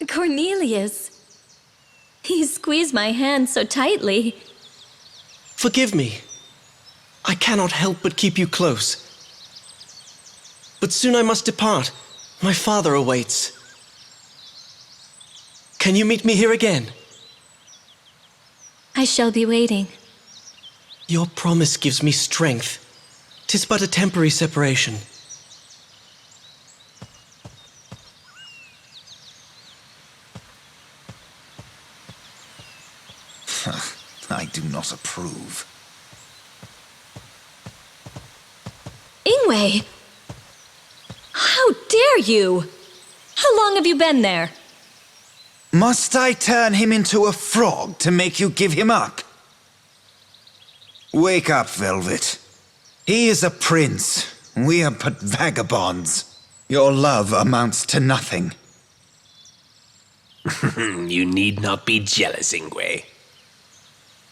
Cornelius. He squeezed my hand so tightly. Forgive me. I cannot help but keep you close. But soon I must depart. My father awaits. Can you meet me here again? I shall be waiting. Your promise gives me strength. 'Tis but a temporary separation. I do not approve. Ingwe! How dare you! How long have you been there? Must I turn him into a frog to make you give him up? Wake up, Velvet. He is a prince. We are but vagabonds. Your love amounts to nothing. You need not be jealous, Ingwe.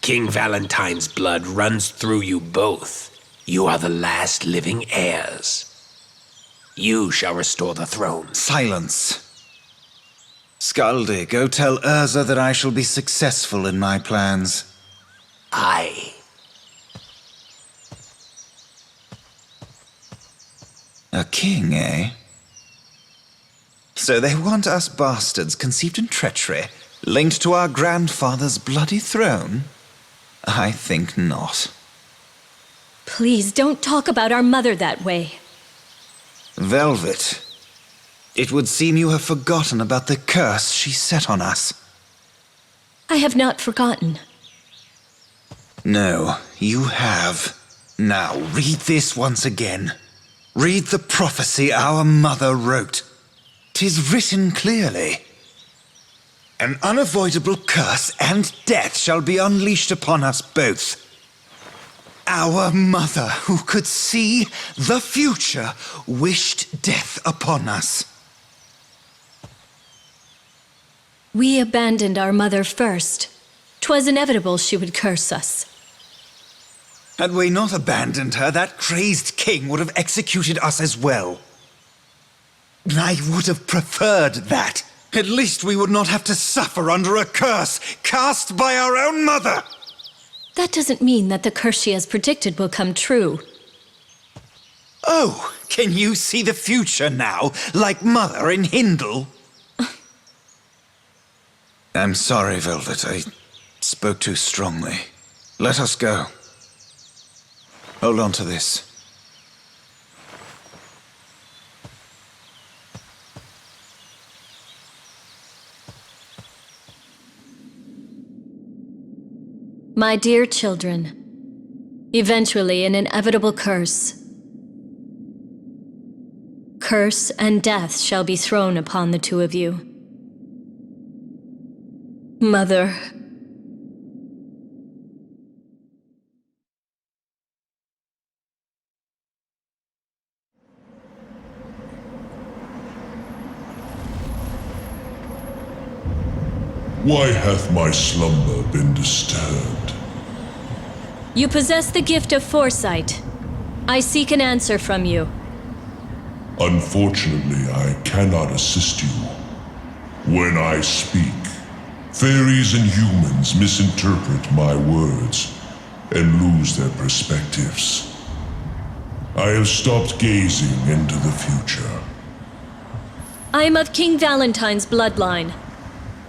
King Valentine's blood runs through you both. You are the last living heirs. You shall restore the throne. Silence. Skaldi, go tell Urza that I shall be successful in my plans. Aye. A king, eh? So they want us bastards conceived in treachery, linked to our grandfather's bloody throne? I think not. Please don't talk about our mother that way. Velvet, it would seem you have forgotten about the curse she set on us. I have not forgotten. No, you have. Now read this once again. Read the prophecy our mother wrote. 'Tis written clearly. An unavoidable curse and death shall be unleashed upon us both. Our mother, who could see the future, wished death upon us. We abandoned our mother first. 'Twas inevitable she would curse us. Had we not abandoned her, that crazed king would have executed us as well. I would have preferred that. At least we would not have to suffer under a curse cast by our own mother. That doesn't mean that the curse she has predicted will come true. Oh, can you see the future now, like Mother in Hindle? I'm sorry, Velvet. I spoke too strongly. Let us go. Hold on to this. My dear children, eventually an inevitable curse. Curse and death shall be thrown upon the two of you. Mother. Why hath my slumber been disturbed? You possess the gift of foresight. I seek an answer from you. Unfortunately, I cannot assist you. When I speak, fairies and humans misinterpret my words and lose their perspectives. I have stopped gazing into the future. I am of King Valentine's bloodline.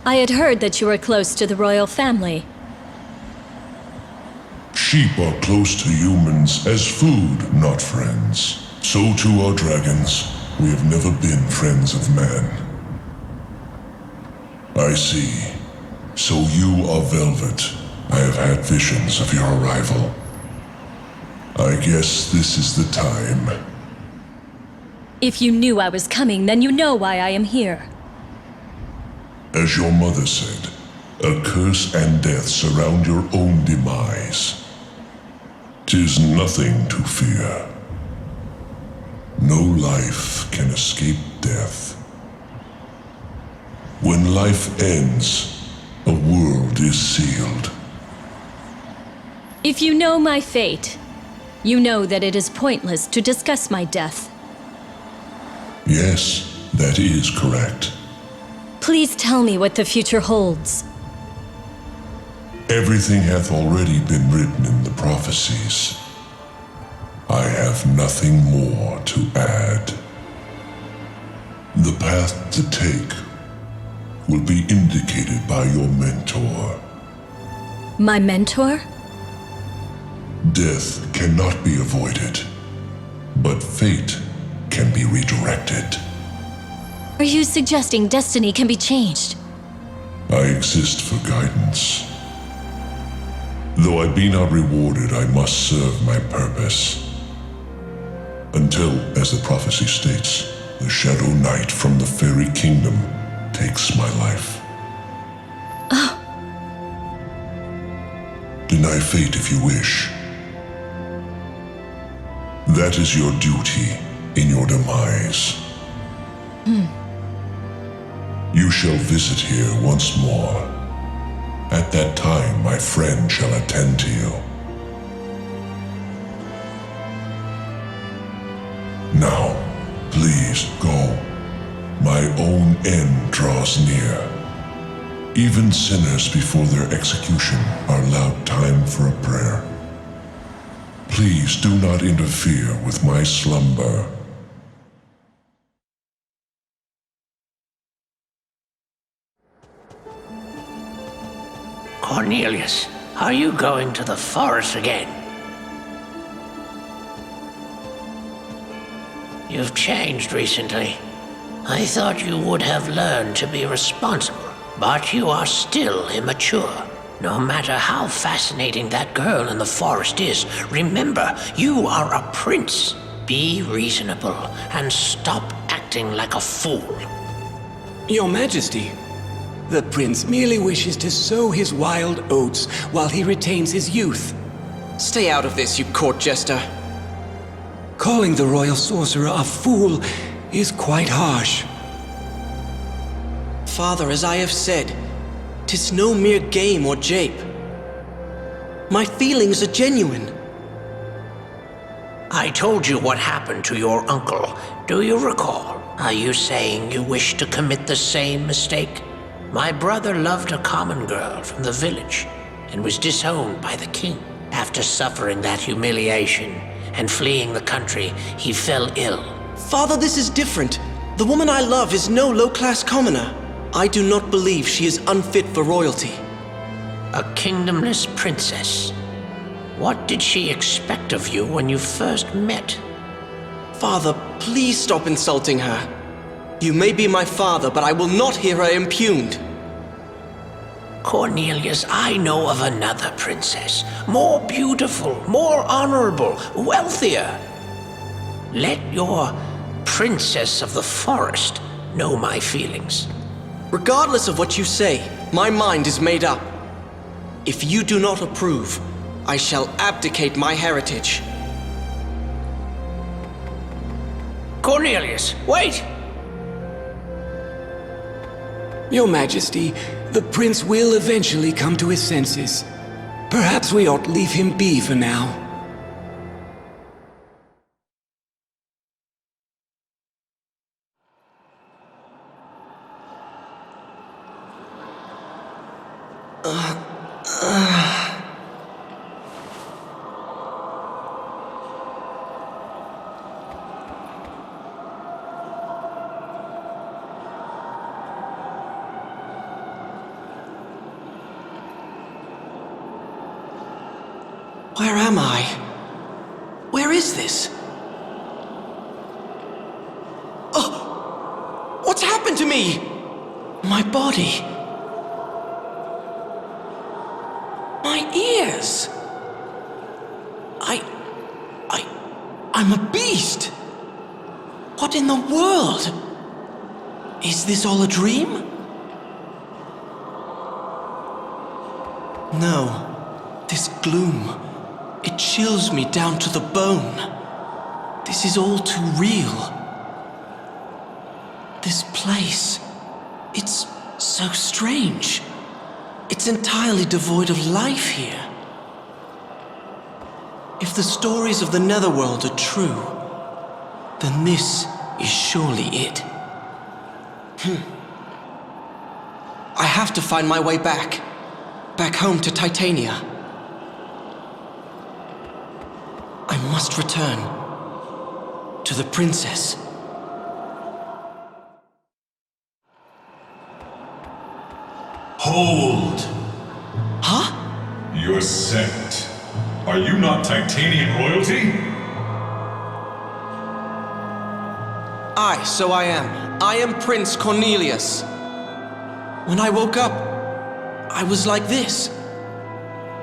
I had heard that you were close to the royal family. Sheep are close to humans as food, not friends. So too are dragons. We have never been friends of man. I see. So you are Velvet. I have had visions of your arrival. I guess this is the time. If you knew I was coming, then you know why I am here. As your mother said, a curse and death surround your own demise. 'Tis nothing to fear. No life can escape death. When life ends, a world is sealed. If you know my fate, you know that it is pointless to discuss my death. Yes, that is correct. Please tell me what the future holds. Everything hath already been written in the prophecies. I have nothing more to add. The path to take will be indicated by your mentor. My mentor? Death cannot be avoided, but fate can be redirected. Are you suggesting destiny can be changed? I exist for guidance. Though I be not rewarded, I must serve my purpose. Until, as the prophecy states, the Shadow Knight from the Fairy Kingdom takes my life. Deny fate if you wish. That is your duty in your demise. You shall visit here once more. At that time, my friend shall attend to you. Now, please go. My own end draws near. Even sinners before their execution are allowed time for a prayer. Please do not interfere with my slumber. Cornelius, are you going to the forest again? You've changed recently. I thought you would have learned to be responsible, but you are still immature. No matter how fascinating that girl in the forest is, remember, you are a prince. Be reasonable and stop acting like a fool. Your Majesty, the prince merely wishes to sow his wild oats while he retains his youth. Stay out of this, you court jester. Calling the royal sorcerer a fool is quite harsh. Father, as I have said, 'tis no mere game or jape. My feelings are genuine. I told you what happened to your uncle. Do you recall? Are you saying you wish to commit the same mistake? My brother loved a common girl from the village and was disowned by the king. After suffering that humiliation and fleeing the country, he fell ill. Father, this is different. The woman I love is no low-class commoner. I do not believe she is unfit for royalty. A kingdomless princess. What did she expect of you when you first met? Father, please stop insulting her. You may be my father, but I will not hear her impugned. Cornelius, I know of another princess. More beautiful, more honorable, wealthier. Let your princess of the forest know my feelings. Regardless of what you say, my mind is made up. If you do not approve, I shall abdicate my heritage. Cornelius, wait! Your Majesty, the prince will eventually come to his senses. Perhaps we ought to leave him be for now. Where am I? Where is this? Oh! What's happened to me? My body. My ears. I'm a beast. What in the world? Is this all a dream? No. This gloom. It chills me down to the bone. This is all too real. This place, it's so strange. It's entirely devoid of life here. If the stories of the netherworld are true, then this is surely it. I have to find my way back. Back home to Titania. I must return. To the princess. Hold! Huh? Your sect. Are you not Titanian royalty? Aye, so I am. I am Prince Cornelius. When I woke up, I was like this.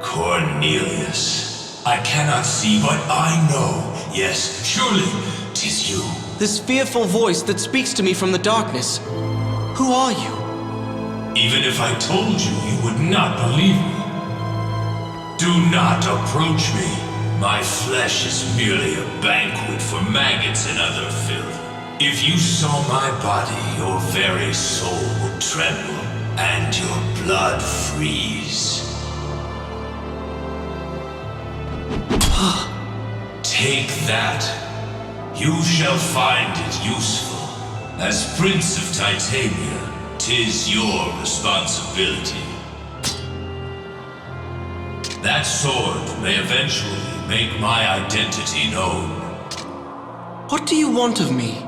Cornelius. I cannot see, but I know. Yes, surely, 'tis you. This fearful voice that speaks to me from the darkness. Who are you? Even if I told you, you would not believe me. Do not approach me. My flesh is merely a banquet for maggots and other filth. If you saw my body, your very soul would tremble, and your blood freeze. Take that. You shall find it useful. As Prince of Titania, 'tis your responsibility. That sword may eventually make my identity known. What do you want of me?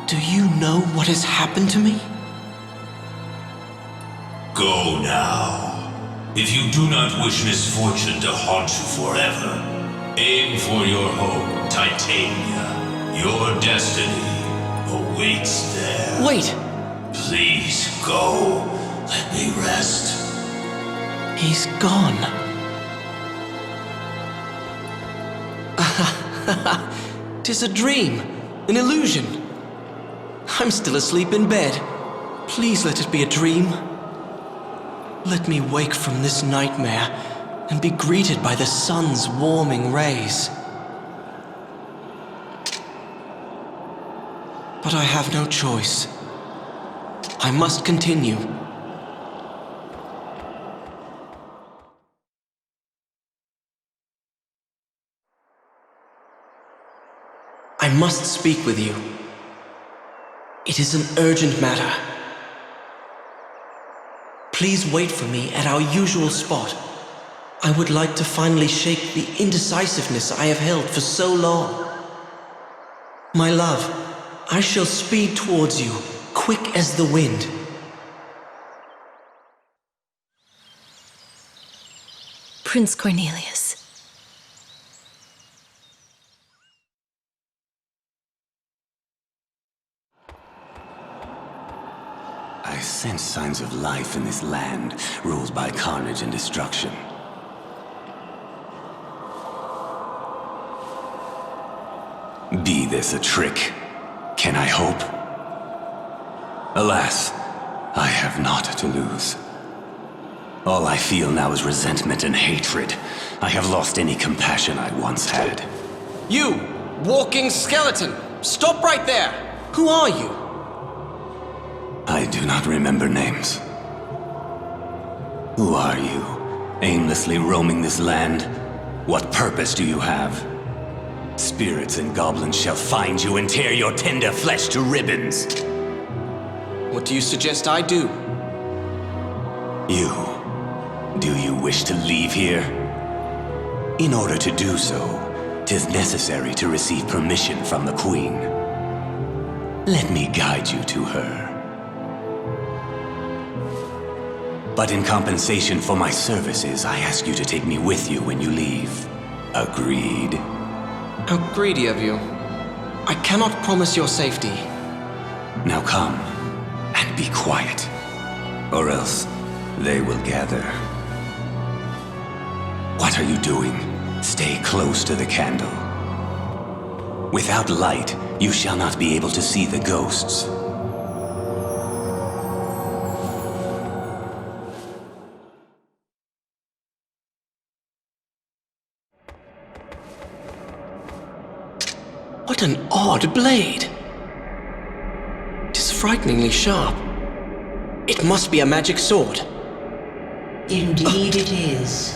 Do you know what has happened to me? Go now. If you do not wish misfortune to haunt you forever, aim for your home, Titania. Your destiny awaits there. Wait! Please go. Let me rest. He's gone. 'Tis a dream, an illusion. I'm still asleep in bed. Please let it be a dream. Let me wake from this nightmare and be greeted by the sun's warming rays. But I have no choice. I must continue. I must speak with you. It is an urgent matter. Please wait for me at our usual spot. I would like to finally shake the indecisiveness I have held for so long. My love, I shall speed towards you, quick as the wind. Prince Cornelius. I sense signs of life in this land, ruled by carnage and destruction. Be this a trick? Can I hope? Alas, I have naught to lose. All I feel now is resentment and hatred. I have lost any compassion I once had. You, walking skeleton! Stop right there! Who are you? I do not remember names. Who are you? Aimlessly roaming this land? What purpose do you have? Spirits and goblins shall find you and tear your tender flesh to ribbons. What do you suggest I do? Do you wish to leave here? In order to do so, 'tis necessary to receive permission from the Queen. Let me guide you to her. But in compensation for my services, I ask you to take me with you when you leave. Agreed? How greedy of you. I cannot promise your safety. Now come, and be quiet, or else they will gather. What are you doing? Stay close to the candle. Without light, you shall not be able to see the ghosts. What an odd blade! It is frighteningly sharp. It must be a magic sword. Indeed it is.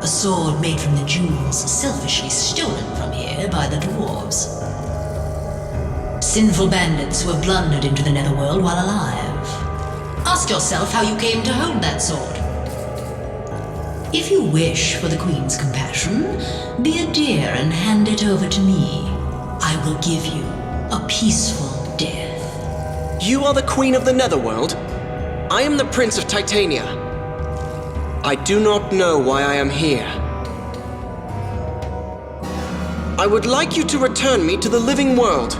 A sword made from the jewels selfishly stolen from here by the dwarves. Sinful bandits were blundered into the netherworld while alive. Ask yourself how you came to hold that sword. If you wish for the Queen's compassion, be a dear and hand it over to me. I will give you a peaceful death. You are the Queen of the Netherworld? I am the Prince of Titania. I do not know why I am here. I would like you to return me to the living world.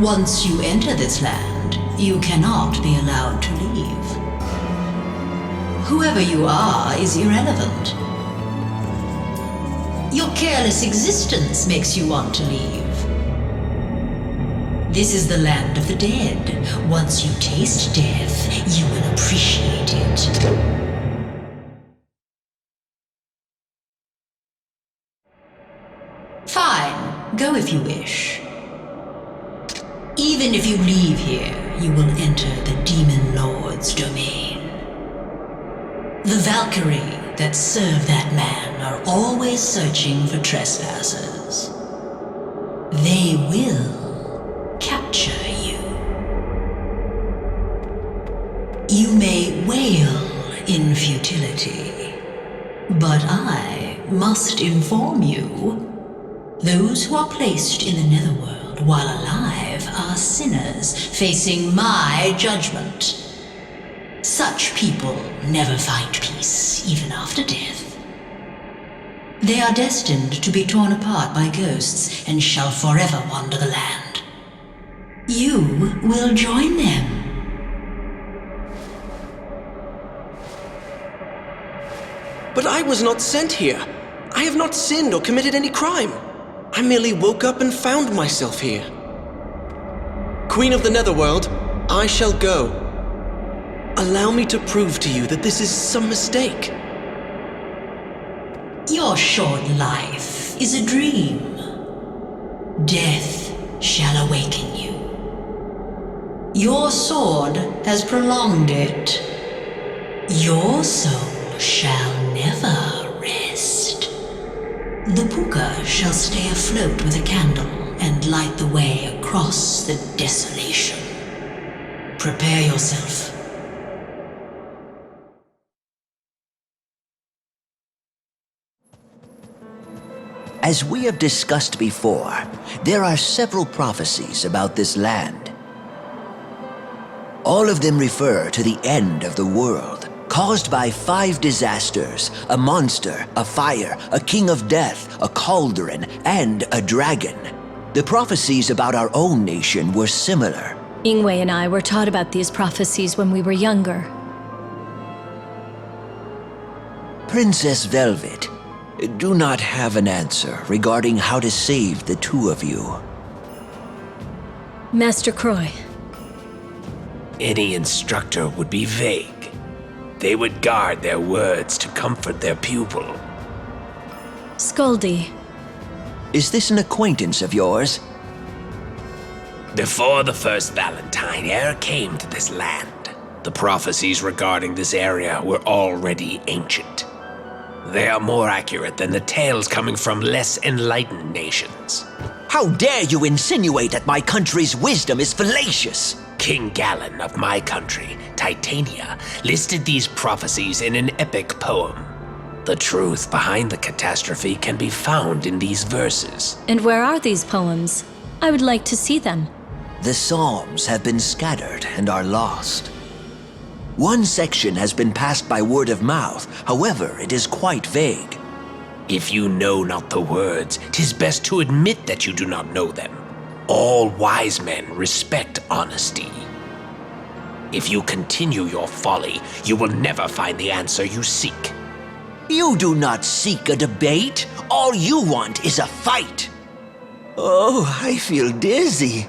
Once you enter this land, you cannot be allowed to leave. Whoever you are is irrelevant. Your careless existence makes you want to leave. This is the land of the dead. Once you taste death, you will appreciate it. Fine, go if you wish. Even if you leave here, you will enter the Demon Lord's domain. The Valkyrie that serve that man are always searching for trespassers. They will capture you. You may wail in futility, but I must inform you. Those who are placed in the netherworld while alive are sinners facing my judgment. Such people never find peace, even after death. They are destined to be torn apart by ghosts and shall forever wander the land. You will join them. But I was not sent here. I have not sinned or committed any crime. I merely woke up and found myself here. Queen of the Netherworld, I shall go. Allow me to prove to you that this is some mistake. Your short life is a dream. Death shall awaken you. Your sword has prolonged it. Your soul shall never rest. The puka shall stay afloat with a candle and light the way across the desolation. Prepare yourself. As we have discussed before, there are several prophecies about this land. All of them refer to the end of the world, caused by 5 disasters: a monster, a fire, a king of death, a cauldron, and a dragon. The prophecies about our own nation were similar. Ingwe and I were taught about these prophecies when we were younger. Princess Velvet, do not have an answer regarding how to save the two of you. Master Croy. Any instructor would be vague. They would guard their words to comfort their pupil. Skaldi. Is this an acquaintance of yours? Before the first Valentine e'er came to this land, the prophecies regarding this area were already ancient. They are more accurate than the tales coming from less enlightened nations. How dare you insinuate that my country's wisdom is fallacious? King Galen of my country, Titania, listed these prophecies in an epic poem. The truth behind the catastrophe can be found in these verses. And where are these poems? I would like to see them. The Psalms have been scattered and are lost. One section has been passed by word of mouth, however, it is quite vague. If you know not the words, 'tis best to admit that you do not know them. All wise men respect honesty. If you continue your folly, you will never find the answer you seek. You do not seek a debate. All you want is a fight. Oh, I feel dizzy.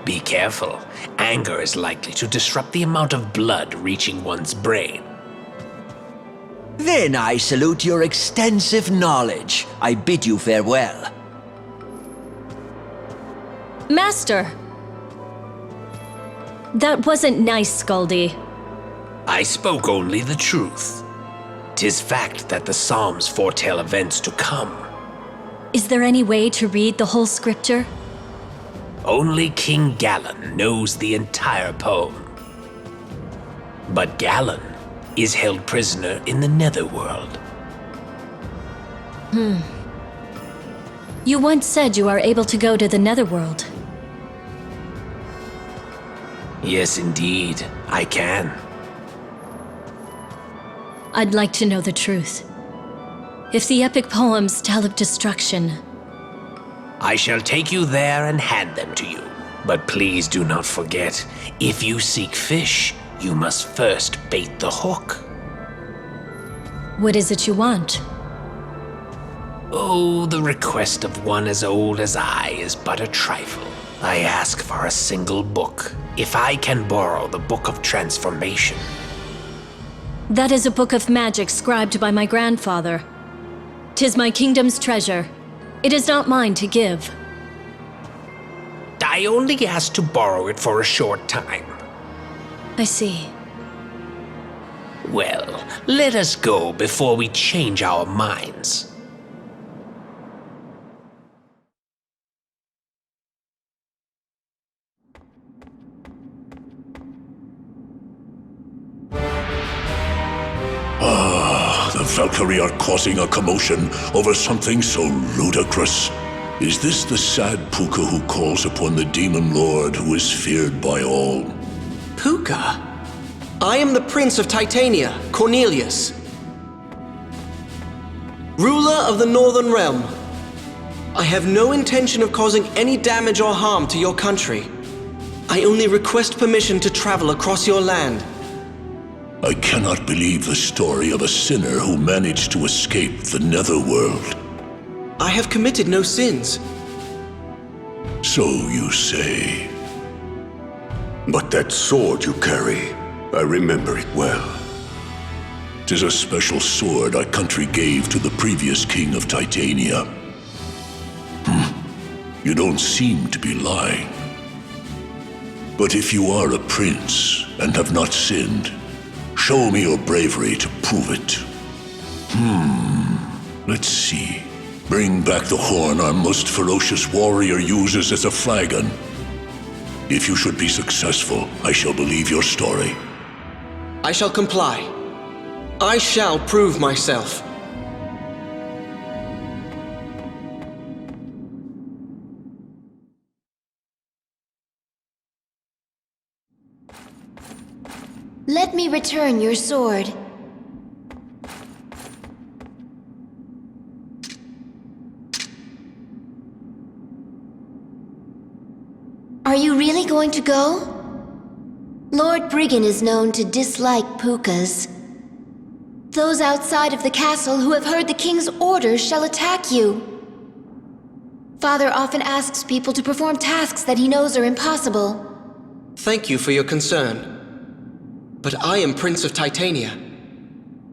Be careful. Anger is likely to disrupt the amount of blood reaching one's brain. Then I salute your extensive knowledge. I bid you farewell. Master! That wasn't nice, Skaldi. I spoke only the truth. 'Tis fact that the Psalms foretell events to come. Is there any way to read the whole scripture? Only King Gallon knows the entire poem. But Gallon is held prisoner in the netherworld. You once said you are able to go to the netherworld. Yes, indeed, I can. I'd like to know the truth. If the epic poems tell of destruction, I shall take you there and hand them to you. But please do not forget, if you seek fish, you must first bait the hook. what is it you want? Oh, the request of one as old as I is but a trifle. I ask for a single book, if I can borrow the Book of Transformation. That is a book of magic scribed by my grandfather. 'Tis my kingdom's treasure. It is not mine to give. I only ask to borrow it for a short time. I see. Well, let us go before we change our minds. The Valkyrie are causing a commotion over something so ludicrous. Is this the sad Puka who calls upon the demon lord who is feared by all? Puka? I am the Prince of Titania, Cornelius. Ruler of the Northern Realm. I have no intention of causing any damage or harm to your country. I only request permission to travel across your land. I cannot believe the story of a sinner who managed to escape the netherworld. I have committed no sins. So you say. But that sword you carry, I remember it well. 'Tis a special sword our country gave to the previous king of Titania. You don't seem to be lying. But if you are a prince and have not sinned, show me your bravery to prove it. Let's see. Bring back the horn our most ferocious warrior uses as a flagon. If you should be successful, I shall believe your story. I shall comply. I shall prove myself. Let me return your sword. Are you really going to go? Lord Briggan is known to dislike Pukas. Those outside of the castle who have heard the king's orders shall attack you. Father often asks people to perform tasks that he knows are impossible. Thank you for your concern. But I am Prince of Titania.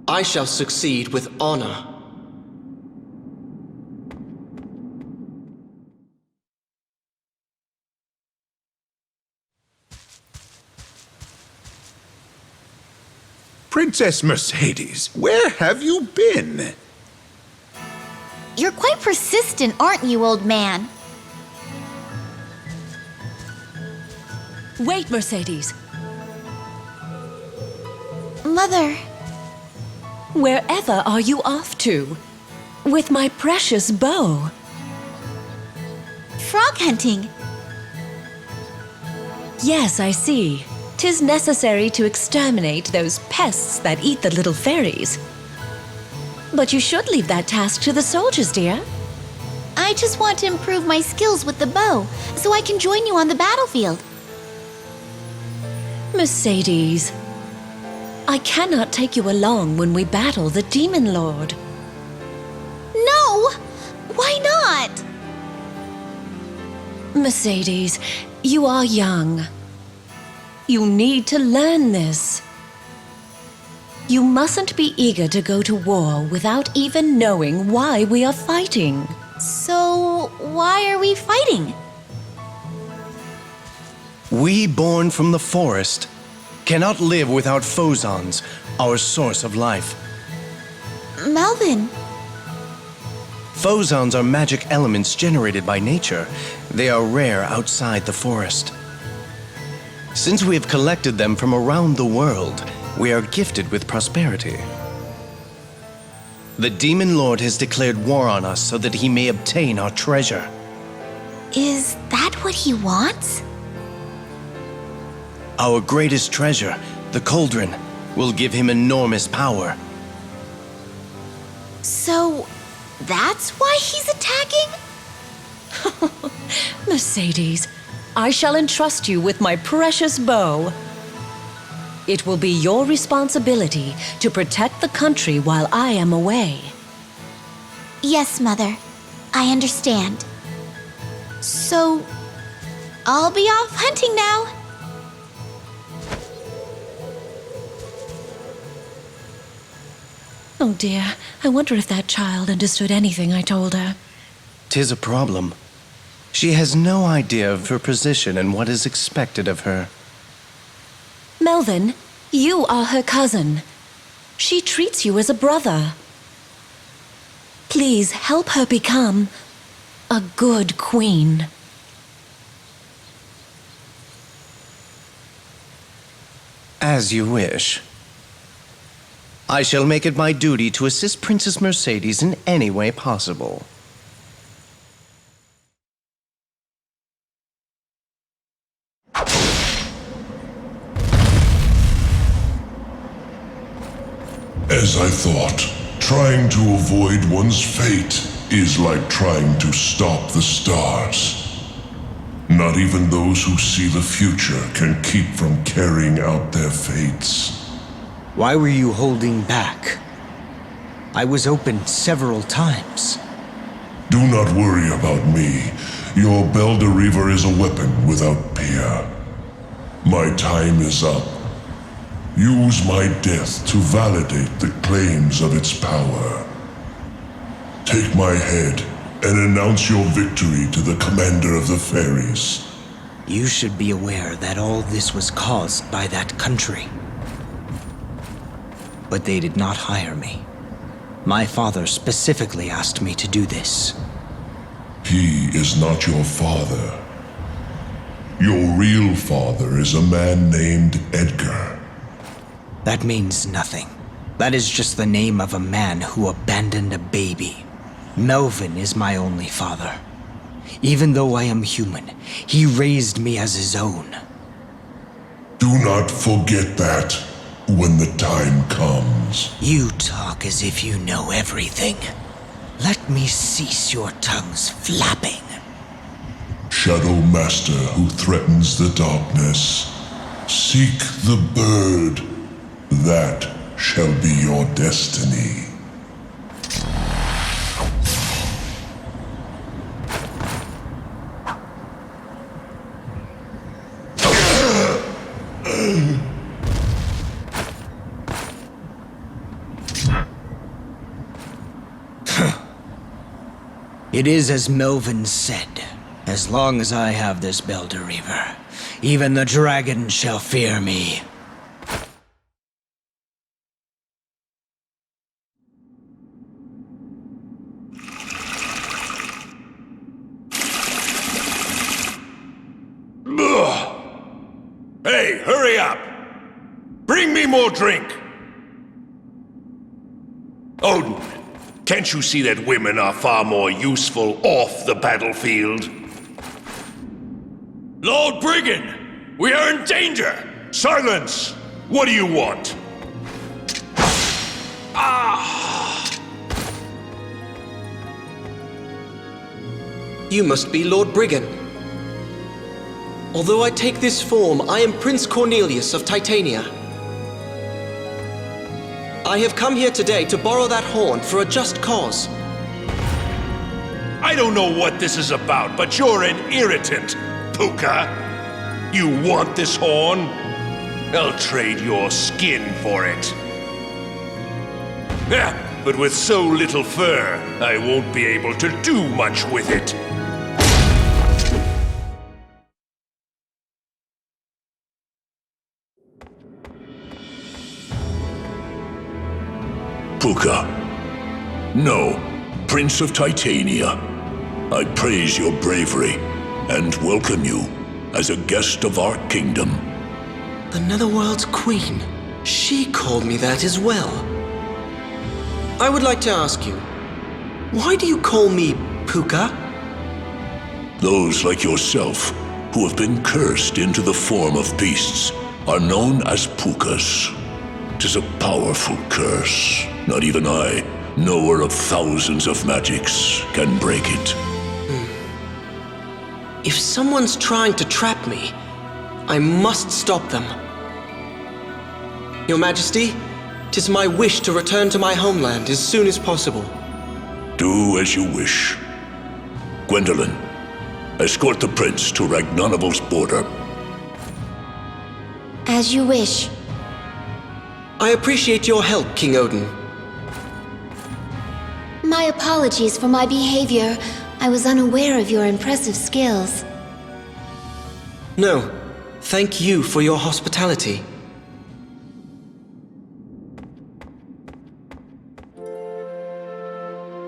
I shall succeed with honor. Princess Mercedes, where have you been? You're quite persistent, aren't you, old man? Wait, Mercedes. Mother. Wherever are you off to? With my precious bow. Frog hunting. Yes, I see. 'Tis necessary to exterminate those pests that eat the little fairies. But you should leave that task to the soldiers, dear. I just want to improve my skills with the bow, so I can join you on the battlefield. Mercedes, I cannot take you along when we battle the Demon Lord. No! Why not? Mercedes, you are young. You need to learn this. You mustn't be eager to go to war without even knowing why we are fighting. So, why are we fighting? We born from the forest cannot live without phosons, our source of life. Melvin. Phosons are magic elements generated by nature. They are rare outside the forest. Since we have collected them from around the world, we are gifted with prosperity. The Demon Lord has declared war on us so that he may obtain our treasure. Is that what he wants? Our greatest treasure, the cauldron, will give him enormous power. So, that's why he's attacking? Mercedes, I shall entrust you with my precious bow. It will be your responsibility to protect the country while I am away. Yes, Mother. I understand. So, I'll be off hunting now. Oh dear, I wonder if that child understood anything I told her. 'Tis a problem. She has no idea of her position and what is expected of her. Melvin, you are her cousin. She treats you as a brother. Please help her become a good queen. As you wish. I shall make it my duty to assist Princess Mercedes in any way possible. As I thought, trying to avoid one's fate is like trying to stop the stars. Not even those who see the future can keep from carrying out their fates. Why were you holding back? I was open several times. Do not worry about me. Your Belderiver is a weapon without peer. My time is up. Use my death to validate the claims of its power. Take my head and announce your victory to the commander of the fairies. You should be aware that all this was caused by that country. But they did not hire me. My father specifically asked me to do this. He is not your father. Your real father is a man named Edgar. That means nothing. That is just the name of a man who abandoned a baby. Melvin is my only father. Even though I am human, he raised me as his own. Do not forget that when the time comes. You talk as if you know everything. Let me cease your tongue's flapping. Shadow Master who threatens the darkness. Seek the bird. That shall be your destiny. It is as Melvin said. As long as I have this Belderiver, even the dragon shall fear me. Hey, hurry up! Bring me more drink! Odin, can't you see that women are far more useful off the battlefield? Lord Brigand, we are in danger! Silence! What do you want? You must be Lord Brigand. Although I take this form, I am Prince Cornelius of Titania. I have come here today to borrow that horn for a just cause. I don't know what this is about, but you're an irritant, Puka. You want this horn? I'll trade your skin for it. Yeah, but with so little fur, I won't be able to do much with it. Puka. No. Prince of Titania, I praise your bravery and welcome you as a guest of our kingdom. The Netherworld's queen. She called me that as well. I would like to ask you, why do you call me Puka? Those like yourself, who have been cursed into the form of beasts, are known as Pukas. 'Tis a powerful curse. Not even I, knower of thousands of magics, can break it. If someone's trying to trap me, I must stop them. Your Majesty, 'tis my wish to return to my homeland as soon as possible. Do as you wish. Gwendolyn, escort the prince to Ragnarvel's border. As you wish. I appreciate your help, King Odin. My apologies for my behavior. I was unaware of your impressive skills. No, thank you for your hospitality.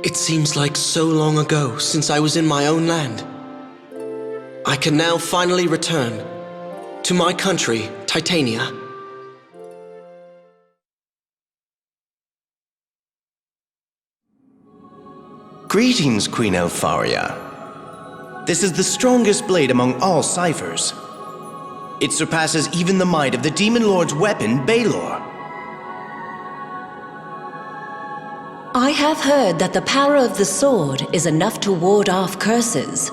It seems like so long ago since I was in my own land. I can now finally return to my country, Titania. Greetings, Queen Leifthrasir. This is the strongest blade among all ciphers. It surpasses even the might of the Demon Lord's weapon, Balor. I have heard that the power of the sword is enough to ward off curses.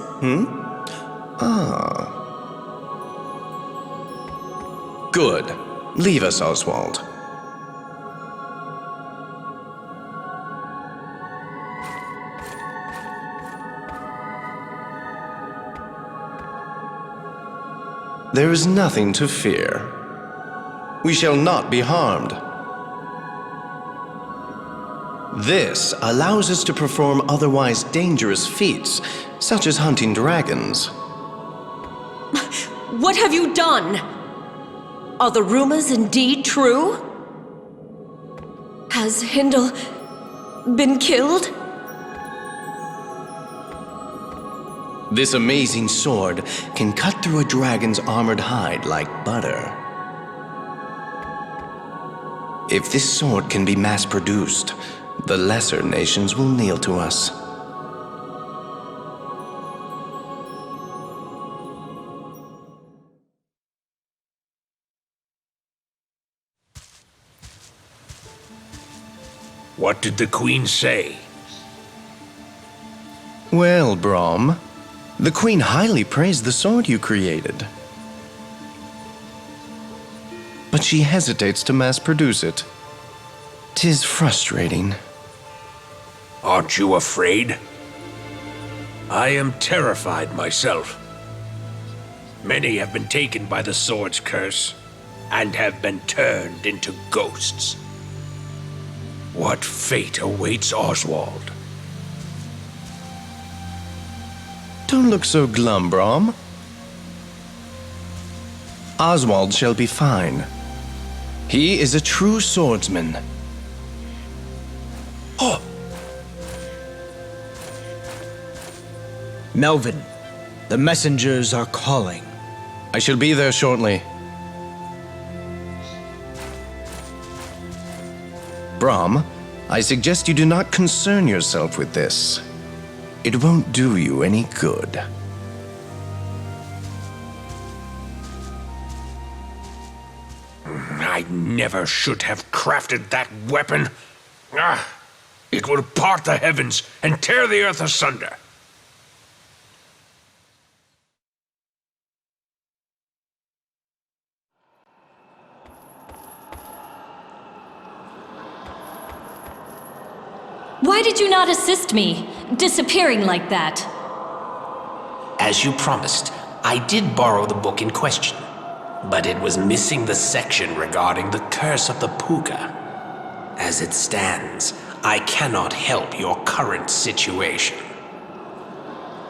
Good. Leave us, Oswald. There is nothing to fear. We shall not be harmed. This allows us to perform otherwise dangerous feats, such as hunting dragons. What have you done? Are the rumors indeed true? Has Hindle been killed? This amazing sword can cut through a dragon's armored hide like butter. If this sword can be mass-produced, the lesser nations will kneel to us. What did the Queen say? Well, Brom, the Queen highly praised the sword you created. But she hesitates to mass-produce it. 'Tis frustrating. Aren't you afraid? I am terrified myself. Many have been taken by the sword's curse and have been turned into ghosts. What fate awaits Oswald? Don't look so glum, Brom. Oswald shall be fine. He is a true swordsman. Oh! Melvin, the messengers are calling. I shall be there shortly. Brom, I suggest you do not concern yourself with this. It won't do you any good. I never should have crafted that weapon. It will part the heavens and tear the earth asunder. Why did you not assist me, disappearing like that? As you promised, I did borrow the book in question, but it was missing the section regarding the curse of the Puka. As it stands, I cannot help your current situation.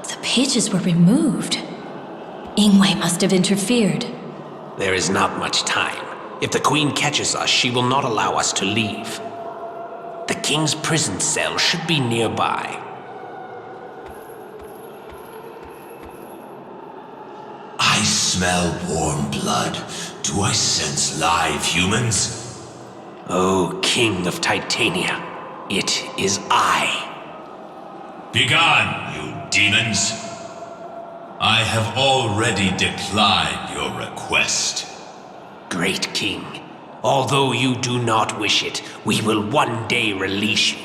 The pages were removed. Ingwe must have interfered. There is not much time. If the Queen catches us, she will not allow us to leave. The King's prison cell should be nearby. smell warm blood? Do I sense live humans? O King of Titania, it is I. Begone, you demons! I have already declined your request. Great King, although you do not wish it, we will one day release you.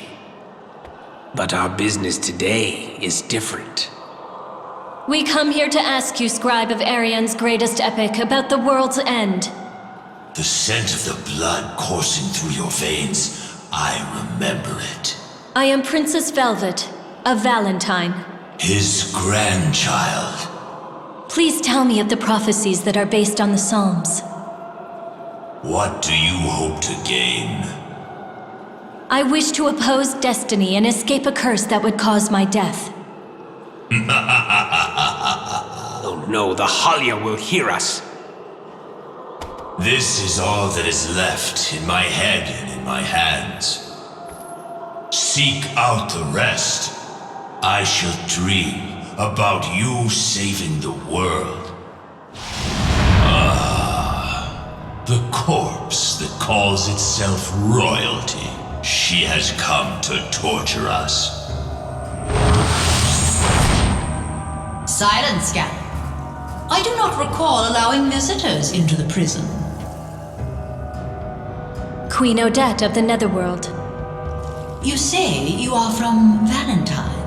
But our business today is different. We come here to ask you, scribe of Arian's greatest epic, about the world's end. The scent of the blood coursing through your veins, I remember it. I am Princess Velvet, of Valentine. His grandchild. Please tell me of the prophecies that are based on the Psalms. What do you hope to gain? I wish to oppose destiny and escape a curse that would cause my death. Oh no, the Halia will hear us. This is all that is left in my head and in my hands. Seek out the rest. I shall dream about you saving the world. Ah, the corpse that calls itself royalty. She has come to torture us. Silence, Scan. I do not recall allowing visitors into the prison. Queen Odette of the Netherworld. You say you are from Valentine.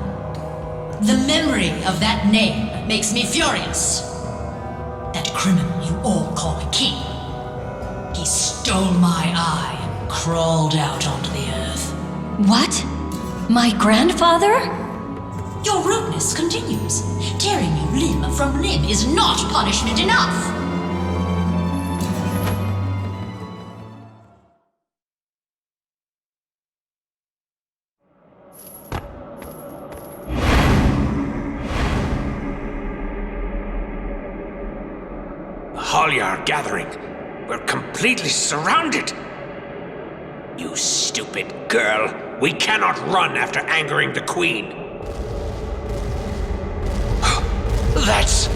The memory of that name makes me furious. That criminal you all call a king. He stole my eye and crawled out onto the earth. What? My grandfather? Your rudeness continues. Tearing you limb from limb is not punishment enough. The Halia are gathering. We're completely surrounded. You stupid girl. We cannot run after angering the Queen. That's...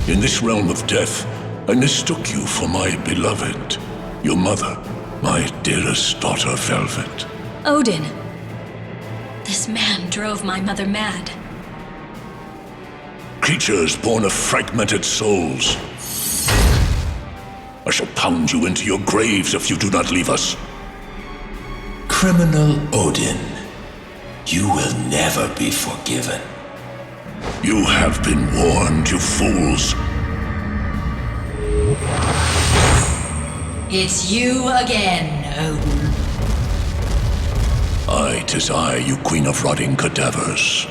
In this realm of death, I mistook you for my beloved, your mother, my dearest daughter, Velvet. Odin. This man drove my mother mad. Creatures born of fragmented souls. I shall pound you into your graves if you do not leave us. Criminal Odin, you will never be forgiven. You have been warned, you fools. It's you again, Odin. Aye, 'tis I, you queen of rotting cadavers.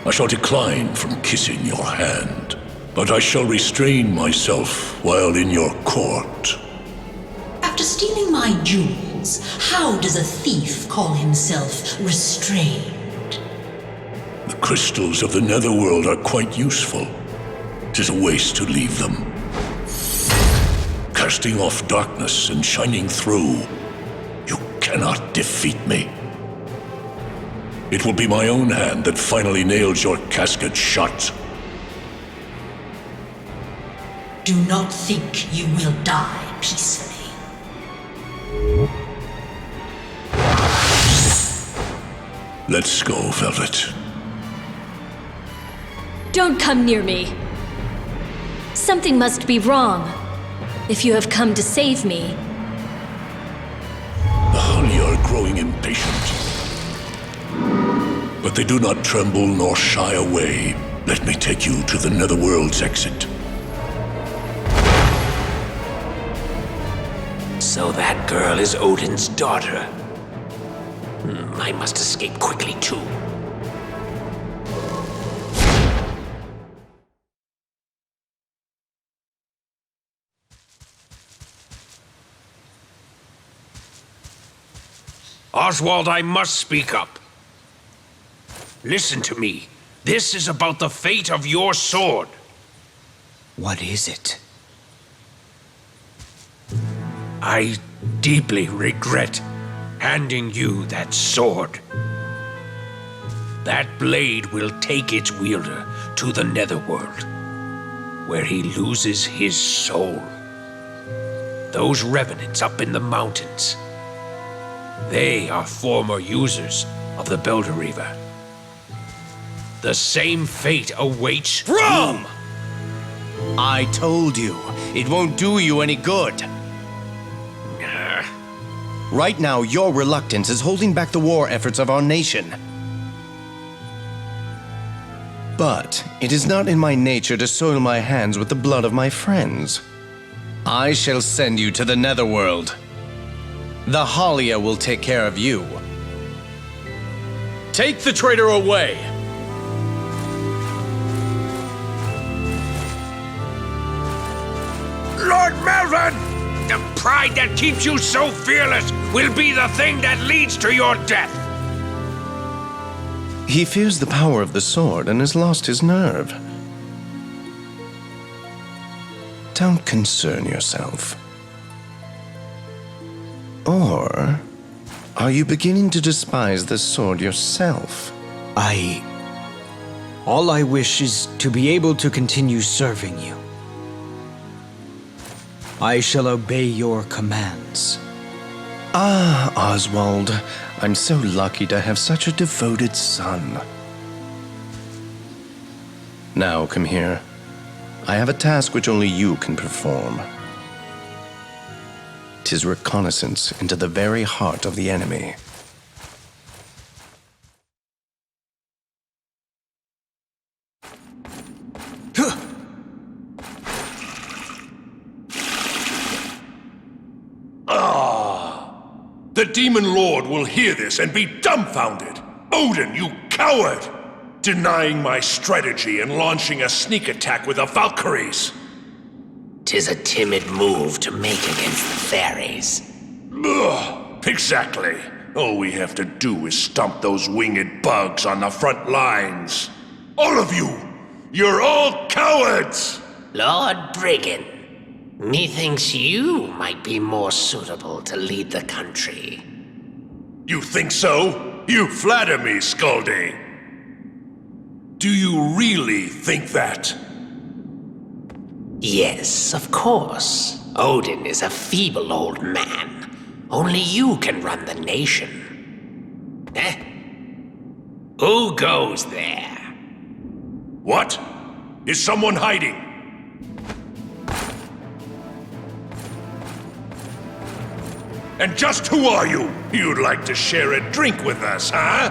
I shall decline from kissing your hand, but I shall restrain myself while in your court. After stealing my jewels, how does a thief call himself restrained? The crystals of the netherworld are quite useful. 'Tis a waste to leave them. Casting off darkness and shining through, you cannot defeat me. It will be my own hand that finally nails your casket shut. Do not think you will die peacefully. Let's go, Velvet. Don't come near me. Something must be wrong. If you have come to save me. The Halia are growing impatient. But they do not tremble nor shy away. Let me take you to the netherworld's exit. So that girl is Odin's daughter. I must escape quickly, too. Oswald, I must speak up. Listen to me. This is about the fate of your sword. What is it? I deeply regret handing you that sword. that blade will take its wielder to the netherworld, where he loses his soul. Those revenants up in the mountains, they are former users of the Belderreaver. The same fate awaits Rome! I told you, it won't do you any good. Right now, your reluctance is holding back the war efforts of our nation. But it is not in my nature to soil my hands with the blood of my friends. I shall send you to the netherworld. The Halia will take care of you. Take the traitor away! Lord Melvin! The pride that keeps you so fearless will be the thing that leads to your death! He fears the power of the sword and has lost his nerve. Don't concern yourself. Or are you beginning to despise the sword yourself? All I wish is to be able to continue serving you. I shall obey your commands. Ah, Oswald, I'm so lucky to have such a devoted son. Now, come here. I have a task which only you can perform. 'Tis reconnaissance into the very heart of the enemy. The Demon Lord will hear this and be dumbfounded. Odin, you coward! Denying my strategy and launching a sneak attack with the Valkyries. 'Tis a timid move to make against the fairies. Ugh, exactly. All we have to do is stomp those winged bugs on the front lines. All of you! You're all cowards! Lord Brigand, methinks you might be more suitable to lead the country. You think so? You flatter me, Skaldi. Do you really think that? Yes, of course. Odin is a feeble old man. Only you can run the nation. Eh? Who goes there? What? Is someone hiding? And just who are you? You'd like to share a drink with us, huh?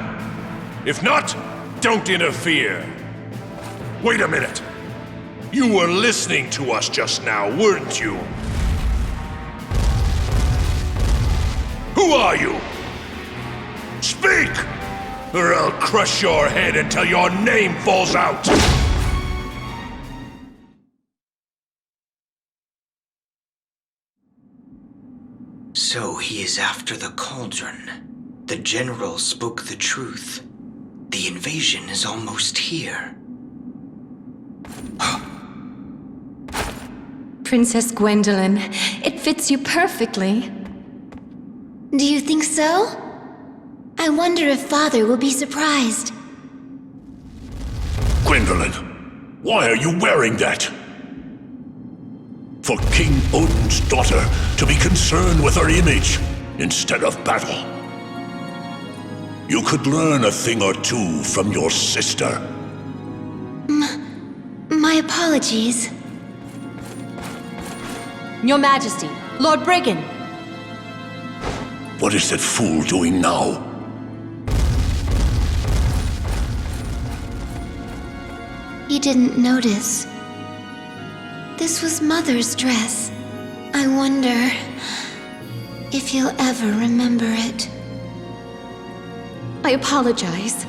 If not, don't interfere. Wait a minute. You were listening to us just now, weren't you? Who are you? Speak! Or I'll crush your head until your name falls out! So he is after the cauldron. The general spoke the truth. The invasion is almost here. Princess Gwendolyn, it fits you perfectly. Do you think so? I wonder if Father will be surprised. Gwendolyn, why are you wearing that? For King Odin's daughter to be concerned with her image instead of battle. You could learn a thing or two from your sister. My apologies. Your Majesty, Lord Brigand. What is that fool doing now? You didn't notice. This was Mother's dress. I wonder if he'll ever remember it. I apologize.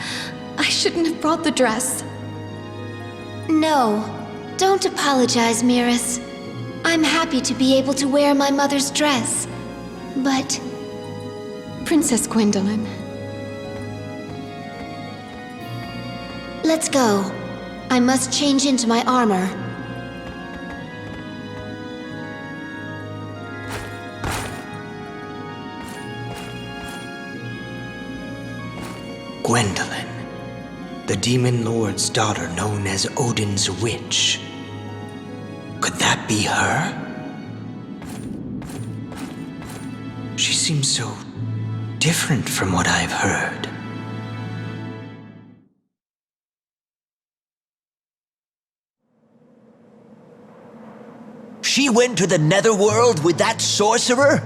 I shouldn't have brought the dress. No, don't apologize, Miris. I'm happy to be able to wear my mother's dress. But... Princess Gwendolyn. Let's go. I must change into my armor. Gwendolyn, The demon lord's daughter known as Odin's witch. Could that be her? She seems so different from what I've heard. She went to the netherworld with that sorcerer?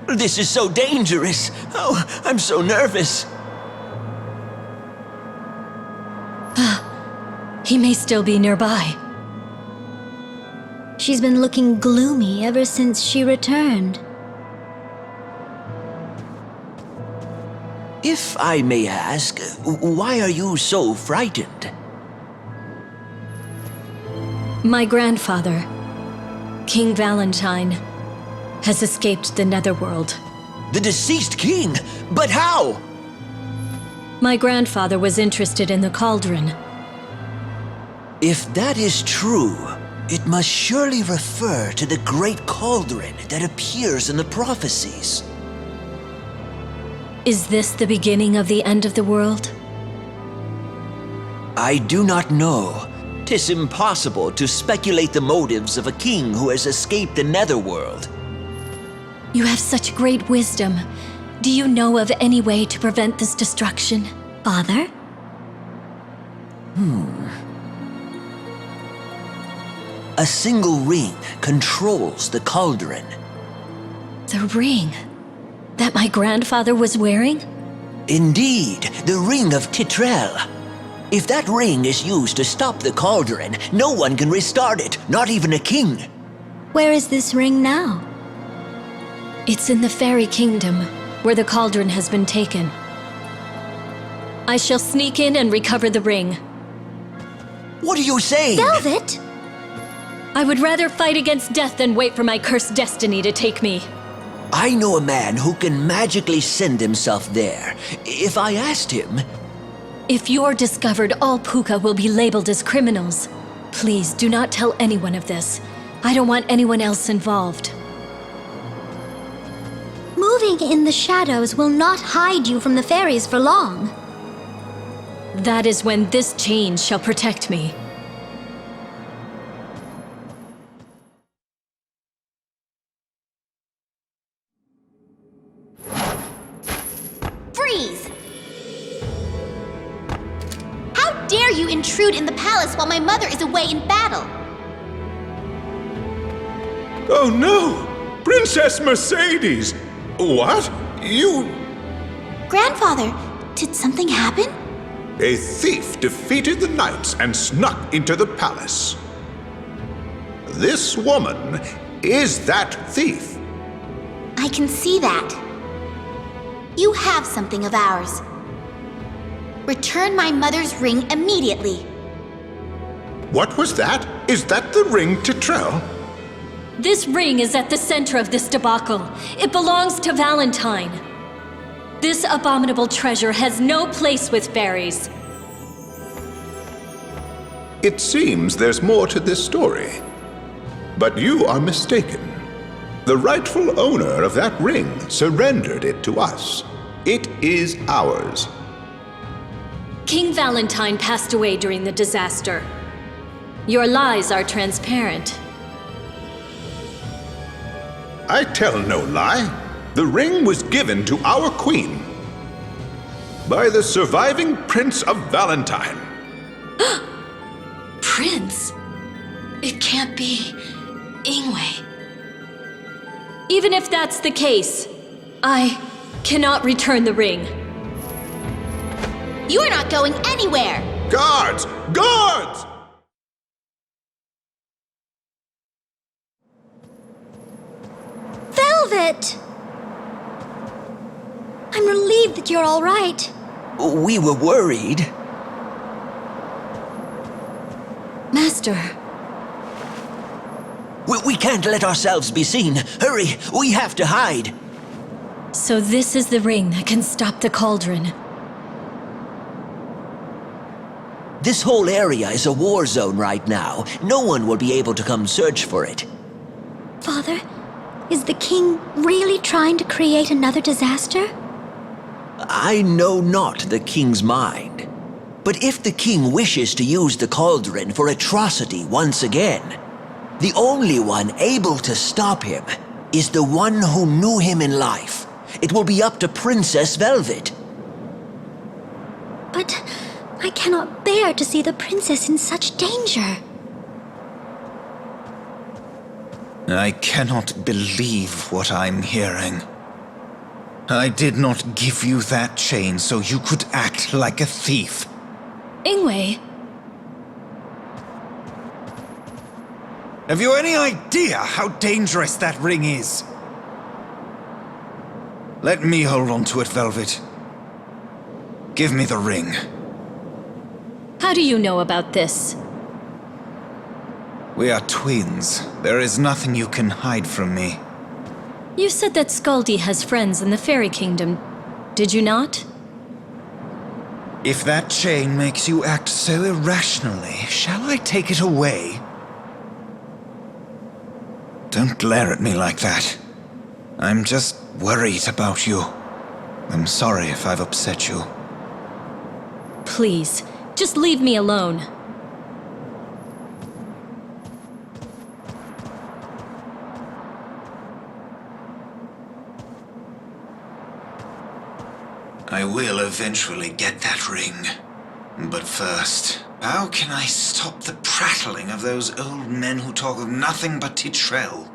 This is so dangerous. Oh, I'm so nervous. He may still be nearby. She's been looking gloomy ever since she returned. If I may ask, why are you so frightened? My grandfather, King Valentine, has escaped the netherworld. The deceased king? But how? My grandfather was interested in the cauldron. If that is true, it must surely refer to the great cauldron that appears in the prophecies. Is this the beginning of the end of the world? I do not know. 'Tis impossible to speculate the motives of a king who has escaped the netherworld. You have such great wisdom. Do you know of any way to prevent this destruction? Father? A single ring controls the cauldron. The ring that my grandfather was wearing? Indeed, the ring of Betrayal. If that ring is used to stop the cauldron, no one can restart it, not even a king. Where is this ring now? It's in the fairy kingdom, where the cauldron has been taken. I shall sneak in and recover the ring. What are you saying? Velvet! I would rather fight against death than wait for my cursed destiny to take me. I know a man who can magically send himself there. If I asked him... If you're discovered, all Puka will be labeled as criminals. Please do not tell anyone of this. I don't want anyone else involved. Moving in the shadows will not hide you from the fairies for long. That is when this chain shall protect me. Freeze! How dare you intrude in the palace while my mother is away in battle? Oh no! Princess Mercedes! What? You... Grandfather, did something happen? A thief defeated the knights and snuck into the palace. This woman is that thief. I can see that. You have something of ours. Return my mother's ring immediately. What was that? Is that the ring to Trell? This ring is at the center of this debacle. It belongs to Valentine. This abominable treasure has no place with fairies. It seems there's more to this story. But you are mistaken. The rightful owner of that ring surrendered it to us. It is ours. King Valentine passed away during the disaster. Your lies are transparent. I tell no lie. The ring was given to our queen by the surviving Prince of Valentine. Prince? It can't be Ingwe. Even if that's the case, I cannot return the ring. You are not going anywhere! Guards! Guards! Velvet! I'm relieved that you're all right. We were worried. Master. We can't let ourselves be seen. Hurry, we have to hide. So this is the ring that can stop the cauldron. This whole area is a war zone right now. No one will be able to come search for it. Father, is the king really trying to create another disaster? I know not the king's mind. But if the king wishes to use the cauldron for atrocity once again, the only one able to stop him is the one who knew him in life. It will be up to Princess Velvet. But I cannot bear to see the princess in such danger. I cannot believe what I'm hearing. I did not give you that chain so you could act like a thief. Ingwe. Have you any idea how dangerous that ring is? Let me hold on to it, Velvet. Give me the ring. How do you know about this? We are twins. There is nothing you can hide from me. You said that Scaldi has friends in the Fairy Kingdom, did you not? If that chain makes you act so irrationally, shall I take it away? Don't glare at me like that. I'm just worried about you. I'm sorry if I've upset you. Please, just leave me alone. I will eventually get that ring. But first, how can I stop the prattling of those old men who talk of nothing but Betrayal?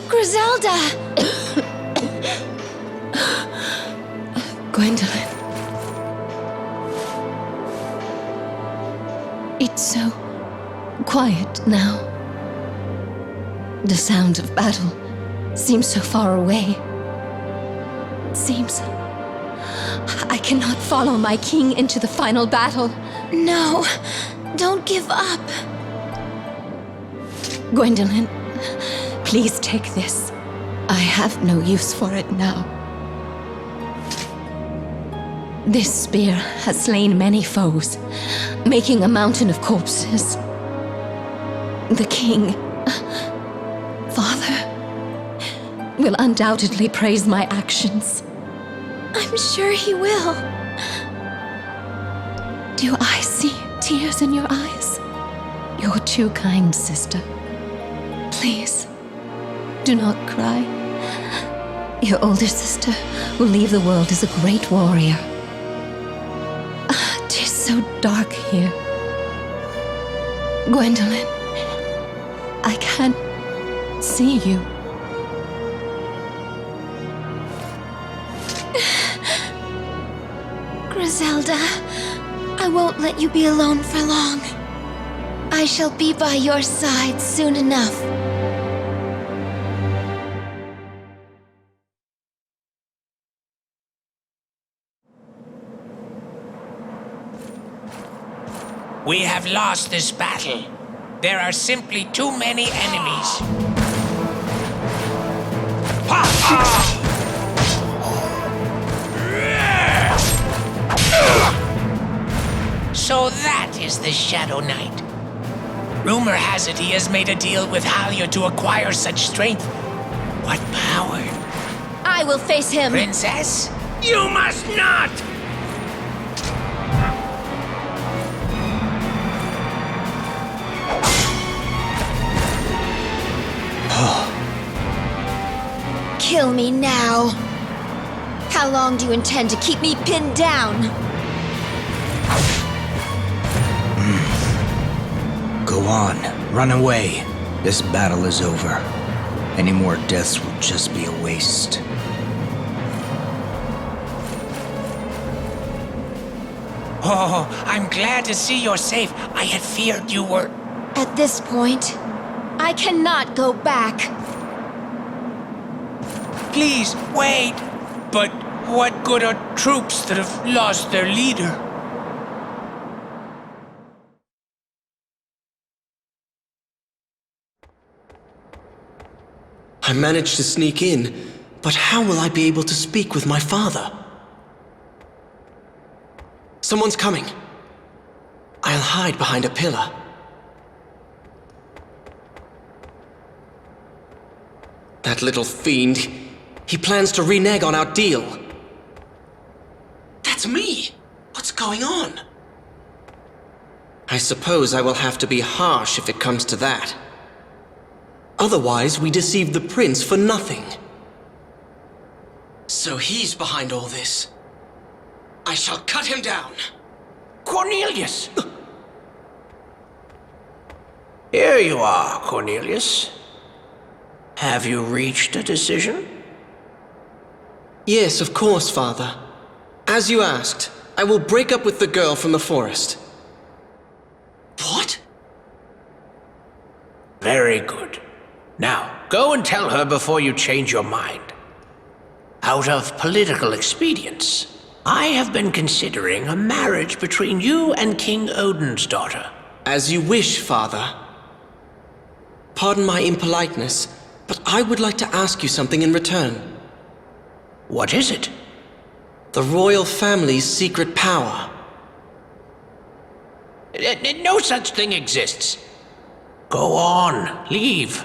Griselda! Gwendolyn. It's so quiet now. The sound of battle seems so far away. It seems I cannot follow my king into the final battle. No, don't give up. Gwendolyn, please take this. I have no use for it now. This spear has slain many foes, making a mountain of corpses. The king, Father, will undoubtedly praise my actions. I'm sure he will. Do I see tears in your eyes? You're too kind, sister. Please, do not cry. Your older sister will leave the world as a great warrior. It is so dark here. Gwendolyn, I can't see you. Griselda, I won't let you be alone for long. I shall be by your side soon enough. We have lost this battle. There are simply too many enemies. So that is the Shadow Knight. Rumor has it he has made a deal with Halia to acquire such strength. What power? I will face him. Princess, you must not! Kill me now. How long do you intend to keep me pinned down? Go on, run away. This battle is over. Any more deaths will just be a waste. Oh, I'm glad to see you're safe. I had feared you were... At this point, I cannot go back. Please, wait. But what good are troops that have lost their leader? I managed to sneak in, but how will I be able to speak with my father? Someone's coming. I'll hide behind a pillar. That little fiend. He plans to renege on our deal. That's me! What's going on? I suppose I will have to be harsh if it comes to that. Otherwise, we deceived the prince for nothing. So he's behind all this. I shall cut him down. Cornelius! Here you are, Cornelius. Have you reached a decision? Yes, of course, Father. As you asked, I will break up with the girl from the forest. What? Very good. Now, go and tell her before you change your mind. Out of political expedience, I have been considering a marriage between you and King Odin's daughter. As you wish, Father. Pardon my impoliteness, but I would like to ask you something in return. What is it? The royal family's secret power. No such thing exists. Go on, leave.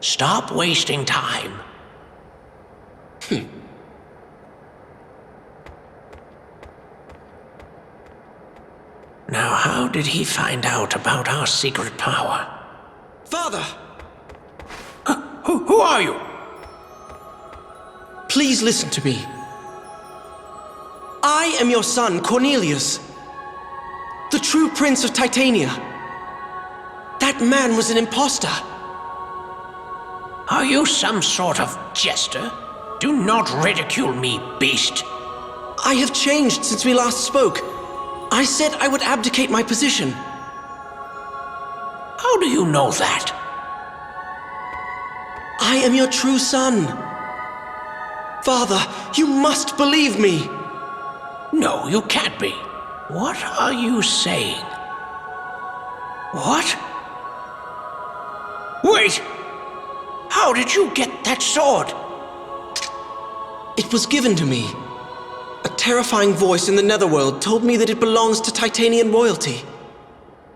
Stop wasting time. Now, how did he find out about our secret power? Father! Who are you? Please listen to me. I am your son, Cornelius. The true prince of Titania. That man was an impostor. Are you some sort of jester? Do not ridicule me, beast. I have changed since we last spoke. I said I would abdicate my position. How do you know that? I am your true son. Father, you must believe me. No, you can't be. What are you saying? What? Wait! How did you get that sword? It was given to me. A terrifying voice in the netherworld told me that it belongs to Titanian royalty.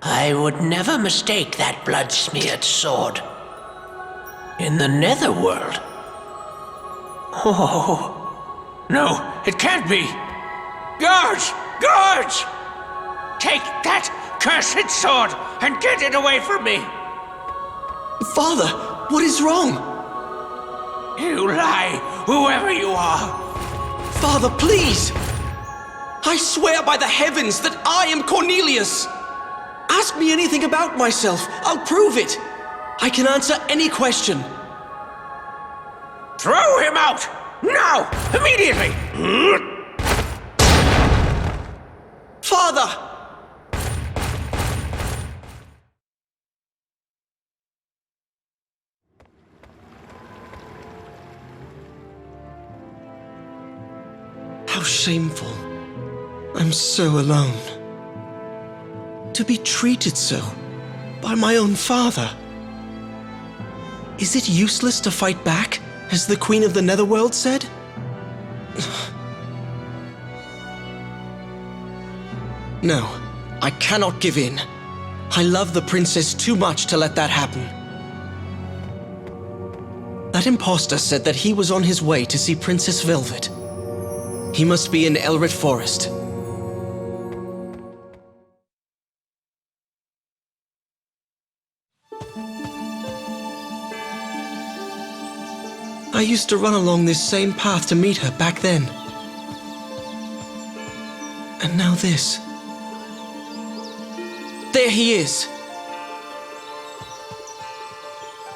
I would never mistake that blood-smeared sword. In the netherworld? Oh, no, it can't be. Guards! Guards! Take that cursed sword and get it away from me! Father, what is wrong? You lie, whoever you are. Father, please! I swear by the heavens that I am Cornelius! Ask me anything about myself, I'll prove it! I can answer any question. Throw him out! Now! Immediately! Father! How shameful. I'm so alone. To be treated so by my own father. Is it useless to fight back, as the Queen of the Netherworld said? No, I cannot give in. I love the princess too much to let that happen. That impostor said that he was on his way to see Princess Velvet. He must be in Elrit Forest. I used to run along this same path to meet her back then. And now this. There he is.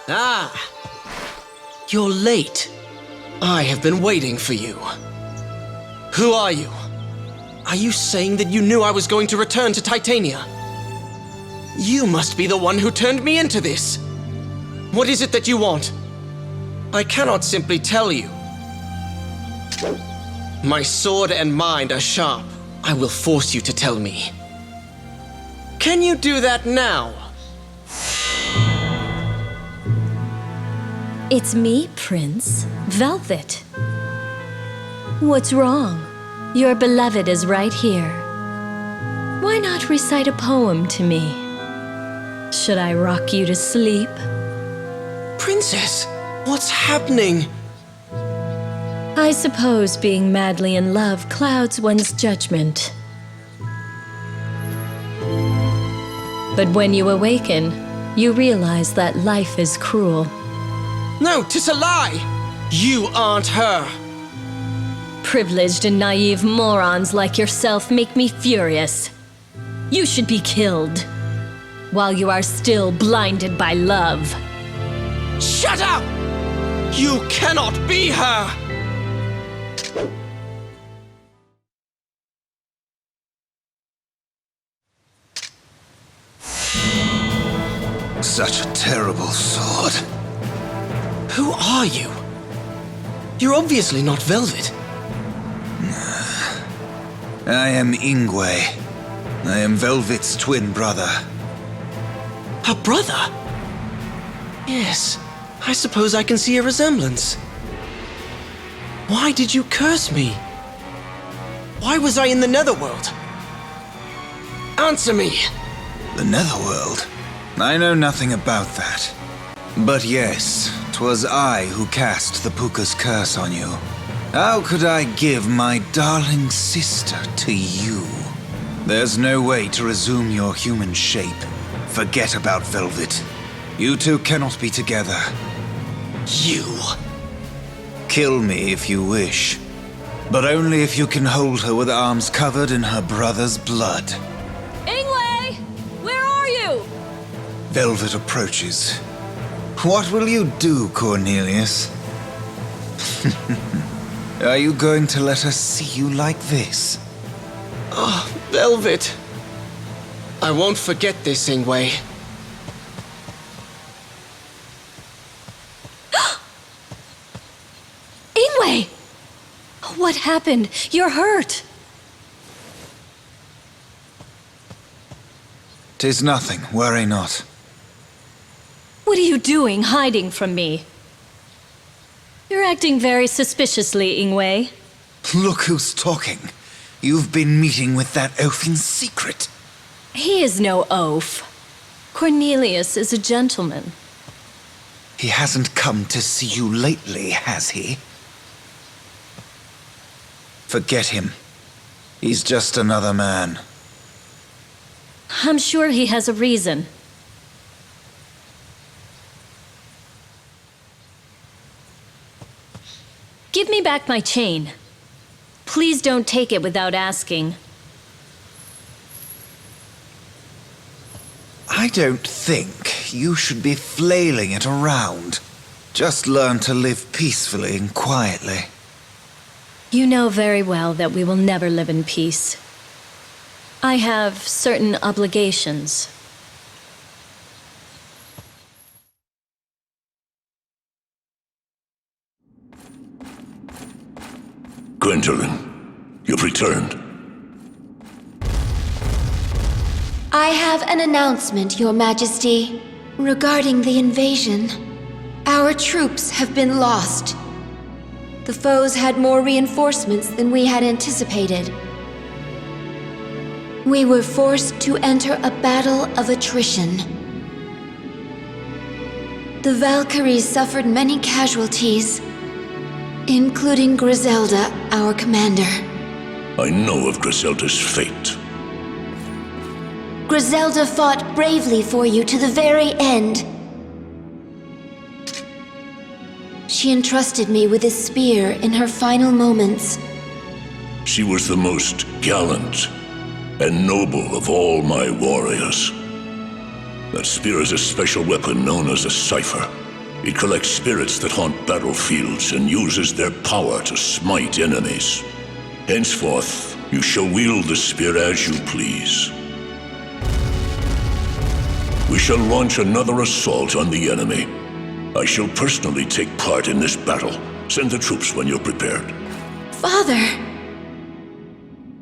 Ah! You're late. I have been waiting for you. Who are you? Are you saying that you knew I was going to return to Titania? You must be the one who turned me into this. What is it that you want? I cannot simply tell you. My sword and mind are sharp. I will force you to tell me. Can you do that now? It's me, Prince. Velvet. What's wrong? Your beloved is right here. Why not recite a poem to me? Should I rock you to sleep? Princess, what's happening? I suppose being madly in love clouds one's judgment. But when you awaken, you realize that life is cruel. No, 'tis a lie! You aren't her! Privileged and naive morons like yourself make me furious. You should be killed, while you are still blinded by love. Shut up! You cannot be her! Such a terrible sword. Who are you? You're obviously not Velvet. I am Ingwe. I am Velvet's twin brother. Her brother? Yes, I suppose I can see a resemblance. Why did you curse me? Why was I in the netherworld? Answer me! The netherworld? I know nothing about that. But yes, 'twas I who cast the Puka's curse on you. How could I give my darling sister to you? There's no way to resume your human shape. Forget about Velvet. You two cannot be together. You? Kill me if you wish, but only if you can hold her with arms covered in her brother's blood. Ingwe! Where are you? Velvet approaches. What will you do, Cornelius? Are you going to let us see you like this? Oh, Velvet. I won't forget this, Ingwe. Ingwe! What happened? You're hurt. 'Tis nothing, worry not. What are you doing, hiding from me? You're acting very suspiciously, Ingwe. Look who's talking. You've been meeting with that oaf in secret. He is no oaf. Cornelius is a gentleman. He hasn't come to see you lately, has he? Forget him. He's just another man. I'm sure he has a reason. Give me back my chain. Please don't take it without asking. I don't think you should be flailing it around. Just learn to live peacefully and quietly. You know very well that we will never live in peace. I have certain obligations. Gwendolyn, you've returned. I have an announcement, Your Majesty, regarding the invasion. Our troops have been lost. The foes had more reinforcements than we had anticipated. We were forced to enter a battle of attrition. The Valkyries suffered many casualties, including Griselda, our commander. I know of Griselda's fate. Griselda fought bravely for you to the very end. She entrusted me with a spear in her final moments. She was the most gallant and noble of all my warriors. That spear is a special weapon known as a cipher. It collects spirits that haunt battlefields and uses their power to smite enemies. Henceforth, You shall wield the spear as you please. We shall launch another assault on the enemy. I shall personally take part in this battle. Send the troops when you're prepared. Father!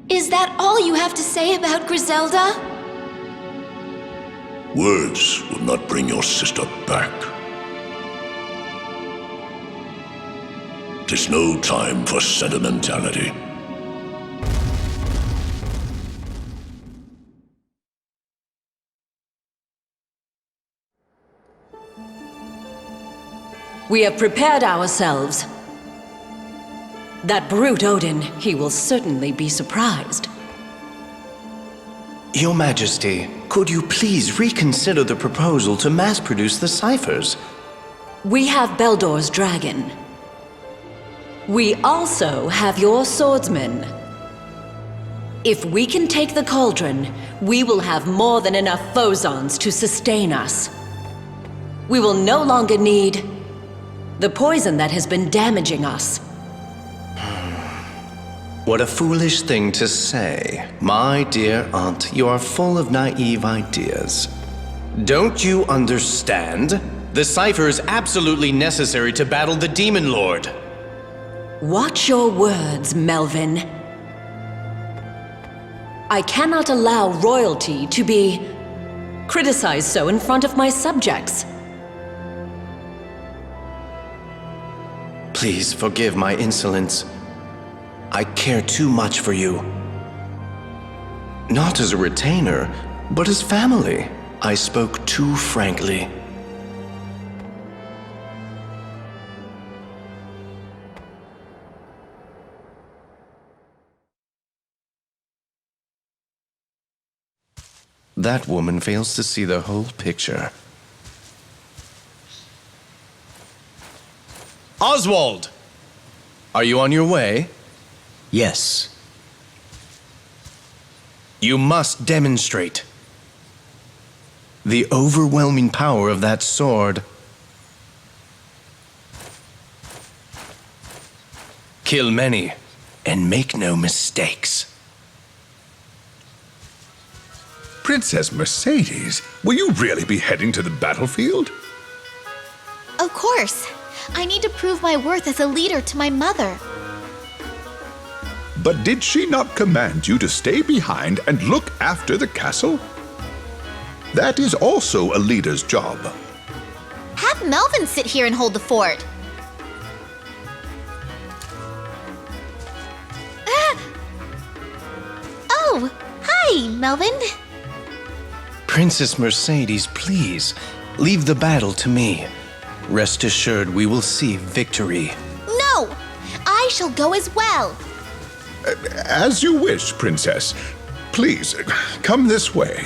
Is that all you have to say about Griselda? Words will not bring your sister back. Tis no time for sentimentality. We have prepared ourselves. That brute Odin, he will certainly be surprised. Your Majesty, could you please reconsider the proposal to mass-produce the ciphers? We have Beldor's dragon. We also have your swordsman. If we can take the cauldron, we will have more than enough phosons to sustain us. We will no longer need the poison that has been damaging us. What a foolish thing to say. My dear aunt, you are full of naive ideas. Don't you understand? The cipher is absolutely necessary to battle the Demon Lord. Watch your words, Melvin. I cannot allow royalty to be criticized so in front of my subjects. Please forgive my insolence. I care too much for you. Not as a retainer, but as family. I spoke too frankly. That woman fails to see the whole picture. Oswald! Are you on your way? Yes. You must demonstrate the overwhelming power of that sword. Kill many and make no mistakes. Princess Mercedes, will you really be heading to the battlefield? Of course. I need to prove my worth as a leader to my mother. But did she not command you to stay behind and look after the castle? That is also a leader's job. Have Melvin sit here and hold the fort. Oh, hi, Melvin. Princess Mercedes, please, leave the battle to me. Rest assured we will see victory. No! I shall go as well. As you wish, Princess. Please, come this way.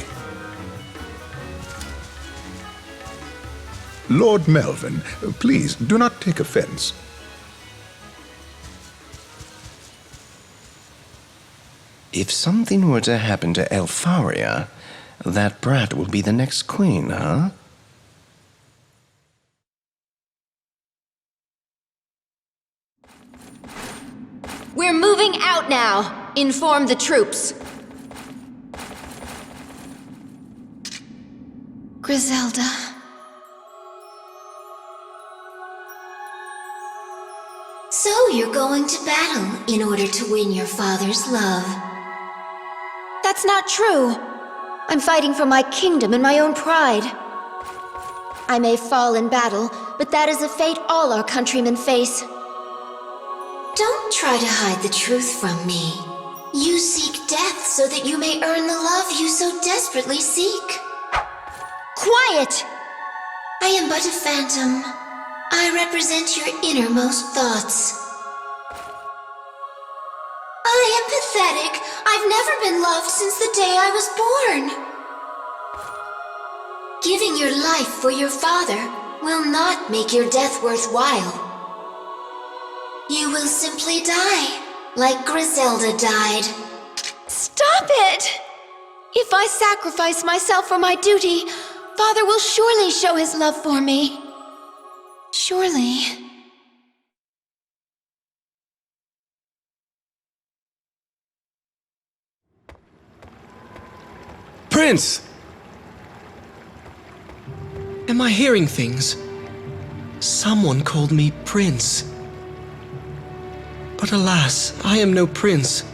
Lord Melvin, please do not take offense. If something were to happen to Elfaria, that brat will be the next queen, huh? We're moving out now. Inform the troops. Griselda. So you're going to battle in order to win your father's love. That's not true. I'm fighting for my kingdom and my own pride. I may fall in battle, but that is a fate all our countrymen face. Don't try to hide the truth from me. You seek death so that you may earn the love you so desperately seek. Quiet! I am but a phantom. I represent your innermost thoughts. I am pathetic. I've never been loved since the day I was born. Giving your life for your father will not make your death worthwhile. You will simply die, like Griselda died. Stop it! If I sacrifice myself for my duty, Father will surely show his love for me. Surely. Prince! Am I hearing things? Someone called me Prince. But alas, I am no prince.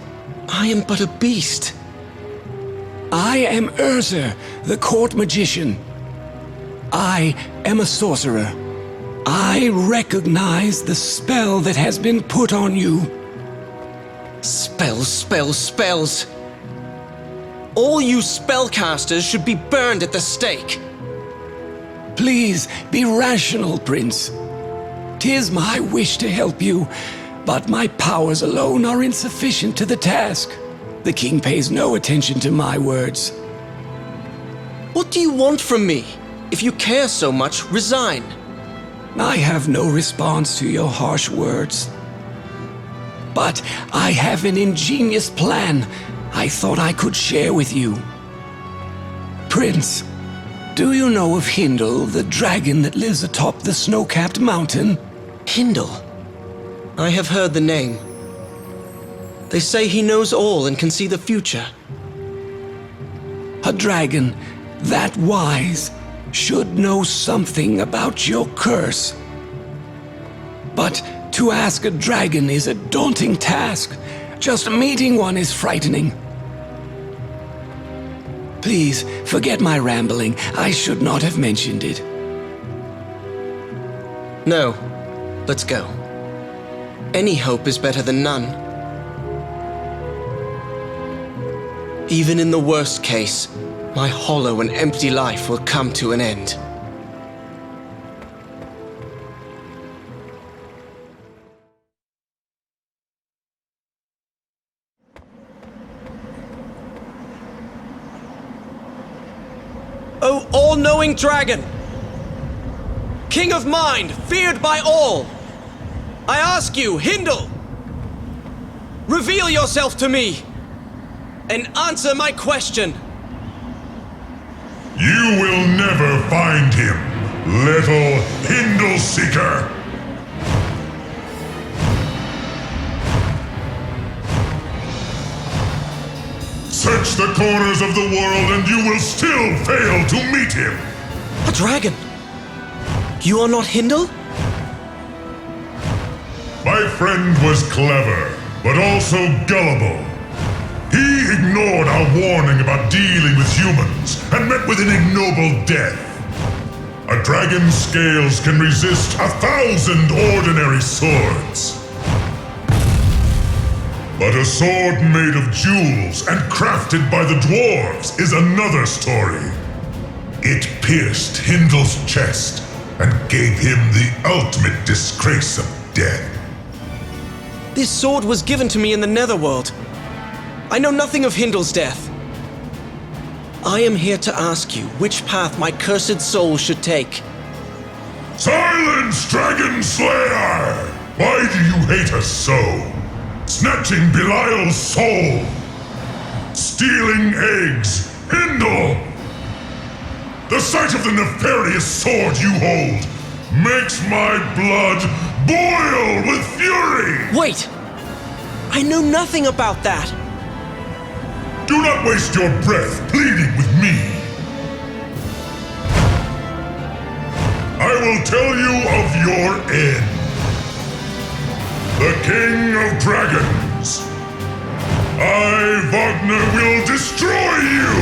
I am but a beast. I am Urza, the court magician. I am a sorcerer. I recognize the spell that has been put on you. Spells, spells, spells. All you spellcasters should be burned at the stake. Please, be rational, Prince. 'Tis my wish to help you, but my powers alone are insufficient to the task. The king pays no attention to my words. What do you want from me? If you care so much, resign. I have no response to your harsh words. But I have an ingenious plan I thought I could share with you. Prince, do you know of Hindle, the dragon that lives atop the snow-capped mountain? Hindle? I have heard the name. They say he knows all and can see the future. A dragon that wise should know something about your curse. But to ask a dragon is a daunting task. Just meeting one is frightening. Please, forget my rambling. I should not have mentioned it. No. Let's go. Any hope is better than none. Even in the worst case, my hollow and empty life will come to an end. O all-knowing dragon! King of mind, feared by all! I ask you, Hindle! Reveal yourself to me! And answer my question! You will never find him, little Hindle Seeker! Search the corners of the world and you will still fail to meet him! A dragon? You are not Hindle? My friend was clever, but also gullible. He ignored our warning about dealing with humans and met with an ignoble death. A dragon's scales can resist 1,000 ordinary swords. But a sword made of jewels and crafted by the dwarves is another story. It pierced Hindle's chest and gave him the ultimate disgrace of death. This sword was given to me in the netherworld. I know nothing of Hindle's death. I am here to ask you which path my cursed soul should take. Silence, Dragon Slayer! Why do you hate us so? Snatching Belial's soul! Stealing eggs! Hindle! The sight of the nefarious sword you hold makes my blood boil with fury! Wait! I know nothing about that! Do not waste your breath pleading with me! I will tell you of your end. The King of Dragons. I, Wagner, will destroy you!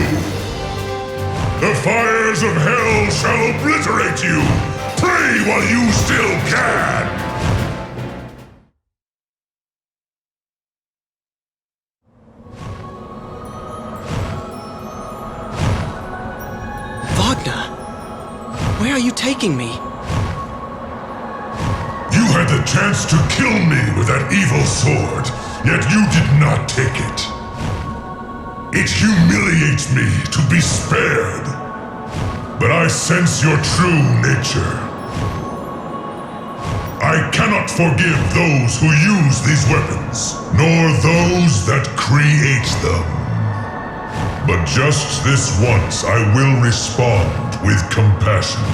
The fires of hell shall obliterate you! Pray while you still can! Wagner, where are you taking me? You had the chance to kill me with that evil sword, yet you did not take it. It humiliates me to be spared, but I sense your true nature. I cannot forgive those who use these weapons, nor those that create them. But just this once I will respond with compassion.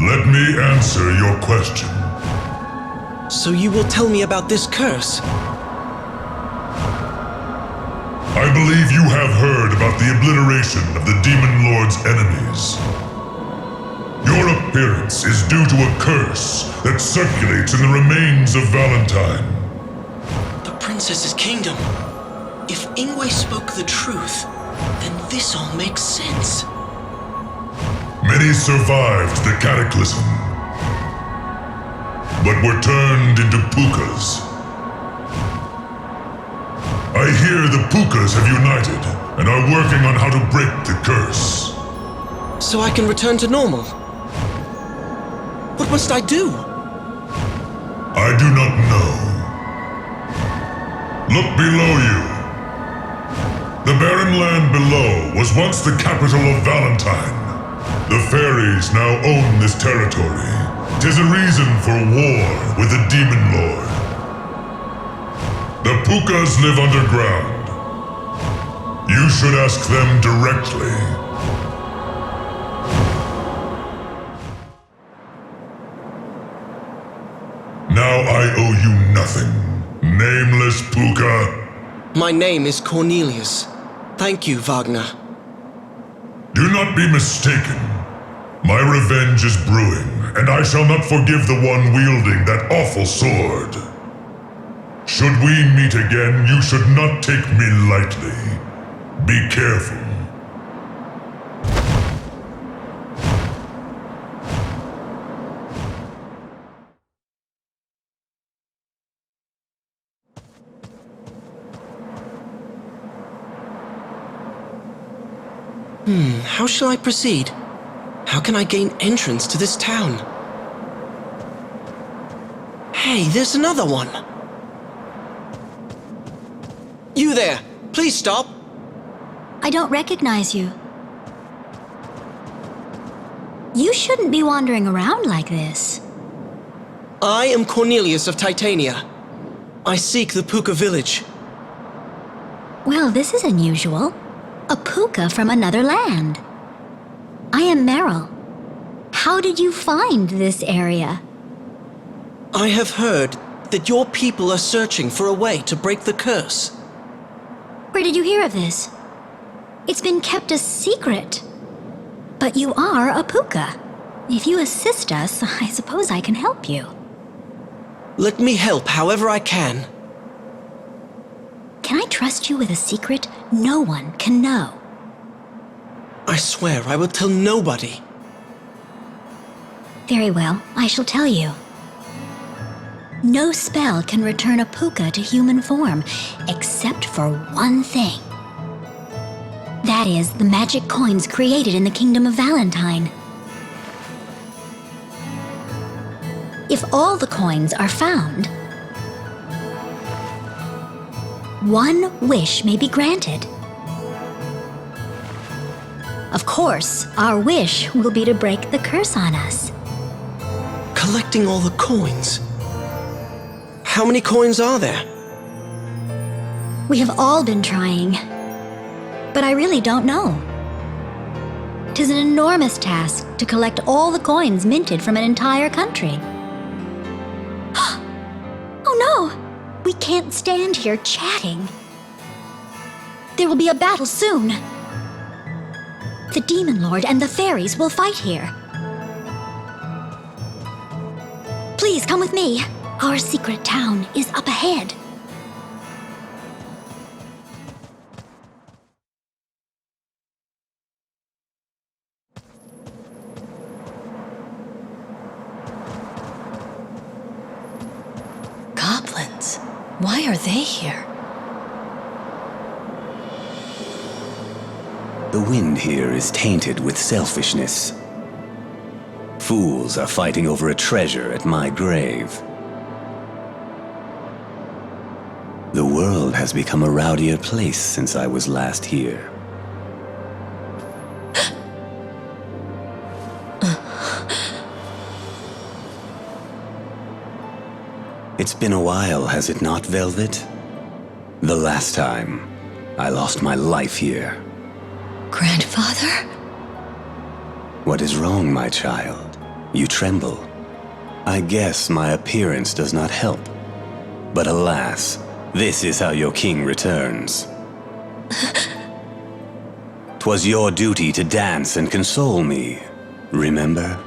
Let me answer your question. So you will tell me about this curse? I believe you have heard about the obliteration of the Demon Lord's enemies. Your appearance is due to a curse that circulates in the remains of Valentine. The princess's kingdom. If Ingwe spoke the truth, then this all makes sense. Many survived the cataclysm, but were turned into pukas. I hear the pukas have united and are working on how to break the curse. So I can return to normal? What must I do? I do not know. Look below you. The barren land below was once the capital of Valentine. The fairies now own this territory. 'Tis a reason for war with the Demon Lord. The pukas live underground. You should ask them directly. Now I owe you nothing, nameless puka. My name is Cornelius. Thank you, Wagner. Do not be mistaken. My revenge is brewing, and I shall not forgive the one wielding that awful sword. Should we meet again, you should not take me lightly. Be careful. How shall I proceed? How can I gain entrance to this town? Hey, there's another one! You there! Please stop! I don't recognize you. You shouldn't be wandering around like this. I am Cornelius of Titania. I seek the Puka village. Well, this is unusual. A puka from another land. I am Meryl. How did you find this area? I have heard that your people are searching for a way to break the curse. Where did you hear of this? It's been kept a secret. But you are a puka. If you assist us, I suppose I can help you. Let me help however I can. Can I trust you with a secret no one can know? I swear I will tell nobody. Very well, I shall tell you. No spell can return a puka to human form, except for one thing. That is, the magic coins created in the Kingdom of Valentine. If all the coins are found, one wish may be granted. Of course, our wish will be to break the curse on us. Collecting all the coins. How many coins are there? We have all been trying, but I really don't know. 'Tis an enormous task to collect all the coins minted from an entire country. Oh no! We can't stand here chatting. There will be a battle soon. The Demon Lord and the fairies will fight here. Please come with me. Our secret town is up ahead. Goblins? Why are they here? The wind here is tainted with selfishness. Fools are fighting over a treasure at my grave. The world has become a rowdier place since I was last here. It's been a while, has it not, Velvet? The last time, I lost my life here. Grandfather? What is wrong, my child? You tremble. I guess my appearance does not help. But alas, this is how your king returns. 'Twas your duty to dance and console me, remember?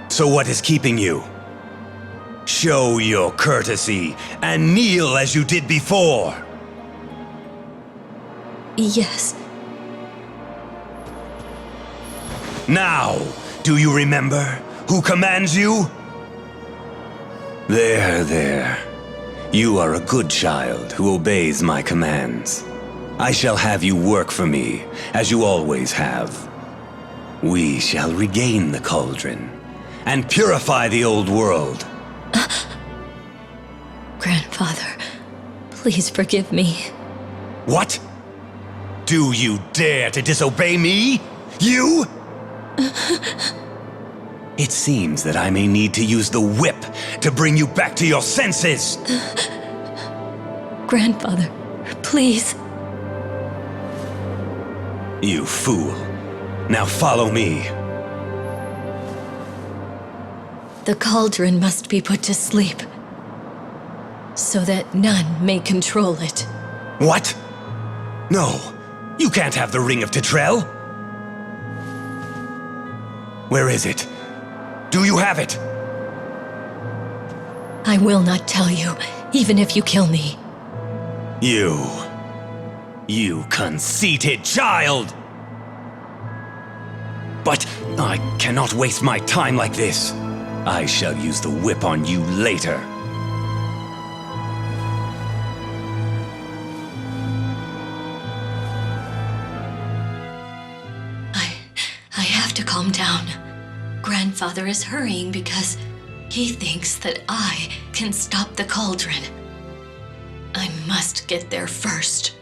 So what is keeping you? Show your courtesy and kneel as you did before. Yes. Now, do you remember who commands you? There. You are a good child who obeys my commands. I shall have you work for me, as you always have. We shall regain the cauldron and purify the old world. Grandfather, please forgive me. What? Do you dare to disobey me? You? It seems that I may need to use the whip to bring you back to your senses. Grandfather, please. You fool. Now follow me. The cauldron must be put to sleep, so that none may control it. What? No, you can't have the Ring of Betrayal. Where is it? Do you have it? I will not tell you, even if you kill me. You conceited child! But I cannot waste my time like this. I shall use the whip on you later. I have to calm down. Grandfather is hurrying because he thinks that I can stop the cauldron. I must get there first.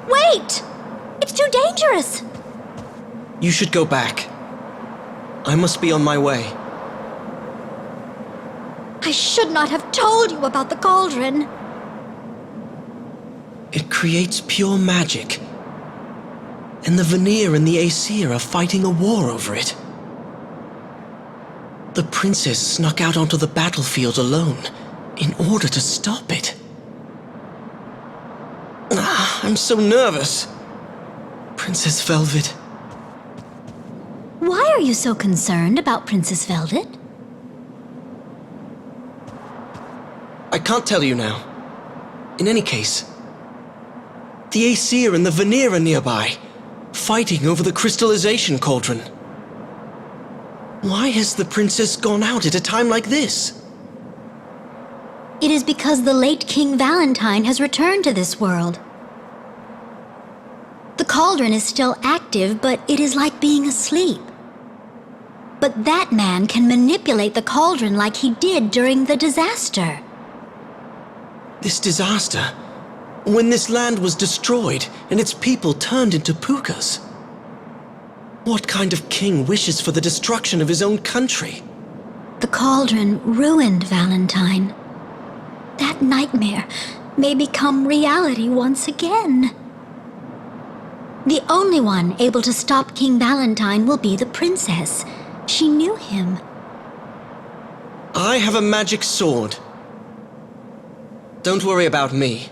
Wait! It's too dangerous! You should go back. I must be on my way. I should not have told you about the cauldron. It creates pure magic. And the Vanir and the Aesir are fighting a war over it. The princess snuck out onto the battlefield alone in order to stop it. I'm so nervous. Princess Velvet. Why are you so concerned about Princess Velvet? I can't tell you now. In any case, the Aesir and the Vanir are nearby, fighting over the crystallization cauldron. Why has the princess gone out at a time like this? It is because the late King Valentine has returned to this world. The cauldron is still active, but it is like being asleep. But that man can manipulate the cauldron like he did during the disaster. This disaster? When this land was destroyed and its people turned into pukas? What kind of king wishes for the destruction of his own country? The cauldron ruined Valentine. That nightmare may become reality once again. The only one able to stop King Valentine will be the princess. She knew him. I have a magic sword. Don't worry about me.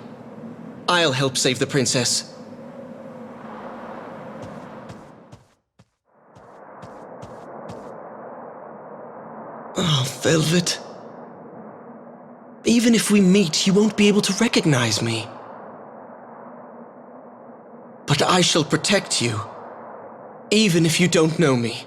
I'll help save the princess. Oh, Velvet. Even if we meet, you won't be able to recognize me. But I shall protect you, even if you don't know me.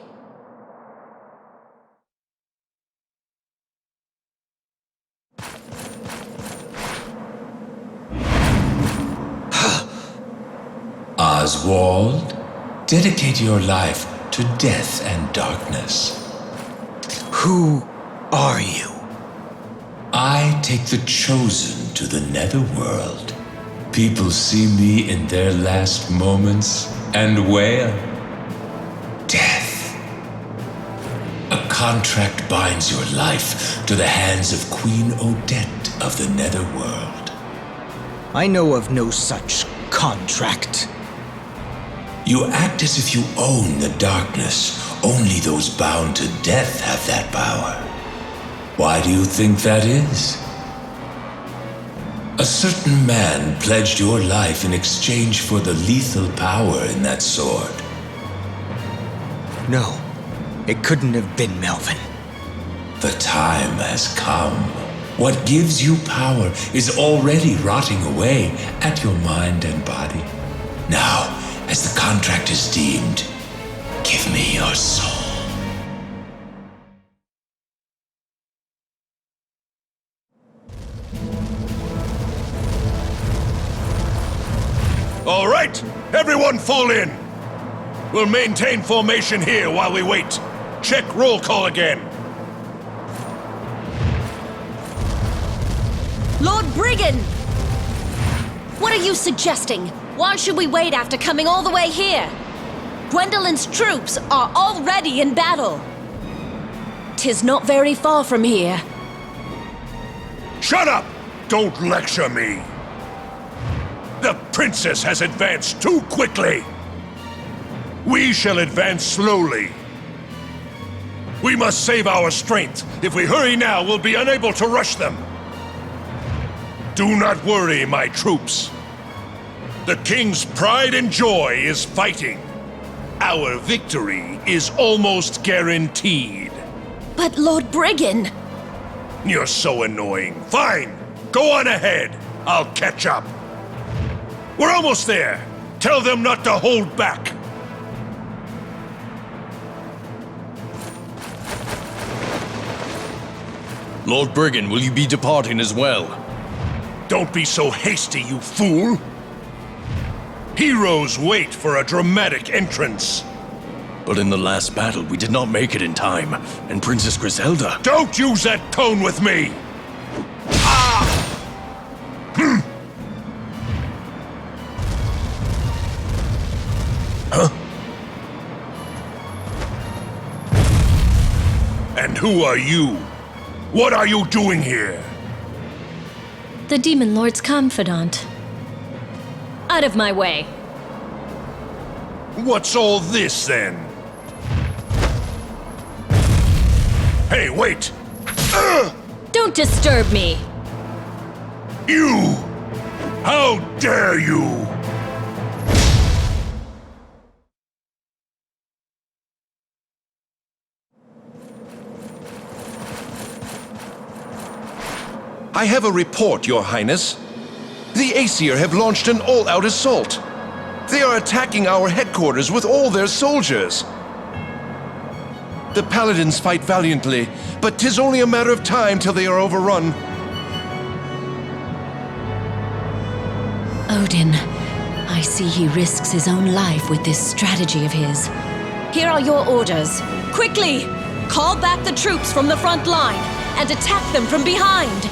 Oswald, dedicate your life to death and darkness. Who are you? I take the chosen to the netherworld. People see me in their last moments and wail. Death. A contract binds your life to the hands of Queen Odette of the netherworld. I know of no such contract. You act as if you own the darkness. Only those bound to death have that power. Why do you think that is? A certain man pledged your life in exchange for the lethal power in that sword. No, it couldn't have been Melvin. The time has come. What gives you power is already rotting away at your mind and body. Now, as the contract is deemed, give me your soul. All right, everyone fall in. We'll maintain formation here while we wait. Check roll call again. Lord Brigand! What are you suggesting? Why should we wait after coming all the way here? Gwendolyn's troops are already in battle. 'Tis not very far from here. Shut up! Don't lecture me. The princess has advanced too quickly. We shall advance slowly. We must save our strength. If we hurry now, we'll be unable to rush them. Do not worry, my troops. The king's pride and joy is fighting. Our victory is almost guaranteed. But Lord Brigand... You're so annoying. Fine, go on ahead. I'll catch up. We're almost there. Tell them not to hold back. Lord Brigand, will you be departing as well? Don't be so hasty, you fool! Heroes wait for a dramatic entrance. But in the last battle, we did not make it in time, and Princess Griselda... Don't use that tone with me! Ah! Huh? And who are you? What are you doing here? The Demon Lord's confidant. Out of my way. What's all this, then? Hey, wait! Don't disturb me! You! How dare you! I have a report, Your Highness. The Aesir have launched an all-out assault. They are attacking our headquarters with all their soldiers. The paladins fight valiantly, but 'tis only a matter of time till they are overrun. Odin, I see he risks his own life with this strategy of his. Here are your orders. Quickly! Call back the troops from the front line and attack them from behind.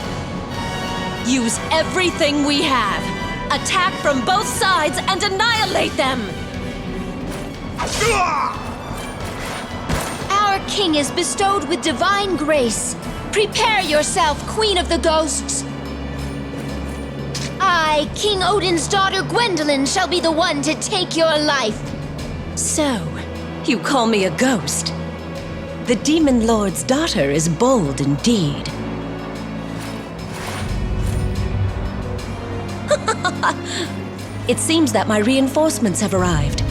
Use everything we have. Attack from both sides and annihilate them! Our king is bestowed with divine grace. Prepare yourself, Queen of the Ghosts. I, King Odin's daughter Gwendolyn, shall be the one to take your life. So, you call me a ghost? The Demon Lord's daughter is bold indeed. It seems that my reinforcements have arrived.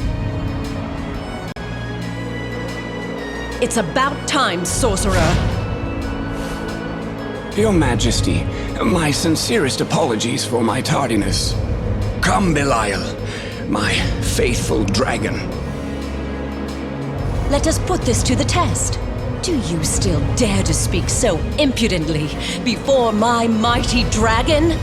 It's about time, sorcerer! Your Majesty, my sincerest apologies for my tardiness. Come, Belial, my faithful dragon. Let us put this to the test. Do you still dare to speak so impudently before my mighty dragon?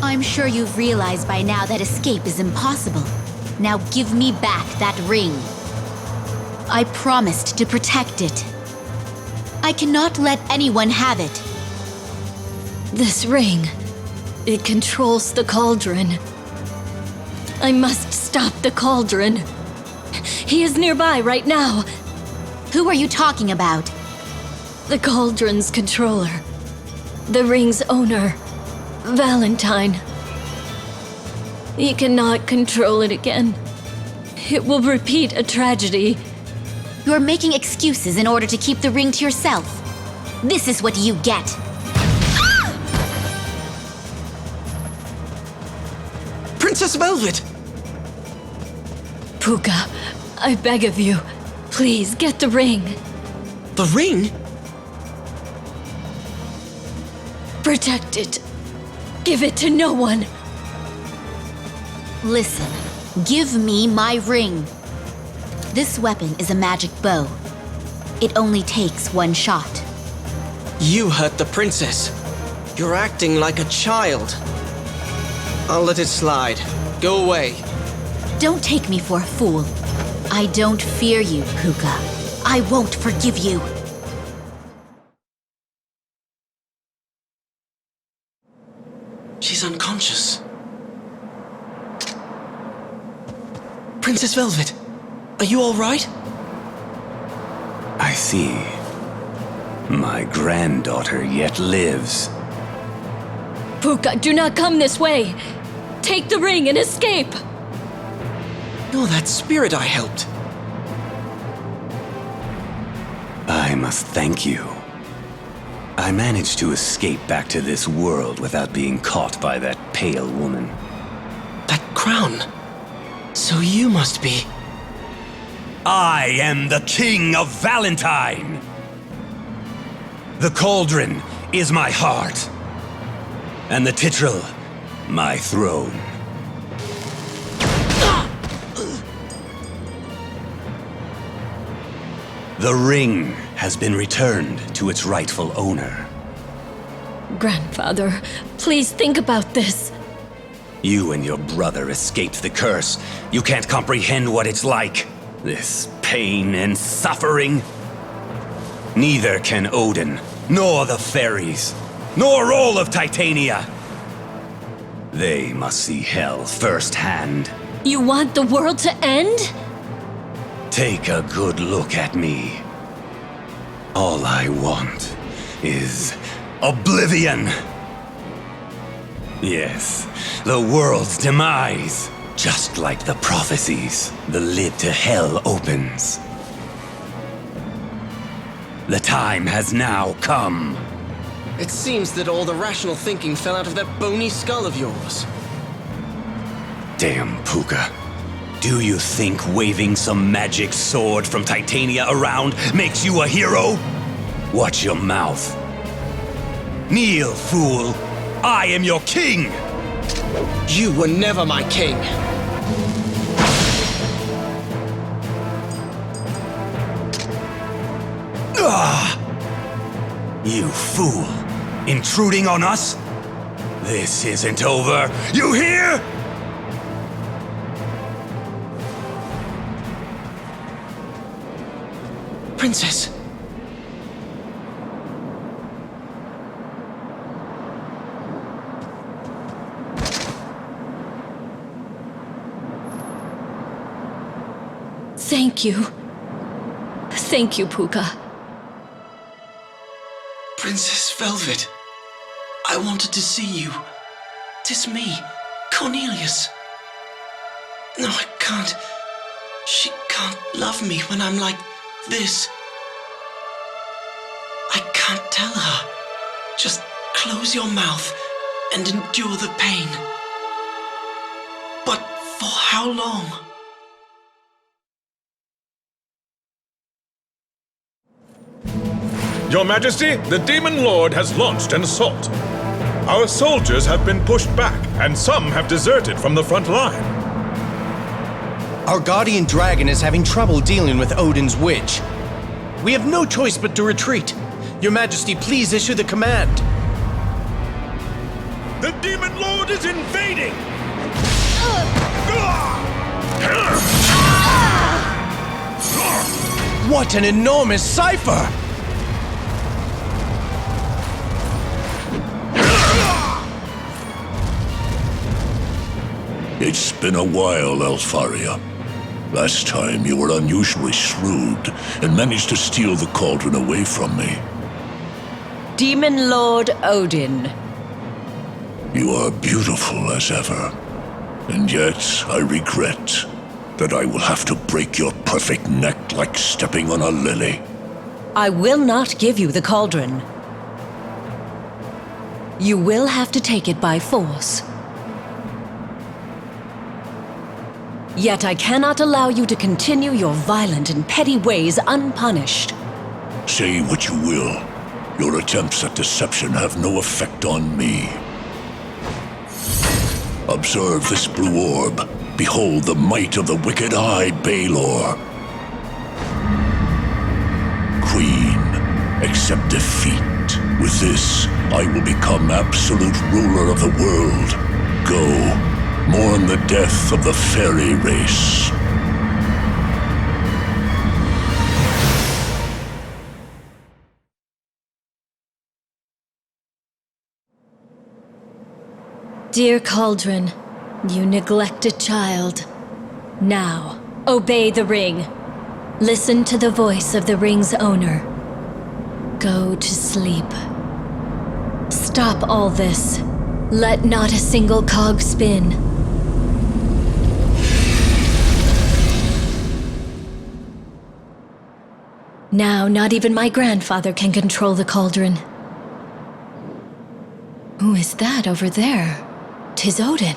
I'm sure you've realized by now that escape is impossible. Now give me back that ring. I promised to protect it. I cannot let anyone have it. This ring, it controls the cauldron. I must stop the cauldron. He is nearby right now. Who are you talking about? The cauldron's controller. The ring's owner. Valentine. He cannot control it again. It will repeat a tragedy. You're making excuses in order to keep the ring to yourself. This is what you get. Princess Velvet! Puka, I beg of you, please get the ring. The ring? Protect it. Give it to no one. Listen, give me my ring. This weapon is a magic bow. It only takes one shot. You hurt the princess. You're acting like a child. I'll let it slide. Go away. Don't take me for a fool. I don't fear you, Puka. I won't forgive you. She's unconscious. Princess Velvet, are you all right? I see. My granddaughter yet lives. Puka, do not come this way. Take the ring and escape. You're that spirit I helped. I must thank you. I managed to escape back to this world without being caught by that pale woman. That crown. So you must be... I am the King of Valentine! The cauldron is my heart, and the titral, my throne. The ring has been returned to its rightful owner. Grandfather, please think about this. You and your brother escaped the curse. You can't comprehend what it's like. This pain and suffering. Neither can Odin, nor the fairies, nor all of Titania. They must see hell firsthand. You want the world to end? Take a good look at me. All I want is oblivion. Yes, the world's demise. Just like the prophecies, the lid to hell opens. The time has now come. It seems that all the rational thinking fell out of that bony skull of yours. Damn, Puka. Do you think waving some magic sword from Titania around makes you a hero? Watch your mouth. Kneel, fool. I am your king! You were never my king. You fool! Intruding on us? This isn't over. You hear? Princess. Thank you. Thank you, Puka. Princess Velvet. I wanted to see you. 'Tis me, Cornelius. No, I can't. She can't love me when I'm like this. I can't tell her. Just close your mouth and endure the pain. But for how long? Your Majesty, the Demon Lord has launched an assault. Our soldiers have been pushed back, and some have deserted from the front line. Our guardian dragon is having trouble dealing with Odin's witch. We have no choice but to retreat. Your Majesty, please issue the command. The Demon Lord is invading! What an enormous cipher! It's been a while, Leifthrasir. Last time you were unusually shrewd and managed to steal the cauldron away from me. Demon Lord Odin. You are beautiful as ever, and yet I regret that I will have to break your perfect neck like stepping on a lily. I will not give you the cauldron. You will have to take it by force. Yet I cannot allow you to continue your violent and petty ways unpunished. Say what you will. Your attempts at deception have no effect on me. Observe this blue orb. Behold the might of the wicked-eyed Balor. Queen, accept defeat. With this, I will become absolute ruler of the world. Go, mourn the death of the fairy race. Dear Cauldron, you neglected child. Now, obey the ring. Listen to the voice of the ring's owner. Go to sleep. Stop all this. Let not a single cog spin. Now, not even my grandfather can control the cauldron. Who is that over there? 'Tis Odin.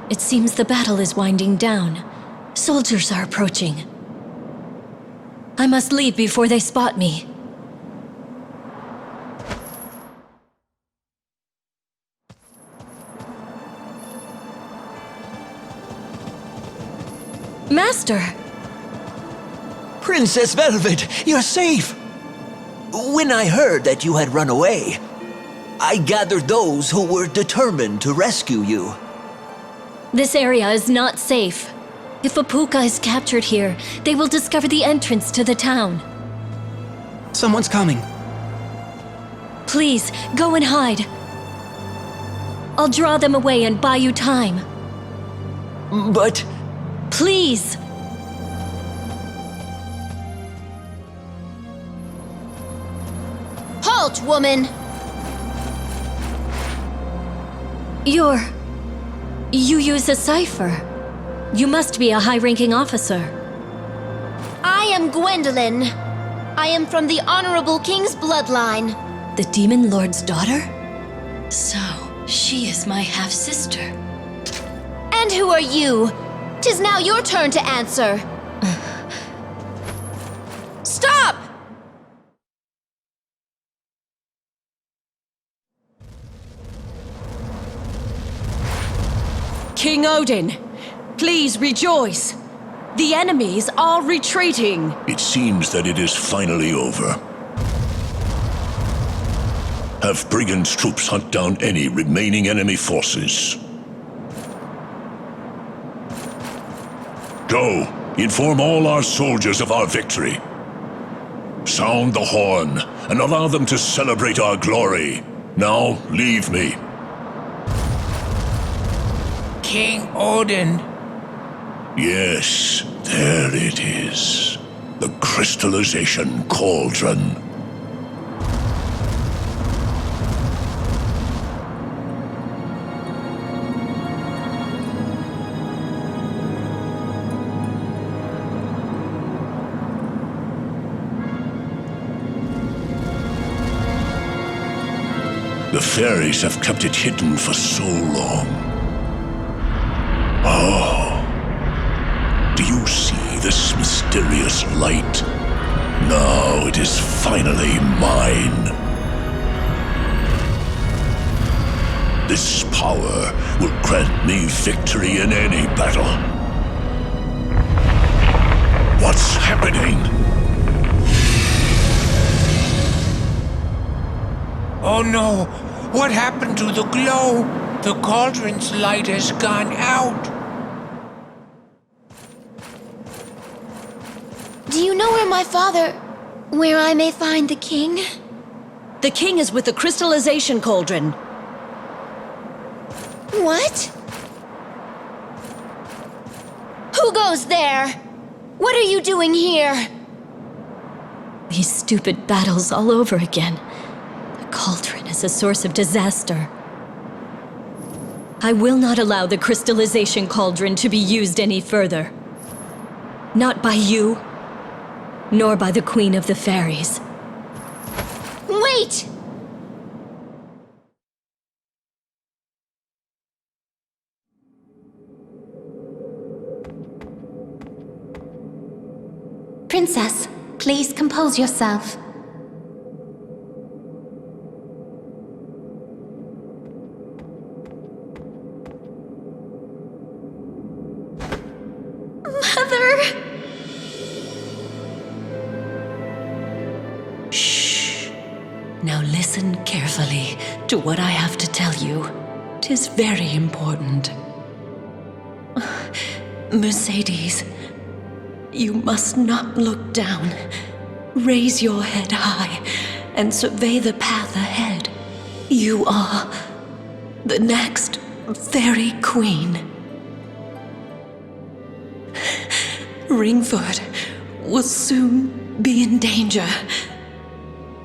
It seems the battle is winding down. Soldiers are approaching. I must leave before they spot me. Master! Princess Velvet, you're safe! When I heard that you had run away, I gathered those who were determined to rescue you. This area is not safe. If a puka is captured here, they will discover the entrance to the town. Someone's coming. Please, go and hide. I'll draw them away and buy you time. But... Please! Halt, woman! You use a cipher. You must be a high-ranking officer. I am Gwendolyn. I am from the Honorable King's bloodline. The Demon Lord's daughter? So, she is my half-sister. And who are you? 'Tis now your turn to answer. Stop! King Odin, please rejoice. The enemies are retreating. It seems that it is finally over. Have Brigand's troops hunt down any remaining enemy forces. Go, inform all our soldiers of our victory. Sound the horn and allow them to celebrate our glory. Now, leave me. King Odin. Yes, there it is. The crystallization cauldron. The fairies have kept it hidden for so long. Oh, do you see this mysterious light? Now it is finally mine. This power will grant me victory in any battle. What's happening? Oh no! What happened to the glow? The cauldron's light has gone out. Do you know where I may find the king? The king is with the crystallization cauldron. What? Who Who goes there? What are you doing here? These stupid battles all over again. The cauldron is a source of disaster. I will not allow the crystallization cauldron to be used any further. Not by you, nor by the Queen of the Fairies. Wait! Princess, please compose yourself. Mother! Shh. Now listen carefully to what I have to tell you. 'Tis very important. Mercedes, you must not look down. Raise your head high and survey the path ahead. You are the next Fairy Queen. Ringfoot will soon be in danger.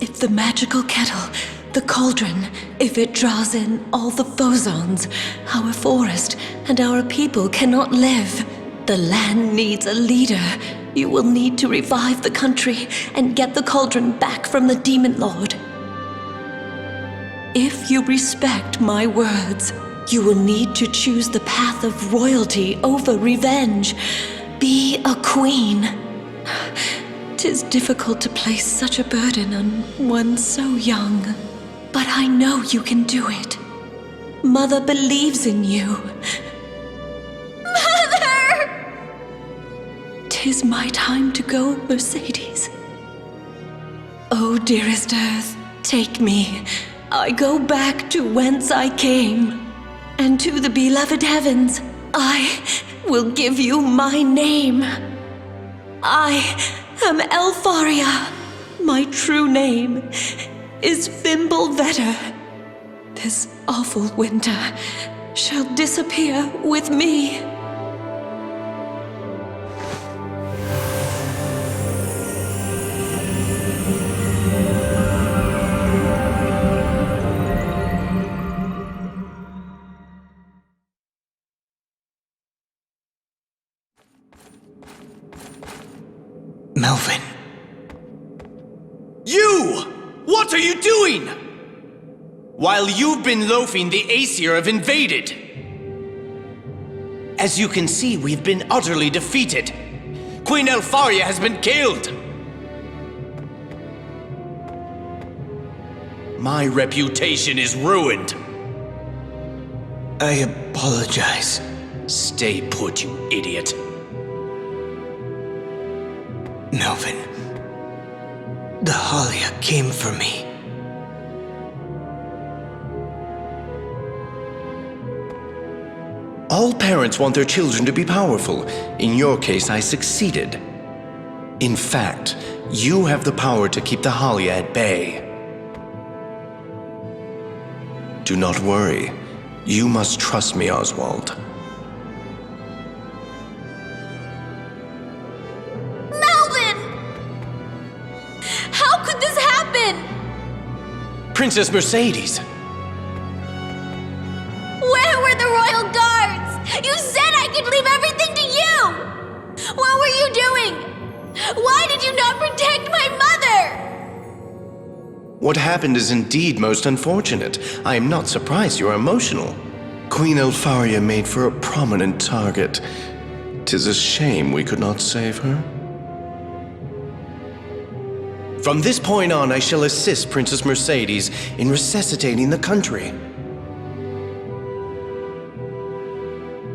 If the magical kettle, the cauldron, if it draws in all the phozons, our forest and our people cannot live. The land needs a leader. You will need to revive the country and get the cauldron back from the Demon Lord. If you respect my words, you will need to choose the path of royalty over revenge. Be a queen. 'Tis difficult to place such a burden on one so young, but I know you can do it. Mother believes in you. Mother! 'Tis my time to go, Mercedes. Oh, dearest Earth, take me. I go back to whence I came, and to the beloved heavens. I will give you my name. I am Elfaria. My true name is Fimbulvetter. This awful winter shall disappear with me. Melvin. You! What are you doing? While you've been loafing, the Aesir have invaded. As you can see, we've been utterly defeated. Queen Elfaria has been killed. My reputation is ruined. I apologize. Stay put, you idiot. Melvin, the Halia came for me. All parents want their children to be powerful. In your case, I succeeded. In fact, you have the power to keep the Halia at bay. Do not worry. You must trust me, Oswald. Princess Mercedes! Where were the royal guards? You said I could leave everything to you! What were you doing? Why did you not protect my mother? What happened is indeed most unfortunate. I am not surprised you are emotional. Queen Elfaria made for a prominent target. 'Tis a shame we could not save her. From this point on, I shall assist Princess Mercedes in resuscitating the country.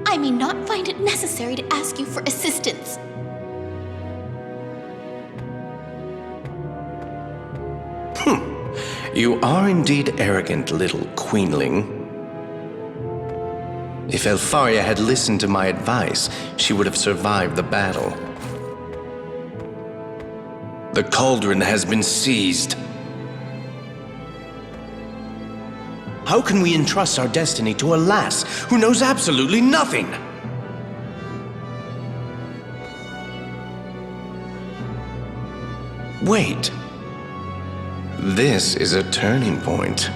I may not find it necessary to ask you for assistance. You are indeed arrogant, little queenling. If Elfaria had listened to my advice, she would have survived the battle. The cauldron has been seized. How can we entrust our destiny to a lass who knows absolutely nothing? Wait. This is a turning point.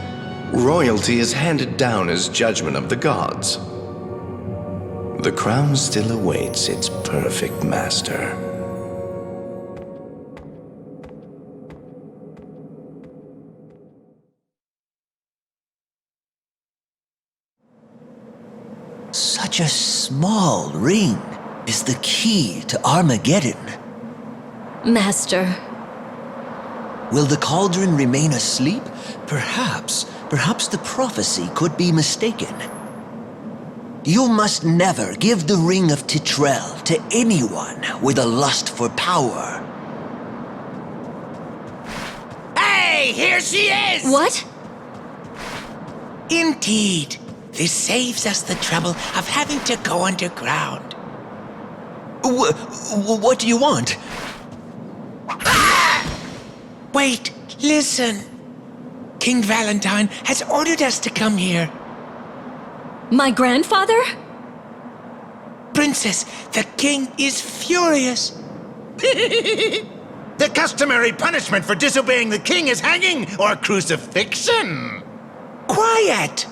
Royalty is handed down as judgment of the gods. The crown still awaits its perfect master. Such a small ring is the key to Armageddon. Master. Will the cauldron remain asleep? Perhaps the prophecy could be mistaken. You must never give the ring of Betrayal to anyone with a lust for power. Hey, here she is! What? Indeed. This saves us the trouble of having to go underground. What do you want? Wait, listen. King Valentine has ordered us to come here. My grandfather? Princess, the king is furious. The customary punishment for disobeying the king is hanging or crucifixion. Quiet!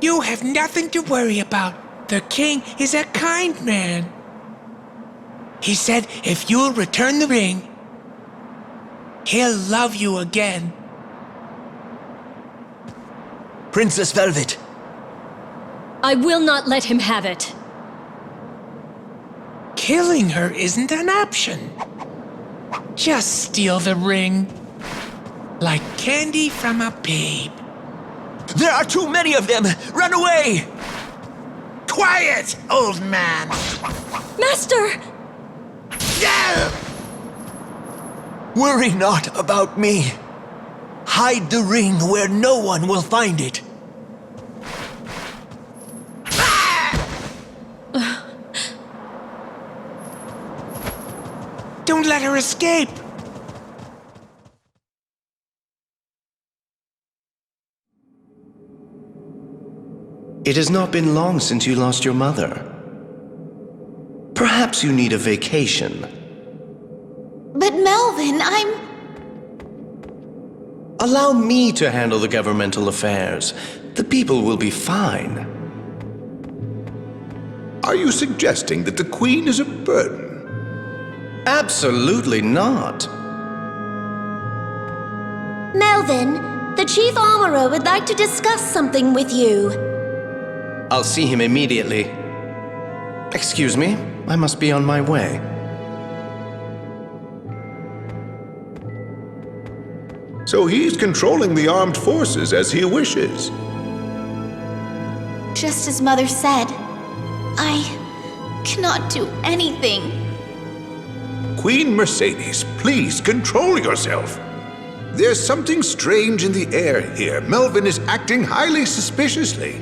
You have nothing to worry about. The king is a kind man. He said if you'll return the ring, he'll love you again. Princess Velvet. I will not let him have it. Killing her isn't an option. Just steal the ring. Like candy from a babe. There are too many of them! Run away! Quiet, old man! Master! No! Worry not about me. Hide the ring where no one will find it. Don't let her escape! It has not been long since you lost your mother. Perhaps you need a vacation. But Melvin, Allow me to handle the governmental affairs. The people will be fine. Are you suggesting that the Queen is a burden? Absolutely not. Melvin, the Chief Armorer would like to discuss something with you. I'll see him immediately. Excuse me, I must be on my way. So he's controlling the armed forces as he wishes. just as Mother said, I cannot do anything. Queen Mercedes, please control yourself. There's something strange in the air here. Melvin is acting highly suspiciously.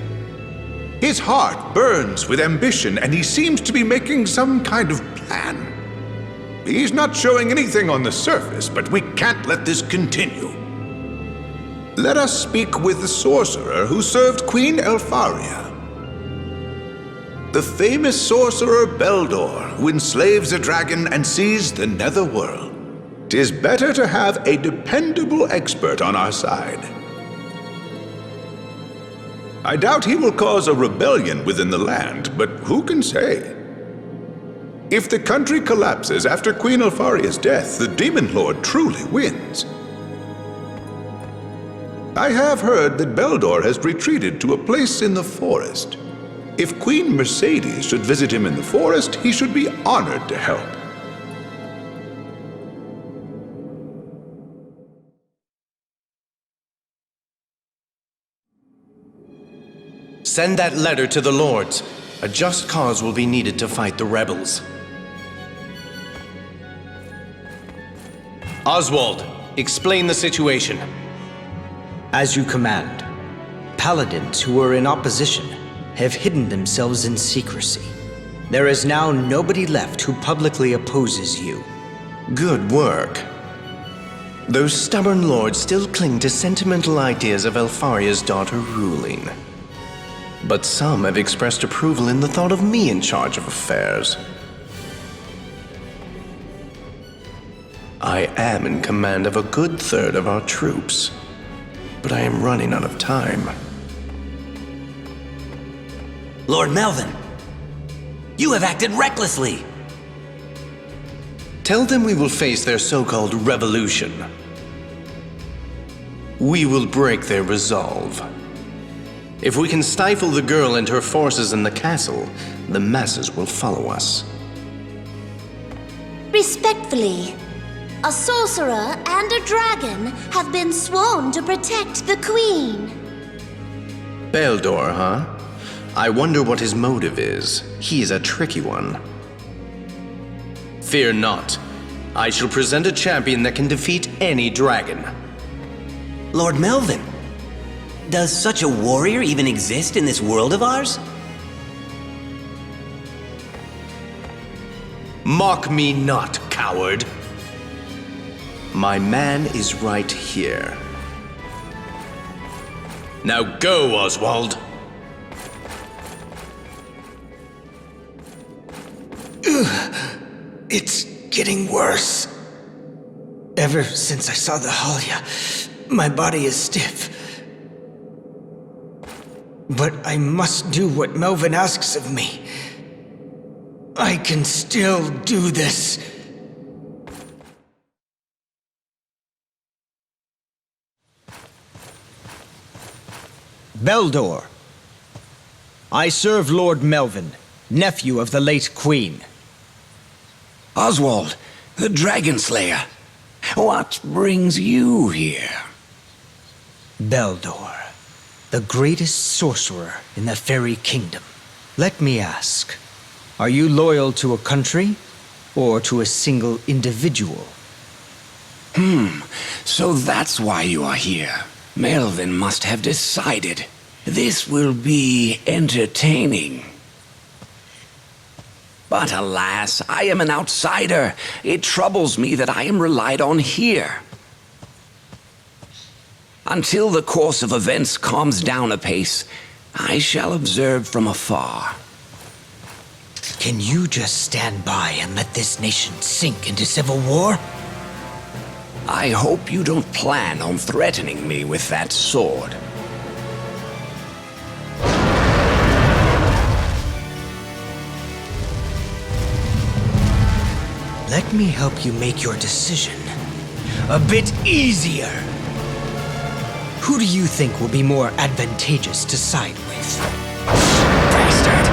His heart burns with ambition, and he seems to be making some kind of plan. He's not showing anything on the surface, but we can't let this continue. Let us speak with the sorcerer who served Queen Elfaria. The famous sorcerer Beldor, who enslaves a dragon and sees the netherworld. 'Tis better to have a dependable expert on our side. I doubt he will cause a rebellion within the land, but who can say? If the country collapses after Queen Elfaria's death, the Demon Lord truly wins. I have heard that Beldor has retreated to a place in the forest. If Queen Mercedes should visit him in the forest, he should be honored to help. Send that letter to the lords. A just cause will be needed to fight the rebels. Oswald, explain the situation. As you command. Paladins who are in opposition have hidden themselves in secrecy. There is now nobody left who publicly opposes you. Good work. Those stubborn lords still cling to sentimental ideas of Elfaria's daughter ruling. But some have expressed approval in the thought of me in charge of affairs. I am in command of a good third of our troops, but I am running out of time. Lord Melvin, you have acted recklessly. Tell them we will face their so-called revolution. We will break their resolve. If we can stifle the girl and her forces in the castle, the masses will follow us. Respectfully, a sorcerer and a dragon have been sworn to protect the Queen. Beldor, huh? I wonder what his motive is. He is a tricky one. Fear not. I shall present a champion that can defeat any dragon. Lord Melvin, does such a warrior even exist in this world of ours? Mock me not, coward. My man is right here. Now go, Oswald. It's getting worse. Ever since I saw the Halia, my body is stiff. But I must do what Melvin asks of me. I can still do this. Beldor. I serve Lord Melvin, nephew of the late Queen. Oswald, the Dragon Slayer. What brings you here? Beldor, the greatest sorcerer in the Fairy Kingdom. Let me ask, are you loyal to a country or to a single individual? So that's why you are here. Melvin must have decided. This will be entertaining. But alas, I am an outsider. It troubles me that I am relied on here. Until the course of events calms down a pace, I shall observe from afar. Can you just stand by and let this nation sink into civil war? I hope you don't plan on threatening me with that sword. Let me help you make your decision a bit easier. Who do you think will be more advantageous to side with? Bastard!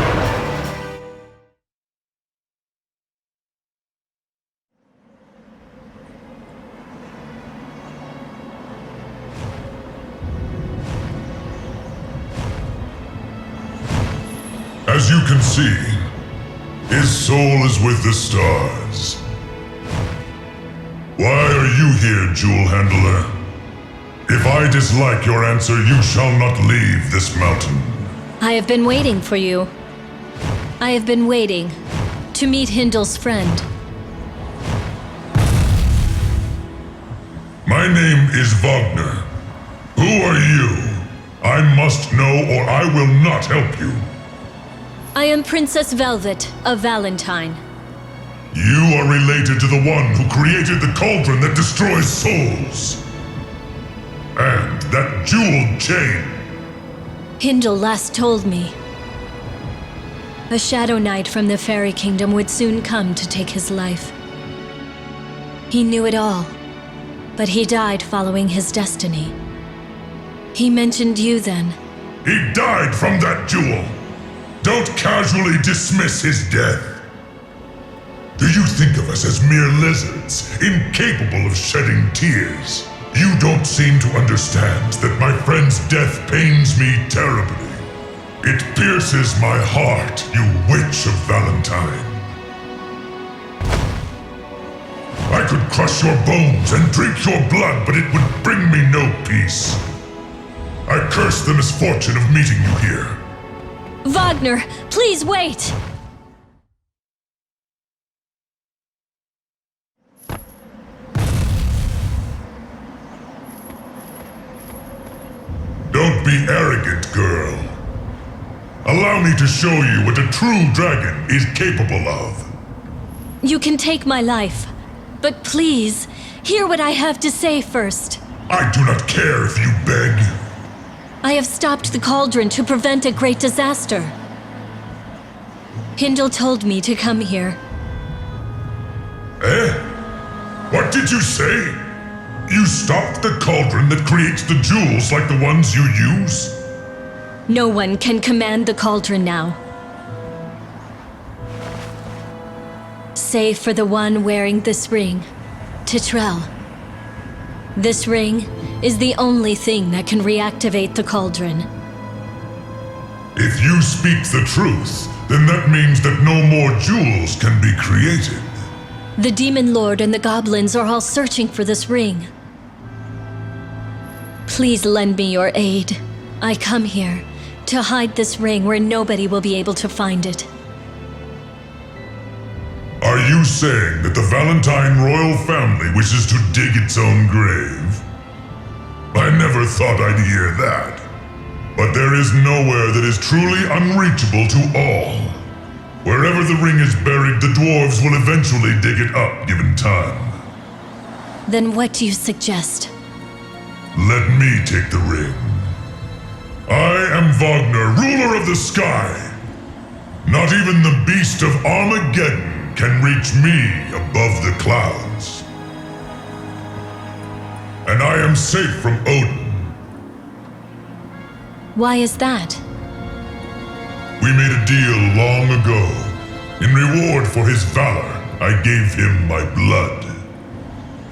As you can see, his soul is with the stars. Why are you here, Jewel Handler? If I dislike your answer, you shall not leave this mountain. I have been waiting for you. I have been waiting to meet Hindel's friend. My name is Wagner. Who are you? I must know or I will not help you. I am Princess Velvet of Valentine. You are related to the one who created the cauldron that destroys souls. And that jeweled chain. Hindel last told me. A Shadow Knight from the Fairy Kingdom would soon come to take his life. He knew it all, but he died following his destiny. He mentioned you then. He died from that jewel. Don't casually dismiss his death. Do you think of us as mere lizards, incapable of shedding tears? You don't seem to understand that my friend's death pains me terribly. It pierces my heart, you witch of Valentine. I could crush your bones and drink your blood, but it would bring me no peace. I curse the misfortune of meeting you here. Wagner, please wait! Don't be arrogant, girl. Allow me to show you what a true dragon is capable of. You can take my life, But please, hear what I have to say first. I do not care if you beg. I have stopped the cauldron to prevent a great disaster. Hindle told me to come here. Eh? What did you say? You stopped the cauldron that creates the jewels like the ones you use? No one can command the cauldron now. Save for the one wearing this ring, Betrayal. This ring is the only thing that can reactivate the cauldron. If you speak the truth, then that means that no more jewels can be created. The Demon Lord and the goblins are all searching for this ring. Please lend me your aid. I come here to hide this ring where nobody will be able to find it. Are you saying that the Valentine royal family wishes to dig its own grave? I never thought I'd hear that. But there is nowhere that is truly unreachable to all. Wherever the ring is buried, the dwarves will eventually dig it up, given time. Then what do you suggest? Let me take the ring. I am Wagner, ruler of the sky. Not even the beast of Armageddon can reach me above the clouds. And I am safe from Odin. Why is that? We made a deal long ago. In reward for his valor, I gave him my blood.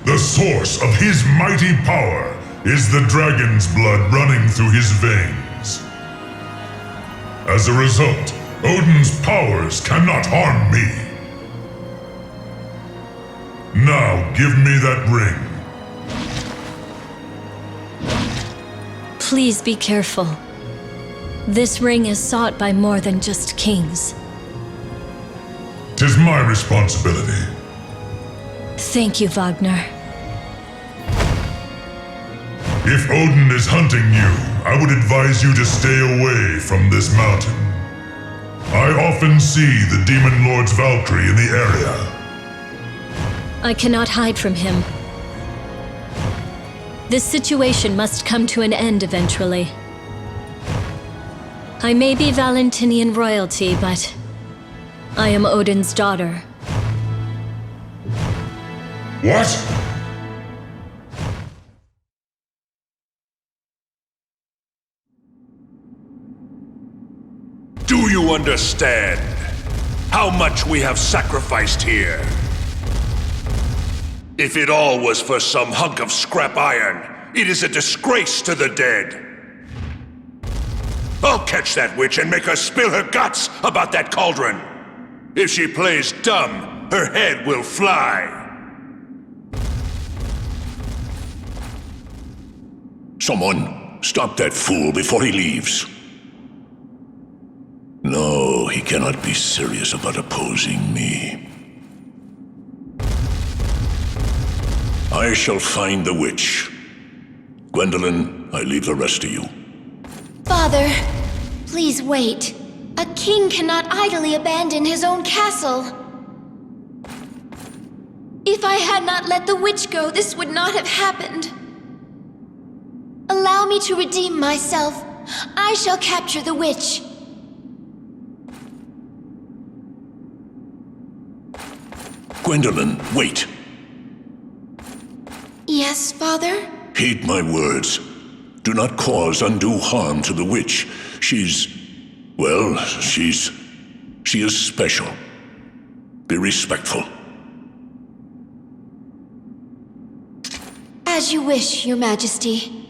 The source of his mighty power is the dragon's blood running through his veins. As a result, Odin's powers cannot harm me. Now give me that ring. Please be careful. This ring is sought by more than just kings. 'Tis my responsibility. Thank you, Wagner. If Odin is hunting you, I would advise you to stay away from this mountain. I often see the Demon Lord's Valkyrie in the area. I cannot hide from him. This situation must come to an end eventually. I may be Valentinian royalty, but I am Odin's daughter. What? Do you understand how much we have sacrificed here? If it all was for some hunk of scrap iron, it is a disgrace to the dead. I'll catch that witch and make her spill her guts about that cauldron. If she plays dumb, her head will fly. Someone, stop that fool before he leaves. No, he cannot be serious about opposing me. I shall find the witch. Gwendolyn, I leave the rest to you. Father, please wait. A king cannot idly abandon his own castle. If I had not let the witch go, this would not have happened. Allow me to redeem myself. I shall capture the witch. Gwendolyn, wait. Yes, Father? Heed my words. Do not cause undue harm to the witch. She is special. Be respectful. As you wish, Your Majesty.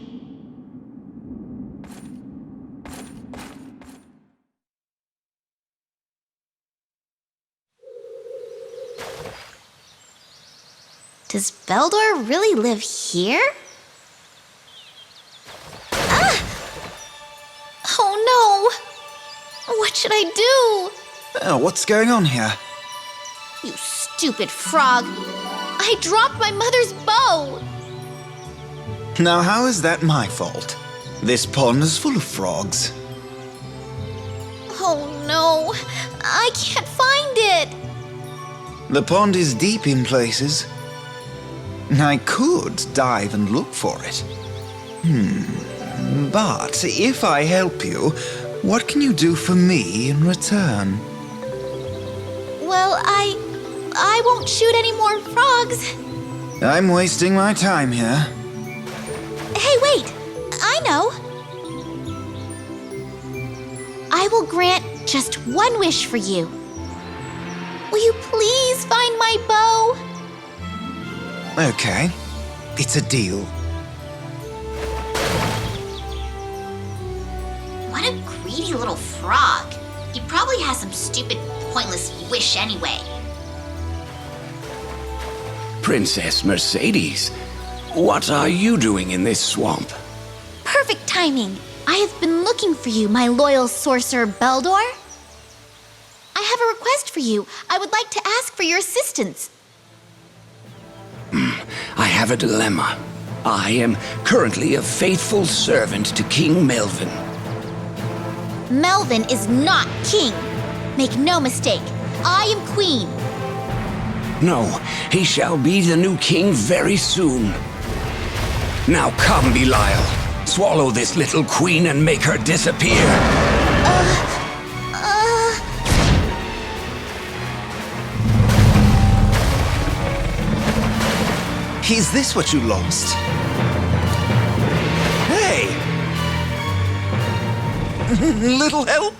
Does Beldor really live here? Ah! Oh no! What should I do? What's going on here? You stupid frog! I dropped my mother's bow! Now how is that my fault? This pond is full of frogs. Oh no! I can't find it! The pond is deep in places. I could dive and look for it. But if I help you, what can you do for me in return? Well, I won't shoot any more frogs. I'm wasting my time here. Hey, wait! I know! I will grant just one wish for you. Will you please find my bow? Okay, it's a deal. What a greedy little frog. He probably has some stupid, pointless wish anyway. Princess Mercedes, what are you doing in this swamp? Perfect timing. I have been looking for you, my loyal sorcerer Beldor. I have a request for you. I would like to ask for your assistance. I have a dilemma. I am currently a faithful servant to King Melvin. Melvin is not king. Make no mistake, I am queen. No, he shall be the new king very soon. Now come, Belial. Swallow this little queen and make her disappear. Is this what you lost? Hey! Little help?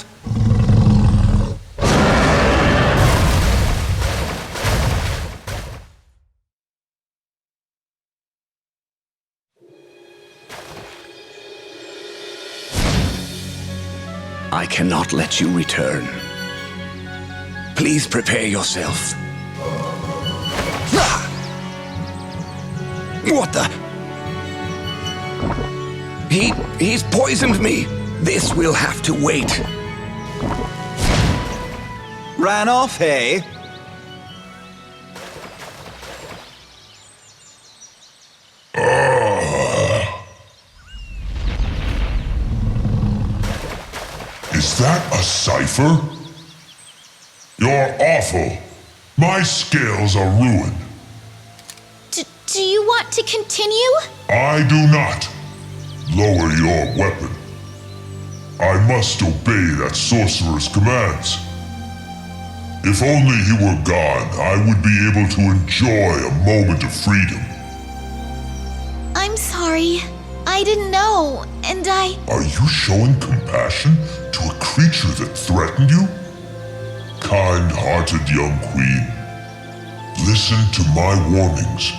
I cannot let you return. Please prepare yourself. What the? He's poisoned me. This will have to wait. Ran off, hey? Is that a cipher? You're awful. My scales are ruined. Do you want to continue? I do not. Lower your weapon. I must obey that sorcerer's commands. If only he were gone, I would be able to enjoy a moment of freedom. I'm sorry. I didn't know, and Are you showing compassion to a creature that threatened you? Kind-hearted young queen, listen to my warnings.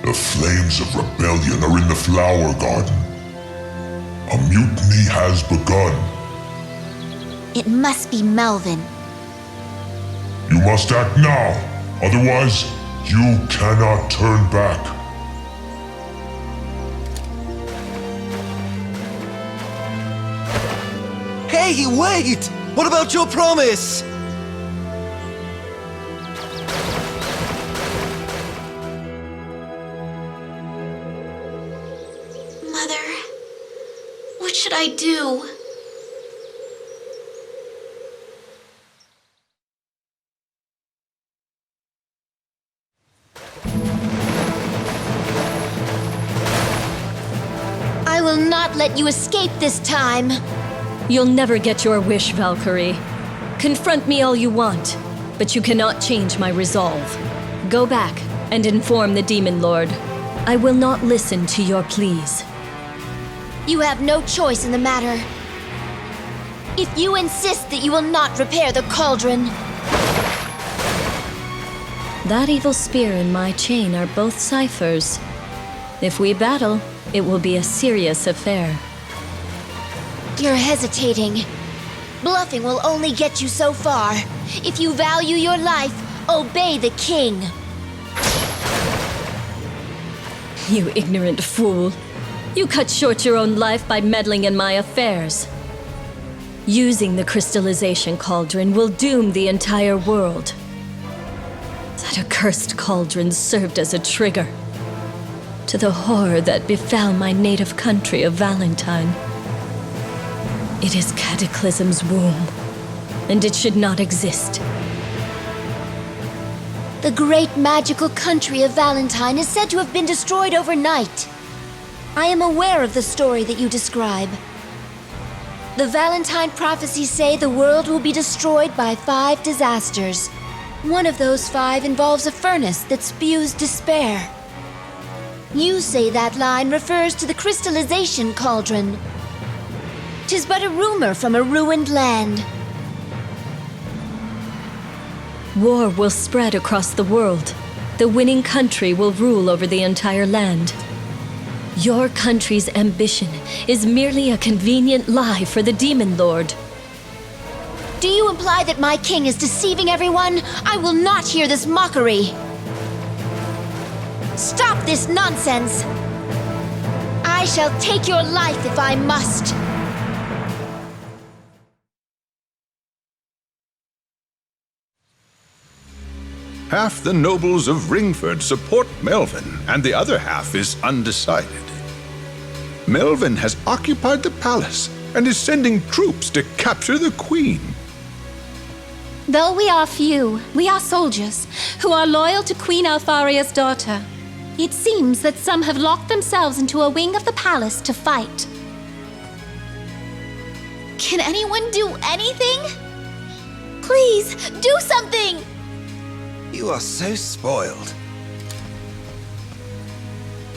The flames of rebellion are in the flower garden. A mutiny has begun. It must be Melvin. You must act now, otherwise you cannot turn back. Hey, wait! What about your promise? Mother, what should I do? I will not let you escape this time. You'll never get your wish, Valkyrie. Confront me all you want, but you cannot change my resolve. Go back and inform the Demon Lord. I will not listen to your pleas. You have no choice in the matter. If you insist that you will not repair the cauldron... That evil spear and my chain are both ciphers. If we battle, it will be a serious affair. You're hesitating. Bluffing will only get you so far. If you value your life, obey the king. You ignorant fool. You cut short your own life by meddling in my affairs. Using the crystallization cauldron will doom the entire world. That accursed cauldron served as a trigger to the horror that befell my native country of Valentine. It is Cataclysm's womb, and it should not exist. The great magical country of Valentine is said to have been destroyed overnight. I am aware of the story that you describe. The Valentine prophecies say the world will be destroyed by 5 disasters. One of those 5 involves a furnace that spews despair. You say that line refers to the crystallization cauldron. 'Tis but a rumor from a ruined land. War will spread across the world. The winning country will rule over the entire land. Your country's ambition is merely a convenient lie for the Demon Lord. Do you imply that my king is deceiving everyone? I will not hear this mockery. Stop this nonsense! I shall take your life if I must. Half the nobles of Ringford support Melvin, and the other half is undecided. Melvin has occupied the palace and is sending troops to capture the queen. Though we are few, we are soldiers who are loyal to Queen Alfaria's daughter. It seems that some have locked themselves into a wing of the palace to fight. Can anyone do anything? Please, do something! You are so spoiled.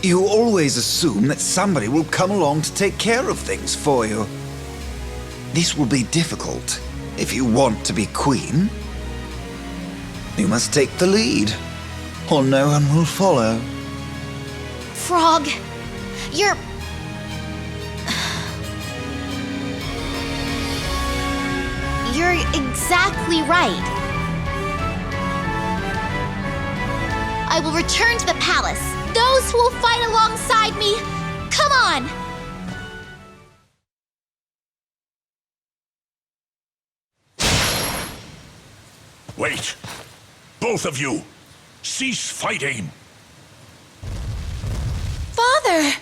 You always assume that somebody will come along to take care of things for you. This will be difficult if you want to be queen. You must take the lead, or no one will follow. Frog, you're exactly right. I will return to the palace. Those who will fight alongside me, come on! Wait! Both of you! Cease fighting! Father!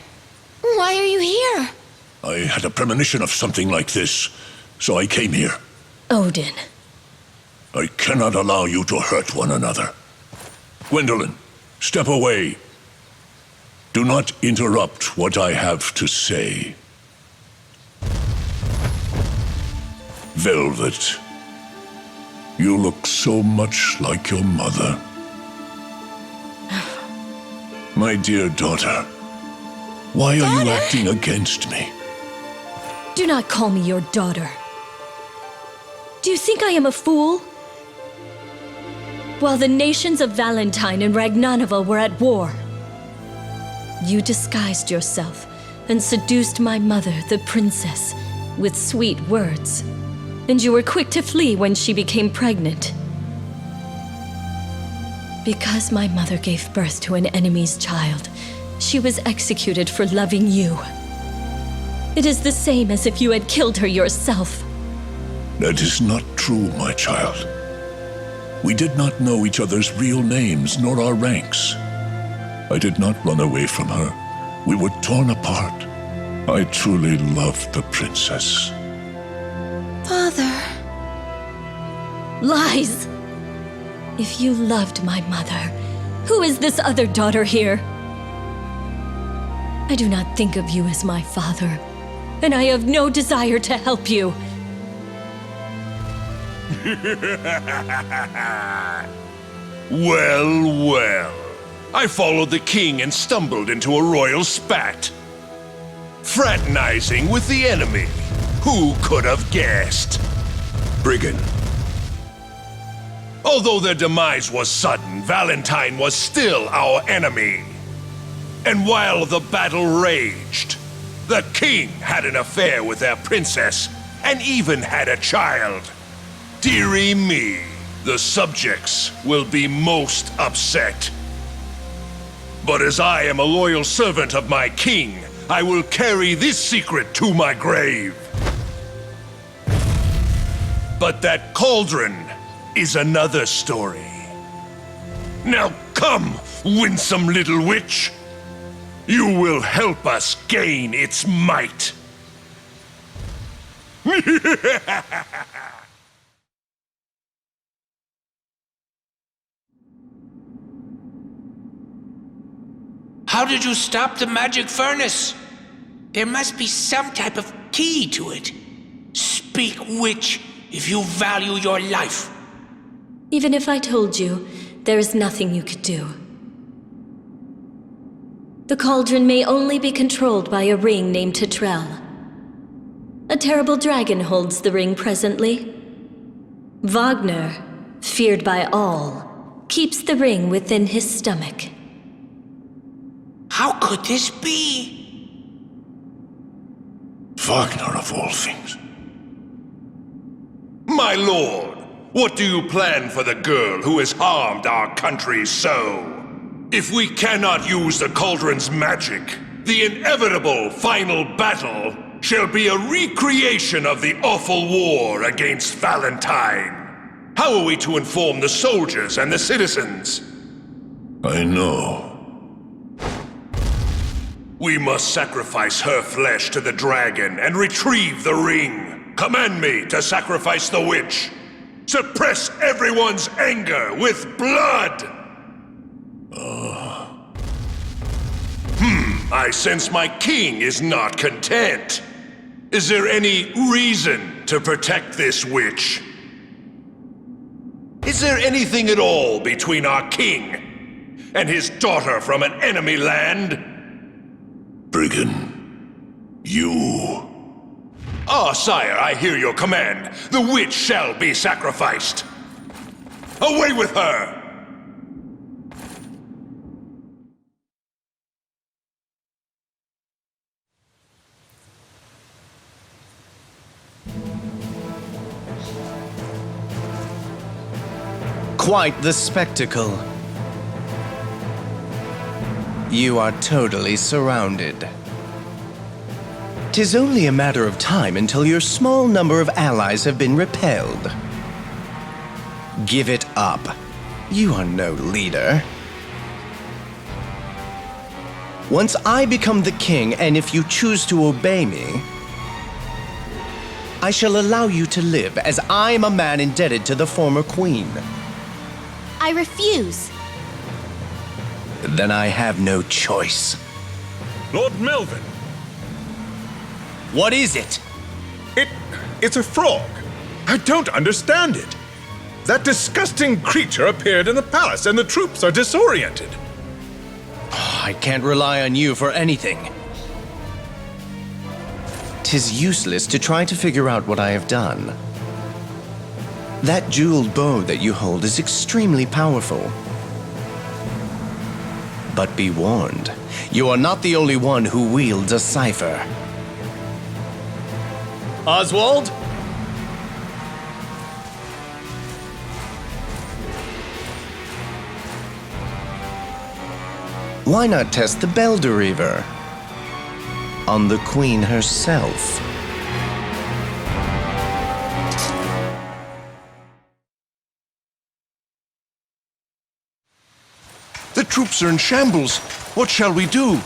Why are you here? I had a premonition of something like this, so I came here. Odin. I cannot allow you to hurt one another. Gwendolyn, step away. Do not interrupt what I have to say. Velvet, you look so much like your mother. My dear daughter, why are you acting against me? Do not call me your daughter. Do you think I am a fool? While the nations of Valentine and Ragnanavel were at war, you disguised yourself and seduced my mother, the princess, with sweet words. And you were quick to flee when she became pregnant. Because my mother gave birth to an enemy's child, she was executed for loving you. It is the same as if you had killed her yourself. That is not true, my child. We did not know each other's real names nor our ranks. I did not run away from her. We were torn apart. I truly loved the princess. Father. Lies! If you loved my mother, who is this other daughter here? I do not think of you as my father, and I have no desire to help you. Well, well. I followed the king and stumbled into a royal spat. Fraternizing with the enemy. Who could have guessed? Brigand. Although their demise was sudden, Valentine was still our enemy. And while the battle raged, the king had an affair with their princess and even had a child. Dearie me, the subjects will be most upset. But as I am a loyal servant of my king, I will carry this secret to my grave. But that cauldron is another story. Now come, winsome little witch. You will help us gain its might. How did you stop the magic furnace? There must be some type of key to it. Speak, witch, if you value your life. Even if I told you, there is nothing you could do. The cauldron may only be controlled by a ring named Betrayal. A terrible dragon holds the ring presently. Wagner, feared by all, keeps the ring within his stomach. How could this be? Wagner of all things. My lord, what do you plan for the girl who has harmed our country so? If we cannot use the cauldron's magic, the inevitable final battle shall be a recreation of the awful war against Valentine. How are we to inform the soldiers and the citizens? I know. We must sacrifice her flesh to the dragon and retrieve the ring. Command me to sacrifice the witch. Suppress everyone's anger with blood! I sense my king is not content. Is there any reason to protect this witch? Is there anything at all between our king and his daughter from an enemy land? Brigand, you... Ah, sire, I hear your command. The witch shall be sacrificed. Away with her! Quite the spectacle. You are totally surrounded. 'Tis only a matter of time until your small number of allies have been repelled. Give it up. You are no leader. Once I become the king, and if you choose to obey me, I shall allow you to live as I am a man indebted to the former queen. I refuse. Then I have no choice. Lord Melvin. What is it? It's a frog. I don't understand it. That disgusting creature appeared in the palace and the troops are disoriented. I can't rely on you for anything. 'Tis useless to try to figure out what I have done. That jeweled bow that you hold is extremely powerful. But be warned, you are not the only one who wields a cipher. Oswald? Why not test the Betrayal on the Queen herself? The troops are in shambles. What shall we do?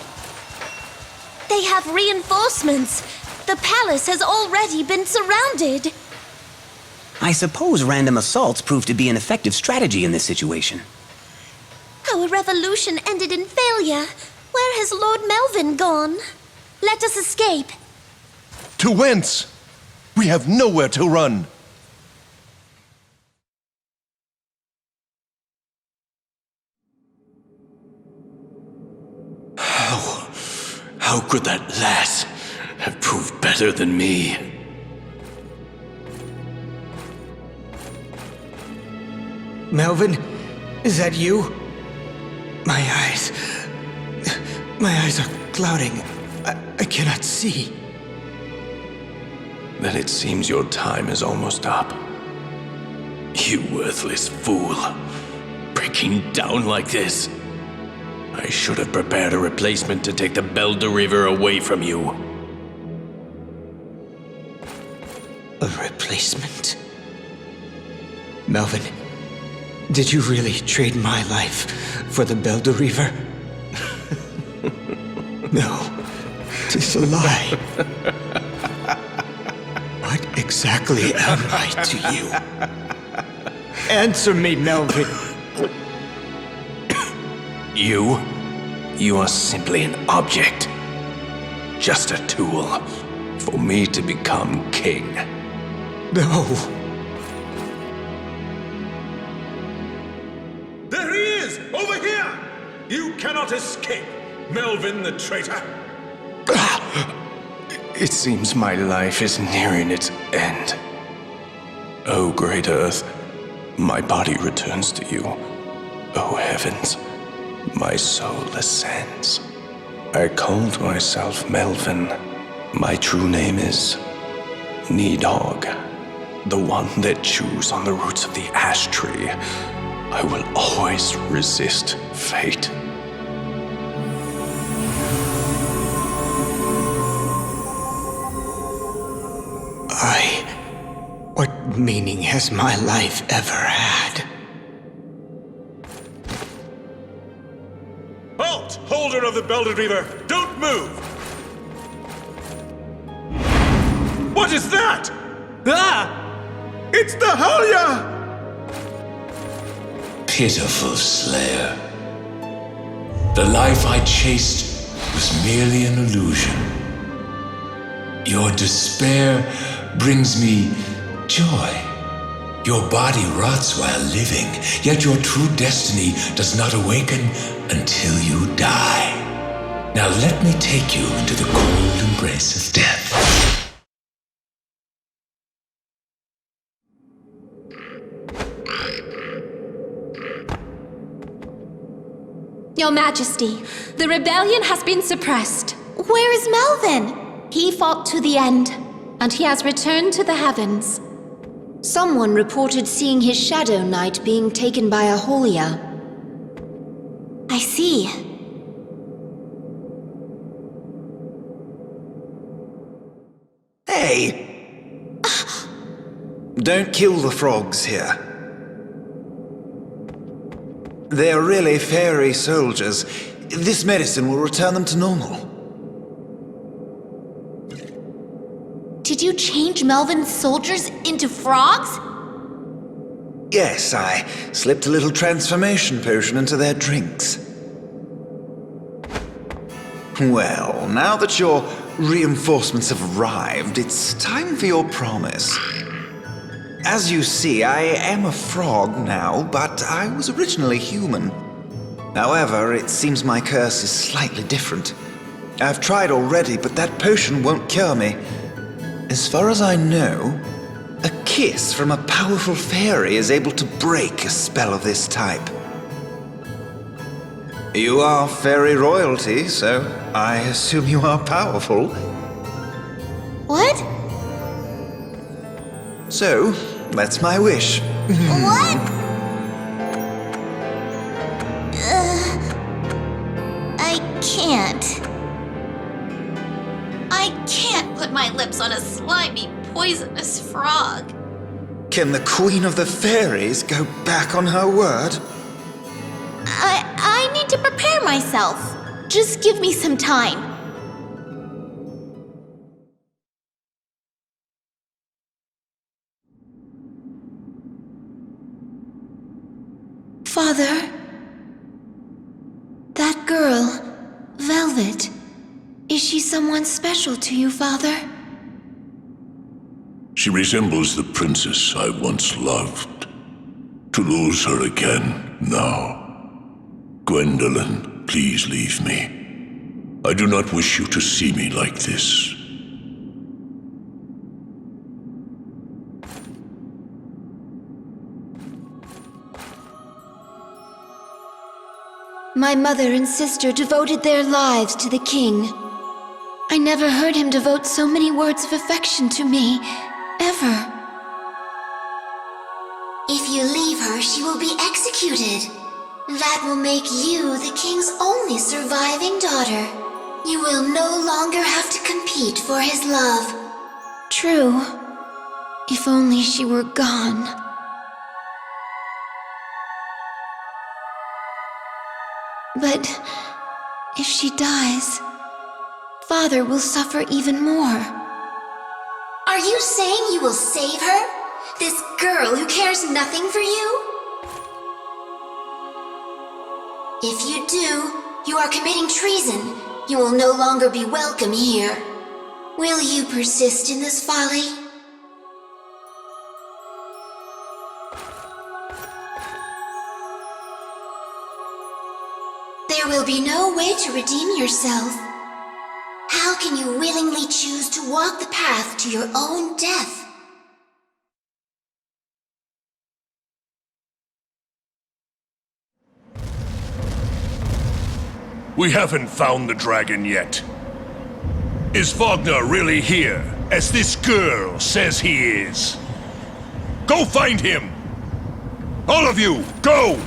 They have reinforcements. The palace has already been surrounded. I suppose random assaults prove to be an effective strategy in this situation. Our revolution ended in failure. Where has Lord Melvin gone? Let us escape. To whence? We have nowhere to run. How could that lass have proved better than me? Melvin, is that you? My eyes are clouding. I cannot see. Then it seems your time is almost up. You worthless fool. Breaking down like this. I should have prepared a replacement to take the Betrayal away from you. A replacement? Melvin, did you really trade my life for the Betrayal? No, 'tis a lie. What exactly am I to you? Answer me, Melvin. You? You are simply an object. Just a tool for me to become king. No. There he is! Over here! You cannot escape, Melvin the traitor! It seems my life is nearing its end. O great earth, my body returns to you. O heavens, my soul ascends. I called myself Melvin. My true name is Needhog, the one that chews on the roots of the ash tree. I will always resist fate. What meaning has my life ever had? Halt! Holder of the Belted Reaver! Don't move! What is that? Ah! It's the Hulya! Pitiful slayer. The life I chased was merely an illusion. Your despair brings me joy. Your body rots while living, yet your true destiny does not awaken until you die. Now let me take you into the cold embrace of death. Your Majesty, the rebellion has been suppressed. Where is Melvin? He fought to the end, and he has returned to the heavens. Someone reported seeing his Shadow Knight being taken by a Hulya. I see. Hey! Don't kill the frogs here. They're really fairy soldiers. This medicine will return them to normal. Did you change Melvin's soldiers into frogs? Yes, I slipped a little transformation potion into their drinks. Well, now that your reinforcements have arrived, it's time for your promise. As you see, I am a frog now, but I was originally human. However, it seems my curse is slightly different. I've tried already, but that potion won't cure me. As far as I know, a kiss from a powerful fairy is able to break a spell of this type. You are fairy royalty, so I assume you are powerful. What? So, that's my wish. What? I can't. I can't put my lips on a slimy, poisonous frog. Can the Queen of the Fairies go back on her word? I need to prepare myself. Just give me some time. Father? That girl, Velvet, is she someone special to you, Father? She resembles the princess I once loved. To lose her again now. Gwendolyn, please leave me. I do not wish you to see me like this. My mother and sister devoted their lives to the king. I never heard him devote so many words of affection to me, ever. If you leave her, she will be executed. That will make you the king's only surviving daughter. You will no longer have to compete for his love. True. If only she were gone. But if she dies, Father will suffer even more. Are you saying you will save her? This girl who cares nothing for you? If you do, You are committing treason. You will no longer be welcome here. Will you persist in this folly? There will be no way to redeem yourself. How can you willingly choose to walk the path to your own death? We haven't found the dragon yet. Is Wagner really here, as this girl says he is? Go find him! All of you, go!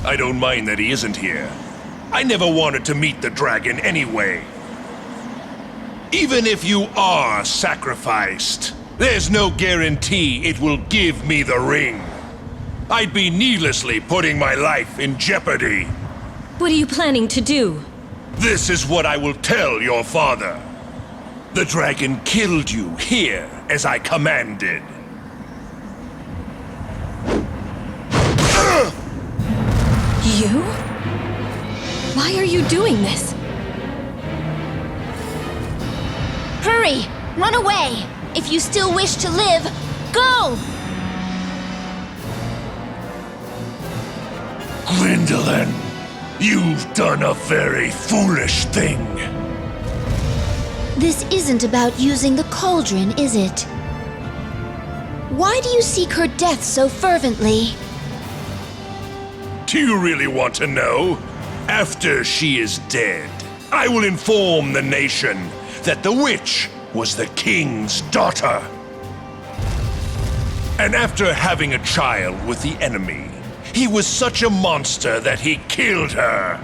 I don't mind that he isn't here. I never wanted to meet the dragon anyway. Even if you are sacrificed, there's no guarantee it will give me the ring. I'd be needlessly putting my life in jeopardy. What are you planning to do? This is what I will tell your father. The dragon killed you here, as I commanded. You? Why are you doing this? Hurry! Run away! If you still wish to live, go! Gwendolyn, you've done a very foolish thing. This isn't about using the cauldron, is it? Why do you seek her death so fervently? Do you really want to know? After she is dead, I will inform the nation that the witch was the king's daughter. And after having a child with the enemy, he was such a monster that he killed her.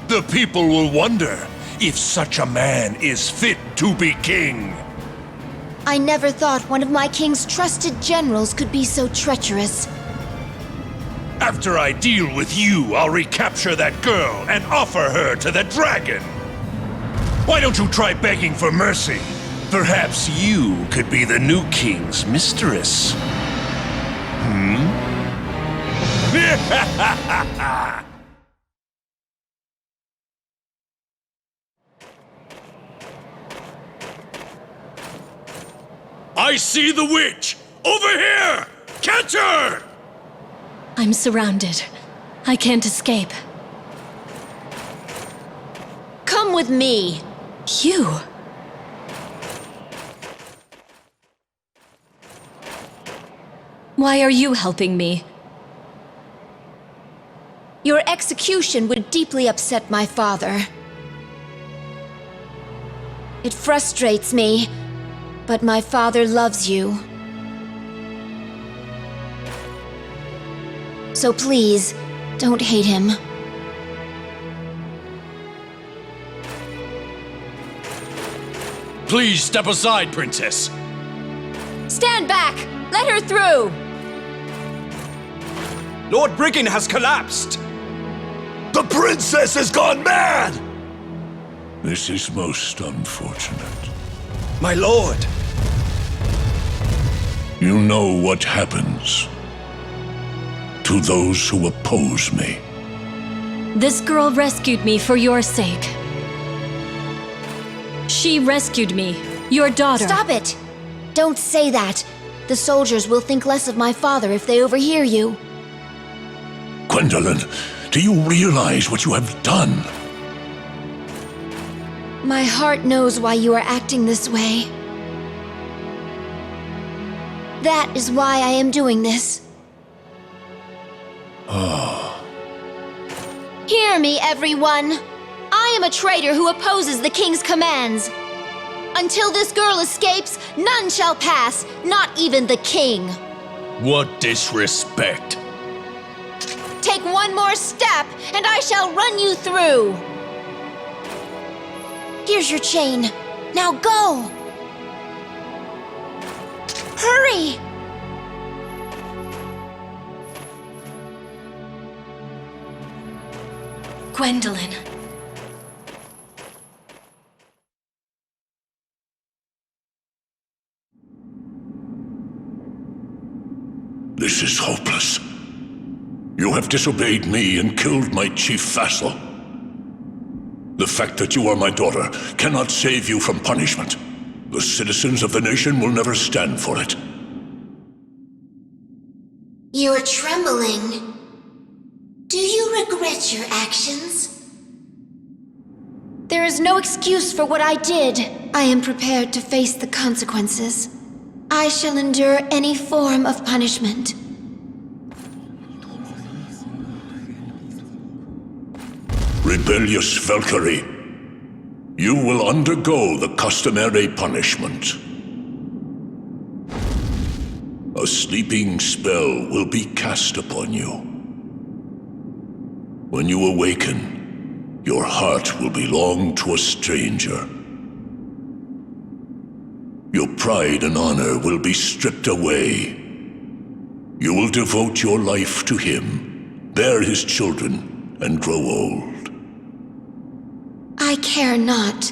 The people will wonder if such a man is fit to be king. I never thought one of my king's trusted generals could be so treacherous. After I deal with you, I'll recapture that girl and offer her to the dragon. Why don't you try begging for mercy? Perhaps you could be the new king's mistress. I see the witch! Over here! Catch her! I'm surrounded. I can't escape. Come with me. You? Why are you helping me? Your execution would deeply upset my father. It frustrates me, but my father loves you. So please, don't hate him. Please step aside, Princess. Stand back! Let her through! Lord Brigin has collapsed! The princess has gone mad! This is most unfortunate. My lord! You know what happens to those who oppose me. This girl rescued me for your sake. She rescued me, your daughter. Stop it! Don't say that. The soldiers will think less of my father if they overhear you. Gwendolyn, do you realize what you have done? My heart knows why you are acting this way. That is why I am doing this. Hear me, everyone! I am a traitor who opposes the king's commands. Until this girl escapes, none shall pass, not even the king. What disrespect! Take one more step, and I shall run you through. Here's your chain. Now go! Hurry! Gwendolyn. Pucas. You have disobeyed me and killed my chief vassal. The fact that you are my daughter cannot save you from punishment. The citizens of the nation will never stand for it. You're trembling. Do you regret your actions? There is no excuse for what I did. I am prepared to face the consequences. I shall endure any form of punishment. Rebellious Valkyrie, you will undergo the customary punishment. A sleeping spell will be cast upon you. When you awaken, your heart will belong to a stranger. Your pride and honor will be stripped away. You will devote your life to him, bear his children, and grow old. I care not.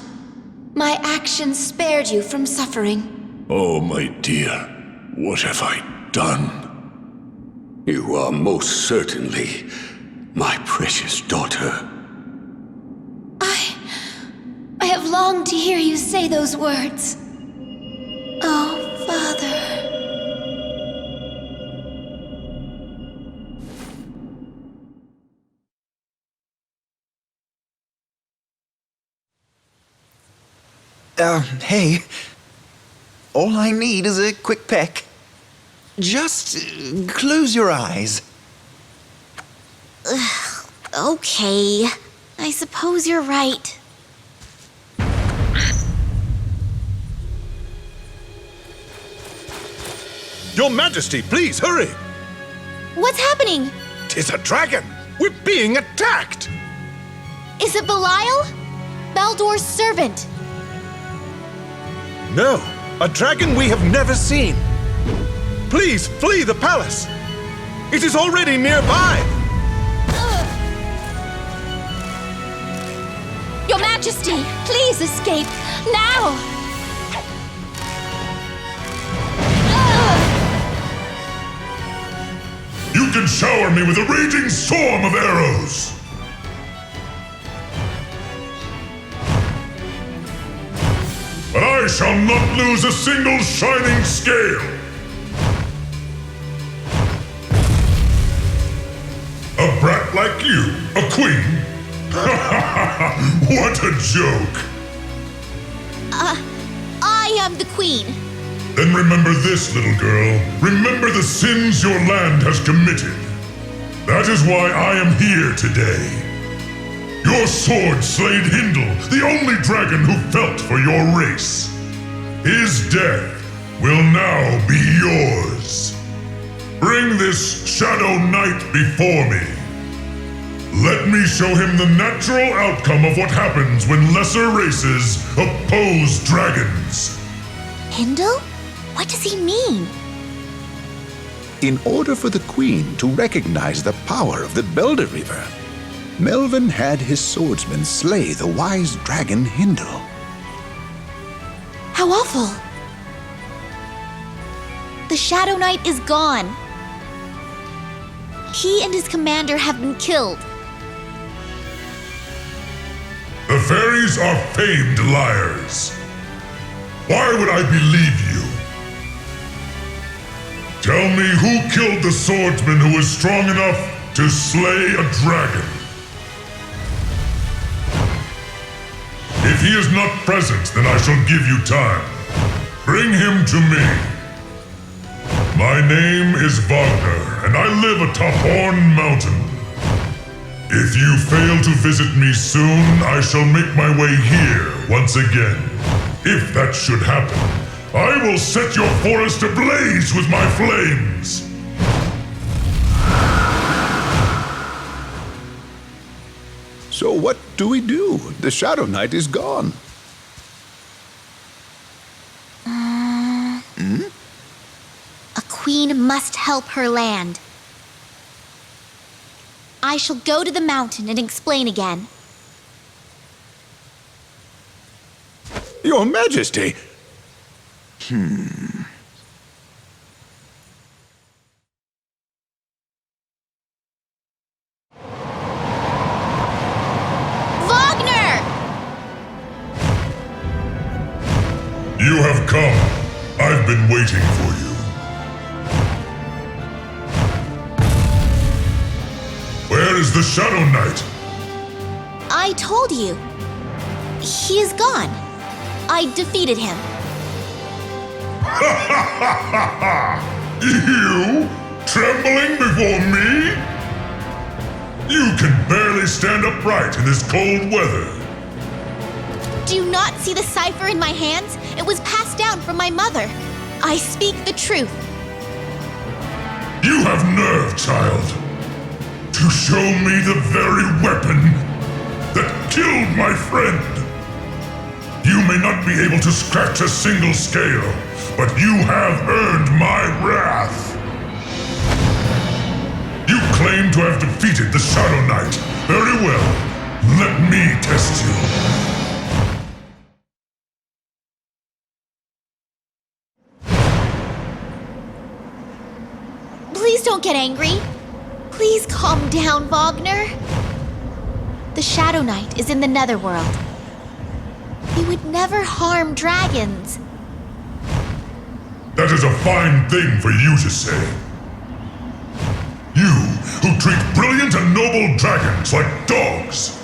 My actions spared you from suffering. Oh, my dear, what have I done? You are most certainly my precious daughter. I have longed to hear you say those words. Oh, Father. Hey. All I need is a quick peck. Just close your eyes. Okay. I suppose you're right. Your Majesty, please hurry! What's happening? 'Tis a dragon! We're being attacked! Is it Belial? Baldor's servant. No, a dragon we have never seen. Please flee the palace. It is already nearby. Your Majesty, please escape now! You can shower me with a raging storm of arrows! But I shall not lose a single shining scale! A brat like you, a queen? What a joke! I am the queen. Then remember this, little girl. Remember the sins your land has committed. That is why I am here today. Your sword slayed Hindle, the only dragon who felt for your race. His death will now be yours. Bring this Shadow Knight before me. Let me show him the natural outcome of what happens when lesser races oppose dragons. Hindle? What does he mean? In order for the Queen to recognize the power of the Belder Reaver, Melvin had his swordsman slay the wise dragon Hindle. How awful. The Shadow Knight is gone. He and his commander have been killed. The fairies are famed liars. Why would I believe you? Tell me who killed the swordsman who was strong enough to slay a dragon? If he is not present, then I shall give you time. Bring him to me. My name is Wagner, and I live atop Horn Mountain. If you fail to visit me soon, I shall make my way here once again. If that should happen, I will set your forest ablaze with my flames! So what do we do? The Shadow Knight is gone. A queen must help her land. I shall go to the mountain and explain again. Your Majesty! have come. I've been waiting for you. Where is the Shadow Knight? I told you. He is gone. I defeated him. You? Trembling before me? You can barely stand upright in this cold weather. Do you not see the cipher in my hands? It was passed down from my mother. I speak the truth. You have nerve, child, to show me the very weapon that killed my friend. You may not be able to scratch a single scale, but you have earned my wrath. You claim to have defeated the Shadow Knight. Very well. Let me test you. Please don't get angry. Please calm down, Wagner. The Shadow Knight is in the netherworld. He would never harm dragons. That is a fine thing for you to say. You, who treat brilliant and noble dragons like dogs.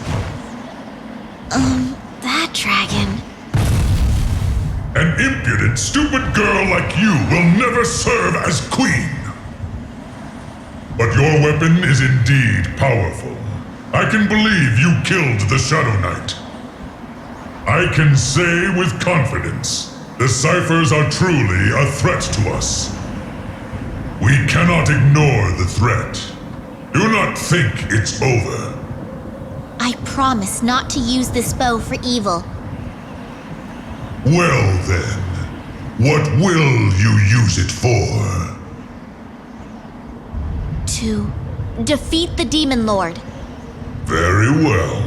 That dragon. An impudent, stupid girl like you will never serve as queen. But your weapon is indeed powerful. I can believe you killed the Shadow Knight. I can say with confidence, the ciphers are truly a threat to us. We cannot ignore the threat. Do not think it's over. I promise not to use this bow for evil. Well then, what will you use it for? To defeat the Demon Lord. Very well.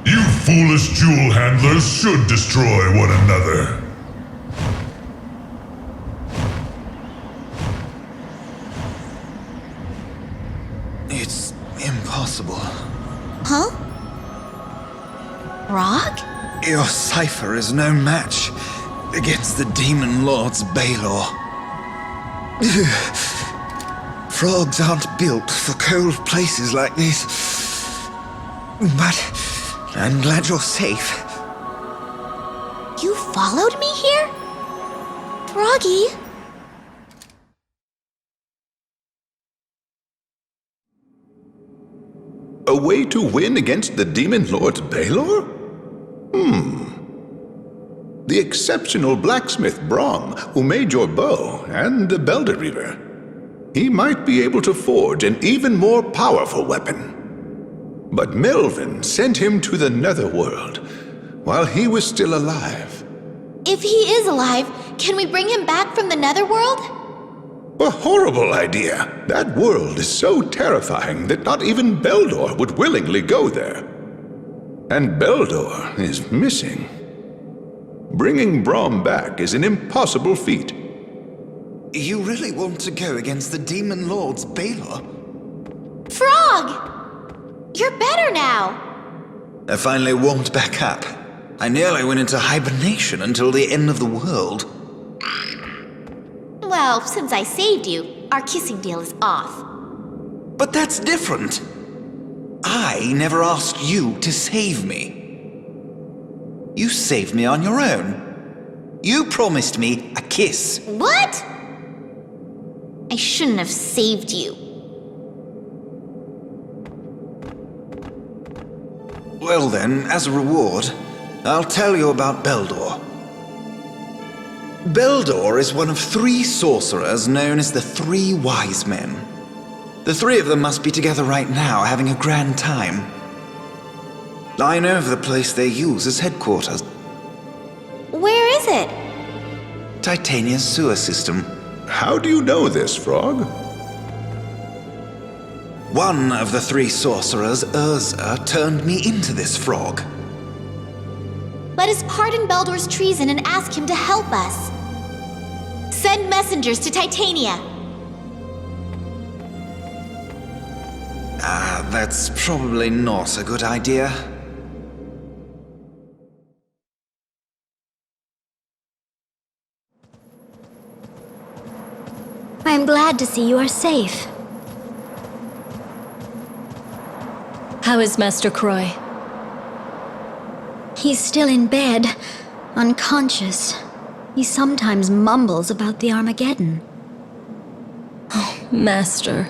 You foolish jewel handlers should destroy one another. It's impossible. Huh? Rock? Your cipher is no match against the Demon Lord's Balor. Frogs aren't built for cold places like this. But I'm glad you're safe. You followed me here? Froggy? A way to win against the Demon Lord's Balor? The exceptional blacksmith Brom, who made your bow, and the Belder Reaver. He might be able to forge an even more powerful weapon. But Melvin sent him to the netherworld while he was still alive. If he is alive, can we bring him back from the netherworld? A horrible idea. That world is so terrifying that not even Beldor would willingly go there. And Beldor is missing. Bringing Brom back is an impossible feat. You really want to go against the Demon Lord's Balor? Frog! You're better now! I finally warmed back up. I nearly went into hibernation until the end of the world. Well, since I saved you, our kissing deal is off. But that's different. I never asked you to save me. You saved me on your own. You promised me a kiss. What? I shouldn't have saved you. Well then, as a reward, I'll tell you about Beldor. Beldor is one of 3 sorcerers known as the 3 Wise Men. The 3 of them must be together right now, having a grand time. I know of the place they use as headquarters. Where is it? Titania's sewer system. How do you know this, Frog? One of the 3 sorcerers, Urza, turned me into this frog. Let us pardon Beldor's treason and ask him to help us. Send messengers to Titania. That's probably not a good idea. I'm glad to see you are safe. How is Master Croy? He's still in bed, unconscious. He sometimes mumbles about the Armageddon. Oh, Master.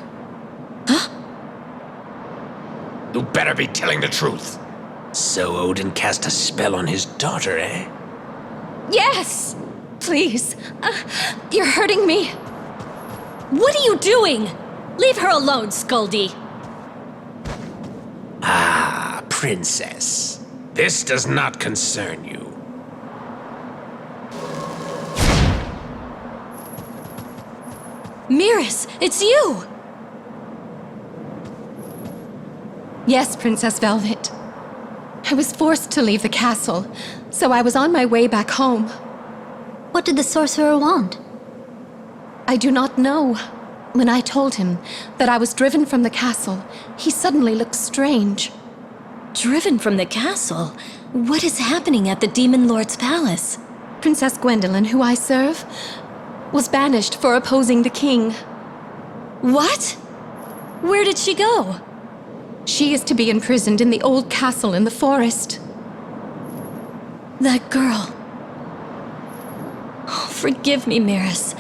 You better be telling the truth. So Odin cast a spell on his daughter, eh? Yes! Please. You're hurting me. What are you doing? Leave her alone, Skuldy. Ah, princess. This does not concern you. Miris, it's you! Yes, Princess Velvet. I was forced to leave the castle, so I was on my way back home. What did the sorcerer want? I do not know. When I told him that I was driven from the castle, he suddenly looked strange. Driven from the castle? What is happening at the Demon Lord's palace? Princess Gwendolyn, who I serve, was banished for opposing the king. What? Where did she go? She is to be imprisoned in the old castle in the forest. That girl. Oh, forgive me, Miris.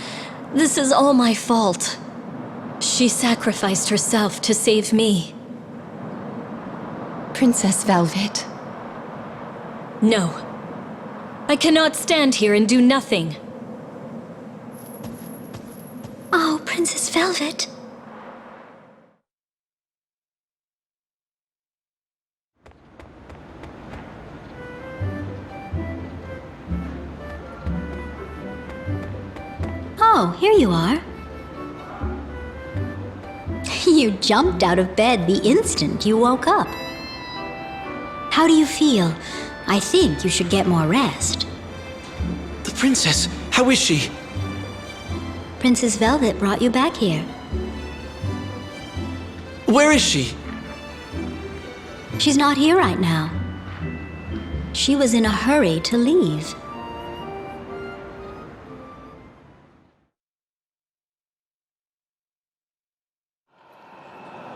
This is all my fault. She sacrificed herself to save me. Princess Velvet. No. I cannot stand here and do nothing. Oh, Princess Velvet. Oh, here you are. You jumped out of bed the instant you woke up. How do you feel? I think you should get more rest. The princess, how is she? Princess Velvet brought you back here. Where is she? She's not here right now. She was in a hurry to leave.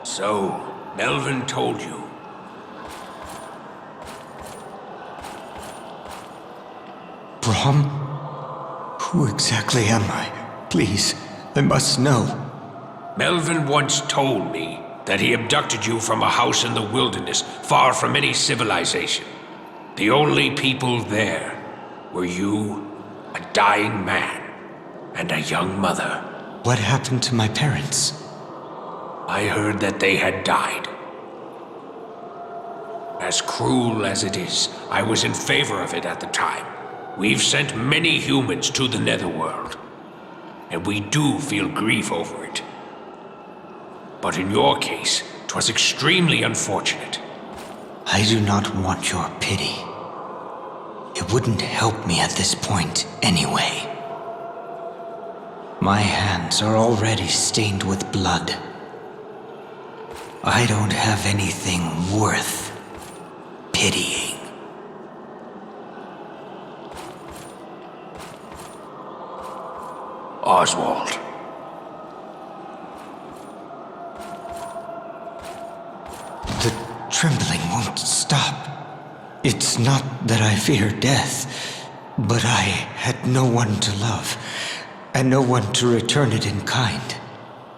So, Melvin told you. Brahm? Who exactly am I? Please, I must know. Melvin once told me that he abducted you from a house in the wilderness, far from any civilization. The only people there were you, a dying man, and a young mother. What happened to my parents? I heard that they had died. As cruel as it is, I was in favor of it at the time. We've sent many humans to the netherworld, and we do feel grief over it. But in your case, 'twas extremely unfortunate. I do not want your pity. It wouldn't help me at this point anyway. My hands are already stained with blood. I don't have anything worth pitying. Oswald. The trembling won't stop. It's not that I fear death, but I had no one to love, and no one to return it in kind.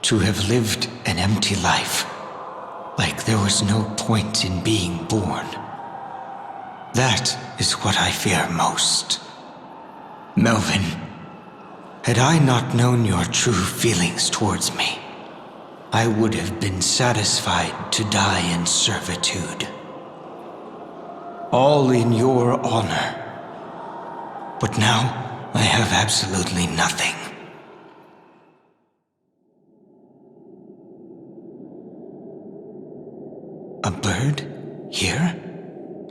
To have lived an empty life, like there was no point in being born. That is what I fear most. Melvin, had I not known your true feelings towards me, I would have been satisfied to die in servitude. All in your honor. But now, I have absolutely nothing. A bird? Here?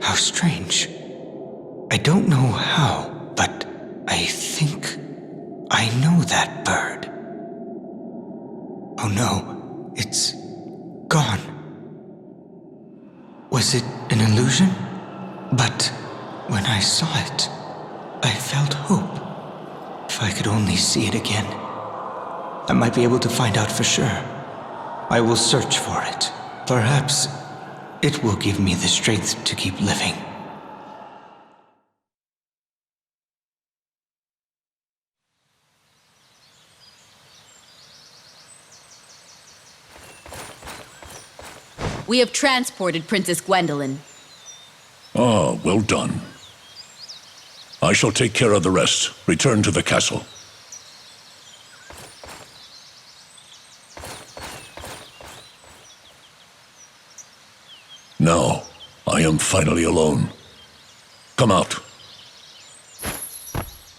How strange. I don't know how, but I think I know that bird. Oh no, it's gone. Was it an illusion? But when I saw it, I felt hope. If I could only see it again. I might be able to find out for sure. I will search for it. Perhaps it will give me the strength to keep living. We have transported Princess Gwendolyn. Ah, well done. I shall take care of the rest. Return to the castle. Now, I am finally alone. Come out.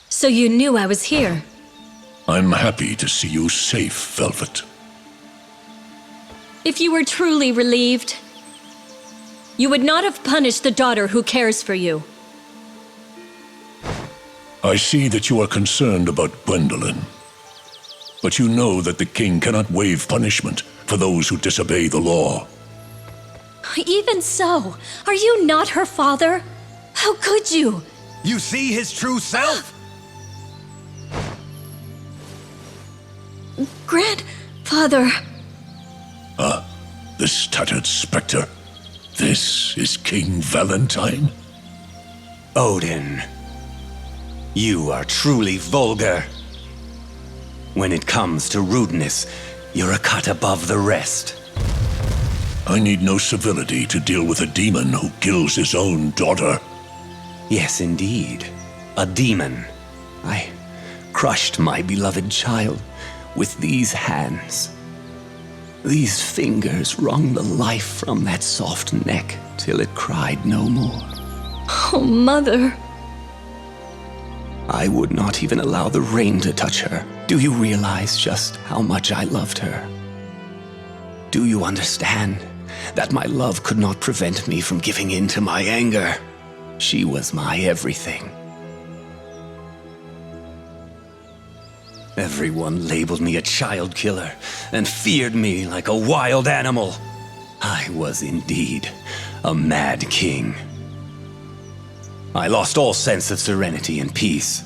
So you knew I was here? I'm happy to see you safe, Velvet. If you were truly relieved, you would not have punished the daughter who cares for you. I see that you are concerned about Gwendolyn. But you know that the king cannot waive punishment for those who disobey the law. Even so, are you not her father? How could you? You see his true self? Grandfather. Ah, this tattered specter. This is King Valentine? Odin, you are truly vulgar. When it comes to rudeness, you're a cut above the rest. I need no civility to deal with a demon who kills his own daughter. Yes, indeed. A demon. I crushed my beloved child with these hands. These fingers wrung the life from that soft neck till it cried no more. Oh, Mother. I would not even allow the rain to touch her. Do you realize just how much I loved her? Do you understand that my love could not prevent me from giving in to my anger? She was my everything. Everyone labeled me a child killer and feared me like a wild animal. I was indeed a mad king. I lost all sense of serenity and peace.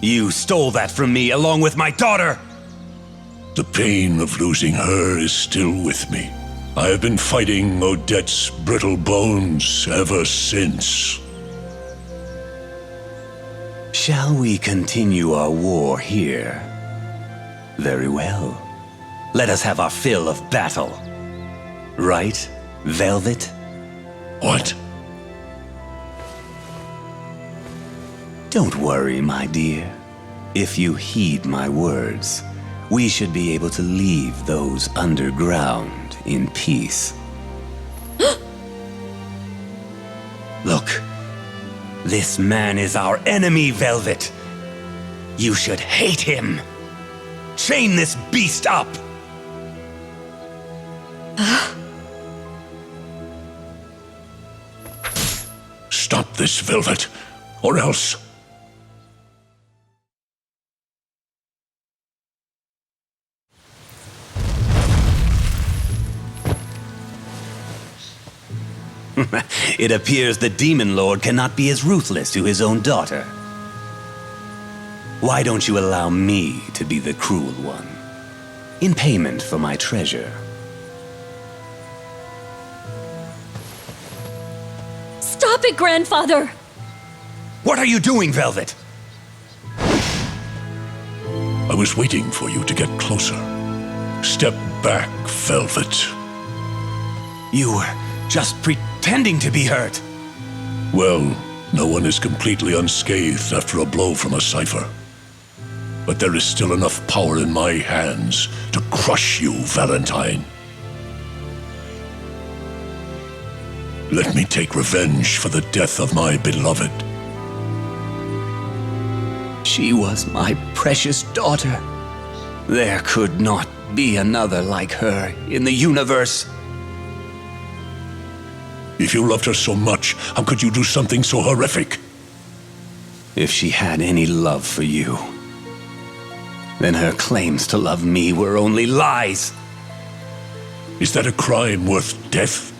You stole that from me along with my daughter! The pain of losing her is still with me. I have been fighting Odette's brittle bones ever since. Shall we continue our war here? Very well. Let us have our fill of battle. Right, Velvet? What? Don't worry, my dear. If you heed my words, we should be able to leave those underground in peace. Look, this man is our enemy, Velvet. You should hate him. Chain this beast up. Stop this, Velvet, or else... It appears the Demon Lord cannot be as ruthless to his own daughter. Why don't you allow me to be the cruel one, in payment for my treasure? Stop it, Grandfather! What are you doing, Velvet? I was waiting for you to get closer. Step back, Velvet. You were just pretending to be hurt. Well, no one is completely unscathed after a blow from a cipher. But there is still enough power in my hands to crush you, Valentine. Let me take revenge for the death of my beloved. She was my precious daughter. There could not be another like her in the universe. If you loved her so much, how could you do something so horrific? If she had any love for you, then her claims to love me were only lies. Is that a crime worth death?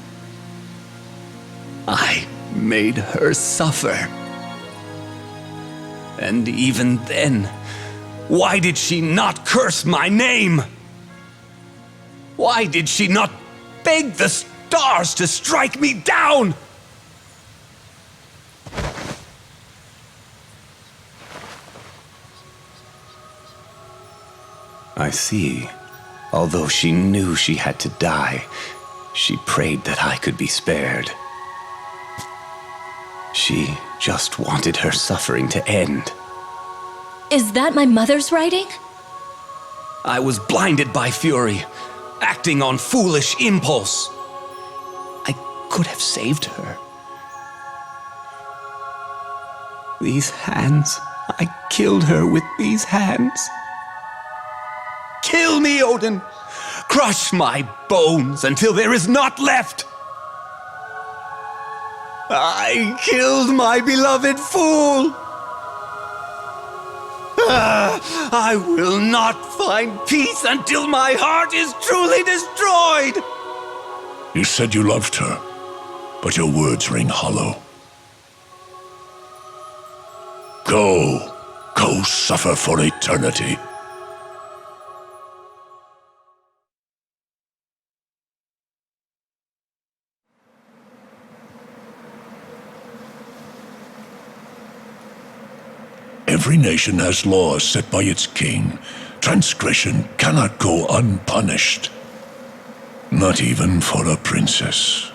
I made her suffer. And even then, Why did she not curse my name? Why did she not beg the stars to strike me down? I see. Although she knew she had to die, she prayed that I could be spared. She just wanted her suffering to end. Is that my mother's writing? I was blinded by fury, acting on foolish impulse. I could have saved her. These hands, I killed her with these hands. Kill me, Odin! Crush my bones until there is naught left! I killed my beloved fool! I will not find peace until my heart is truly destroyed! You said you loved her, but your words ring hollow. Go suffer for eternity. Every nation has laws set by its king. Transgression cannot go unpunished. Not even for a princess.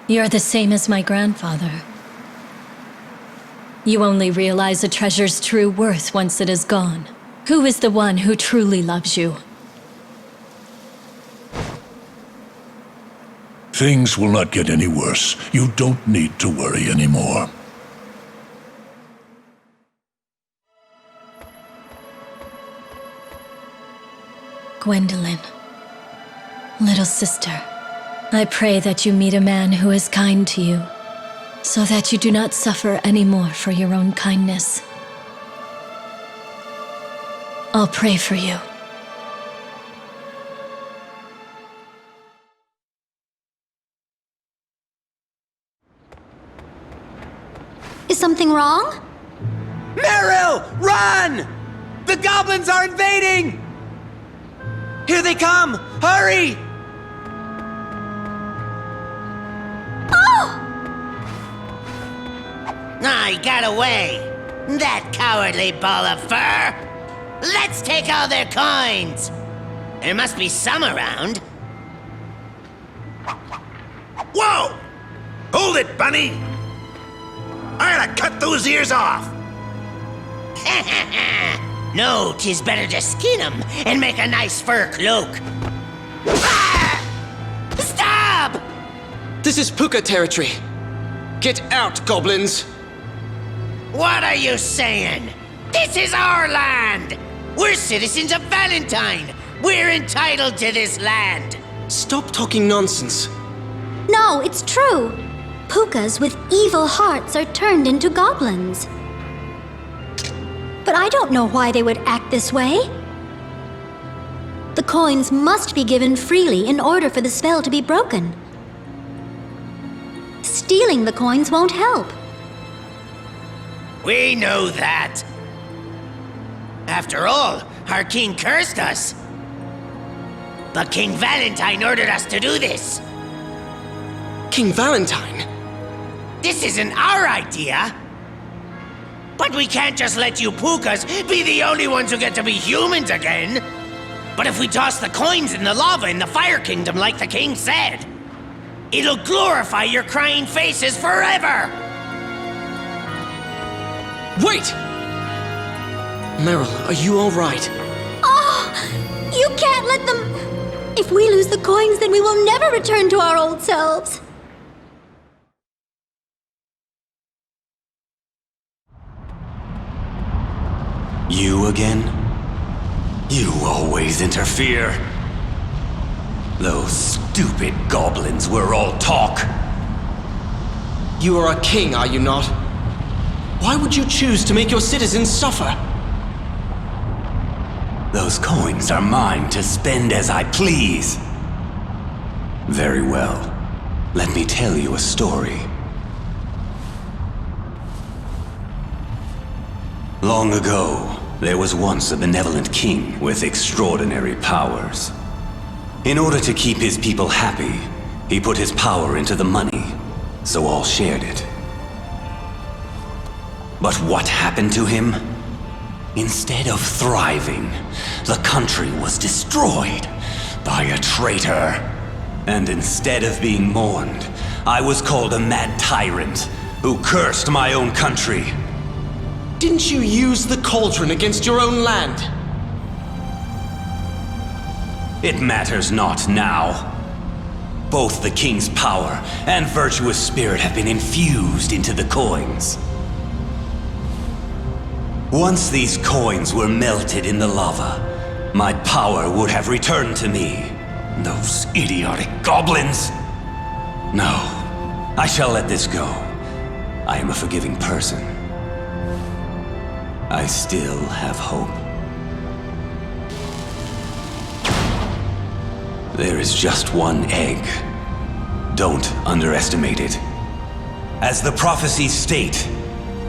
You're the same as my grandfather. You only realize a treasure's true worth once it is gone. Who is the one who truly loves you? Things will not get any worse. You don't need to worry anymore. Gwendolyn, little sister, I pray that you meet a man who is kind to you, so that you do not suffer any more for your own kindness. I'll pray for you. Is something wrong? Meryl, run! The goblins are invading! Here they come! Hurry! Oh! He got away. That cowardly ball of fur. Let's take all their coins. There must be some around. Whoa! Hold it, Bunny! I gotta cut those ears off! No, 'tis better to skin 'em and make a nice fur cloak. Ah! Stop! This is Puka territory. Get out, goblins! What are you saying? This is our land! We're citizens of Valentine! We're entitled to this land! Stop talking nonsense. No, it's true. Pukas with evil hearts are turned into goblins. But I don't know why they would act this way. The coins must be given freely in order for the spell to be broken. Stealing the coins won't help. We know that. After all, our king cursed us. But King Valentine ordered us to do this. King Valentine? This isn't our idea. But we can't just let you Pukas be the only ones who get to be humans again. But if we toss the coins in the lava in the Fire Kingdom like the king said, it'll glorify your crying faces forever! Wait! Meryl, are you all right? Oh! You can't let them... If we lose the coins, then we will never return to our old selves. You again? You always interfere. Those stupid goblins were all talk. You are a king, are you not? Why would you choose to make your citizens suffer? Those coins are mine to spend as I please. Very well. Let me tell you a story. Long ago, There was once a benevolent king with extraordinary powers. In order to keep his people happy, he put his power into the money, so all shared it. But what happened to him? Instead of thriving, the country was destroyed by a traitor. And instead of being mourned, I was called a mad tyrant who cursed my own country. Didn't you use the cauldron against your own land? It matters not now. Both the king's power and virtuous spirit have been infused into the coins. Once these coins were melted in the lava, my power would have returned to me. Those idiotic goblins! No, I shall let this go. I am a forgiving person. I still have hope. There is just one egg. Don't underestimate it. As the prophecies state,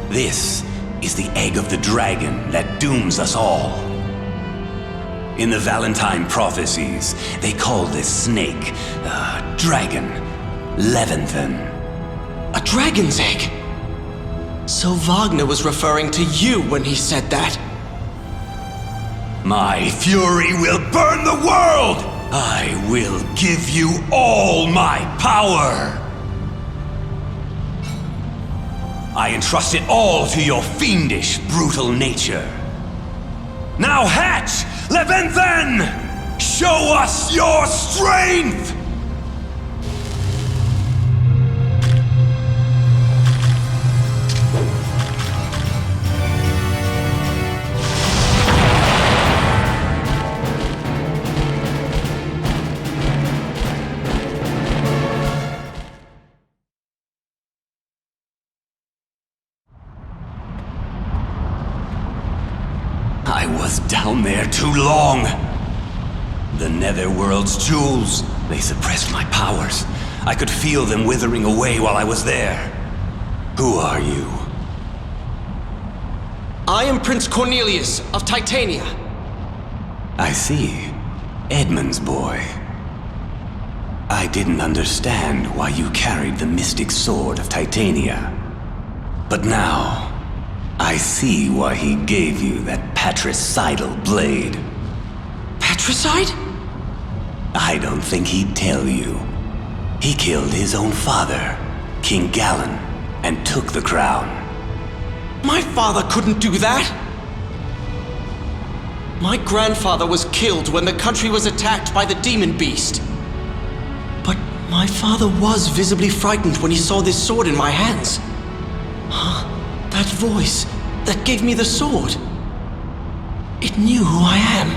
this is the egg of the dragon that dooms us all. In the Valentine prophecies, they call this snake a dragon, Leviathan. A dragon's egg? So Wagner was referring to you when he said that. My fury will burn the world! I will give you all my power! I entrust it all to your fiendish, brutal nature. Now hatch, Leviathan! Show us your strength! I was down there too long. The netherworld's jewels, they suppressed my powers. I could feel them withering away while I was there. Who are you? I am Prince Cornelius of Titania. I see. Edmund's boy. I didn't understand why you carried the mystic sword of Titania. But now, I see why he gave you that patricidal blade. Patricide? I don't think he'd tell you. He killed his own father, King Gallen, and took the crown. My father couldn't do that! My grandfather was killed when the country was attacked by the demon beast. But my father was visibly frightened when he saw this sword in my hands. That voice that gave me the sword. It knew who I am.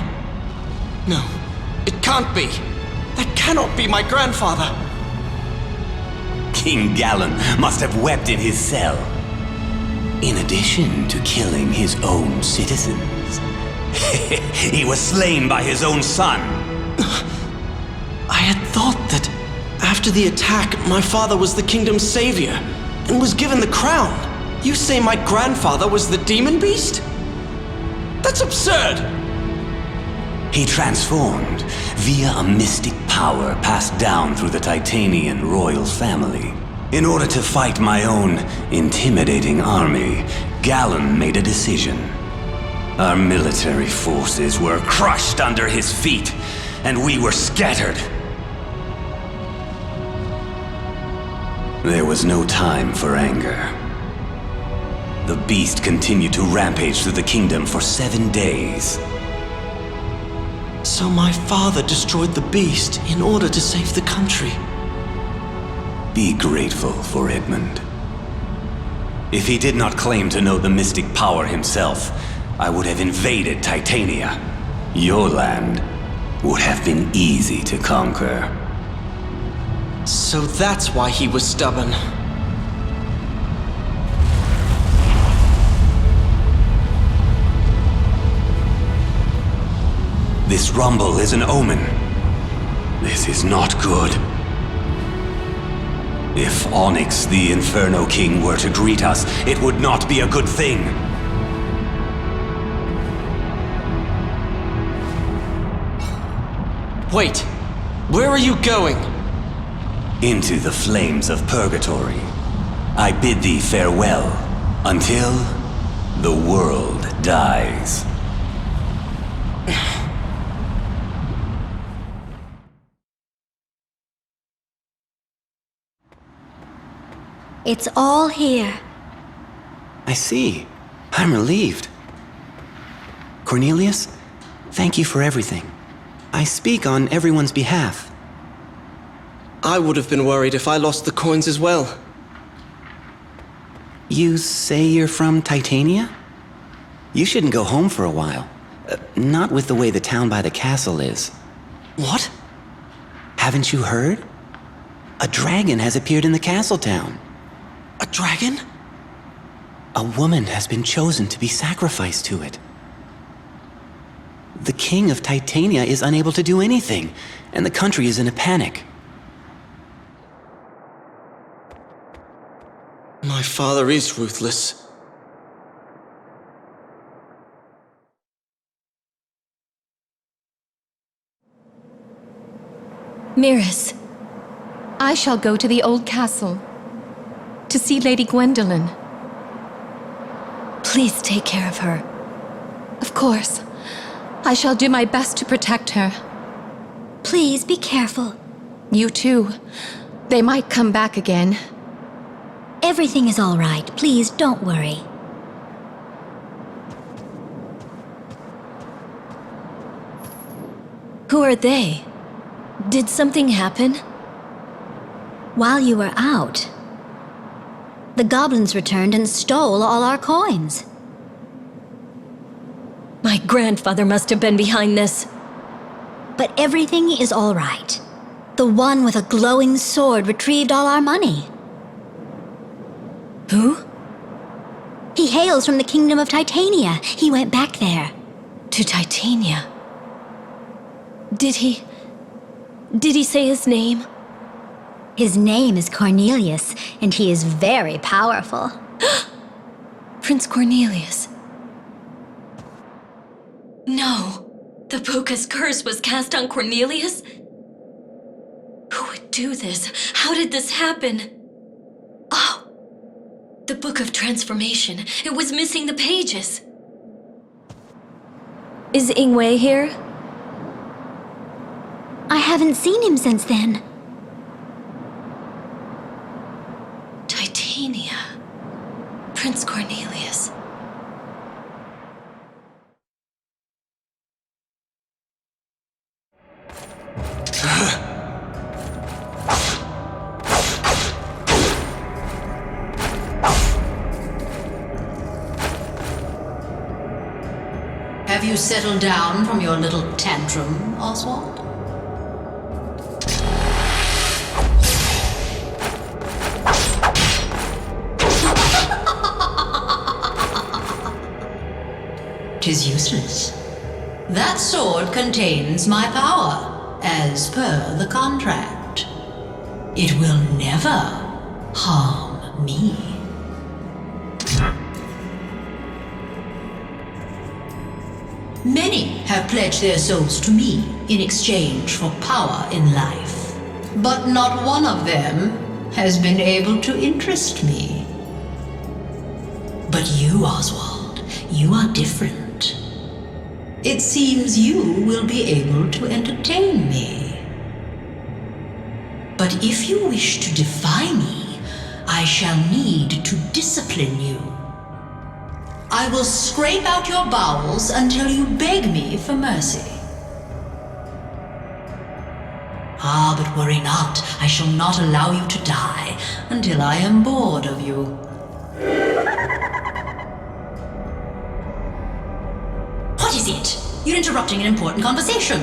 No, it can't be. That cannot be my grandfather. King Gallen must have wept in his cell. In addition to killing his own citizens. He was slain by his own son. I had thought that after the attack, my father was the kingdom's savior and was given the crown. You say my grandfather was the demon beast? That's absurd! He transformed via a mystic power passed down through the Titanian royal family. In order to fight my own intimidating army, Gallen made a decision. Our military forces were crushed under his feet, and we were scattered. There was no time for anger. The beast continued to rampage through the kingdom for 7 days. So my father destroyed the beast in order to save the country. Be grateful for Edmund. If he did not claim to know the mystic power himself, I would have invaded Titania. Your land would have been easy to conquer. So that's why he was stubborn. This rumble is an omen. This is not good. If Onyx, the Inferno King, were to greet us, it would not be a good thing. Wait, where are you going? Into the flames of purgatory. I bid thee farewell, until the world dies. It's all here. I see. I'm relieved. Cornelius, thank you for everything. I speak on everyone's behalf. I would have been worried if I lost the coins as well. You say you're from Titania? You shouldn't go home for a while. Not with the way the town by the castle is. What? Haven't you heard? A dragon has appeared in the castle town. A dragon? A woman has been chosen to be sacrificed to it. The king of Titania is unable to do anything, and the country is in a panic. My father is ruthless. Miris, I shall go to the old castle to see Lady Gwendolyn. Please take care of her. Of course, I shall do my best to protect her. Please be careful. You too. They might come back again. Everything is all right. Please don't worry. Who are they? Did something happen? While you were out, the goblins returned and stole all our coins. My grandfather must have been behind this. But everything is all right. The one with a glowing sword retrieved all our money. Who? He hails from the kingdom of Titania. He went back there. To Titania? Did he say his name? His name is Cornelius, and he is very powerful. Prince Cornelius. No, the Puka's curse was cast on Cornelius? Who would do this? How did this happen? Oh, the Book of Transformation. It was missing the pages. Is Ingwei here? I haven't seen him since then. Titania. Prince Cornelius. Have you settled down from your little tantrum, Oswald? Tis useless. That sword contains my power, as per the contract. It will never harm me. Many have pledged their souls to me in exchange for power in life, but not one of them has been able to interest me. But you, Oswald, you are different. It seems you will be able to entertain me. But if you wish to defy me, I shall need to discipline you. I will scrape out your bowels until you beg me for mercy. Ah, but worry not. I shall not allow you to die until I am bored of you. What is it? You're interrupting an important conversation.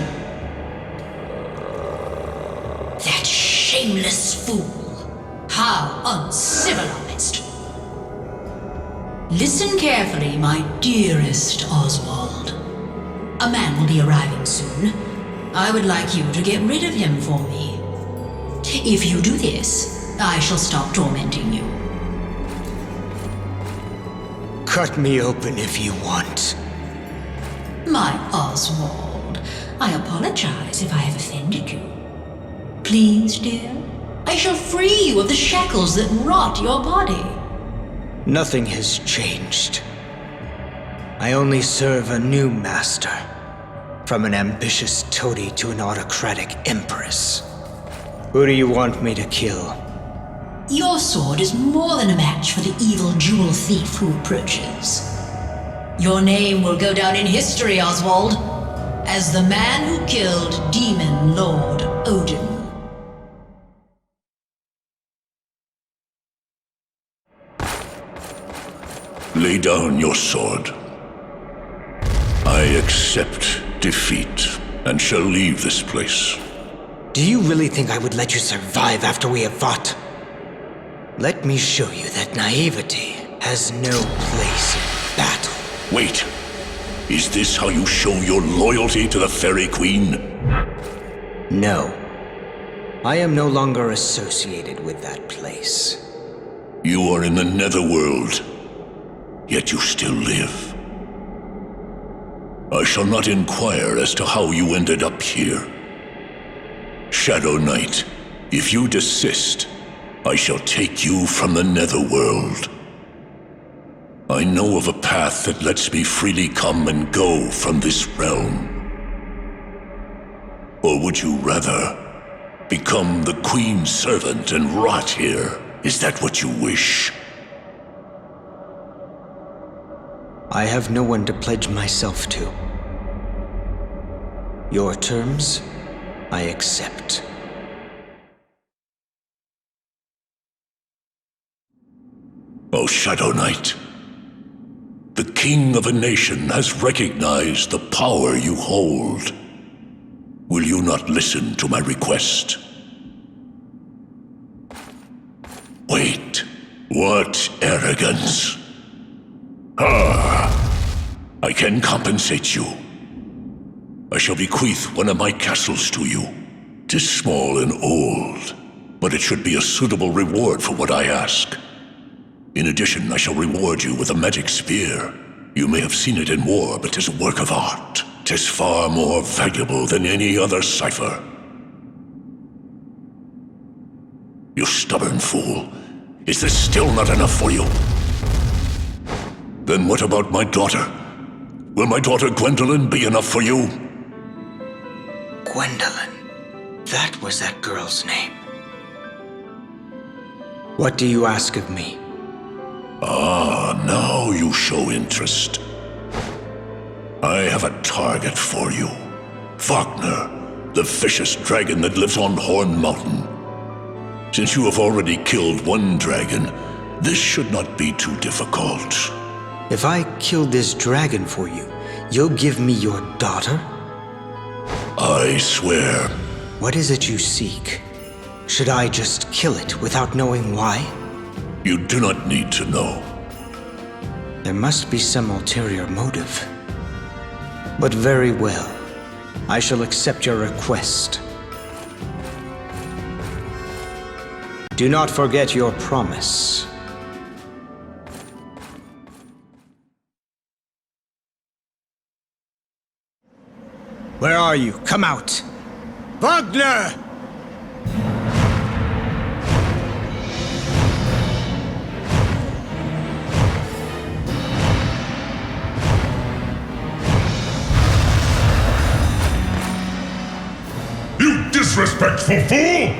That shameless fool. How uncivilized. Listen carefully, my dearest Oswald. A man will be arriving soon. I would like you to get rid of him for me. If you do this, I shall stop tormenting you. Cut me open if you want. My Oswald, I apologize if I have offended you. Please, dear, I shall free you of the shackles that rot your body. Nothing has changed. I only serve a new master. From an ambitious toady to an autocratic empress. Who do you want me to kill? Your sword is more than a match for the evil jewel thief who approaches. Your name will go down in history, Oswald, as the man who killed Demon Lord Odin. Lay down your sword. I accept defeat and shall leave this place. Do you really think I would let you survive after we have fought? Let me show you that naivety has no place in battle. Wait. Is this how you show your loyalty to the Fairy Queen? No. I am no longer associated with that place. You are in the netherworld, yet you still live. I shall not inquire as to how you ended up here. Shadow Knight, if you desist, I shall take you from the netherworld. I know of a path that lets me freely come and go from this realm. Or would you rather become the Queen's servant and rot here? Is that what you wish? I have no one to pledge myself to. Your terms, I accept. O Shadow Knight, the king of a nation has recognized the power you hold. Will you not listen to my request? Wait, what arrogance! I can compensate you. I shall bequeath one of my castles to you. 'Tis small and old, but it should be a suitable reward for what I ask. In addition, I shall reward you with a magic spear. You may have seen it in war, but 'tis a work of art. 'Tis far more valuable than any other cipher. You stubborn fool. Is this still not enough for you? Then what about my daughter? Will my daughter Gwendolyn be enough for you? Gwendolyn. That was that girl's name. What do you ask of me? Now you show interest. I have a target for you. Wagner, the vicious dragon that lives on Horn Mountain. Since you have already killed one dragon, this should not be too difficult. If I kill this dragon for you, you'll give me your daughter? I swear. What is it you seek? Should I just kill it without knowing why? You do not need to know. There must be some ulterior motive. But very well. I shall accept your request. Do not forget your promise. Where are you? Come out! Wagner! You disrespectful fool!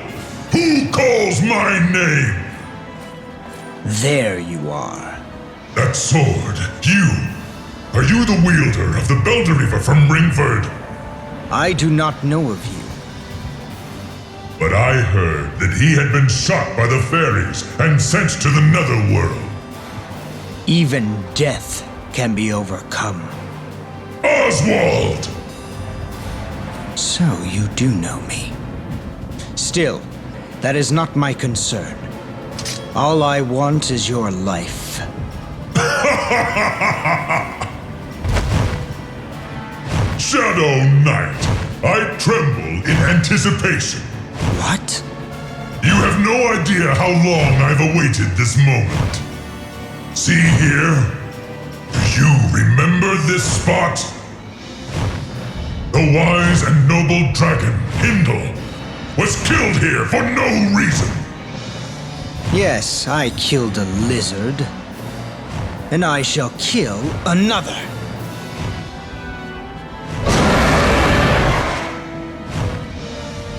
Who calls my name? There you are. That sword, you! Are you the wielder of the Belderiva from Ringford? I do not know of you. But I heard that he had been shot by the fairies and sent to the netherworld. Even death can be overcome. Oswald! So you do know me. Still, that is not my concern. All I want is your life. Shadow Knight, I tremble in anticipation. What? You have no idea how long I've awaited this moment. See here? Do you remember this spot? The wise and noble dragon, Hindle, was killed here for no reason. Yes, I killed a lizard. And I shall kill another.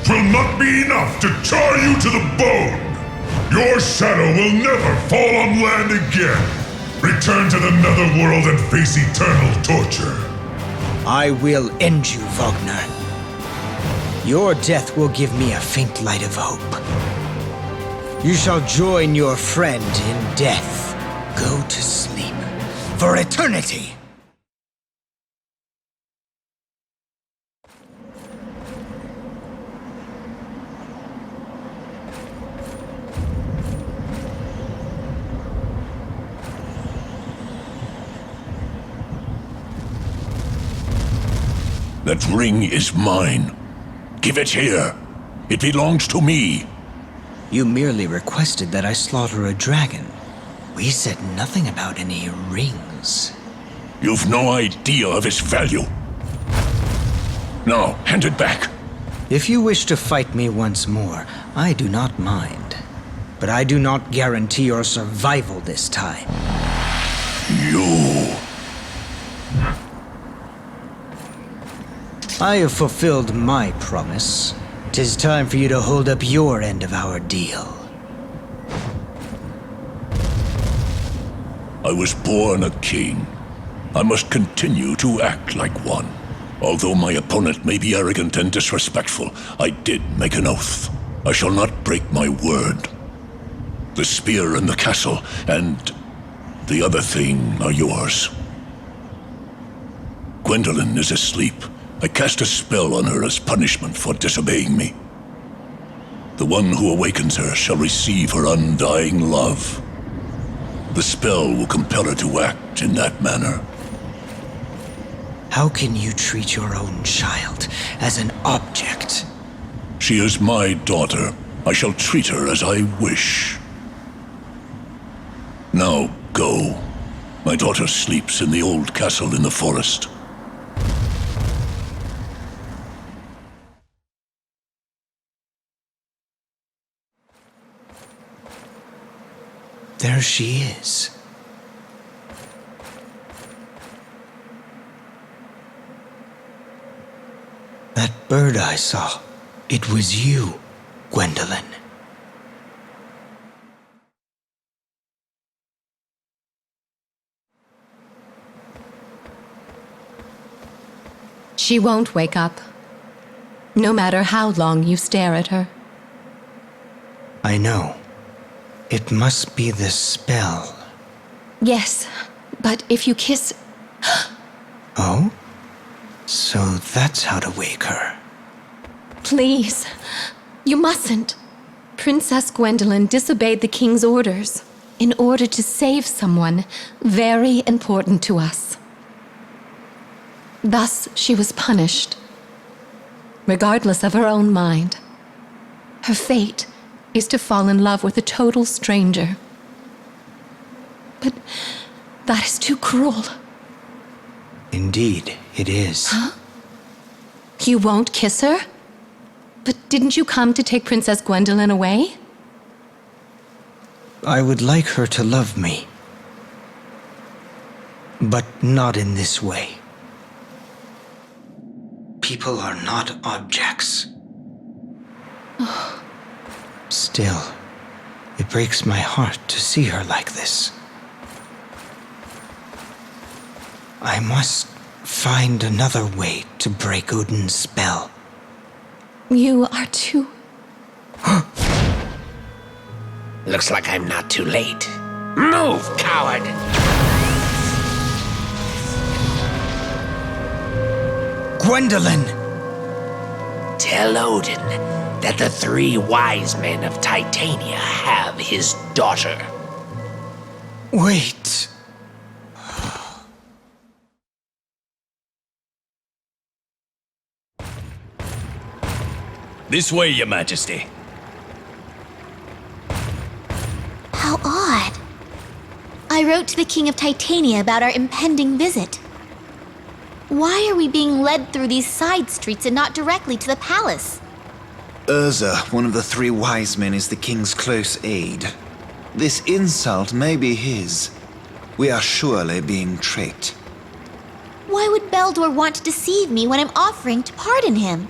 Will not be enough to char you to the bone. Your shadow will never fall on land again. Return to the netherworld and face eternal torture. I will end you, Wagner. Your death will give me a faint light of hope. You shall join your friend in death. Go to sleep for eternity. That ring is mine. Give it here. It belongs to me. You merely requested that I slaughter a dragon. We said nothing about any rings. You've no idea of its value. Now, hand it back. If you wish to fight me once more, I do not mind. But I do not guarantee your survival this time. You... I have fulfilled my promise. 'Tis time for you to hold up your end of our deal. I was born a king. I must continue to act like one. Although my opponent may be arrogant and disrespectful, I did make an oath. I shall not break my word. The spear and the castle, and the other thing are yours. Gwendolyn is asleep. I cast a spell on her as punishment for disobeying me. The one who awakens her shall receive her undying love. The spell will compel her to act in that manner. How can you treat your own child as an object? She is my daughter. I shall treat her as I wish. Now, go. My daughter sleeps in the old castle in the forest. There she is. That bird I saw, it was you, Gwendolyn. She won't wake up, no matter how long you stare at her. I know. It must be the spell. Yes, but if you kiss... Oh? So that's how to wake her. Please, you mustn't. Princess Gwendolyn disobeyed the king's orders in order to save someone very important to us. Thus, she was punished, regardless of her own mind. Her fate is to fall in love with a total stranger. But that is too cruel. Indeed, it is. Huh? You won't kiss her? But didn't you come to take Princess Gwendolyn away? I would like her to love me. But not in this way. People are not objects. Still, it breaks my heart to see her like this. I must find another way to break Odin's spell. You are too... Looks like I'm not too late. Move, coward! Gwendolyn! Tell Odin that the 3 wise men of Titania have his daughter. Wait. This way, Your Majesty. How odd. I wrote to the King of Titania about our impending visit. Why are we being led through these side streets and not directly to the palace? Urza, one of the three wise men, is the king's close aide. This insult may be his. We are surely being tricked. Why would Beldor want to deceive me when I'm offering to pardon him?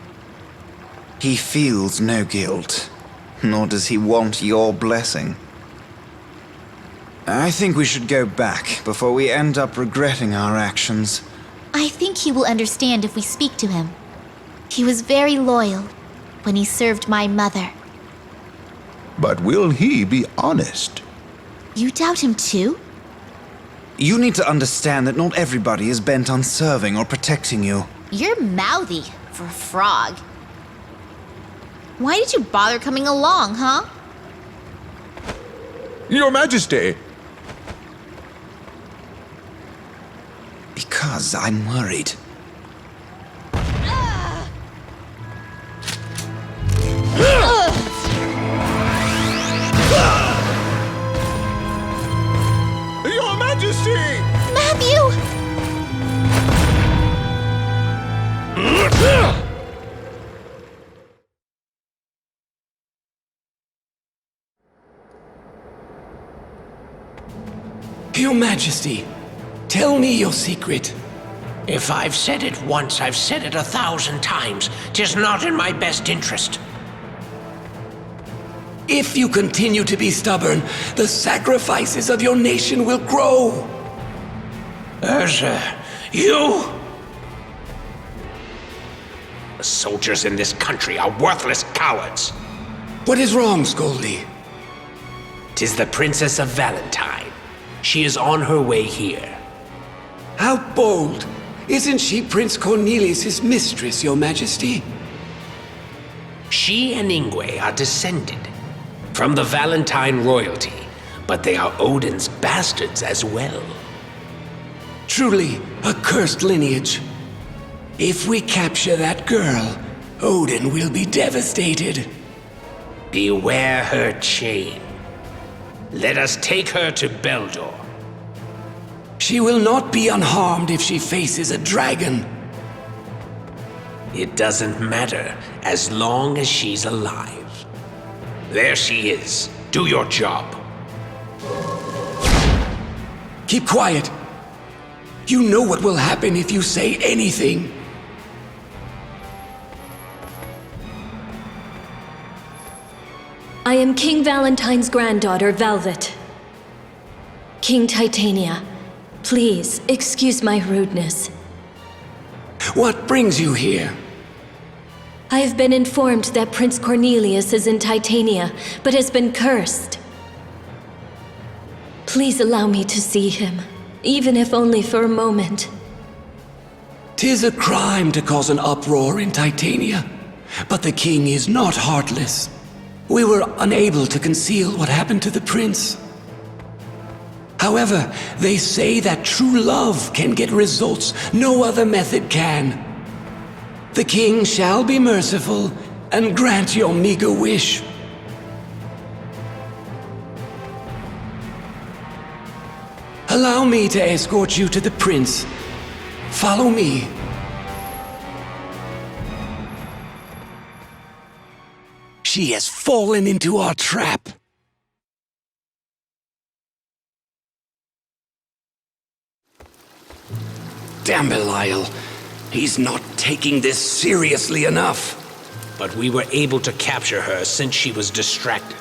He feels no guilt, nor does he want your blessing. I think we should go back before we end up regretting our actions. I think he will understand if we speak to him. He was very loyal when he served my mother. But will he be honest? You doubt him too? You need to understand that not everybody is bent on serving or protecting you. You're mouthy for a frog. Why did you bother coming along, huh? Your Majesty! Because I'm worried. Your Majesty! Matthew! Your Majesty, tell me your secret. If I've said it once, I've said it 1,000 times. 'Tis not in my best interest. If you continue to be stubborn, the sacrifices of your nation will grow. Urza, you? The soldiers in this country are worthless cowards. What is wrong, Scoldy? 'Tis the Princess of Valentine. She is on her way here. How bold! Isn't she Prince Cornelius' mistress, Your Majesty? She and Ingwe are descended from the Valentine royalty, but they are Odin's bastards as well. Truly a cursed lineage. If we capture that girl, Odin will be devastated. Beware her chain. Let us take her to Beldor. She will not be unharmed if she faces a dragon. It doesn't matter as long as she's alive. There she is. Do your job. Keep quiet. You know what will happen if you say anything. I am King Valentine's granddaughter, Velvet. King Titania, please excuse my rudeness. What brings you here? I have been informed that Prince Cornelius is in Titania, but has been cursed. Please allow me to see him, even if only for a moment. 'Tis a crime to cause an uproar in Titania, but the king is not heartless. We were unable to conceal what happened to the prince. However, they say that true love can get results no other method can. The king shall be merciful and grant your meager wish. Allow me to escort you to the prince. Follow me. She has fallen into our trap. Damn Belial. He's not taking this seriously enough. But we were able to capture her since she was distracted.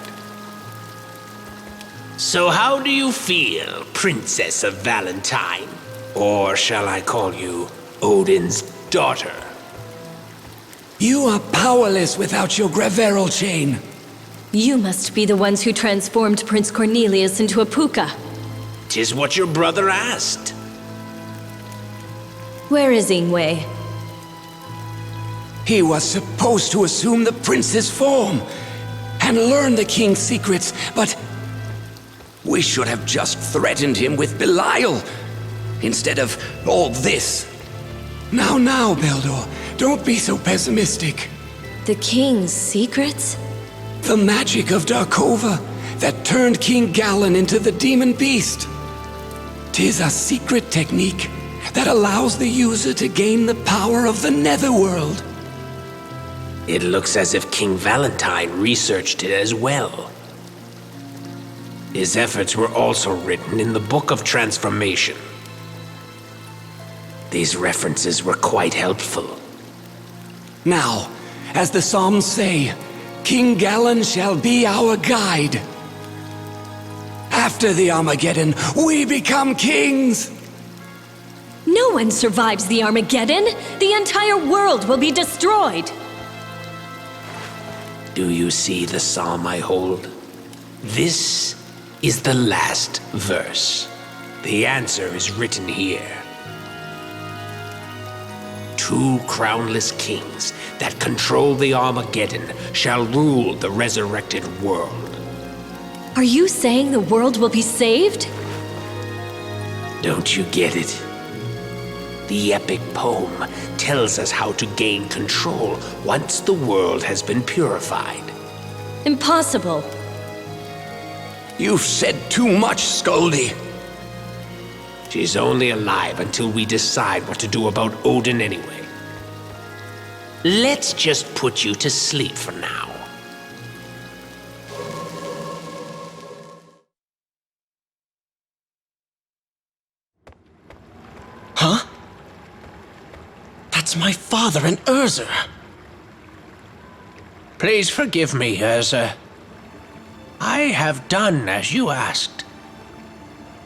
So how do you feel, Princess of Valentine? Or shall I call you Odin's daughter? You are powerless without your Graveral chain. You must be the ones who transformed Prince Cornelius into a puka. 'Tis what your brother asked. Where is Ingwe? He was supposed to assume the prince's form and learn the king's secrets, but we should have just threatened him with Belial instead of all this. Now, Beldor, don't be so pessimistic. The king's secrets? The magic of Darkova that turned King Galen into the demon beast. 'Tis a secret technique, that allows the user to gain the power of the netherworld. It looks as if King Valentine researched it as well. His efforts were also written in the Book of Transformation. These references were quite helpful. Now, as the Psalms say, King Gallen shall be our guide. After the Armageddon, we become kings! No one survives the Armageddon! The entire world will be destroyed! Do you see the psalm I hold? This is the last verse. The answer is written here. 2 crownless kings that control the Armageddon shall rule the resurrected world. Are you saying the world will be saved? Don't you get it? The epic poem tells us how to gain control once the world has been purified. Impossible. You've said too much, Scoldy. She's only alive until we decide what to do about Odin anyway. Let's just put you to sleep for now. Huh? That's my father and Urza. Please forgive me, Urza. I have done as you asked.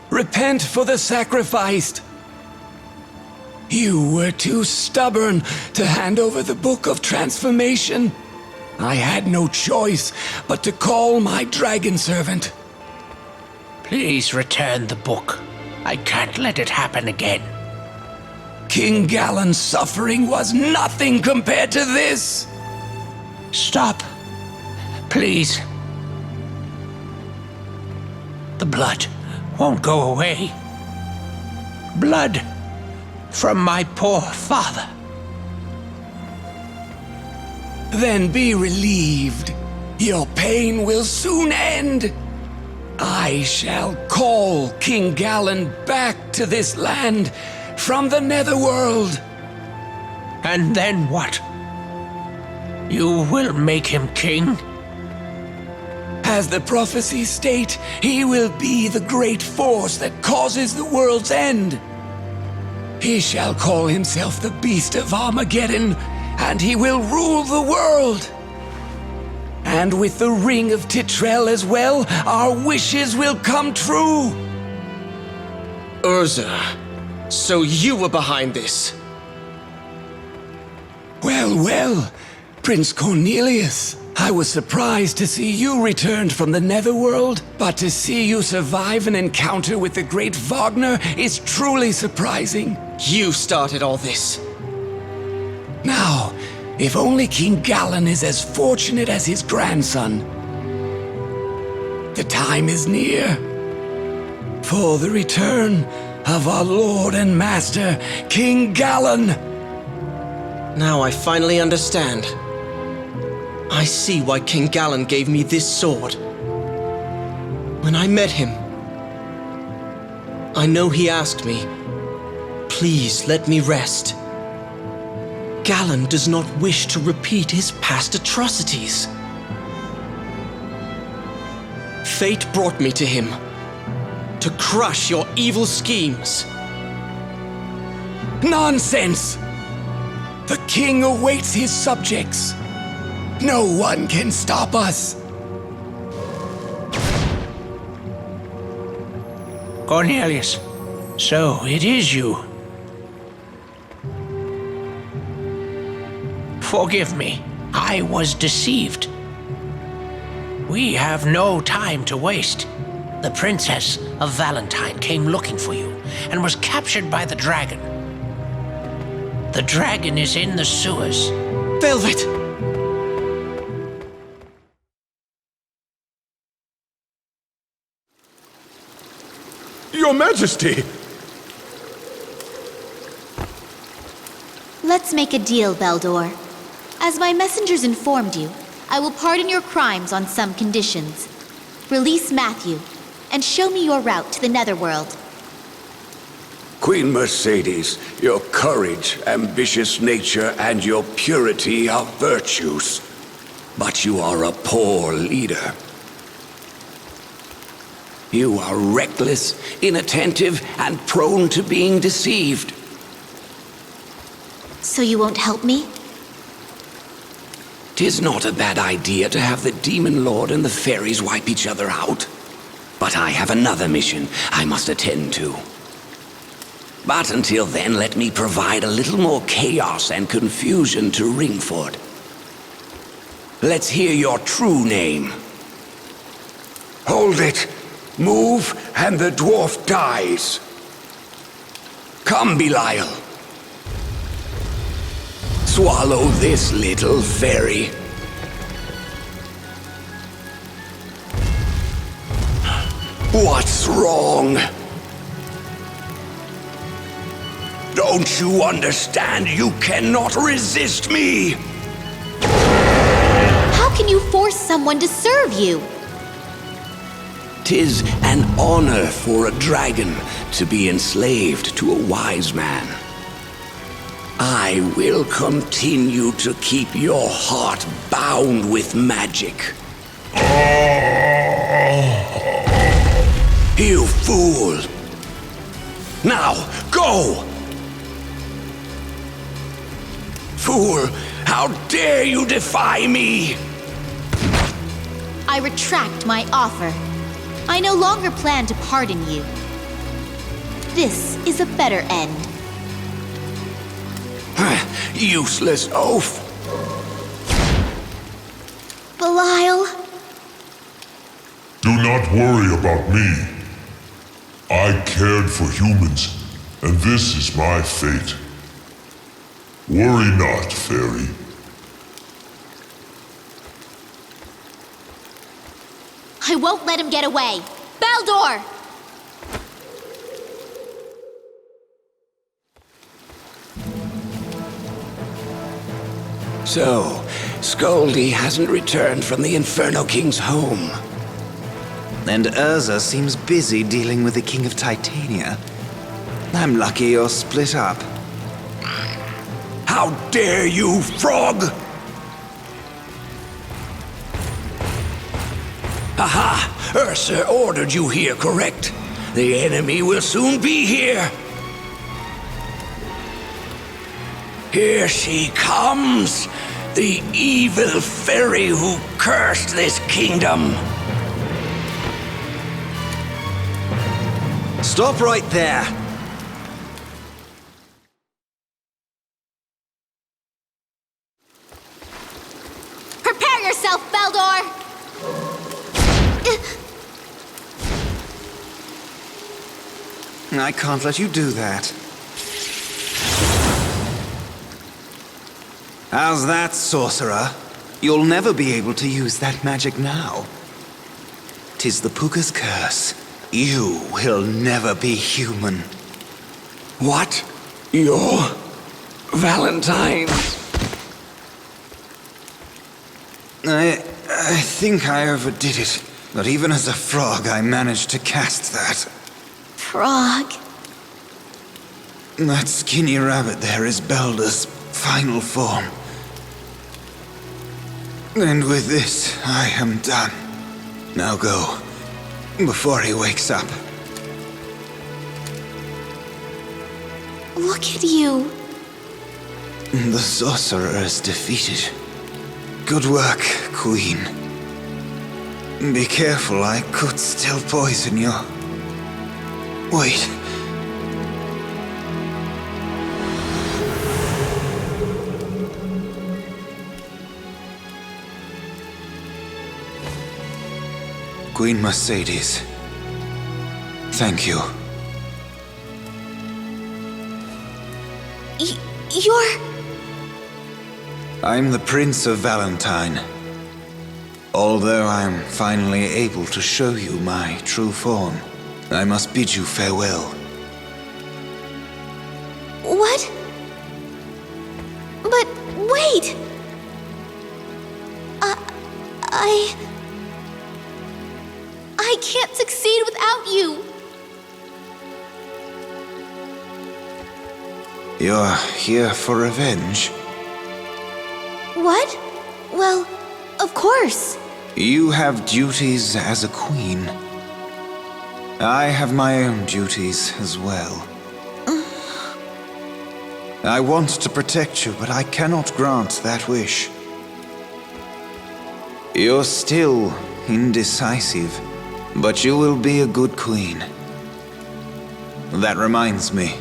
Repent for the sacrifice. You were too stubborn to hand over the Book of Transformation. I had no choice but to call my dragon servant. Please return the book. I can't let it happen again. King Gallen's suffering was nothing compared to this. Stop. Please. The blood won't go away. Blood from my poor father. Then be relieved. Your pain will soon end. I shall call King Gallen back to this land from the netherworld. And then what? You will make him king? As the prophecies state, he will be the great force that causes the world's end. He shall call himself the Beast of Armageddon, and he will rule the world. And with the Ring of Titrel as well, our wishes will come true. Urza, so you were behind this? Well, Prince Cornelius. I was surprised to see you returned from the netherworld, but to see you survive an encounter with the great Wagner is truly surprising. You started all this. Now, if only King Gallen is as fortunate as his grandson. The time is near for the return of our Lord and Master, King Gallen. Now I finally understand. I see why King Gallen gave me this sword. When I met him, I know he asked me, please let me rest. Gallen does not wish to repeat his past atrocities. Fate brought me to him to crush your evil schemes. Nonsense! The king awaits his subjects. No one can stop us. Cornelius, so it is you. Forgive me, I was deceived. We have no time to waste. The Princess of Valentine came looking for you and was captured by the dragon. The dragon is in the sewers. Velvet! Your Majesty! Let's make a deal, Beldor. As my messengers informed you, I will pardon your crimes on some conditions. Release Matthew, and show me your route to the netherworld. Queen Mercedes, your courage, ambitious nature, and your purity are virtues. But you are a poor leader. You are reckless, inattentive, and prone to being deceived. So you won't help me? 'Tis not a bad idea to have the Demon Lord and the fairies wipe each other out. But I have another mission I must attend to. But until then, let me provide a little more chaos and confusion to Ringford. Let's hear your true name. Hold it. Move, and the dwarf dies. Come, Belial. Swallow this, little fairy. What's wrong? Don't you understand? You cannot resist me! How can you force someone to serve you? 'Tis an honor for a dragon to be enslaved to a wise man. I will continue to keep your heart bound with magic. You fool! Now, go! Fool, how dare you defy me? I retract my offer. I no longer plan to pardon you. This is a better end. Useless oaf. Belial. Do not worry about me. I cared for humans, and this is my fate. Worry not, fairy. I won't let him get away. Baldor! So, Scoldy hasn't returned from the Inferno King's home. And Urza seems busy dealing with the King of Titania. I'm lucky you're split up. How dare you, frog! Aha! Ursa ordered you here, correct? The enemy will soon be here. Here she comes, the evil fairy who cursed this kingdom. Stop right there! Prepare yourself, Baldor! I can't let you do that. How's that, sorcerer? You'll never be able to use that magic now. 'Tis the Puka's curse. You will never be human. What? You're Valentine? I think I overdid it. But even as a frog, I managed to cast that. Frog? That skinny rabbit there is Baldur's final form. And with this, I am done. Now go, before he wakes up. Look at you. The sorcerer is defeated. Good work, Queen. Be careful, I could still poison you. Wait. Queen Mercedes, thank you. You're... I'm the Prince of Valentine. Although I'm finally able to show you my true form, I must bid you farewell. What? But wait! I can't succeed without you! You're here for revenge? What? Well, of course. You have duties as a queen. I have my own duties as well. I want to protect you, but I cannot grant that wish. You're still indecisive, but you will be a good queen. That reminds me,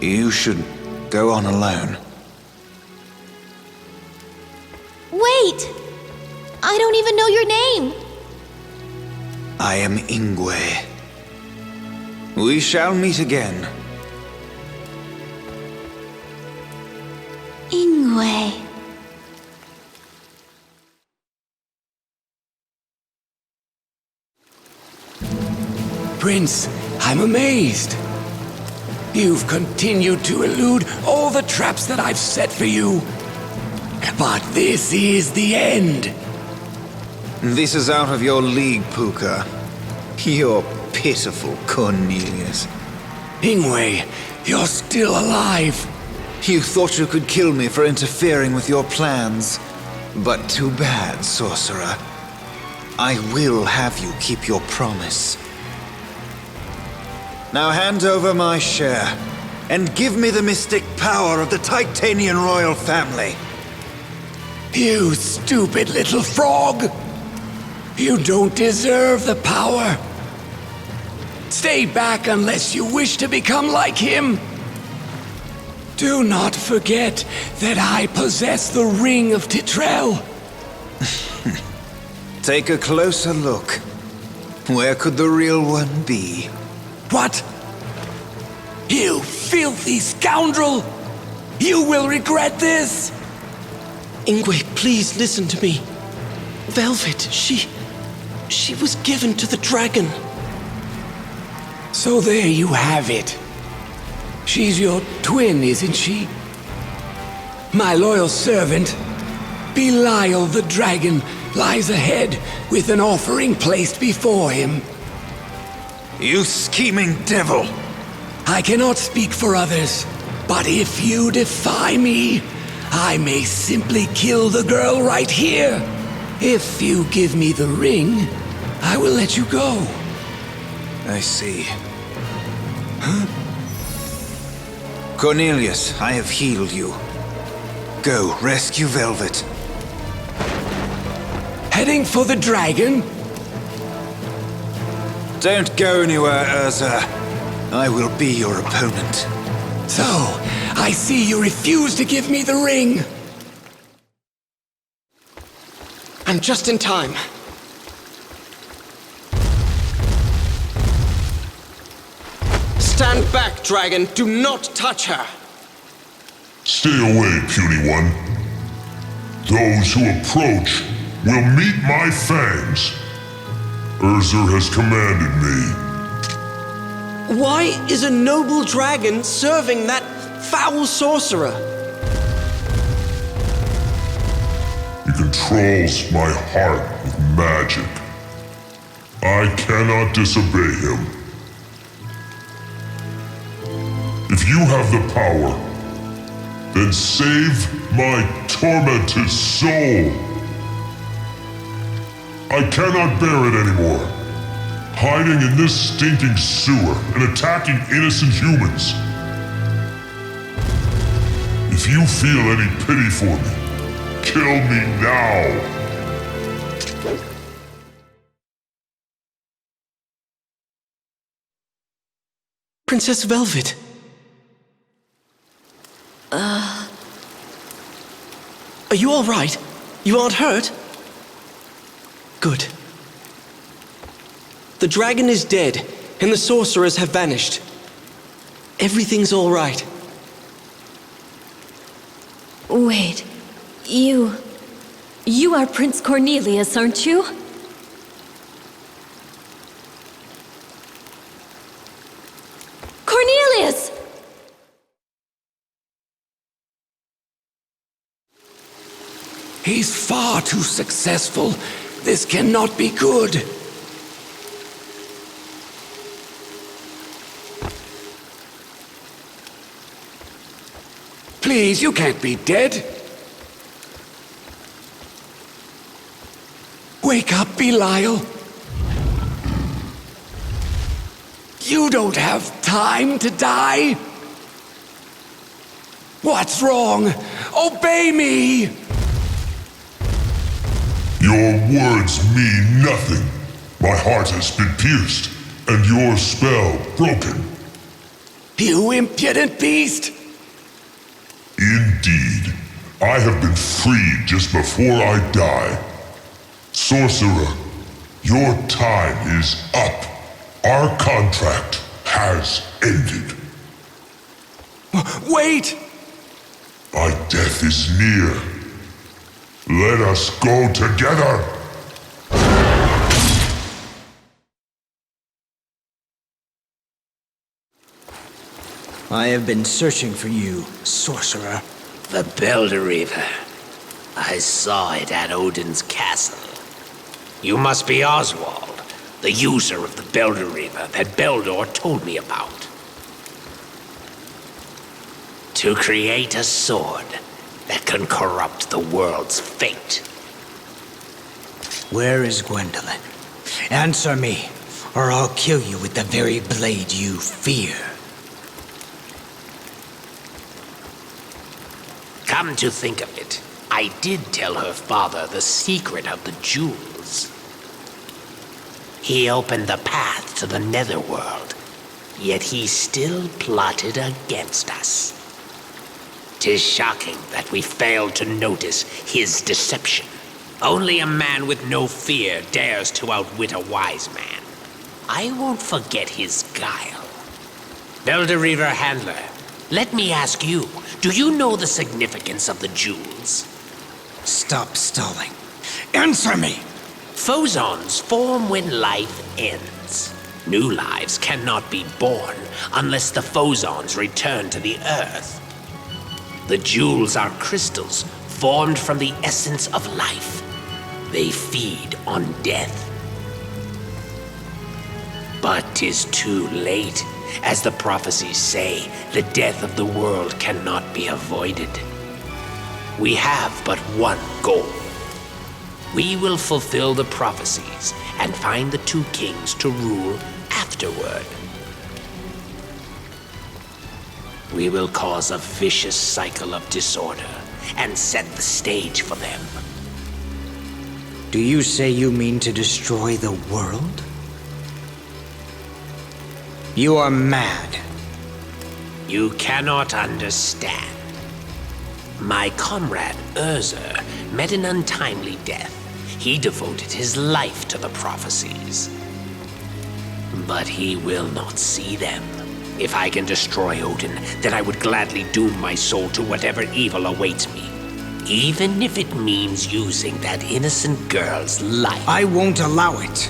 you should go on alone. Wait! I don't even know your name! I am Ingwe. We shall meet again. Ingwe. Prince, I'm amazed. You've continued to elude all the traps that I've set for you. But this is the end. This is out of your league, Puka. You're pitiful, Cornelius. Ingwe, you're still alive. You thought you could kill me for interfering with your plans. But too bad, sorcerer. I will have you keep your promise. Now hand over my share, and give me the mystic power of the Titanian royal family. You stupid little frog! You don't deserve the power. Stay back unless you wish to become like him. Do not forget that I possess the Ring of Betrayal. Take a closer look. Where could the real one be? What? You filthy scoundrel! You will regret this! Ingwe, please listen to me. Velvet, she was given to the dragon. So there you have it. She's your twin, isn't she? My loyal servant, Belial the dragon, lies ahead with an offering placed before him. You scheming devil! I cannot speak for others, but if you defy me, I may simply kill the girl right here. If you give me the ring, I will let you go. I see. Huh? Cornelius, I have healed you. Go, rescue Velvet. Heading for the dragon? Don't go anywhere, Urza. I will be your opponent. So, I see you refuse to give me the ring. I'm just in time. Stand back, dragon. Do not touch her. Stay away, puny one. Those who approach will meet my fangs. Urza has commanded me. Why is a noble dragon serving that foul sorcerer? He controls my heart with magic. I cannot disobey him. If you have the power, then save my tormented soul. I cannot bear it anymore. Hiding in this stinking sewer and attacking innocent humans. If you feel any pity for me, kill me now. Princess Velvet. Are you all right? You aren't hurt? Good. The dragon is dead, and the sorcerers have vanished. Everything's all right. Wait, you are Prince Cornelius, aren't you? Cornelius! He's far too successful. This cannot be good. Please, you can't be dead. Wake up, Belial. You don't have time to die. What's wrong? Obey me! Your words mean nothing. My heart has been pierced, and your spell broken. You impudent beast! Indeed. I have been freed just before I die. Sorcerer, your time is up. Our contract has ended. Wait! My death is near. Let us go together. I have been searching for you, sorcerer. The Belderiver. I saw it at Odin's castle. You must be Oswald, the user of the Belderiver that Beldor told me about. To create a sword that can corrupt the world's fate. Where is Gwendolyn? Answer me, or I'll kill you with the very blade you fear. Come to think of it, I did tell her father the secret of the jewels. He opened the path to the netherworld, yet he still plotted against us. 'Tis shocking that we failed to notice his deception. Only a man with no fear dares to outwit a wise man. I won't forget his guile. Belderiver Handler, let me ask you, do you know the significance of the jewels? Stop stalling. Answer me! Phozons form when life ends. New lives cannot be born unless the phozons return to the earth. The jewels are crystals formed from the essence of life. They feed on death. But 'tis too late. As the prophecies say, the death of the world cannot be avoided. We have but one goal. We will fulfill the prophecies and find the two kings to rule afterward. We will cause a vicious cycle of disorder and set the stage for them. Do you say you mean to destroy the world? You are mad. You cannot understand. My comrade Urzer met an untimely death. He devoted his life to the prophecies. But he will not see them. If I can destroy Odin, then I would gladly doom my soul to whatever evil awaits me. Even if it means using that innocent girl's life. I won't allow it.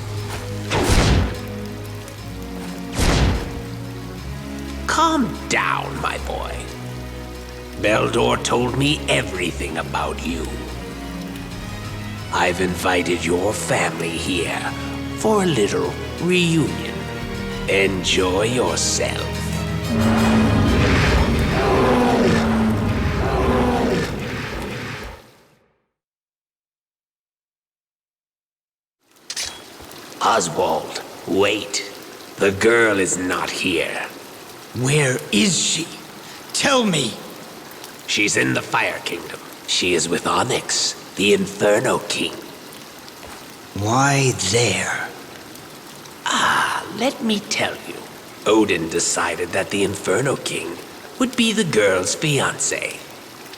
Calm down, my boy. Beldor told me everything about you. I've invited your family here for a little reunion. Enjoy yourself. Oswald, wait. The girl is not here. Where is she? Tell me. She's in the Fire Kingdom. She is with Onyx, the Inferno King. Why there? Let me tell you. Odin decided that the Inferno King would be the girl's fiancé.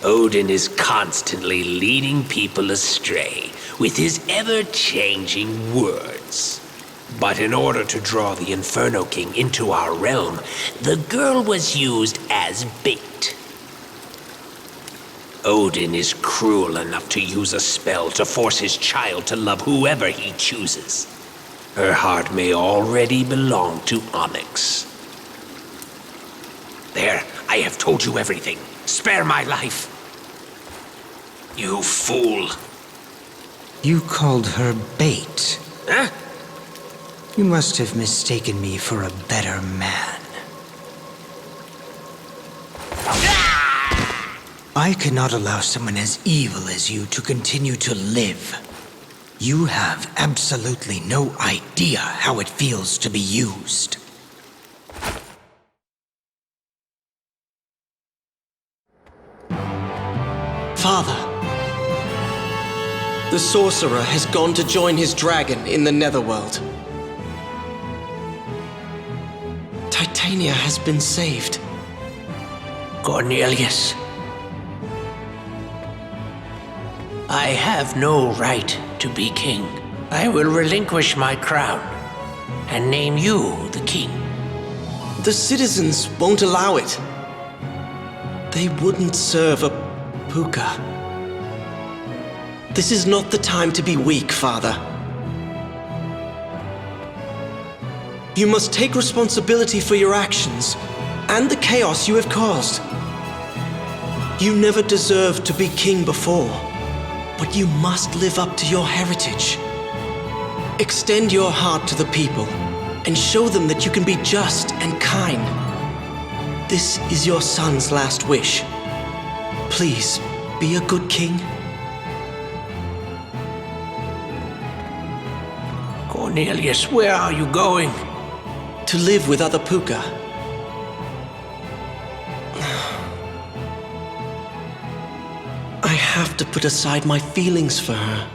Odin is constantly leading people astray with his ever-changing words. But in order to draw the Inferno King into our realm, the girl was used as bait. Odin is cruel enough to use a spell to force his child to love whoever he chooses. Her heart may already belong to Onyx. There, I have told you everything. Spare my life. You fool. You called her bait. Huh? You must have mistaken me for a better man. I cannot allow someone as evil as you to continue to live. You have absolutely no idea how it feels to be used. Father, the sorcerer has gone to join his dragon in the netherworld. Titania has been saved. Cornelius, I have no right to be king. I will relinquish my crown and name you the king. The citizens won't allow it. They wouldn't serve a puka. This is not the time to be weak, Father. You must take responsibility for your actions and the chaos you have caused. You never deserved to be king before, but you must live up to your heritage. Extend your heart to the people and show them that you can be just and kind. This is your son's last wish. Please, be a good king. Cornelius, where are you going? To live with other puka. I have to put aside my feelings for her.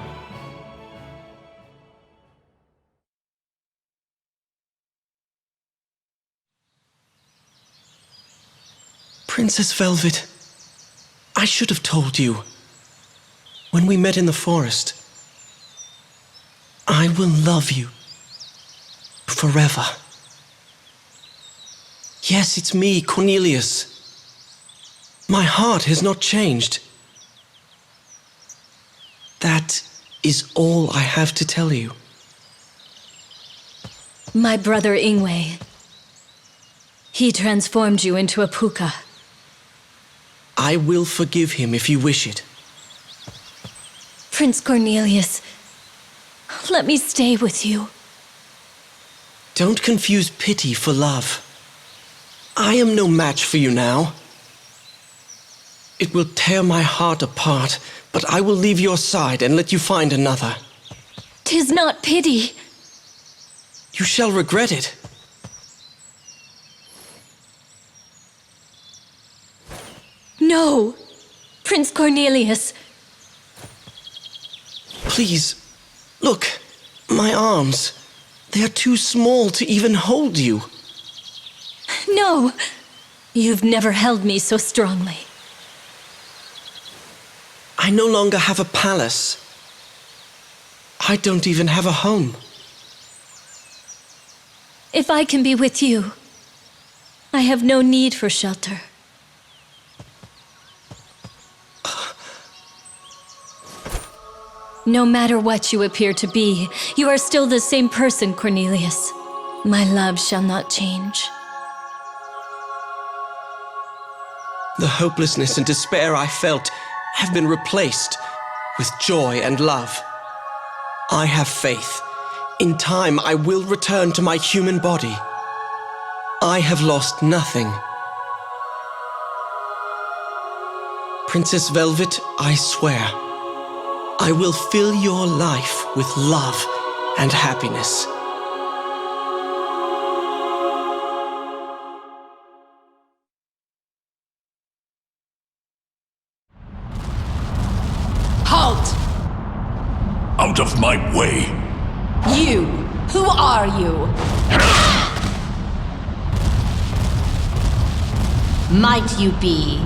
Princess Velvet, I should have told you. When we met in the forest, I will love you forever. Yes, it's me, Cornelius. My heart has not changed. That is all I have to tell you. My brother Ingwe. He transformed you into a puka. I will forgive him if you wish it. Prince Cornelius, let me stay with you. Don't confuse pity for love. I am no match for you now. It will tear my heart apart, but I will leave your side and let you find another. 'Tis not pity. You shall regret it. No, Prince Cornelius. Please, look, my arms. They are too small to even hold you. No, you've never held me so strongly. I no longer have a palace. I don't even have a home. If I can be with you, I have no need for shelter. No matter what you appear to be, you are still the same person, Cornelius. My love shall not change. The hopelessness and despair I felt have been replaced with joy and love. I have faith. In time, I will return to my human body. I have lost nothing. Princess Velvet, I swear, I will fill your life with love and happiness. Halt! Out of my way! You! Who are you? Might you be?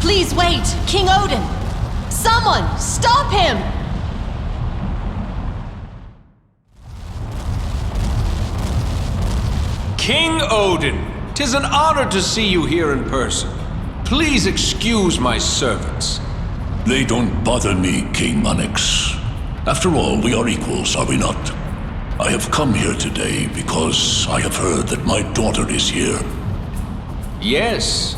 Please wait! King Odin! Someone! Stop him! King Odin, 'tis an honor to see you here in person. Please excuse my servants. They don't bother me, King Onyx. After all, we are equals, are we not? I have come here today because I have heard that my daughter is here. Yes,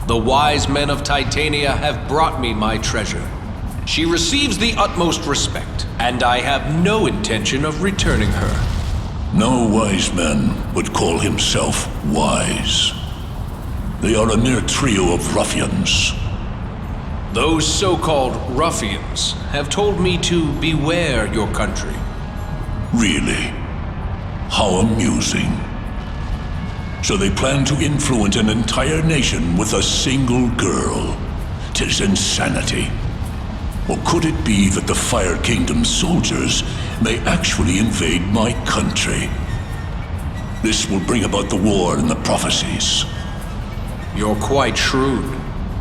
the wise men of Titania have brought me my treasure. She receives the utmost respect, and I have no intention of returning her. No wise man would call himself wise. They are a mere trio of ruffians. Those so-called ruffians have told me to beware your country. Really? How amusing. So they plan to influence an entire nation with a single girl. 'Tis insanity. Or could it be that the Fire Kingdom's soldiers may actually invade my country? This will bring about the war in the Prophecies. You're quite shrewd,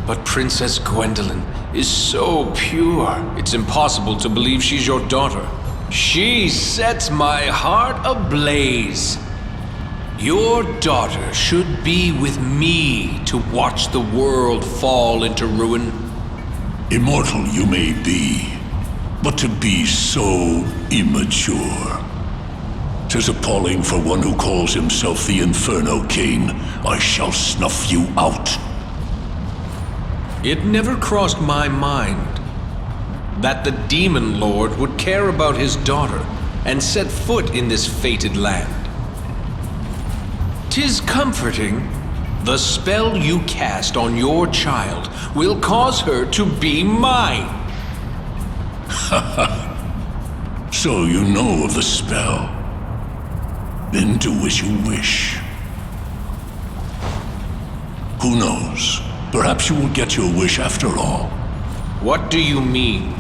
but Princess Gwendolyn is so pure, it's impossible to believe she's your daughter. She sets my heart ablaze. Your daughter should be with me to watch the world fall into ruin. Immortal you may be, but to be so immature. 'Tis appalling for one who calls himself the Inferno King. I shall snuff you out. It never crossed my mind that the Demon Lord would care about his daughter and set foot in this fated land. 'Tis comforting. The spell you cast on your child will cause her to be mine. So you know of the spell. Then do as you wish. Who knows? Perhaps you will get your wish after all. What do you mean?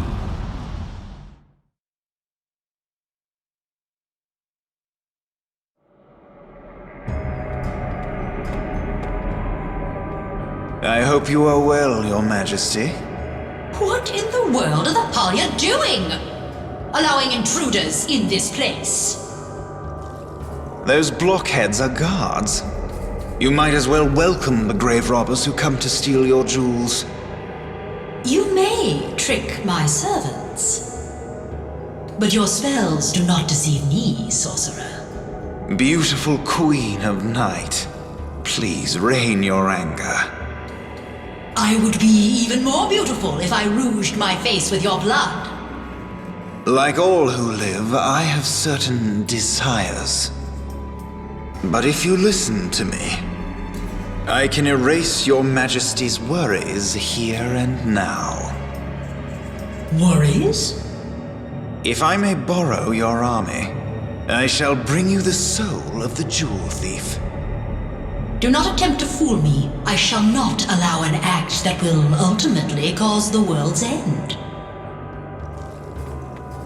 I hope you are well, Your Majesty. What in the world are the Palya doing? Allowing intruders in this place? Those blockheads are guards. You might as well welcome the grave robbers who come to steal your jewels. You may trick my servants, but your spells do not deceive me, sorcerer. Beautiful Queen of Night, please rein your anger. I would be even more beautiful if I rouged my face with your blood. Like all who live, I have certain desires. But if you listen to me, I can erase your Majesty's worries here and now. Worries? If I may borrow your army, I shall bring you the soul of the jewel thief. Do not attempt to fool me. I shall not allow an act that will ultimately cause the world's end.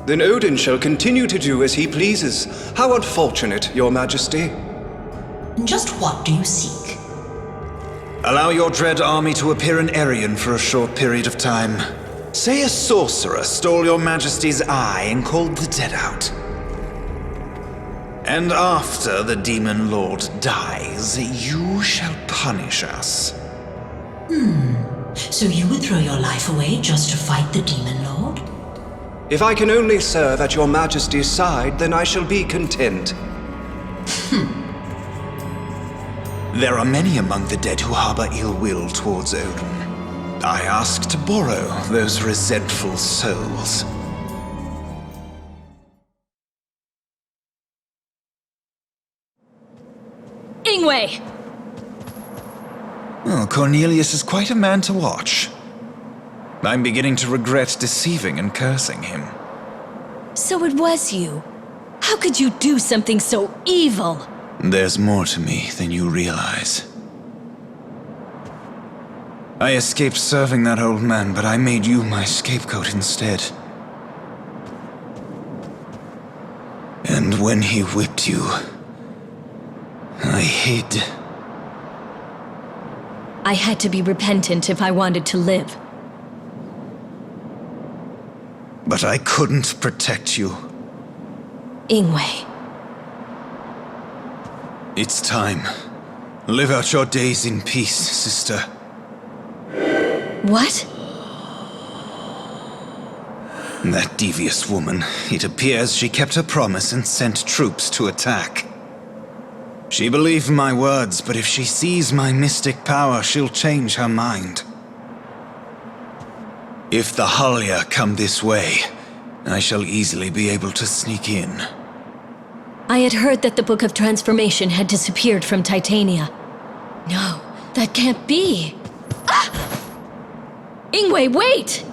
Then Odin shall continue to do as he pleases. How unfortunate, Your Majesty. Just what do you seek? Allow your dread army to appear in Arion for a short period of time. Say a sorcerer stole your Majesty's eye and called the dead out. And after the Demon Lord dies, you shall punish us. So you would throw your life away just to fight the Demon Lord? If I can only serve at Your Majesty's side, then I shall be content. There are many among the dead who harbor ill will towards Odin. I ask to borrow those resentful souls. Ingwe! Oh, Cornelius is quite a man to watch. I'm beginning to regret deceiving and cursing him. So it was you. How could you do something so evil? There's more to me than you realize. I escaped serving that old man, but I made you my scapegoat instead. And when he whipped you, I hid. I had to be repentant if I wanted to live. But I couldn't protect you. Ingwe. It's time. Live out your days in peace, sister. What? That devious woman. It appears she kept her promise and sent troops to attack. She believed my words, but if she sees my mystic power, she'll change her mind. If the Halya come this way, I shall easily be able to sneak in. I had heard that the Book of Transformation had disappeared from Titania. No, That can't be. Ah! Ingwe, wait!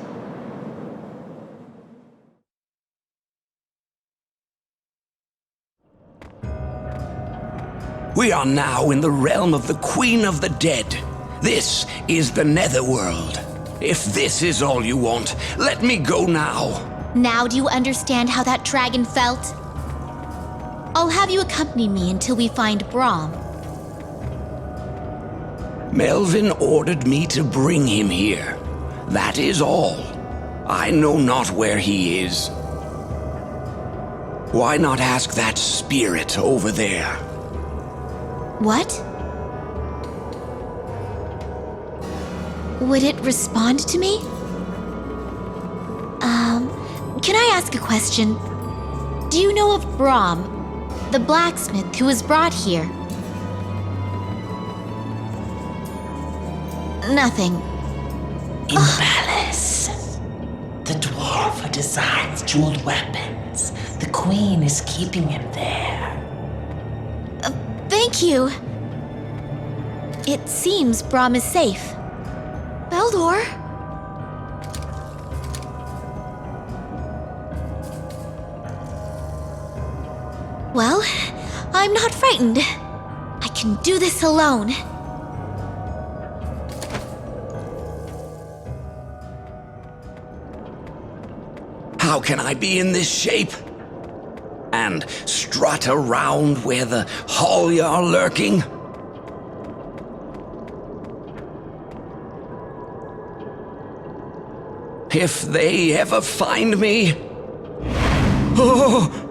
We are now in the realm of the Queen of the Dead. This is the netherworld. If this is all you want, let me go now. Now do you understand how that dragon felt? I'll have you accompany me until we find Brahm. Melvin ordered me to bring him here. That is all. I know not where he is. Why not ask that spirit over there? What? Would it respond to me? Can I ask a question? Do you know of Brahm, the blacksmith who was brought here? Nothing. In the palace. The dwarf who designs jeweled weapons. The queen is keeping him there. Thank you. It seems Brahm is safe. Beldor? Well, I'm not frightened. I can do this alone. How can I be in this shape? And strut around where the Holly are lurking? If they ever find me... Oh!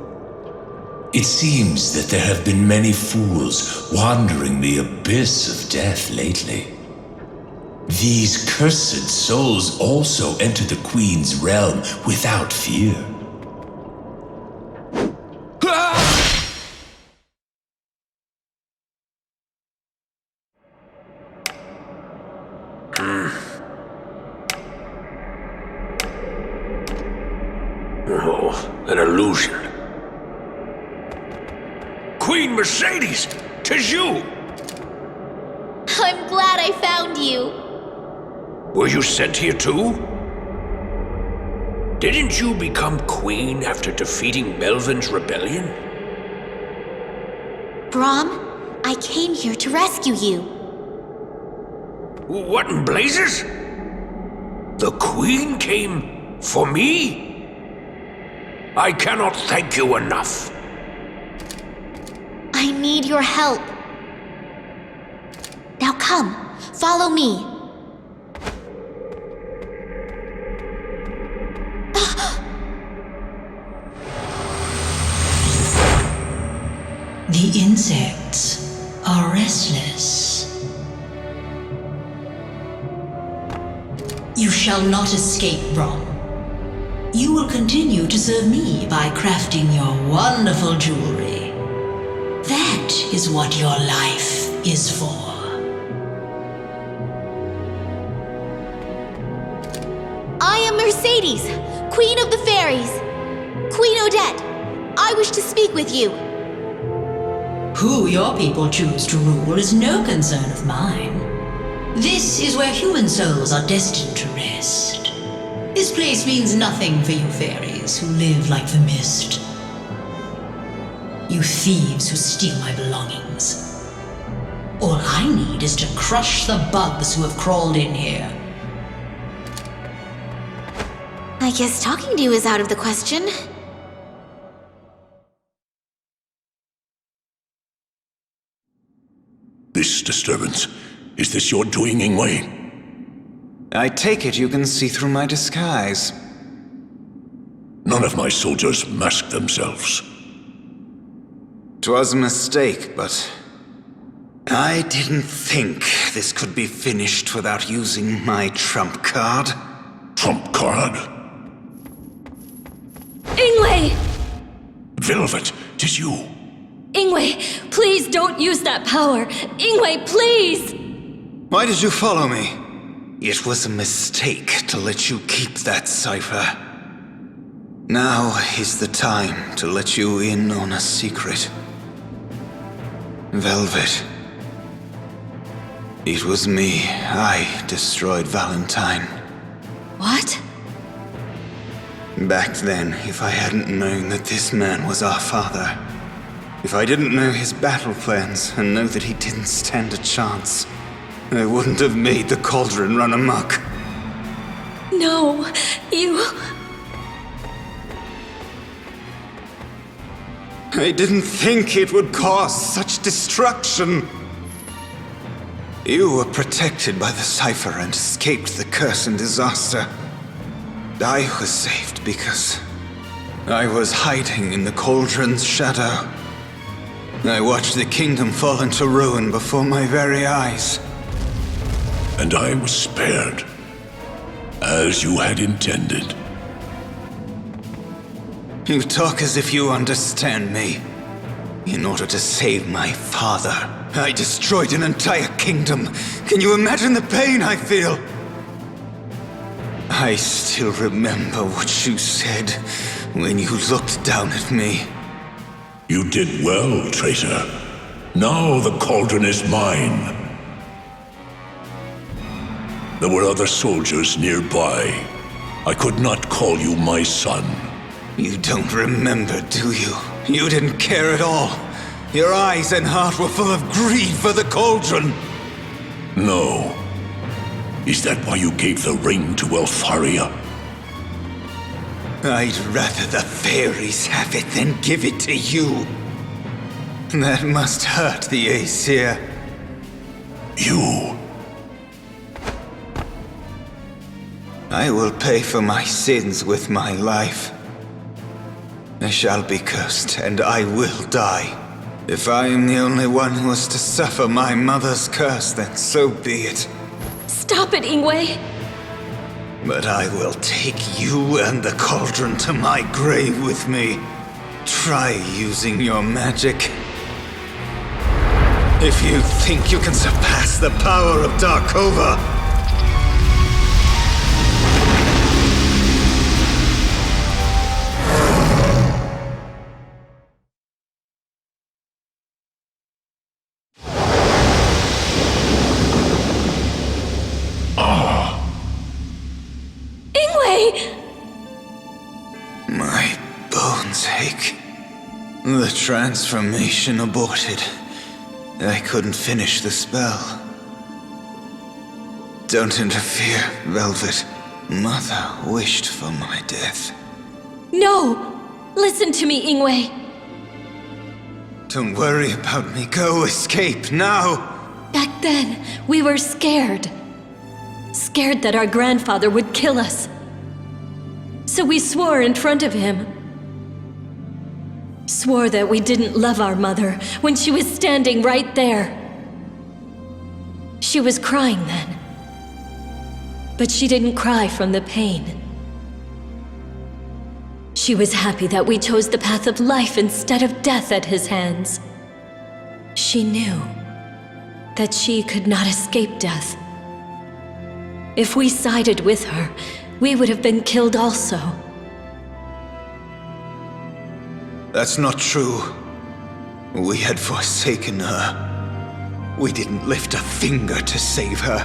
It seems that there have been many fools wandering the abyss of death lately. These cursed souls also enter the Queen's realm without fear. Oh, an illusion. Queen Mercedes! 'Tis you! I'm glad I found you. Were you sent here too? Didn't you become queen after defeating Melvin's rebellion? Brahm, I came here to rescue you. What in blazes? The queen came for me? I cannot thank you enough. I need your help. Now come, follow me. The insects are restless. You shall not escape, Brahm. You will continue to serve me by crafting your wonderful jewelry. That is what your life is for. I am Mercedes, Queen of the Fairies. Queen Odette, I wish to speak with you. Who your people choose to rule is no concern of mine. This is where human souls are destined to rest. This place means nothing for you fairies who live like the mist. You thieves who steal my belongings. All I need is to crush the bugs who have crawled in here. I guess talking to you is out of the question. This disturbance, is this your doing, Ingwe? I take it you can see through my disguise. None of my soldiers masked themselves. 'Twas a mistake, but I didn't think this could be finished without using my trump card. Trump card? Ingwe! Velvet, 'tis you. Ingwe, please don't use that power. Ingwe, please! Why did you follow me? It was a mistake to let you keep that cipher. Now is the time to let you in on a secret. Velvet. It was me. I destroyed Valentine. What? Back then, if I hadn't known that this man was our father, if I didn't know his battle plans and know that he didn't stand a chance, I wouldn't have made the cauldron run amok. No, you... I didn't think it would cause such destruction. You were protected by the cipher and escaped the curse and disaster. I was saved because I was hiding in the cauldron's shadow. I watched the kingdom fall into ruin before my very eyes. And I was spared, as you had intended. You talk as if you understand me. In order to save my father, I destroyed an entire kingdom. Can you imagine the pain I feel? I still remember what you said when you looked down at me. You did well, traitor. Now the cauldron is mine. There were other soldiers nearby. I could not call you my son. You don't remember, do you? You didn't care at all. Your eyes and heart were full of greed for the cauldron. No. Is that why you gave the ring to Leifthrasir? I'd rather the fairies have it than give it to you. That must hurt the Aesir. You. I will pay for my sins with my life. I shall be cursed, and I will die. If I am the only one who is to suffer my mother's curse, then so be it. Stop it, Ingwe! But I will take you and the cauldron to my grave with me. Try using your magic. If you think you can surpass the power of Darkova, my bones ache. The transformation aborted. I couldn't finish the spell. Don't interfere, Velvet. Mother wished for my death. No! Listen to me, Ingwe! Don't worry about me. Go, escape, now! Back then, we were scared. Scared that our grandfather would kill us. So we swore in front of him. Swore that we didn't love our mother when she was standing right there. She was crying then. But she didn't cry from the pain. She was happy that we chose the path of life instead of death at his hands. She knew that she could not escape death. If we sided with her, we would have been killed also. That's not true. We had forsaken her. We didn't lift a finger to save her.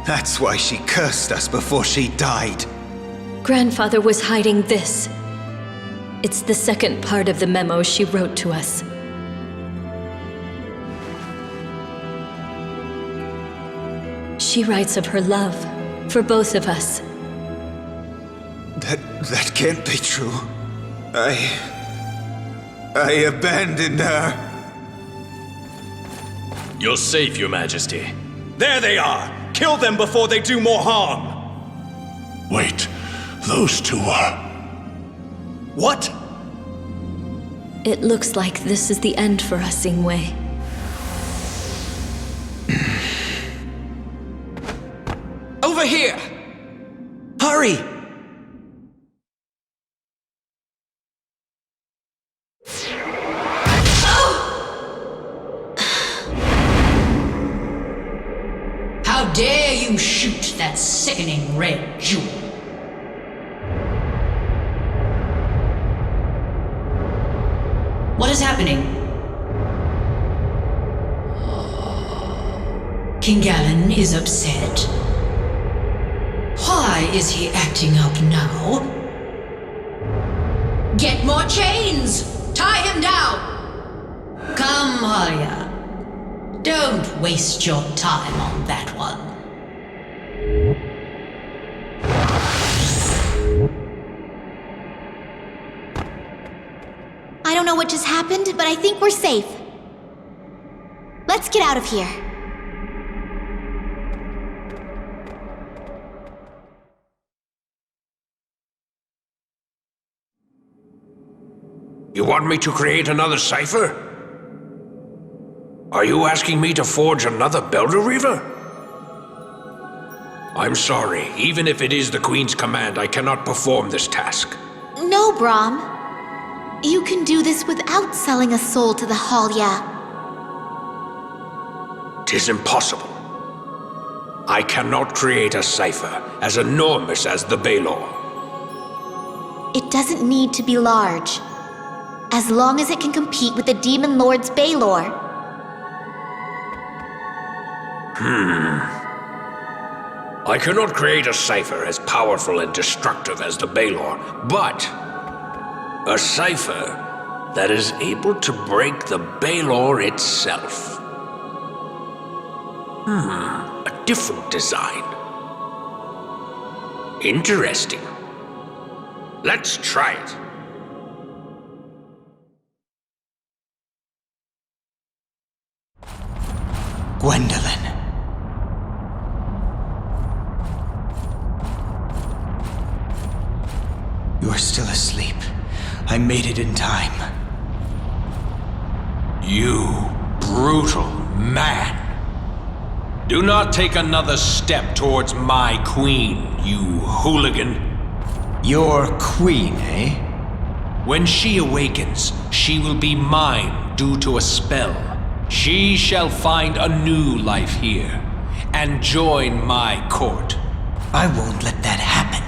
That's why she cursed us before she died. Grandfather was hiding this. It's the second part of the memo she wrote to us. She writes of her love for both of us. That can't be true. I abandoned her. You're safe, Your Majesty. There they are! Kill them before they do more harm! Wait, those two are... What? It looks like this is the end for us, Ingwe. Over here! Hurry! How dare you shoot that sickening red jewel? What is happening? King Galen is upset. Why is he acting up now? Get more chains! Tie him down! Come, Halia. Don't waste your time on that one. I don't know what just happened, but I think we're safe. Let's get out of here. You want me to create another cipher? Are you asking me to forge another Belder Reaver? I'm sorry, even if it is the Queen's command, I cannot perform this task. No, Brahm. You can do this without selling a soul to the Halia. 'Tis impossible. I cannot create a cipher as enormous as the Baelor. It doesn't need to be large, as long as it can compete with the Demon Lord's Baelor. I cannot create a cipher as powerful and destructive as the Baelor, but a cipher that is able to break the Baelor itself. A different design. Interesting. Let's try it. Gwendolyn. You are still asleep. I made it in time. You brutal man. Do not take another step towards my queen, you hooligan. Your queen, eh? When she awakens, she will be mine due to a spell. She shall find a new life here and join my court. I won't let that happen.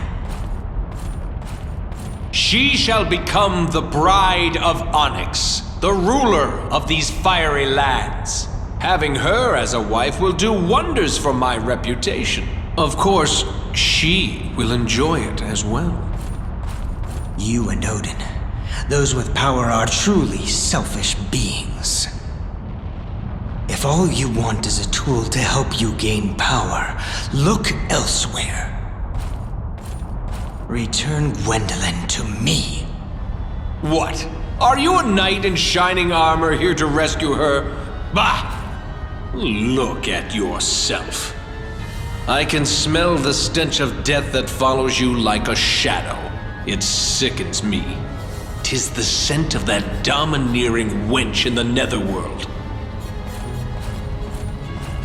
She shall become the bride of Onyx, the ruler of these fiery lands. Having her as a wife will do wonders for my reputation. Of course, she will enjoy it as well. You and Odin, those with power are truly selfish beings. If all you want is a tool to help you gain power, look elsewhere. Return Gwendolyn to me. What? Are you a knight in shining armor here to rescue her? Bah! Look at yourself. I can smell the stench of death that follows you like a shadow. It sickens me. 'Tis the scent of that domineering wench in the netherworld.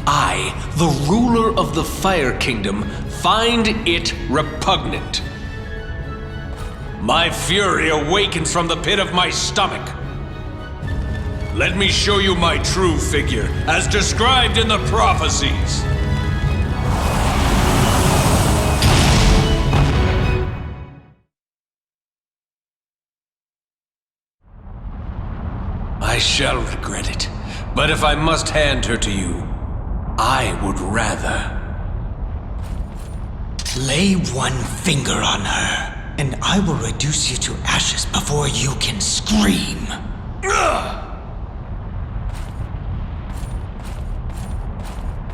I, the ruler of the Fire Kingdom, find it repugnant. My fury awakens from the pit of my stomach. Let me show you my true figure, as described in the Prophecies. I shall regret it, but if I must hand her to you, I would rather. Lay one finger on her, and I will reduce you to ashes before you can scream.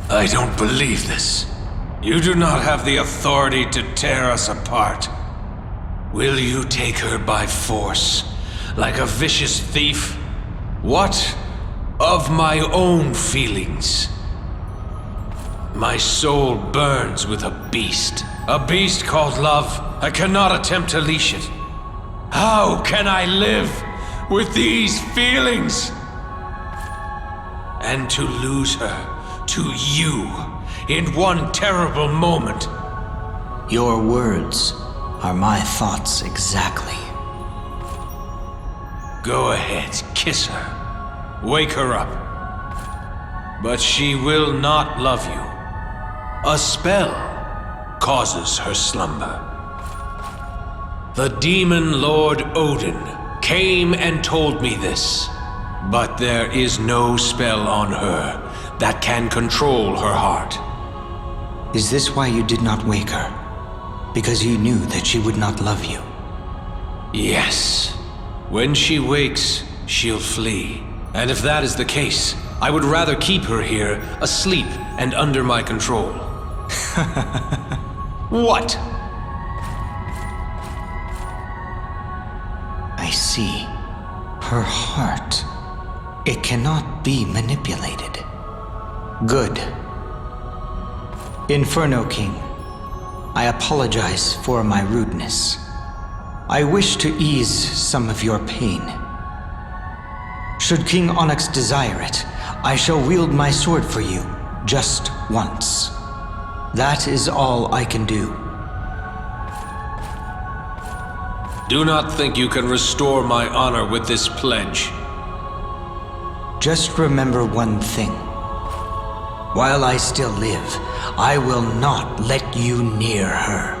I don't believe this. You do not have the authority to tear us apart. Will you take her by force, like a vicious thief? What of my own feelings? My soul burns with a beast called love. I cannot attempt to leash it. How can I live with these feelings? And to lose her to you in one terrible moment. Your words are my thoughts exactly. Go ahead, kiss her. Wake her up. But she will not love you. A spell causes her slumber. The demon lord Odin came and told me this. But there is no spell on her that can control her heart. Is this why you did not wake her? Because you knew that she would not love you? Yes. When she wakes, she'll flee. And if that is the case, I would rather keep her here, asleep and under my control. What? I see. Her heart. It cannot be manipulated. Good. Inferno King, I apologize for my rudeness. I wish to ease some of your pain. Should King Onyx desire it, I shall wield my sword for you, just once. That is all I can do. Do not think you can restore my honor with this pledge. Just remember one thing. While I still live, I will not let you near her.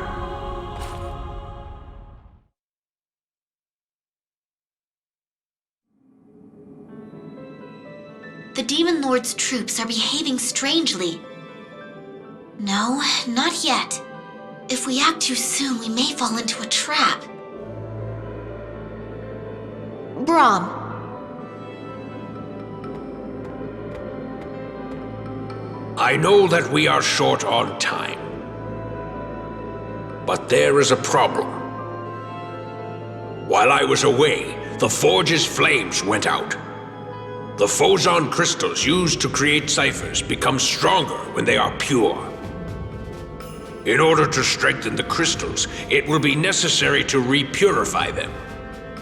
The Demon Lord's troops are behaving strangely. No, not yet. If we act too soon, we may fall into a trap. Brahm. I know that we are short on time. But there is a problem. While I was away, the forge's flames went out. The Phozon crystals used to create ciphers become stronger when they are pure. In order to strengthen the crystals, it will be necessary to repurify them.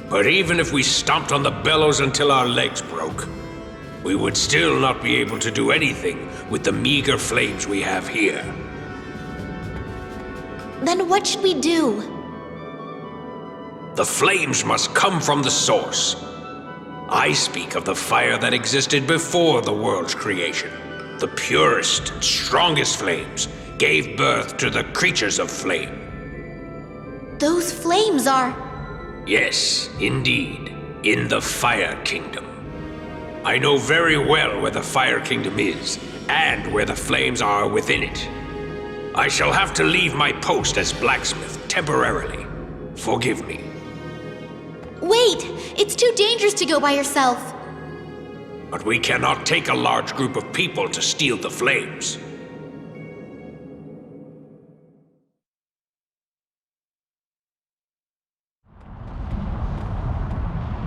But even if we stomped on the bellows until our legs broke, we would still not be able to do anything with the meager flames we have here. Then what should we do? The flames must come from the source. I speak of the fire that existed before the world's creation. The purest and strongest flames gave birth to the creatures of flame. Those flames are... Yes, indeed, in the Fire Kingdom. I know very well where the Fire Kingdom is, and where the flames are within it. I shall have to leave my post as blacksmith temporarily. Forgive me. Wait! It's too dangerous to go by yourself. But we cannot take a large group of people to steal the flames.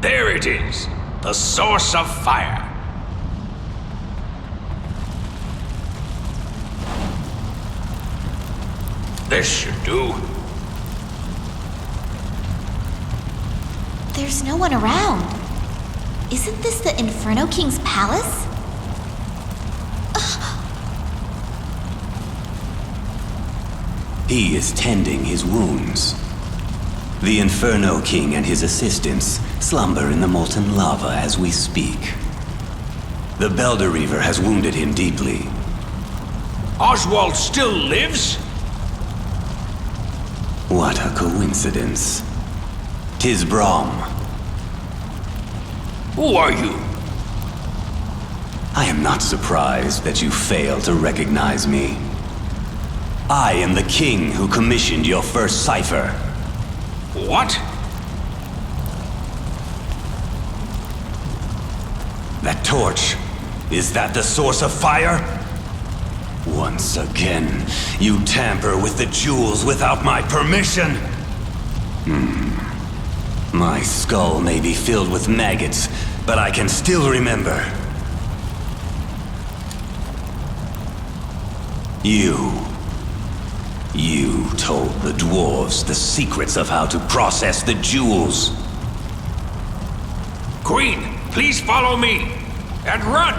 There it is, the source of fire. This should do. There's no one around. Isn't this the Inferno King's palace? He is tending his wounds. The Inferno King and his assistants slumber in the molten lava as we speak. The Belder has wounded him deeply. Oswald still lives? What a coincidence. 'Tis Brahm. Who are you? I am not surprised that you fail to recognize me. I am the king who commissioned your first cipher. What? That torch, is that the source of fire? Once again, you tamper with the jewels without my permission. My skull may be filled with maggots, but I can still remember. You told the dwarves the secrets of how to process the jewels. Queen, please follow me, and run!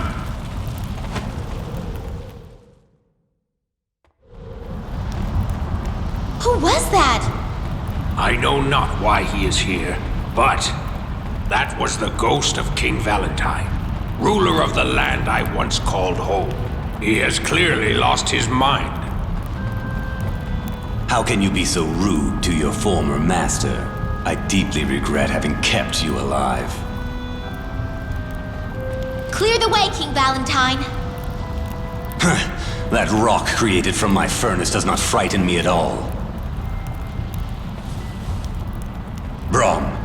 Who was that? I know not why he is here, but that was the ghost of King Valentine, ruler of the land I once called home. He has clearly lost his mind. How can you be so rude to your former master? I deeply regret having kept you alive. Clear the way, King Valentine. That rock created from my furnace does not frighten me at all. Brahm,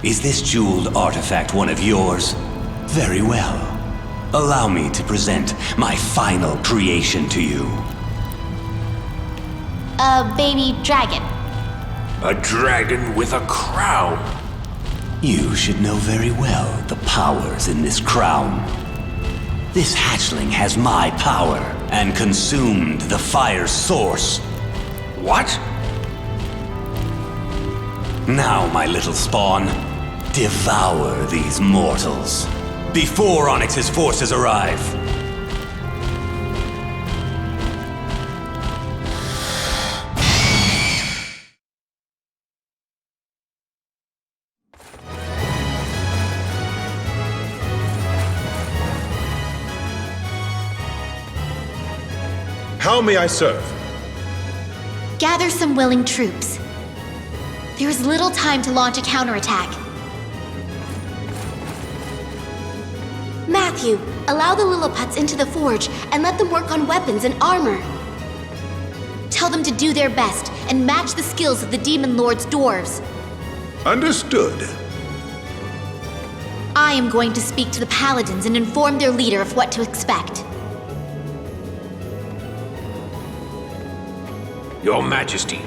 is this jeweled artifact one of yours? Very well. Allow me to present my final creation to you. A baby dragon. A dragon with a crown. You should know very well the powers in this crown. This hatchling has my power and consumed the fire source. What? Now, my little spawn, devour these mortals before Onyx's forces arrive. How may I serve? Gather some willing troops. There is little time to launch a counterattack. Matthew, allow the Lilliputs into the forge and let them work on weapons and armor. Tell them to do their best and match the skills of the Demon Lord's dwarves. Understood. I am going to speak to the Paladins and inform their leader of what to expect. Your Majesty.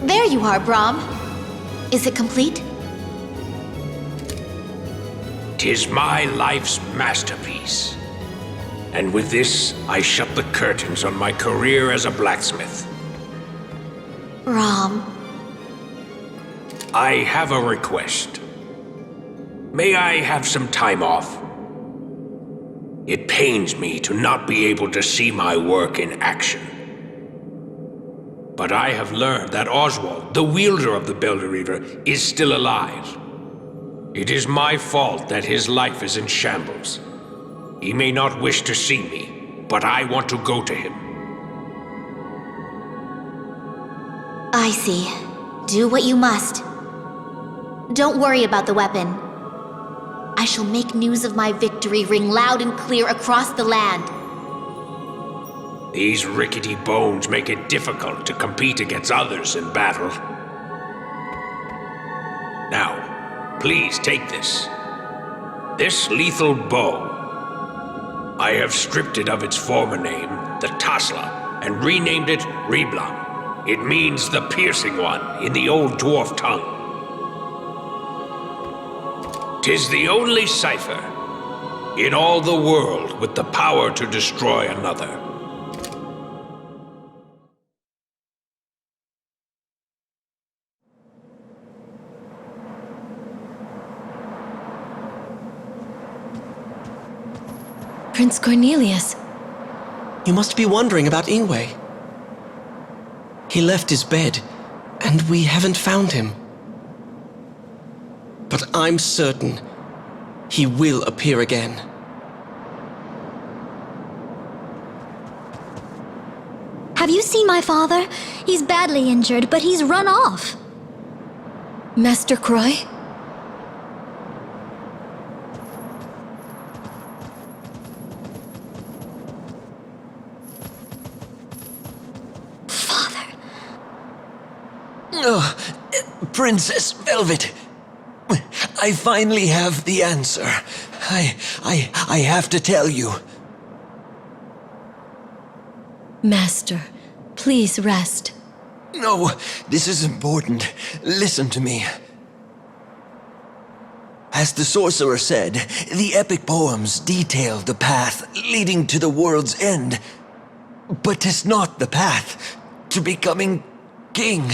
There you are, Brahm. Is it complete? 'Tis my life's masterpiece. And with this, I shut the curtains on my career as a blacksmith. Brahm. I have a request. May I have some time off? It pains me to not be able to see my work in action. But I have learned that Oswald, the wielder of the Belderreaver, is still alive. It is my fault that his life is in shambles. He may not wish to see me, but I want to go to him. I see. Do what you must. Don't worry about the weapon. I shall make news of my victory ring loud and clear across the land. These rickety bones make it difficult to compete against others in battle. Now, please take this. This lethal bow. I have stripped it of its former name, the Tasla, and renamed it Reblam. It means the piercing one in the old dwarf tongue. 'Tis the only cipher in all the world with the power to destroy another. Prince Cornelius. You must be wondering about Ingwe. He left his bed, and we haven't found him. But I'm certain he will appear again. Have you seen my father? He's badly injured, but he's run off. Master Croy? Oh, Princess Velvet. I finally have the answer. I have to tell you. Master, please rest. No, this is important. Listen to me. As the sorcerer said, the epic poems detail the path leading to the world's end. But 'tis not the path to becoming king.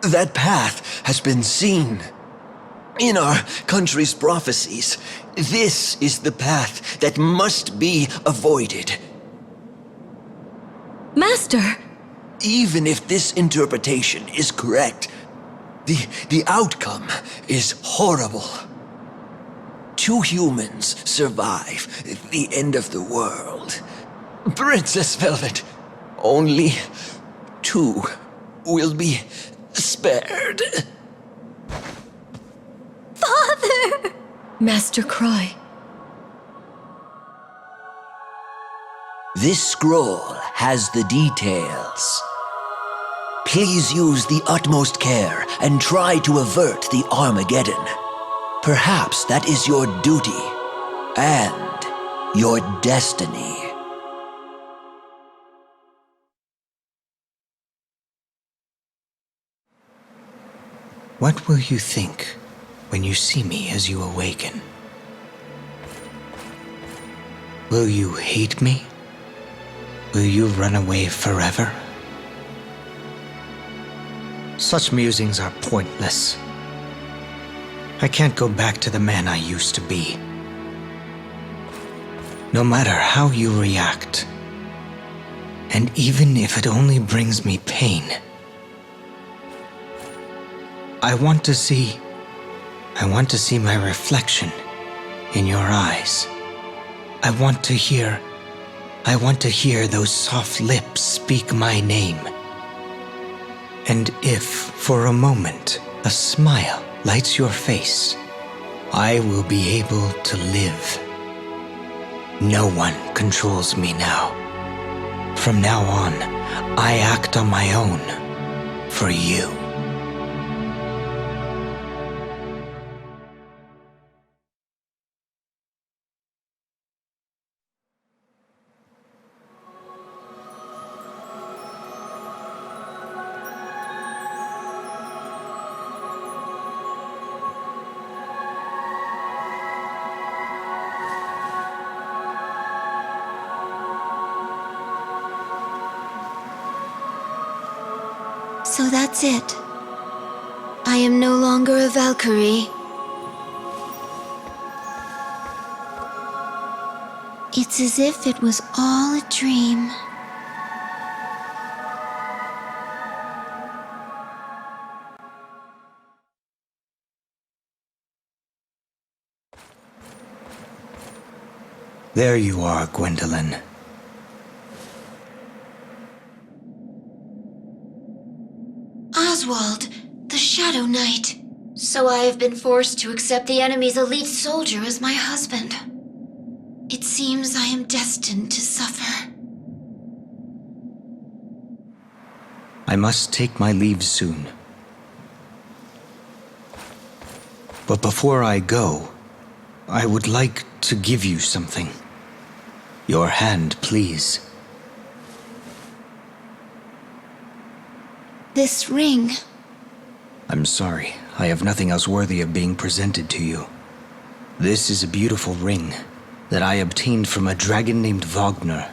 That path has been seen in our country's prophecies. This is the path that must be avoided. Master! Even if this interpretation is correct, the outcome is horrible. 2 humans survive the end of the world. Princess Velvet, only 2 will be spared. Father! Master Croy. This scroll has the details. Please use the utmost care and try to avert the Armageddon. Perhaps that is your duty and your destiny. What will you think when you see me as you awaken? Will you hate me? Will you run away forever? Such musings are pointless. I can't go back to the man I used to be. No matter how you react, and even if it only brings me pain, I want to see my reflection in your eyes. I want to hear those soft lips speak my name. And if, for a moment, a smile lights your face, I will be able to live. No one controls me now. From now on, I act on my own, for you. So that's it. I am no longer a Valkyrie. It's as if it was all a dream. There you are, Gwendolyn. Oswald, the Shadow Knight. So I have been forced to accept the enemy's elite soldier as my husband. It seems I am destined to suffer. I must take my leave soon. But before I go, I would like to give you something. Your hand, please. This ring. I'm sorry, I have nothing else worthy of being presented to you. This is a beautiful ring that I obtained from a dragon named Wagner.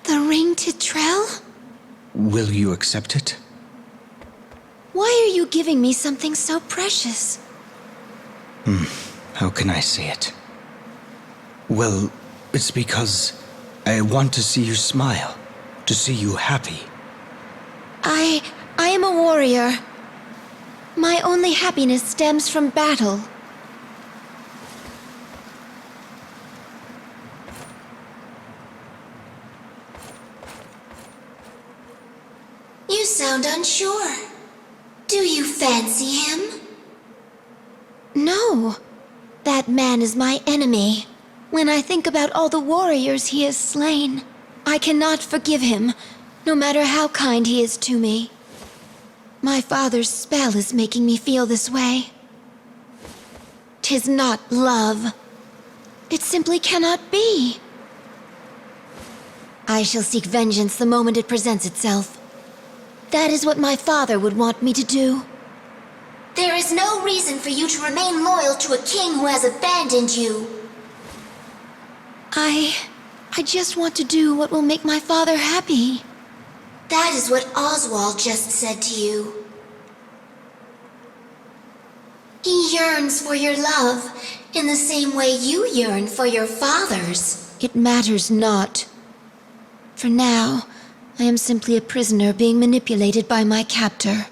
The ring to Trell? Will you accept it? Why are you giving me something so precious? How can I say it? Well, it's because I want to see you smile, to see you happy. I am a warrior. My only happiness stems from battle. You sound unsure. Do you fancy him? No. That man is my enemy. When I think about all the warriors he has slain, I cannot forgive him, no matter how kind he is to me. My father's spell is making me feel this way. 'Tis not love. It simply cannot be. I shall seek vengeance the moment it presents itself. That is what my father would want me to do. There is no reason for you to remain loyal to a king who has abandoned you. I just want to do what will make my father happy. That is what Oswald just said to you. He yearns for your love in the same way you yearn for your father's. It matters not. For now, I am simply a prisoner being manipulated by my captor.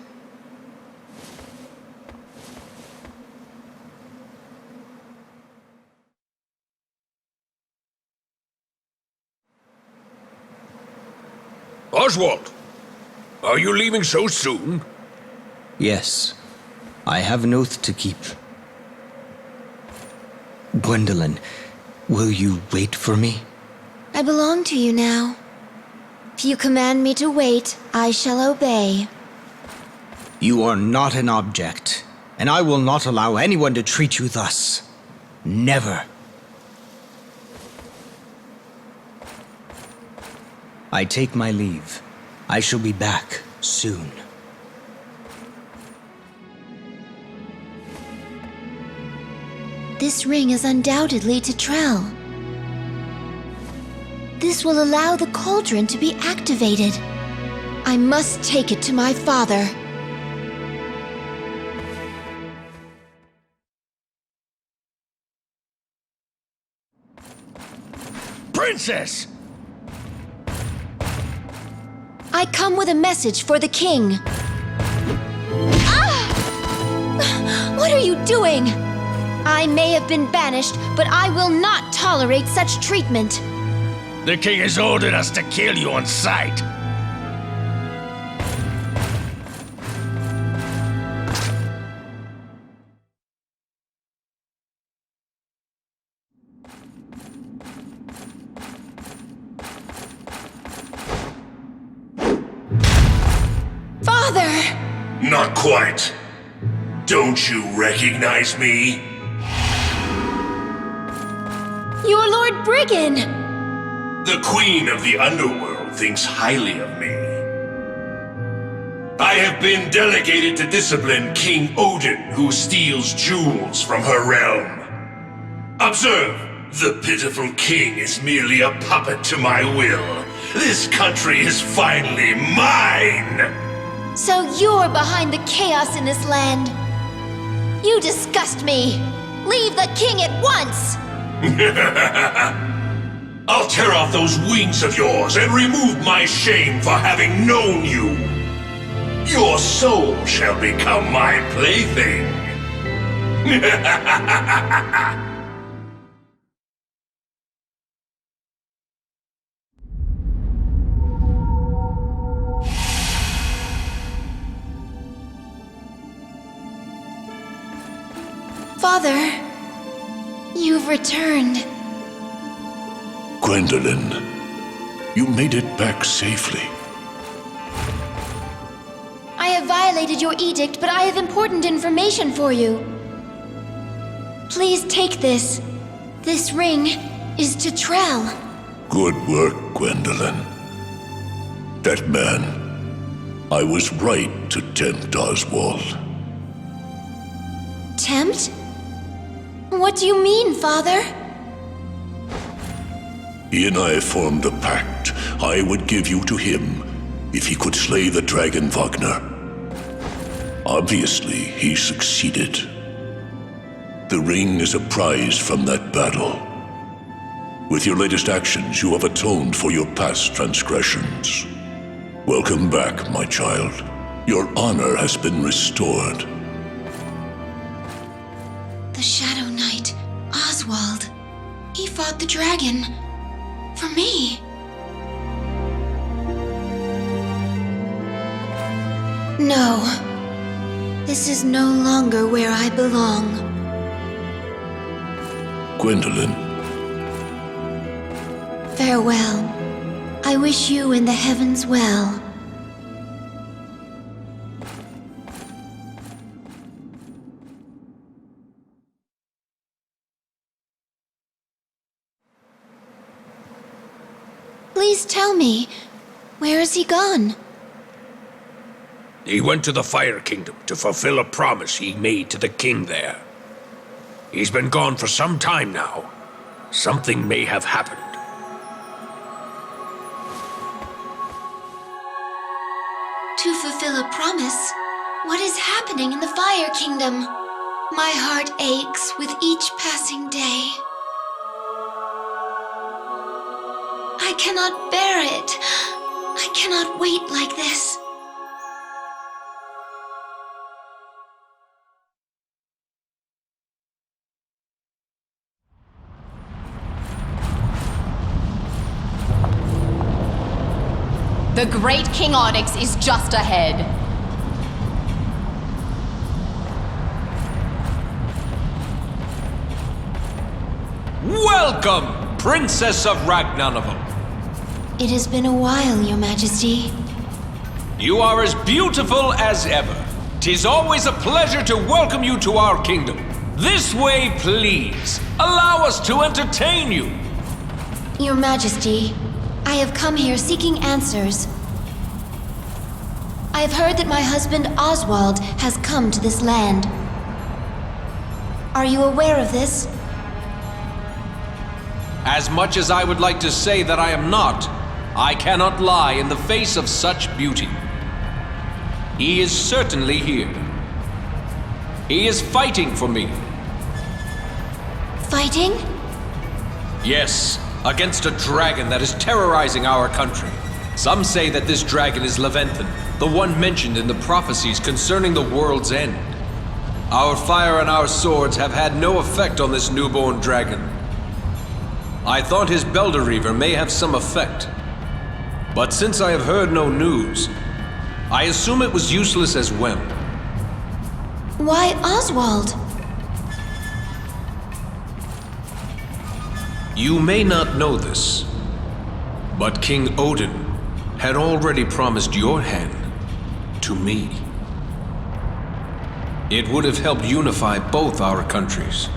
Oswald, are you leaving so soon? Yes, I have an oath to keep. Gwendolyn, will you wait for me? I belong to you now. If you command me to wait, I shall obey. You are not an object, and I will not allow anyone to treat you thus. Never. I take my leave. I shall be back soon. This ring is undoubtedly Betrayal. This will allow the cauldron to be activated. I must take it to my father. Princess! I come with a message for the king. Ah! What are you doing? I may have been banished, but I will not tolerate such treatment. The king has ordered us to kill you on sight. Father! Not quite. Don't you recognize me? You're Lord Brigand! The Queen of the Underworld thinks highly of me. I have been delegated to discipline King Odin, who steals jewels from her realm. Observe, the pitiful king is merely a puppet to my will. This country is finally mine! So you're behind the chaos in this land. You disgust me. Leave the king at once! I'll tear off those wings of yours and remove my shame for having known you. Your soul shall become my plaything. Father, you've returned. Gwendolyn, you made it back safely. I have violated your edict, but I have important information for you. Please take this. This ring is Betrayal. Good work, Gwendolyn. That man, I was right to tempt Oswald. Tempt? What do you mean, Father? He and I formed a pact. I would give you to him if he could slay the dragon Wagner. Obviously, he succeeded. The ring is a prize from that battle. With your latest actions, you have atoned for your past transgressions. Welcome back, my child. Your honor has been restored. The Shadow Knight, Oswald. He fought the dragon. For me. No. This is no longer where I belong. Gwendolyn. Farewell. I wish you and the heavens well. Please tell me, where has he gone? He went to the Fire Kingdom to fulfill a promise he made to the king there. He's been gone for some time now. Something may have happened. To fulfill a promise? What is happening in the Fire Kingdom? My heart aches with each passing day. I cannot bear it. I cannot wait like this. The great King Onyx is just ahead. Welcome, Princess of Ragnarok. It has been a while, Your Majesty. You are as beautiful as ever. 'Tis always a pleasure to welcome you to our kingdom. This way, please. Allow us to entertain you. Your Majesty, I have come here seeking answers. I have heard that my husband Oswald has come to this land. Are you aware of this? As much as I would like to say that I am not, I cannot lie in the face of such beauty. He is certainly here. He is fighting for me. Fighting? Yes, against a dragon that is terrorizing our country. Some say that this dragon is Leifthrasir, the one mentioned in the prophecies concerning the world's end. Our fire and our swords have had no effect on this newborn dragon. I thought his bloodline may have some effect. But since I have heard no news, I assume it was useless as well. Why Oswald? You may not know this, but King Odin had already promised your hand to me. It would have helped unify both our countries.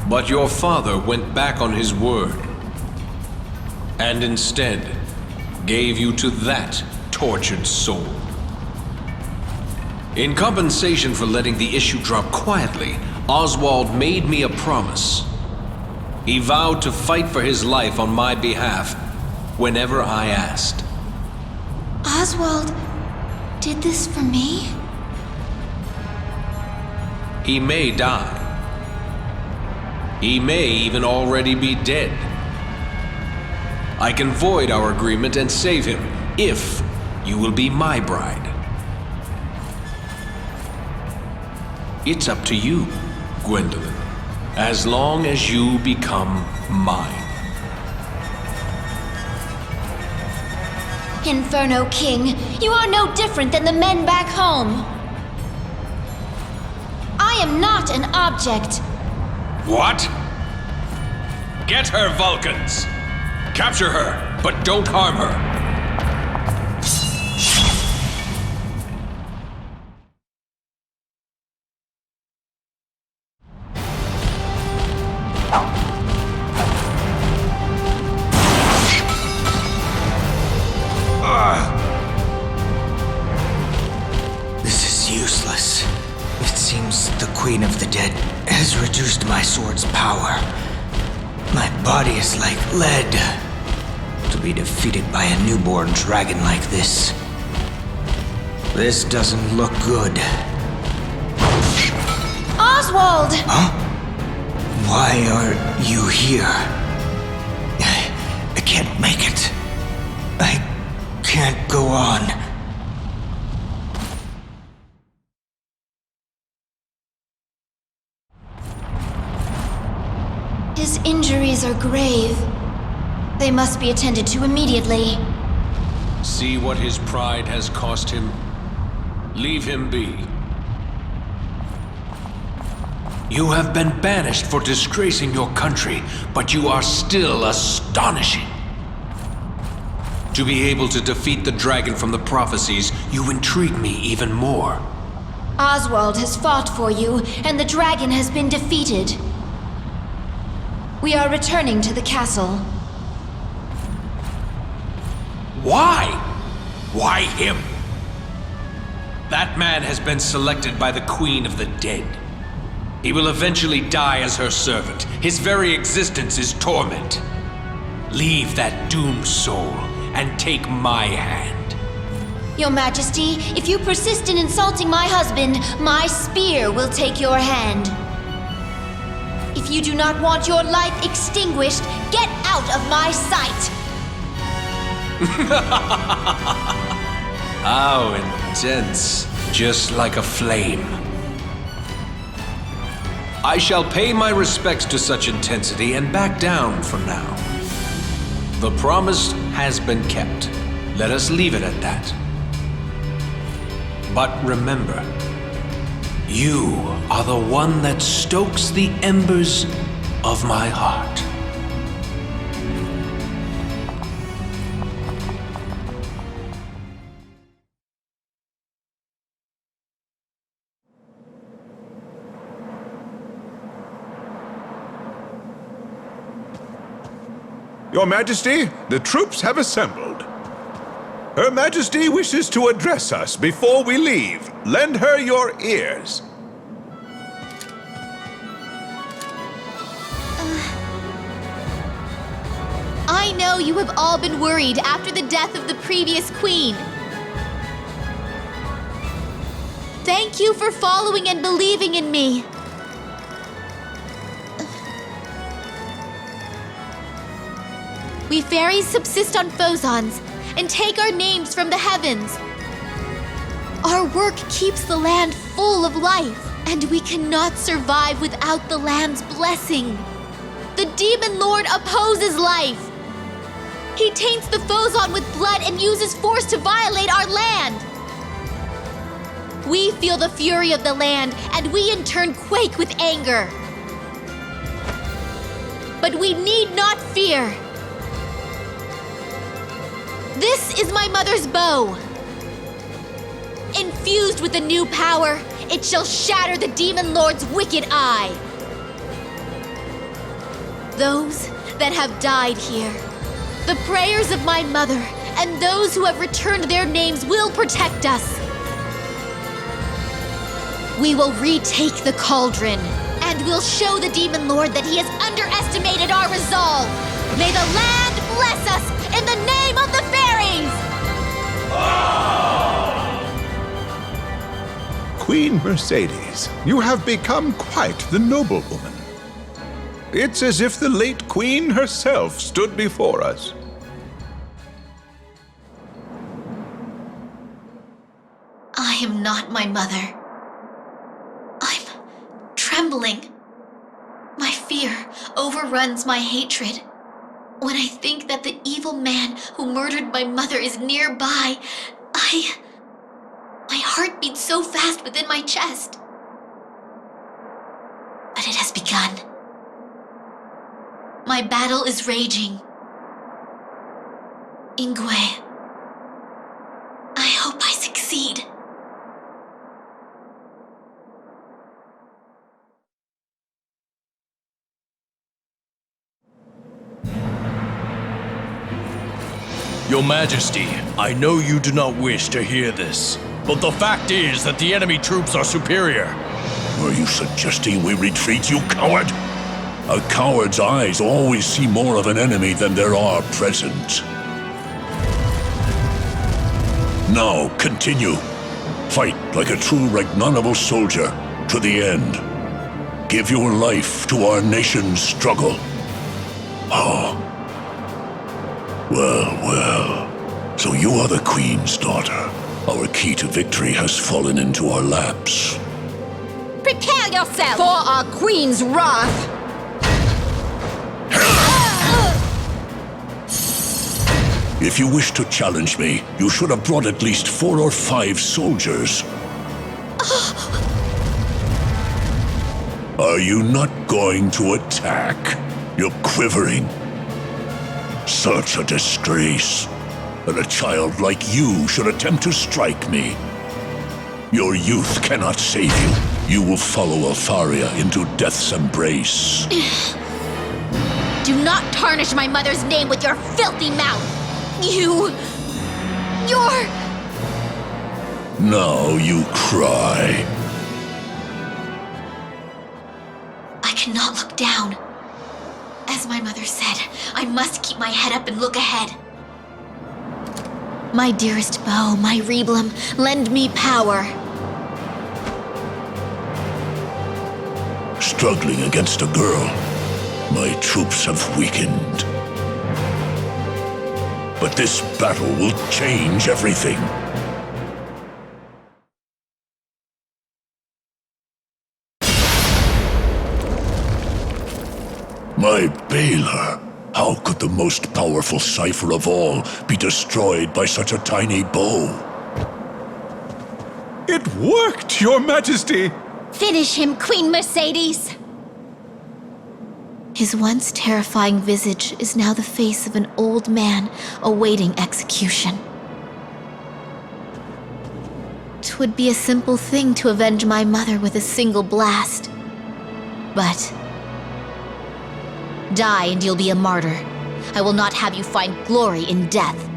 But your father went back on his word, and instead gave you to that tortured soul. In compensation for letting the issue drop quietly, Oswald made me a promise. He vowed to fight for his life on my behalf whenever I asked. Oswald did this for me? He may die. He may even already be dead. I can void our agreement and save him, if you will be my bride. It's up to you, Gwendolyn, as long as you become mine. Inferno King, you are no different than the men back home. I am not an object. What? Get her, Vulcans! Capture her, but don't harm her. This is useless. It seems the Queen of the Dead has reduced my sword's power. My body is like lead. To be defeated by a newborn dragon like this. This doesn't look good. Oswald! Huh? Why are you here? I can't make it. I can't go on. His injuries are grave. They must be attended to immediately. See what his pride has cost him? Leave him be. You have been banished for disgracing your country, but you are still astonishing. To be able to defeat the dragon from the prophecies, you intrigue me even more. Oswald has fought for you, and the dragon has been defeated. We are returning to the castle. Why? Why him? That man has been selected by the Queen of the Dead. He will eventually die as her servant. His very existence is torment. Leave that doomed soul and take my hand. Your Majesty, if you persist in insulting my husband, my spear will take your hand. If you do not want your life extinguished, get out of my sight! How intense. Just like a flame. I shall pay my respects to such intensity and back down for now. The promise has been kept. Let us leave it at that. But remember, you are the one that stokes the embers of my heart. Your Majesty, the troops have assembled. Her Majesty wishes to address us before we leave. Lend her your ears. I know you have all been worried after the death of the previous queen. Thank you for following and believing in me. We fairies subsist on phosons and take our names from the heavens. Our work keeps the land full of life, and we cannot survive without the land's blessing. The Demon Lord opposes life. He taints the phoson with blood and uses force to violate our land. We feel the fury of the land, and we in turn quake with anger. But we need not fear. This is my mother's bow. Infused with a new power, it shall shatter the Demon Lord's wicked eye. Those that have died here, the prayers of my mother, and those who have returned their names will protect us. We will retake the cauldron, and we'll show the Demon Lord that he has underestimated our resolve. May the land bless us in the name of the fairies! Queen Mercedes, you have become quite the noblewoman. It's as if the late queen herself stood before us. I am not my mother. I'm trembling. My fear overruns my hatred. When I think that the evil man who murdered my mother is nearby, my heart beats so fast within my chest. But it has begun. My battle is raging. Ingwe, I hope I succeed. Your Majesty, I know you do not wish to hear this, but the fact is that the enemy troops are superior. Were you suggesting we retreat, you coward? A coward's eyes always see more of an enemy than there are present. Now, continue. Fight like a true Ragnarable soldier to the end. Give your life to our nation's struggle. Oh. Well. So you are the Queen's daughter. Our key to victory has fallen into our laps. Prepare yourself for our Queen's wrath! If you wish to challenge me, you should have brought at least 4 or 5 soldiers. Are you not going to attack? You're quivering. Such a disgrace. That a child like you should attempt to strike me. Your youth cannot save you. You will follow Alfaria into death's embrace. Do not tarnish my mother's name with your filthy mouth! You're... Now you cry. I cannot look down. As my mother said, I must keep my head up and look ahead. My dearest bow, my reblum, lend me power. Struggling against a girl, my troops have weakened. But this battle will change everything. My Baylor, how could the most powerful cipher of all be destroyed by such a tiny bow? It worked, Your Majesty! Finish him, Queen Mercedes! His once terrifying visage is now the face of an old man awaiting execution. 'Twould be a simple thing to avenge my mother with a single blast. But die and you'll be a martyr, I will not have you find glory in death.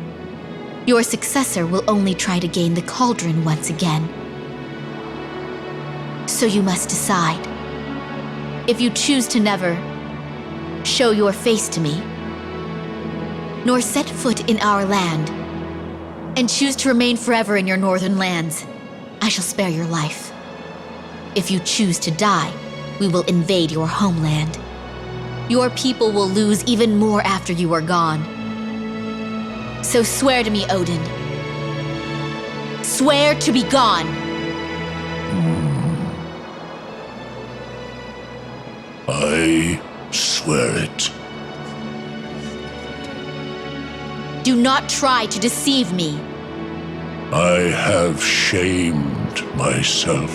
Your successor will only try to gain the cauldron once again. So you must decide. If you choose to never show your face to me, nor set foot in our land, and choose to remain forever in your northern lands, I shall spare your life. If you choose to die, we will invade your homeland. Your people will lose even more after you are gone. So swear to me, Odin. Swear to be gone. I swear it. Do not try to deceive me. I have shamed myself.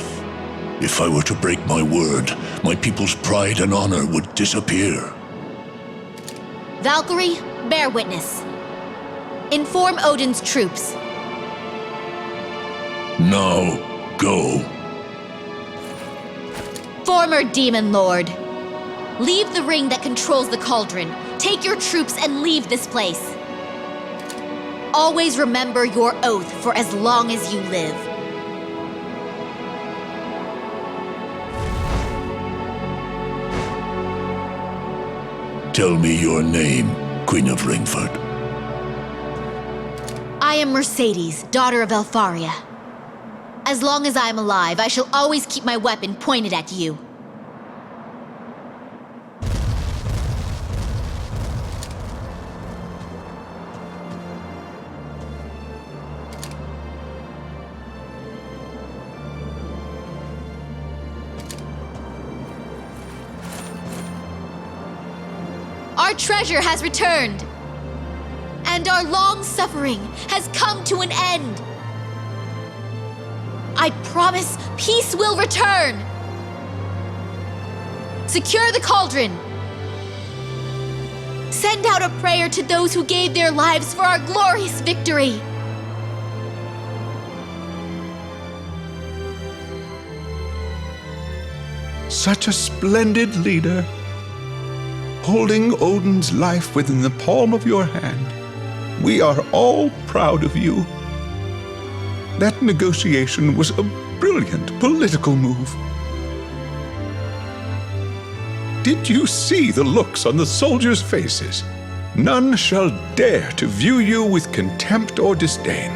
If I were to break my word, my people's pride and honor would disappear. Valkyrie, bear witness. Inform Odin's troops. Now, go. Former demon lord. Leave the ring that controls the cauldron. Take your troops and leave this place. Always remember your oath for as long as you live. Tell me your name, Queen of Ringford. I am Mercedes, daughter of Leifthrasir. As long as I am alive, I shall always keep my weapon pointed at you. Our treasure has returned, and our long suffering has come to an end. I promise peace will return. Secure the cauldron. Send out a prayer to those who gave their lives for our glorious victory. Such a splendid leader, holding Odin's life within the palm of your hand. We are all proud of you. That negotiation was a brilliant political move. Did you see the looks on the soldiers' faces? None shall dare to view you with contempt or disdain.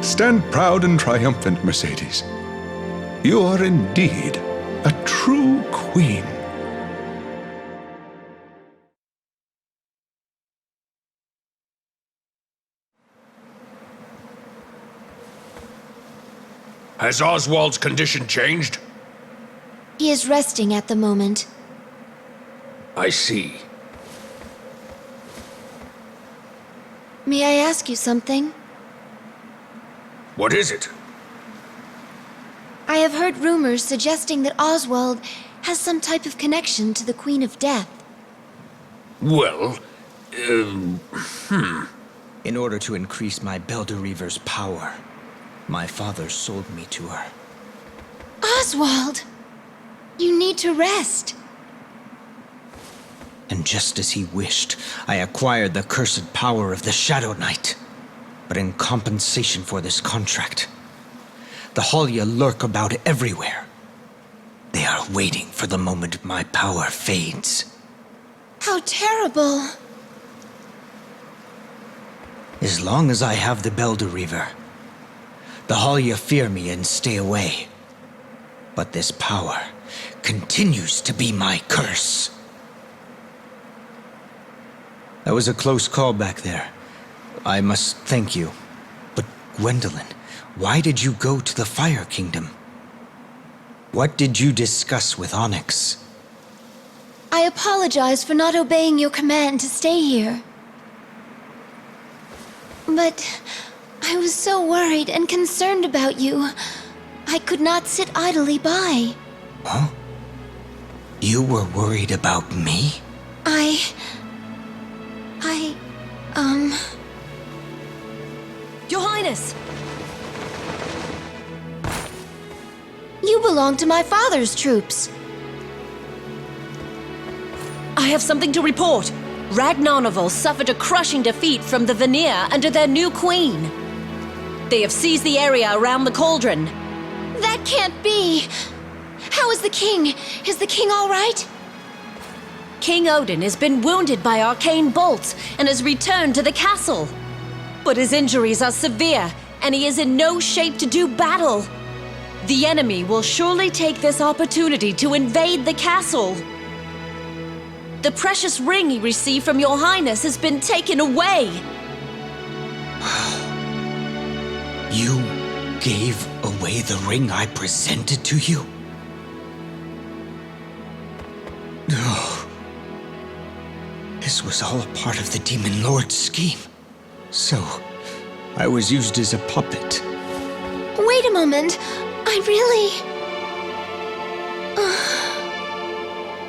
Stand proud and triumphant, Mercedes. You are indeed a true queen. Has Oswald's condition changed? He is resting at the moment. I see. May I ask you something? What is it? I have heard rumors suggesting that Oswald has some type of connection to the Queen of Death. Well, In order to increase my Belderiver's power, my father sold me to her. Oswald! You need to rest. And just as he wished, I acquired the cursed power of the Shadow Knight. But in compensation for this contract, the Halia lurk about everywhere. They are waiting for the moment my power fades. How terrible. As long as I have the Belderiver, the Halia fear me and stay away. But this power continues to be my curse. That was a close call back there. I must thank you. But Gwendolyn, why did you go to the Fire Kingdom? What did you discuss with Onyx? I apologize for not obeying your command to stay here. But I was so worried and concerned about you. I could not sit idly by. Huh? You were worried about me? Your Highness! You belong to my father's troops. I have something to report. Ragnarnovel suffered a crushing defeat from the Vanir under their new queen. They have seized the area around the cauldron. That can't be! How is the king? Is the king all right? King Odin has been wounded by arcane bolts and has returned to the castle. But his injuries are severe, and he is in no shape to do battle. The enemy will surely take this opportunity to invade the castle. The precious ring he received from your highness has been taken away. You gave away the ring I presented to you? Oh. This was all a part of the Demon Lord's scheme. So, I was used as a puppet. Wait a moment. I really...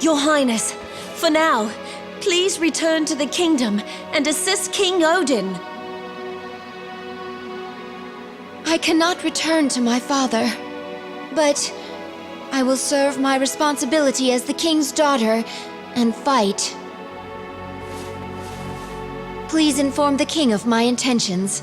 Your Highness, for now, please return to the kingdom and assist King Odin. I cannot return to my father, but I will serve my responsibility as the king's daughter and fight. Please inform the king of my intentions.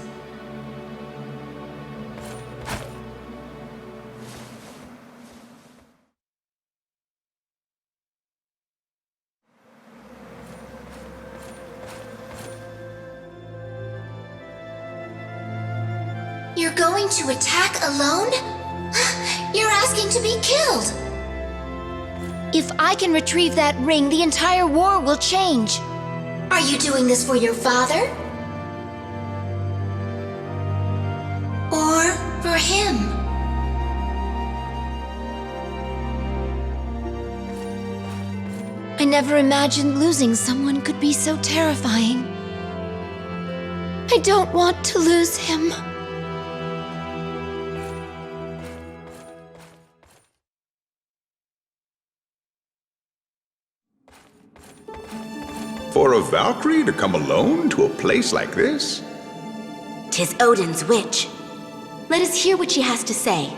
You're going to attack alone? You're asking to be killed! If I can retrieve that ring, the entire war will change. Are you doing this for your father? Or for him? I never imagined losing someone could be so terrifying. I don't want to lose him. For a Valkyrie to come alone to a place like this? 'Tis Odin's witch. Let us hear what she has to say.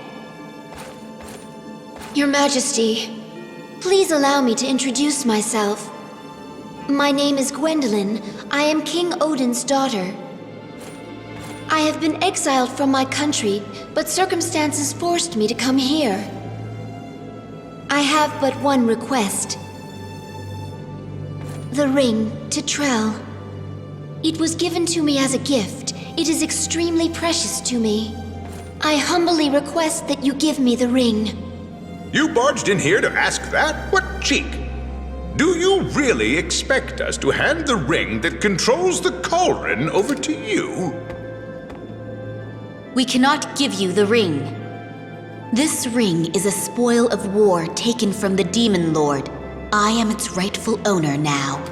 Your Majesty, please allow me to introduce myself. My name is Gwendolyn. I am King Odin's daughter. I have been exiled from my country, but circumstances forced me to come here. I have but one request. The ring to Trell. It was given to me as a gift. It is extremely precious to me. I humbly request that you give me the ring. You barged in here to ask that? What cheek! Do you really expect us to hand the ring that controls the cauldron over to you? We cannot give you the ring. This ring is a spoil of war taken from the Demon Lord. I am its rightful owner now.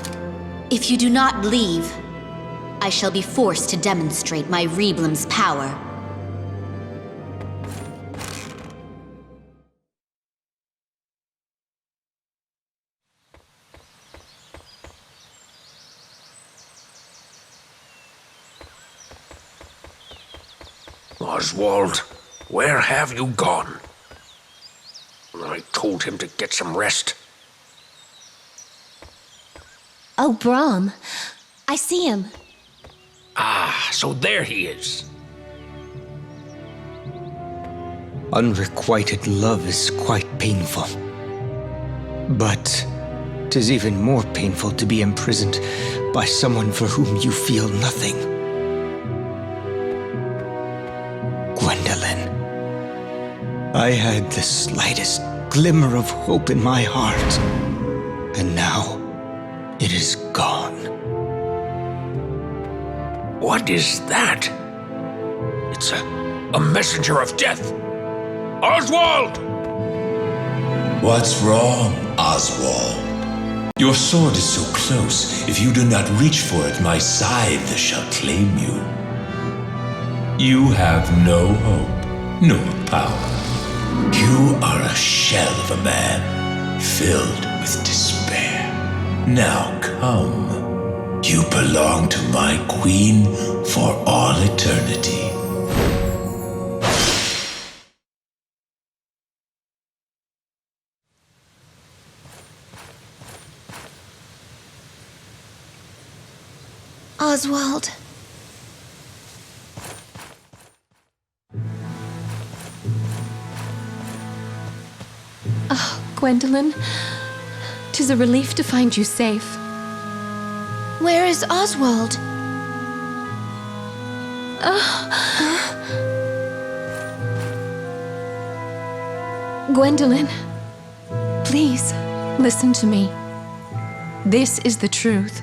If you do not leave, I shall be forced to demonstrate my Reblim's power. Oswald, where have you gone? I told him to get some rest. Oh, Brahm. I see him. Ah, so there he is. Unrequited love is quite painful. But 'tis even more painful to be imprisoned by someone for whom you feel nothing. Gwendolyn, I had the slightest glimmer of hope in my heart, and now it is gone. What is that? It's a messenger of death. Oswald! What's wrong, Oswald? Your sword is so close, if you do not reach for it, my scythe shall claim you. You have no hope, nor power. You are a shell of a man, filled with despair. Now come. You belong to my queen for all eternity. Oswald. Oh, Gwendolyn. 'Tis a relief to find you safe. Where is Oswald? Gwendolyn, please, listen to me. This is the truth.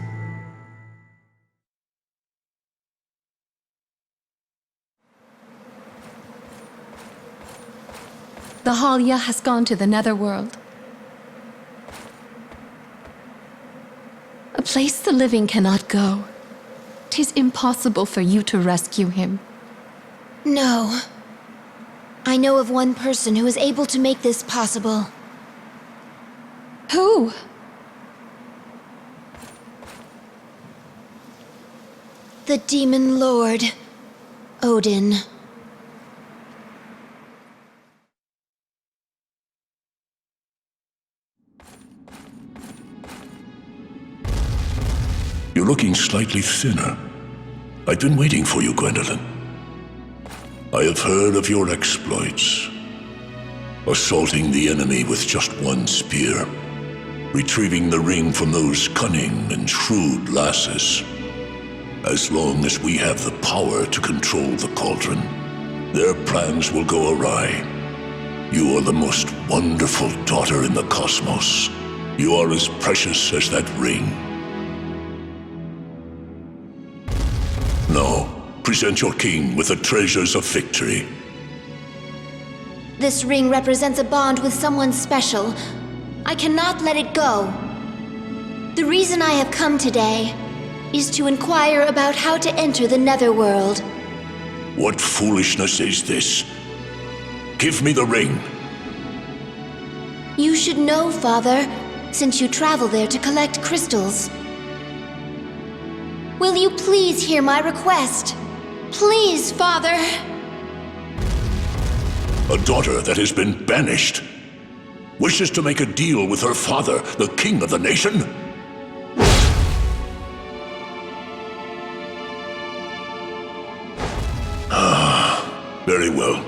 The Halia has gone to the netherworld. A place the living cannot go. 'Tis impossible for you to rescue him. No. I know of one person who is able to make this possible. Who? The Demon Lord, Odin. You're looking slightly thinner. I've been waiting for you, Gwendolyn. I have heard of your exploits. Assaulting the enemy with just one spear. Retrieving the ring from those cunning and shrewd lasses. As long as we have the power to control the cauldron, their plans will go awry. You are the most wonderful daughter in the cosmos. You are as precious as that ring. Now, present your king with the treasures of victory. This ring represents a bond with someone special. I cannot let it go. The reason I have come today is to inquire about how to enter the netherworld. What foolishness is this? Give me the ring. You should know, Father, since you travel there to collect crystals. Will you please hear my request? Please, Father! A daughter that has been banished wishes to make a deal with her father, the king of the nation? Very well.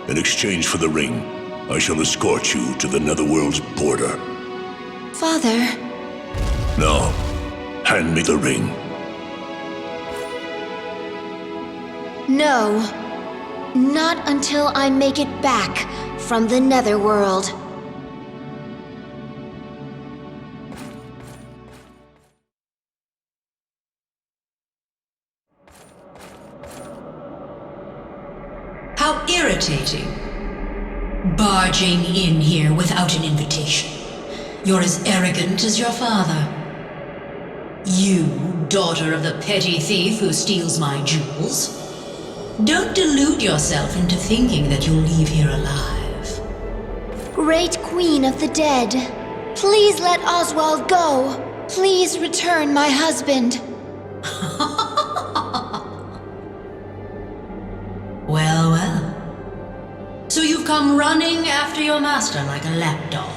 In exchange for the ring, I shall escort you to the netherworld's border. Father... Now, hand me the ring. No. Not until I make it back from the netherworld. How irritating. Barging in here without an invitation. You're as arrogant as your father. You, daughter of the petty thief who steals my jewels. Don't delude yourself into thinking that you'll leave here alive. Great Queen of the Dead, please let Oswald go. Please return my husband. Well, well. So you've come running after your master like a lapdog.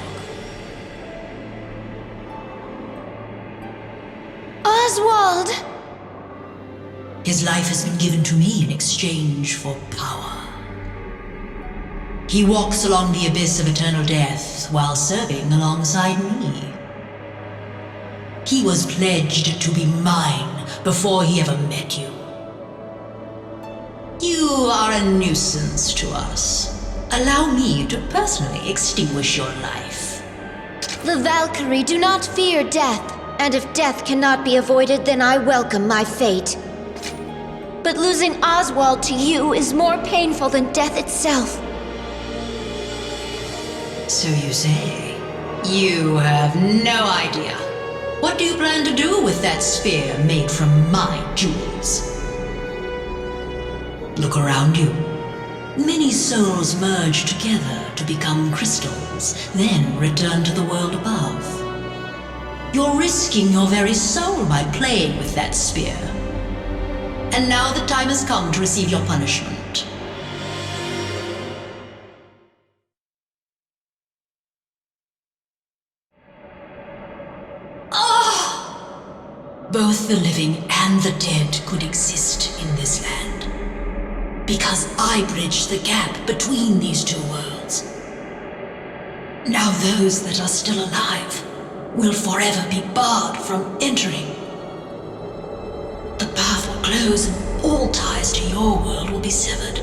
Oswald! His life has been given to me in exchange for power. He walks along the abyss of eternal death while serving alongside me. He was pledged to be mine before he ever met you. You are a nuisance to us. Allow me to personally extinguish your life. The Valkyrie do not fear death, and if death cannot be avoided, then I welcome my fate. But losing Oswald to you is more painful than death itself. So you say. You have no idea. What do you plan to do with that spear made from my jewels? Look around you. Many souls merge together to become crystals, then return to the world above. You're risking your very soul by playing with that spear. And now the time has come to receive your punishment. Both the living and the dead could exist in this land. Because I bridge the gap between these two worlds. Now those that are still alive will forever be barred from entering. The path will close and all ties to your world will be severed.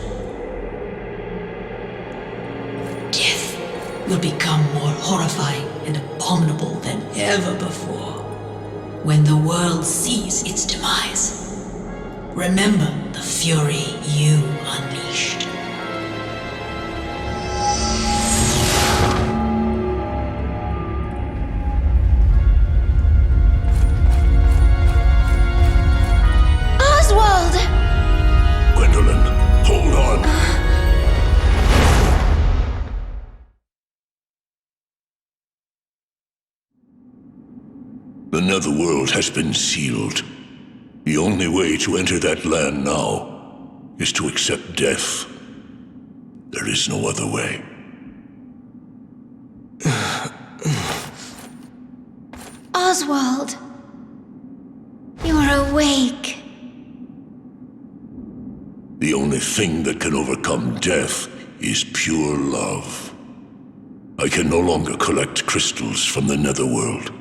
Death will become more horrifying and abominable than ever before. When the world sees its demise, remember the fury you unleashed. Oswald! Gwendolyn, hold on. The netherworld has been sealed. The only way to enter that land now is to accept death. There is no other way. Oswald! You're awake. The only thing that can overcome death is pure love. I can no longer collect crystals from the netherworld.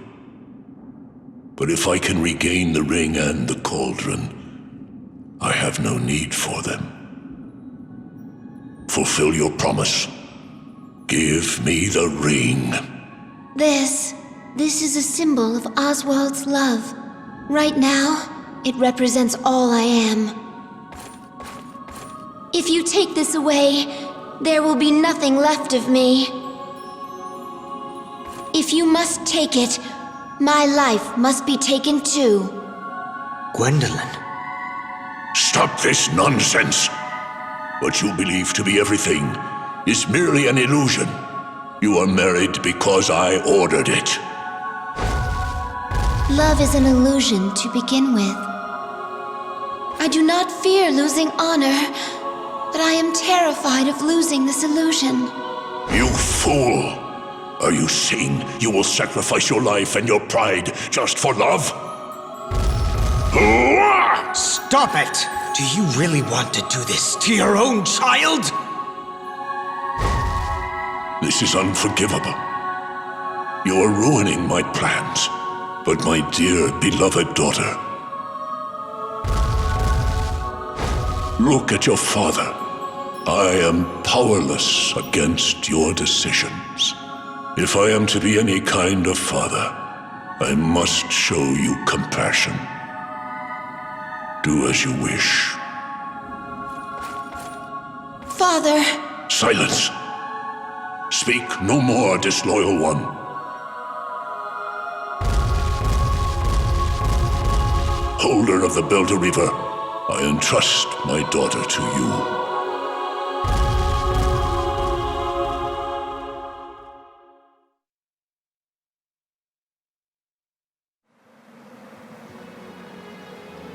But if I can regain the ring and the cauldron, I have no need for them. Fulfill your promise. Give me the ring. This is a symbol of Oswald's love. Right now, it represents all I am. If you take this away, there will be nothing left of me. If you must take it, my life must be taken too. Gwendolyn. Stop this nonsense! What you believe to be everything is merely an illusion. You are married because I ordered it. Love is an illusion to begin with. I do not fear losing honor, but I am terrified of losing this illusion. You fool! Are you saying you will sacrifice your life and your pride just for love? Stop it! Do you really want to do this to your own child? This is unforgivable. You are ruining my plans, but my dear beloved daughter. Look at your father. I am powerless against your decisions. If I am to be any kind of father, I must show you compassion. Do as you wish. Father! Silence! Speak no more, disloyal one. Holder of the Belderiver, I entrust my daughter to you.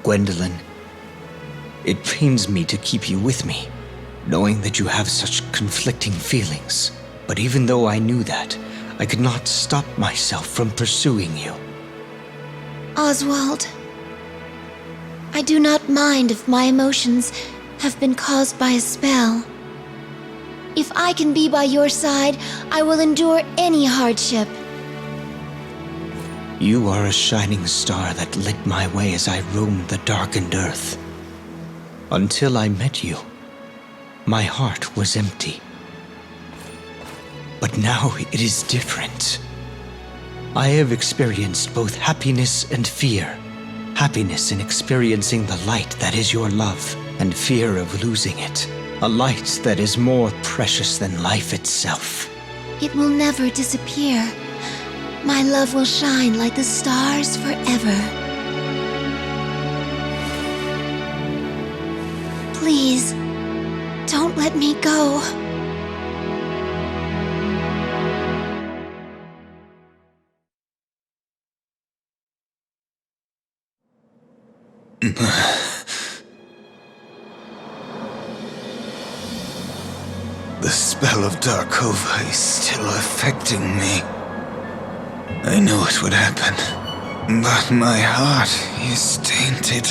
Gwendolyn, it pains me to keep you with me, knowing that you have such conflicting feelings. But even though I knew that, I could not stop myself from pursuing you. Oswald, I do not mind if my emotions have been caused by a spell. If I can be by your side, I will endure any hardship. You are a shining star that lit my way as I roamed the darkened earth. Until I met you, my heart was empty. But now it is different. I have experienced both happiness and fear. Happiness in experiencing the light that is your love, and fear of losing it. A light that is more precious than life itself. It will never disappear. My love will shine like the stars forever. Please, don't let me go. The spell of Darkova is still affecting me. I knew it would happen. But my heart is tainted.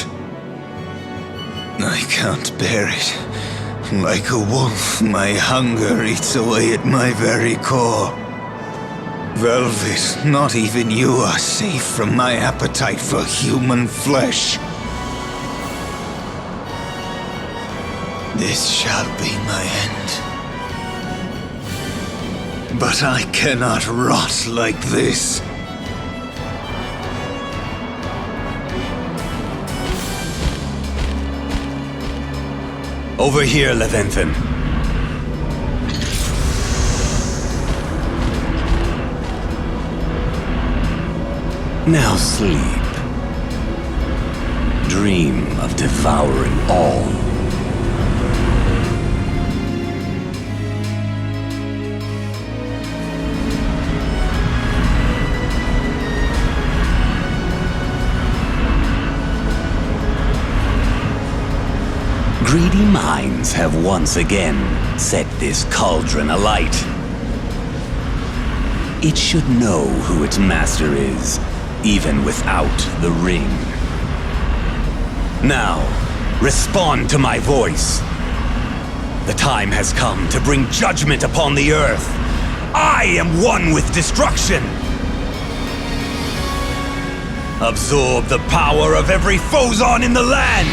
I can't bear it. Like a wolf, my hunger eats away at my very core. Velvet, not even you are safe from my appetite for human flesh. This shall be my end. But I cannot rot like this. Over here, Levanthan. Now sleep. Dream of devouring all. Greedy minds have once again set this cauldron alight. It should know who its master is, even without the ring. Now, respond to my voice. The time has come to bring judgment upon the earth. I am one with destruction. Absorb the power of every Phozon in the land.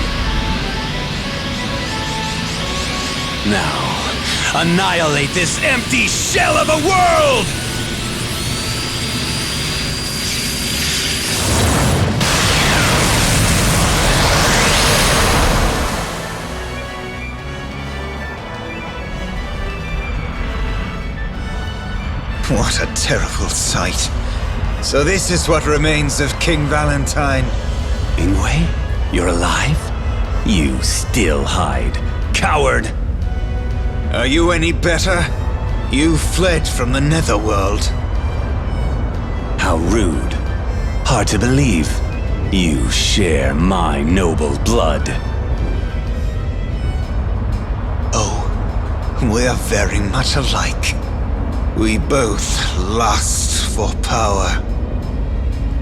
Now, annihilate this empty shell of a world! What a terrible sight. So this is what remains of King Valentine. Ingwe, you're alive? You still hide, coward! Are you any better? You fled from the netherworld. How rude. Hard to believe. You share my noble blood. Oh, we're very much alike. We both lust for power.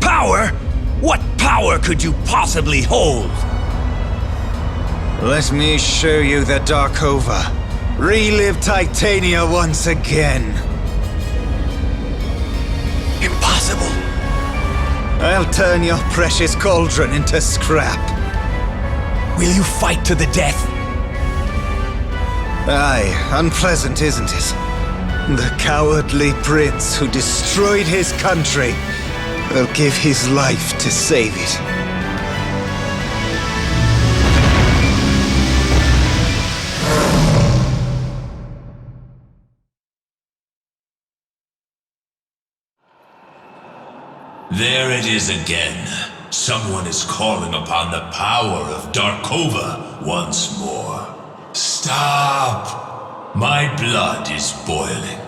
Power? What power could you possibly hold? Let me show you the Darkova. Relive Titania once again. Impossible. I'll turn your precious cauldron into scrap. Will you fight to the death? Aye, unpleasant, isn't it? The cowardly prince who destroyed his country will give his life to save it. There it is again. Someone is calling upon the power of Darkova once more. Stop! My blood is boiling,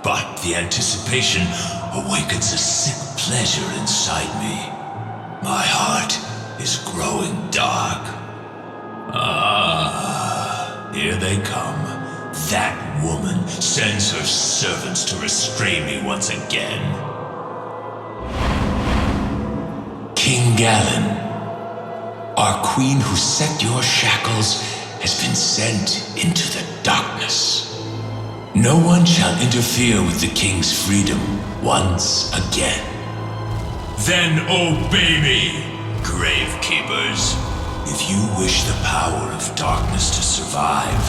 but the anticipation awakens a sick pleasure inside me. My heart is growing dark. Ah, here they come. That woman sends her servants to restrain me once again. King Galen, our queen who set your shackles has been sent into the darkness. No one shall interfere with the king's freedom once again. Then obey me, gravekeepers. If you wish the power of darkness to survive,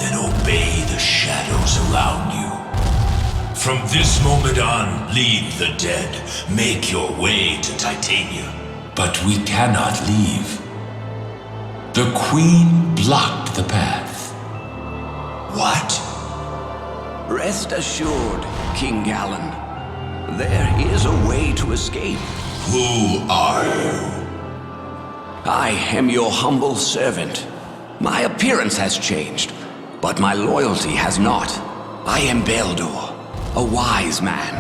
then obey the shadows around you. From this moment on, lead the dead. Make your way to Titania. But we cannot leave. The Queen blocked the path. What? Rest assured, King Galen. There is a way to escape. Who are you? I am your humble servant. My appearance has changed, but my loyalty has not. I am Beldor, a wise man.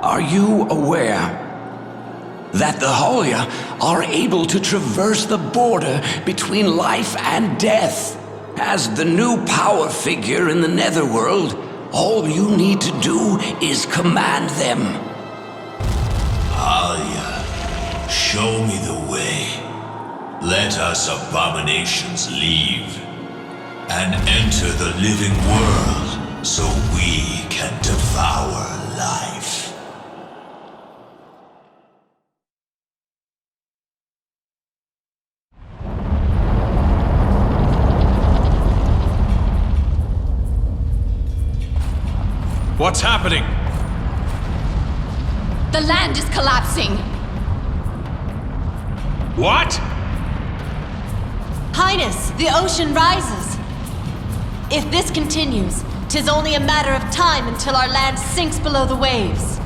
Are you aware that the Holia are able to traverse the border between life and death? As the new power figure in the netherworld, all you need to do is command them. Halia, show me the way. Let us abominations leave and enter the living world so we can devour life. What's happening? The land is collapsing. What? Highness, the ocean rises. If this continues, 'tis only a matter of time until our land sinks below the waves.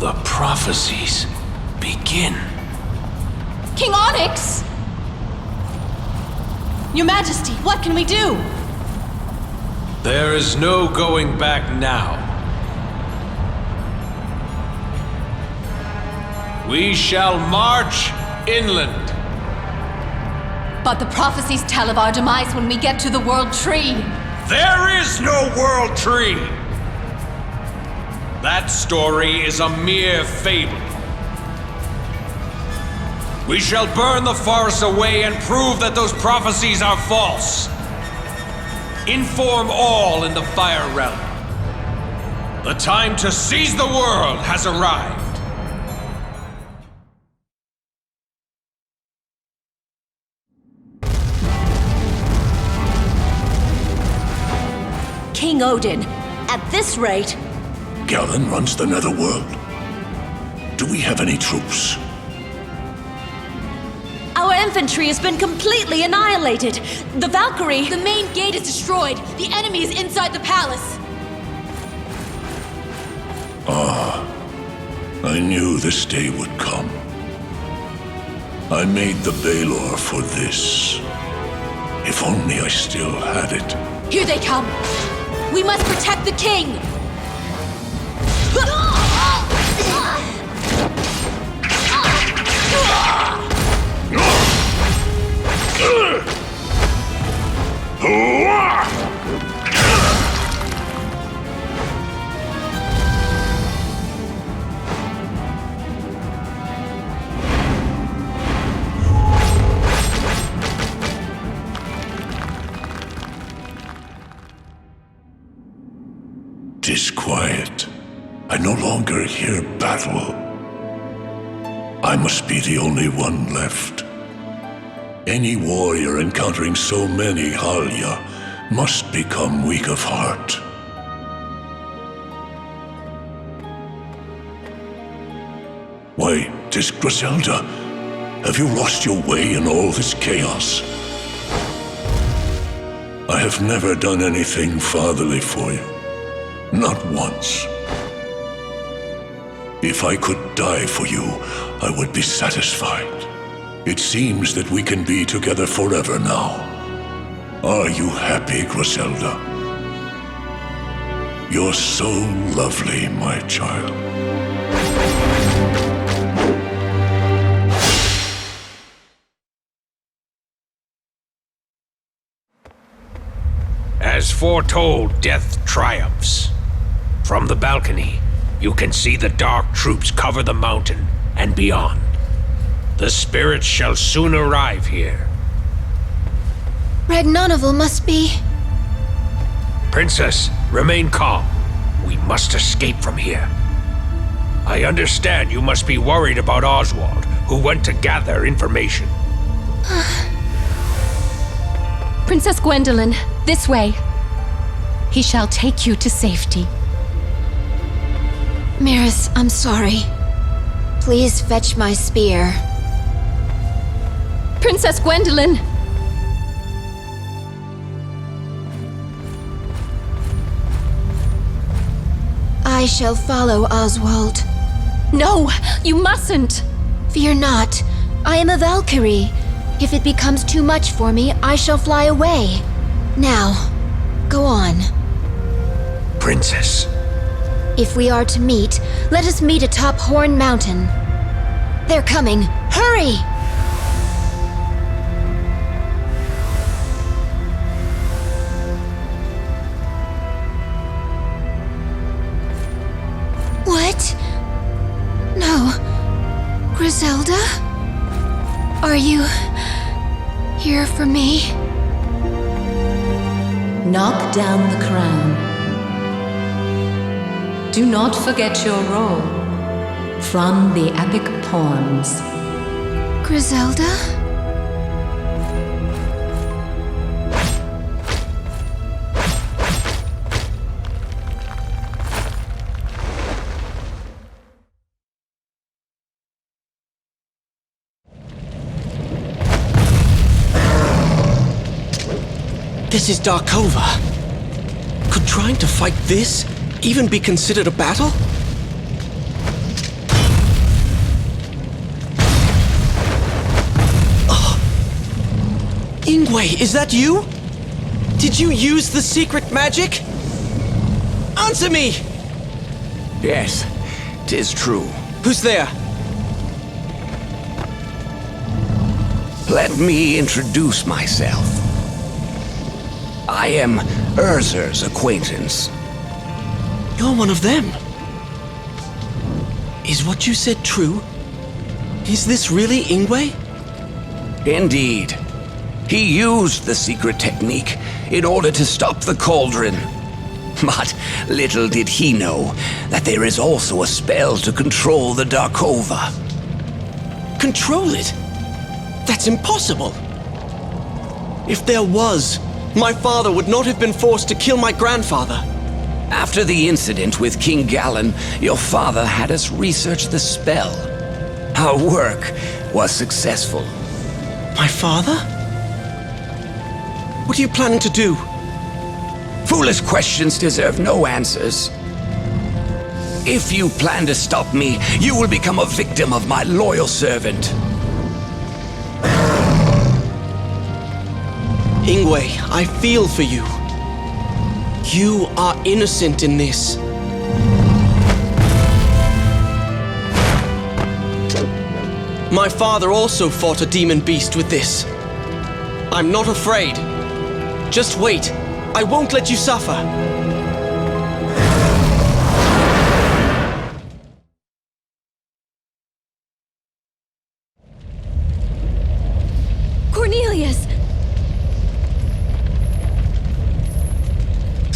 The prophecies begin. King Onyx! Your Majesty, what can we do? There is no going back now. We shall march inland. But the prophecies tell of our demise when we get to the World Tree. There is no World Tree! That story is a mere fable. We shall burn the forest away and prove that those prophecies are false. Inform all in the Fire Realm. The time to seize the world has arrived. King Odin, at this rate... Galen runs the netherworld. Do we have any troops? Our infantry has been completely annihilated. The Valkyrie... The main gate is destroyed. The enemy is inside the palace. Ah, I knew this day would come. I made the Balor for this. If only I still had it. Here they come. We must protect the king. Disquiet. I no longer hear battle. I must be the only one left. Any warrior encountering so many Halia must become weak of heart. Why, 'tis Griselda. Have you lost your way in all this chaos? I have never done anything fatherly for you. Not once. If I could die for you, I would be satisfied. It seems that we can be together forever now. Are you happy, Griselda? You're so lovely, my child. As foretold, death triumphs. From the balcony, you can see the dark troops cover the mountain and beyond. The spirits shall soon arrive here. Ragnarvel must be... Princess, remain calm. We must escape from here. I understand you must be worried about Oswald, who went to gather information. Princess Gwendolyn, this way. He shall take you to safety. Miris, I'm sorry. Please fetch my spear. Princess Gwendolyn! I shall follow Oswald. No, you mustn't! Fear not. I am a Valkyrie. If it becomes too much for me, I shall fly away. Now, go on. Princess. If we are to meet, let us meet atop Horn Mountain. They're coming. Hurry! What? you here for me? Knock down the crown. Do not forget your role. From the epic poems. Griselda? This is Darkova. Could trying to fight this even be considered a battle? Ingwe, is that you? Did you use the secret magic? Answer me! Yes, 'tis true. Who's there? Let me introduce myself. I am Urzur's acquaintance. You're one of them. Is what you said true? Is this really Ingwe? Indeed. He used the secret technique in order to stop the cauldron. But little did he know that there is also a spell to control the Darkova. Control it? That's impossible. If there was, my father would not have been forced to kill my grandfather. After the incident with King Galen, your father had us research the spell. Our work was successful. My father? What are you planning to do? Foolish questions deserve no answers. If you plan to stop me, you will become a victim of my loyal servant. Ingwe, I feel for you. You are innocent in this. My father also fought a demon beast with this. I'm not afraid. Just wait. I won't let you suffer. Cornelius!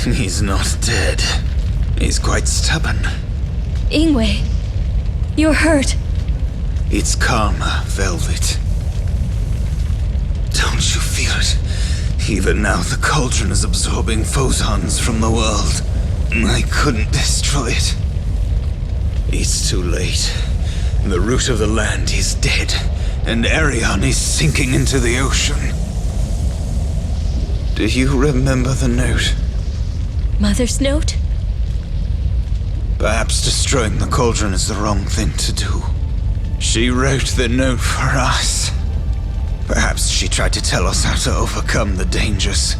He's not dead. He's quite stubborn. Ingwe, you're hurt. It's karma, Velvet. Don't you feel it? Even now, the cauldron is absorbing photons from the world. I couldn't destroy it. It's too late. The root of the land is dead, and Arion is sinking into the ocean. Do you remember the note? Mother's note? Perhaps destroying the cauldron is the wrong thing to do. She wrote the note for us. Perhaps she tried to tell us how to overcome the dangers.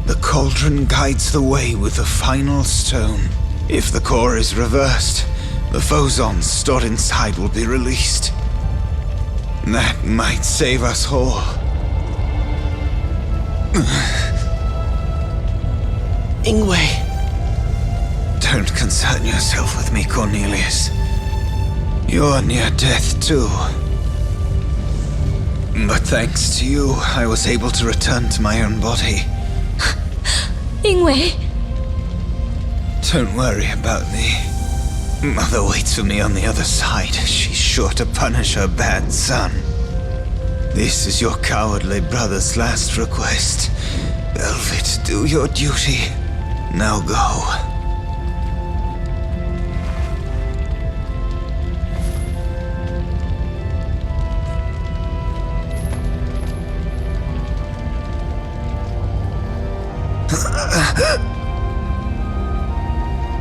The cauldron guides the way with the final stone. If the core is reversed, the phosons stored inside will be released. That might save us all. Ingwe. Don't concern yourself with me, Cornelius. You're near death too. But thanks to you, I was able to return to my own body. Ingwe. Don't worry about me. Mother waits for me on the other side. She's sure to punish her bad son. This is your cowardly brother's last request. Velvet, do your duty. Now go.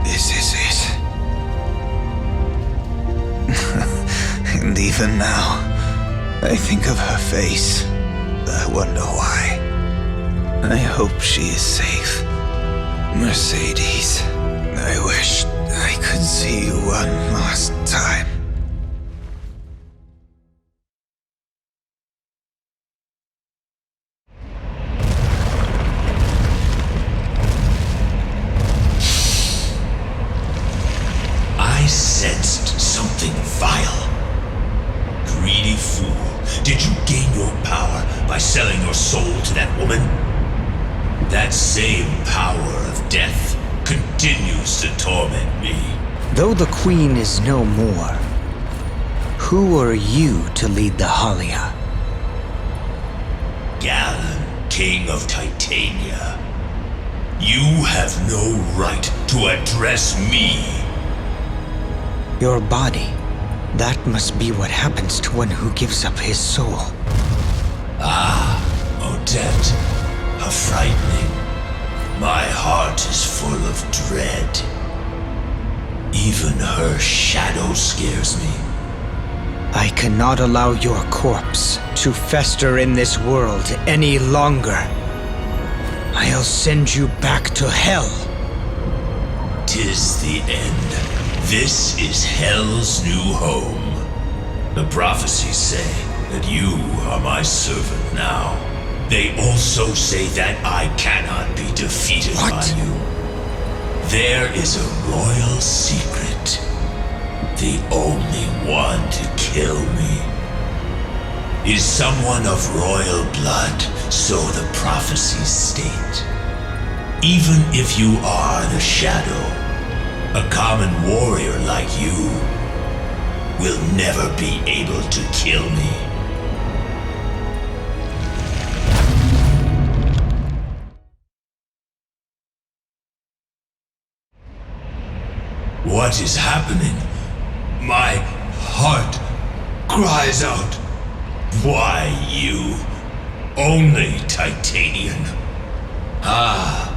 This is it. And even now, I think of her face. I wonder why. I hope she is safe. Mercedes, I wish I could see you one last time. I sensed something vile. Greedy fool, did you woman? That same power of death continues to torment me. Though the Queen is no more, who are you to lead the Halia? Galen, King of Titania. You have no right to address me. Your body. That must be what happens to one who gives up his soul. Ah, Odette. How frightening. My heart is full of dread. Even her shadow scares me. I cannot allow your corpse to fester in this world any longer. I'll send you back to hell. 'Tis the end. This is hell's new home. The prophecies say that you are my servant now. They also say that I cannot be defeated by you. There is a royal secret. The only one to kill me is someone of royal blood, so the prophecies state. Even if you are the shadow, a common warrior like you will never be able to kill me. What is happening? My heart cries out. Why you? Only Titanian. Ah.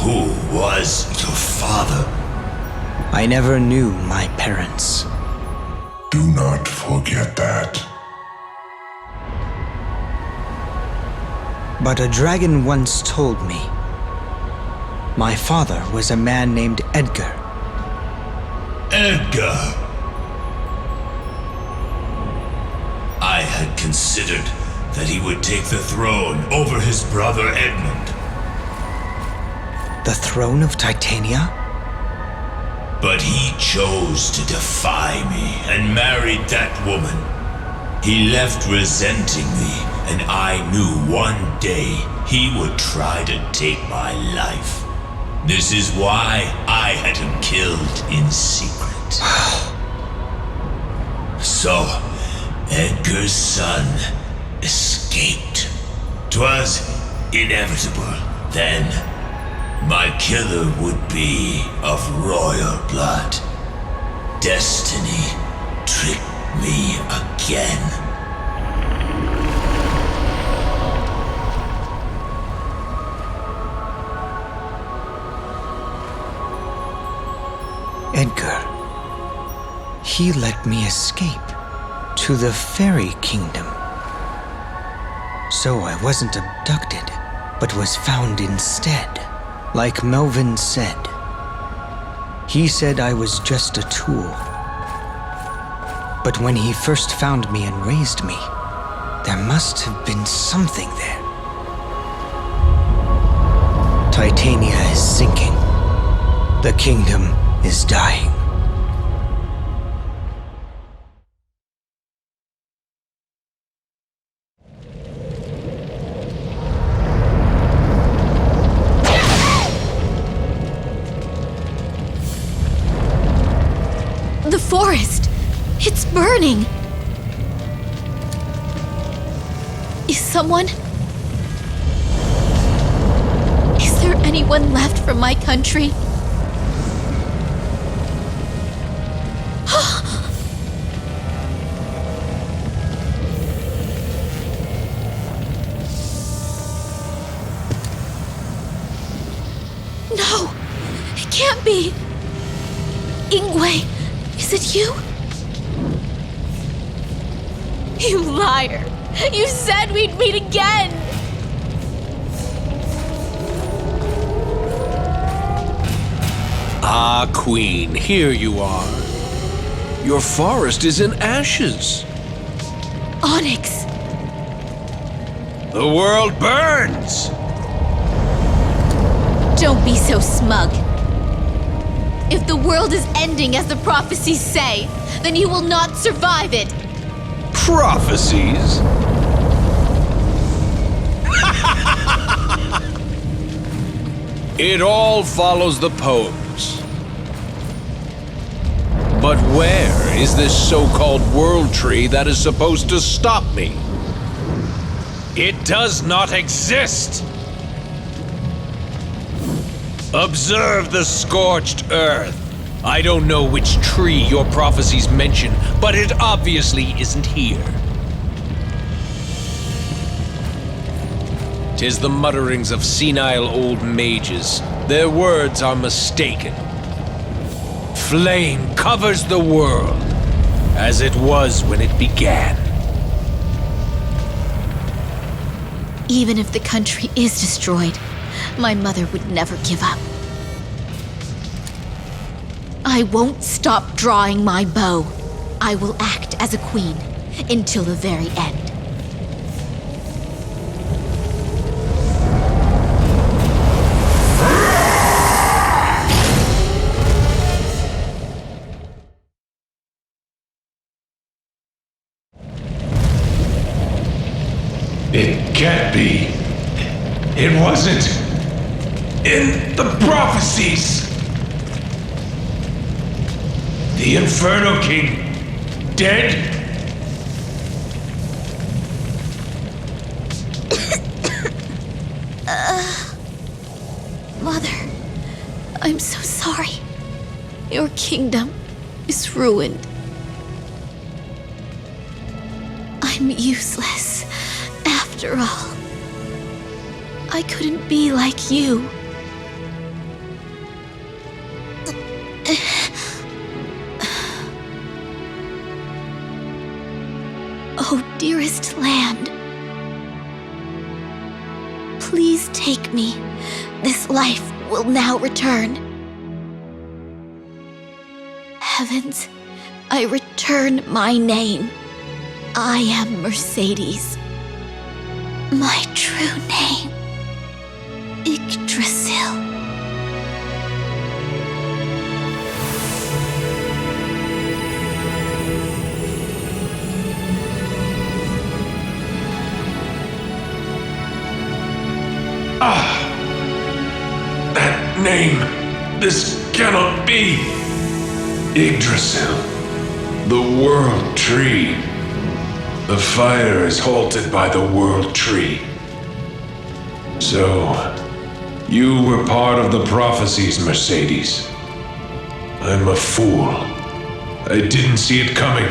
Who was your father? I never knew my parents. Do not forget that. But a dragon once told me my father was a man named Edgar. Edgar! I had considered that he would take the throne over his brother Edmund. The throne of Titania? But he chose to defy me and married that woman. He left resenting me, and I knew one day he would try to take my life. This is why I had him killed in secret. So, Edgar's son escaped. 'Twas inevitable then. My killer would be of royal blood. Destiny tricked me again. Edgar. He let me escape to the fairy kingdom. So I wasn't abducted, but was found instead. Like Melvin said. He said I was just a tool. But when he first found me and raised me, there must have been something there. Titania is sinking. The kingdom is dying. The forest! It's burning! Is someone... Is there anyone left from my country? No! It can't be! Ingwe! Is it you? You liar! You said we'd meet again! Ah, Queen, here you are. Your forest is in ashes. Onyx! The world burns! Don't be so smug. If the world is ending as the prophecies say, then you will not survive it. Prophecies? It all follows the poems. But where is this so-called world tree that is supposed to stop me? It does not exist! Observe the scorched earth. I don't know which tree your prophecies mention, but it obviously isn't here. 'Tis the mutterings of senile old mages. Their words are mistaken. Flame covers the world, as it was when it began. Even if the country is destroyed, my mother would never give up. I won't stop drawing my bow. I will act as a queen until the very end. It can't be. It wasn't in the prophecies. The Inferno King dead? Mother, I'm so sorry. Your kingdom is ruined. I'm useless, after all. I couldn't be like you. Oh, dearest land. Please take me. This life will now return. Heavens, I return my name. I am Mercedes. My true name, Yggdrasil. That name. This cannot be. Yggdrasil. The World Tree. The fire is halted by the World Tree. So, you were part of the prophecies, Mercedes. I'm a fool. I didn't see it coming.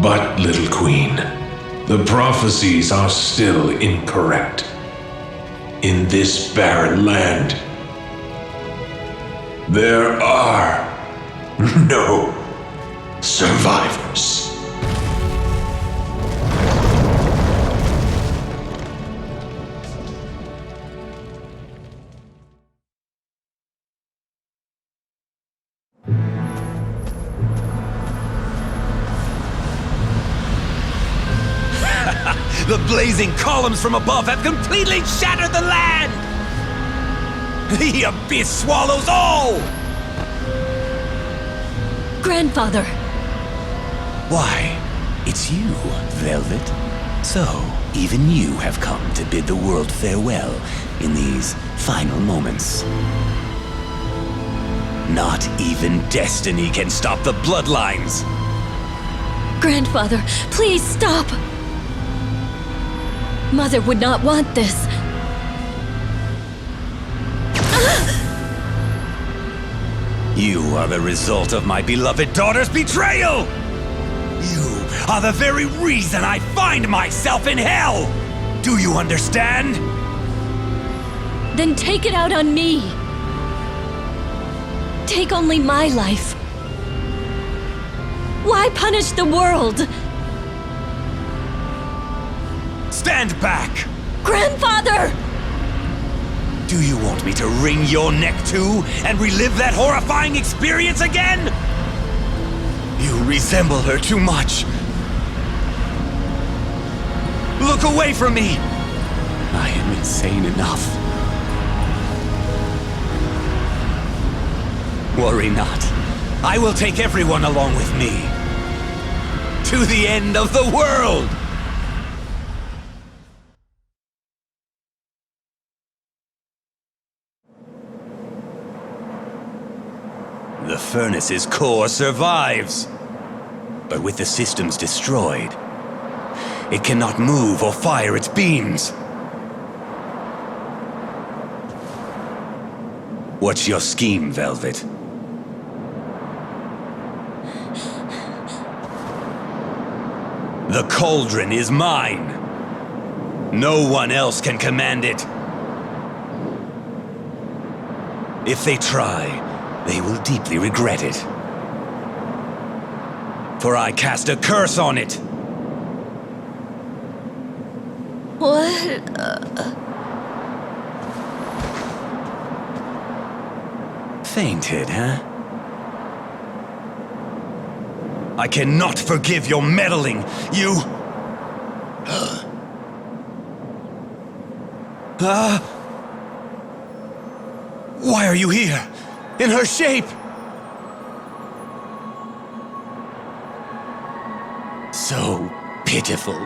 But, little queen, the prophecies are still incorrect. In this barren land, there are no survivors. The blazing columns from above have completely shattered the land! The abyss swallows all! Grandfather! Why, it's you, Velvet. So, even you have come to bid the world farewell in these final moments. Not even destiny can stop the bloodlines! Grandfather, please stop! Mother would not want this. You are the result of my beloved daughter's betrayal! You are the very reason I find myself in hell! Do you understand? Then take it out on me. Take only my life. Why punish the world? Stand back! Grandfather! Do you want me to wring your neck too, and relive that horrifying experience again? You resemble her too much. Look away from me! I am insane enough. Worry not. I will take everyone along with me. To the end of the world! The furnace's core survives. But with the systems destroyed, it cannot move or fire its beams. What's your scheme, Velvet? The cauldron is mine. No one else can command it. If they try, they will deeply regret it. For I cast a curse on it. What? Fainted, huh? I cannot forgive your meddling, you... Why are you here? In her shape? So pitiful.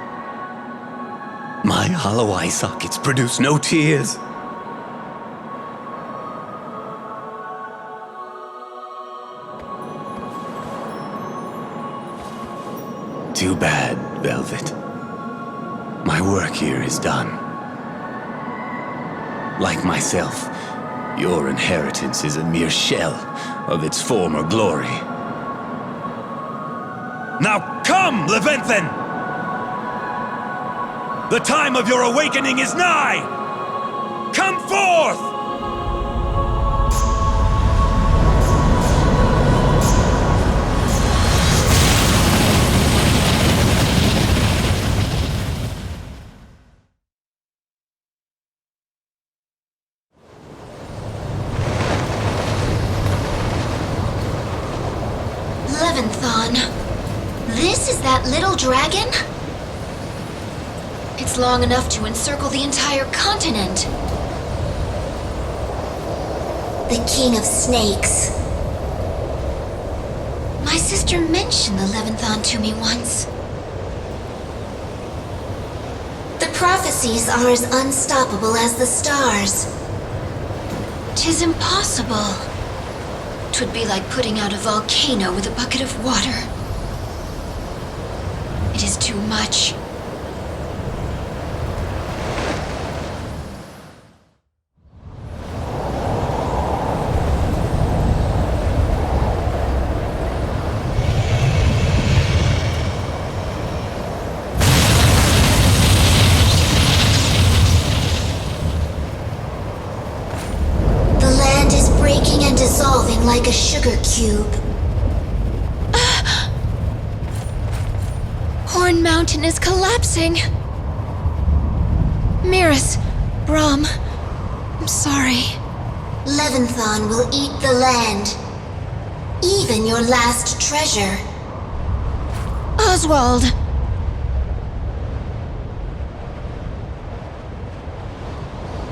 My hollow eye sockets produce no tears. Too bad, Velvet. My work here is done. Like myself, your inheritance is a mere shell of its former glory. Now come, Leventhen! The time of your awakening is nigh! Come forth! This is that little dragon? It's long enough to encircle the entire continent. The king of snakes. My sister mentioned the Leviathan to me once. The prophecies are as unstoppable as the stars. 'Tis impossible. 'Twould be like putting out a volcano with a bucket of water. It is too much. The land is breaking and dissolving like a sugar cube. Horn Mountain is collapsing. Miras, Brahm, I'm sorry. Leviathan will eat the land. Even your last treasure. Oswald!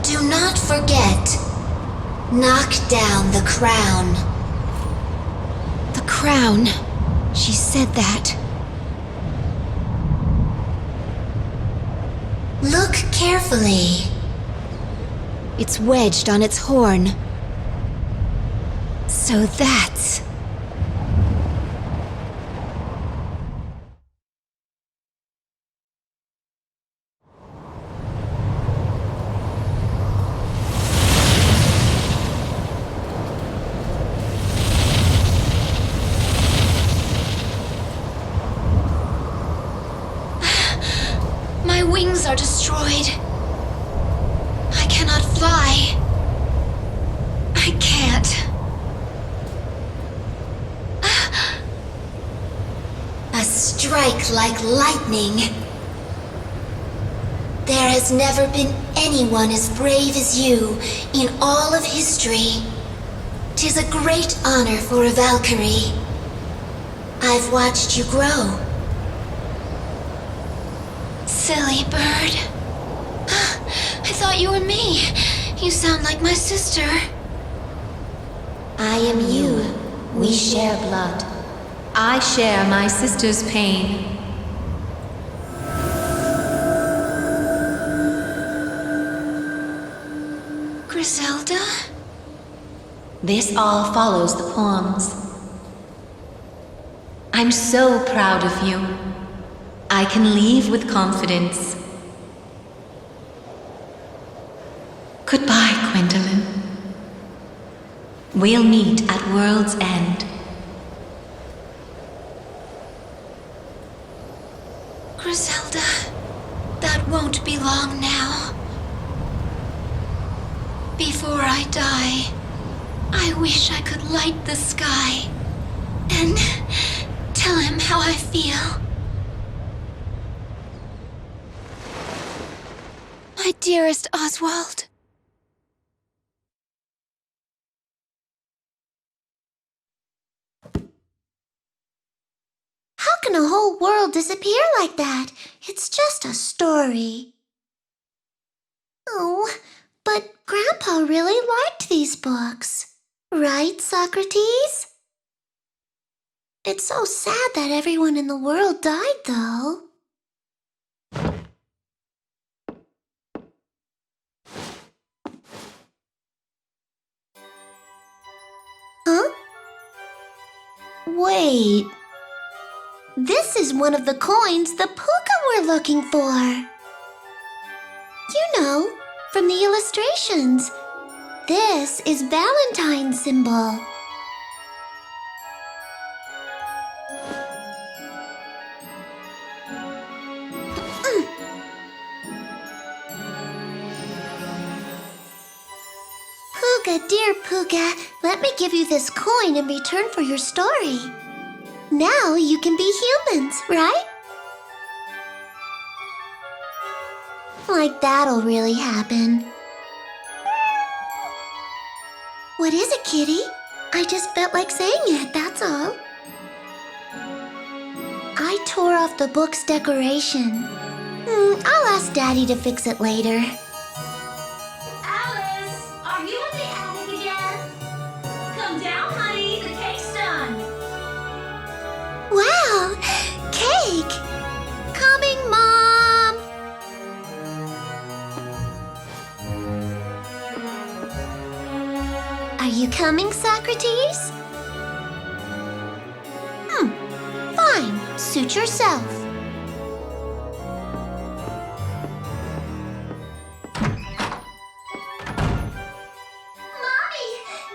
Do not forget. Knock down the crown. The crown. She said that. Look carefully. It's wedged on its horn. So that's... My wings are destroyed. I cannot fly. I can't. A strike like lightning. There has never been anyone as brave as you in all of history. 'Tis a great honor for a Valkyrie. I've watched you grow. Silly bird. I thought you were me. You sound like my sister. I am you. We share blood. I share my sister's pain. Griselda? This all follows the poems. I'm so proud of you. I can leave with confidence. Goodbye, Gwendolyn. We'll meet at World's End. Griselda, that won't be long now. Before I die, I wish I could light the sky and tell him how I feel. My dearest Oswald. How can a whole world disappear like that? It's just a story. Oh, but Grandpa really liked these books. Right, Socrates? It's so sad that everyone in the world died, though. Huh? Wait. This is one of the coins the puka were looking for. You know, from the illustrations. This is Valentine's symbol. Puka, dear Puka, let me give you this coin in return for your story. Now you can be humans, right? Like that'll really happen. What is it, kitty? I just felt like saying it, that's all. I tore off the book's decoration. I'll ask Daddy to fix it later. Alice, are you in the attic again? Come down, honey, the cake's done. Wow! Cake! Coming, Mom! Are you coming, Socrates? Fine. Suit yourself. Mommy!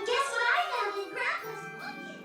Guess what I found in Grandpa's bucket?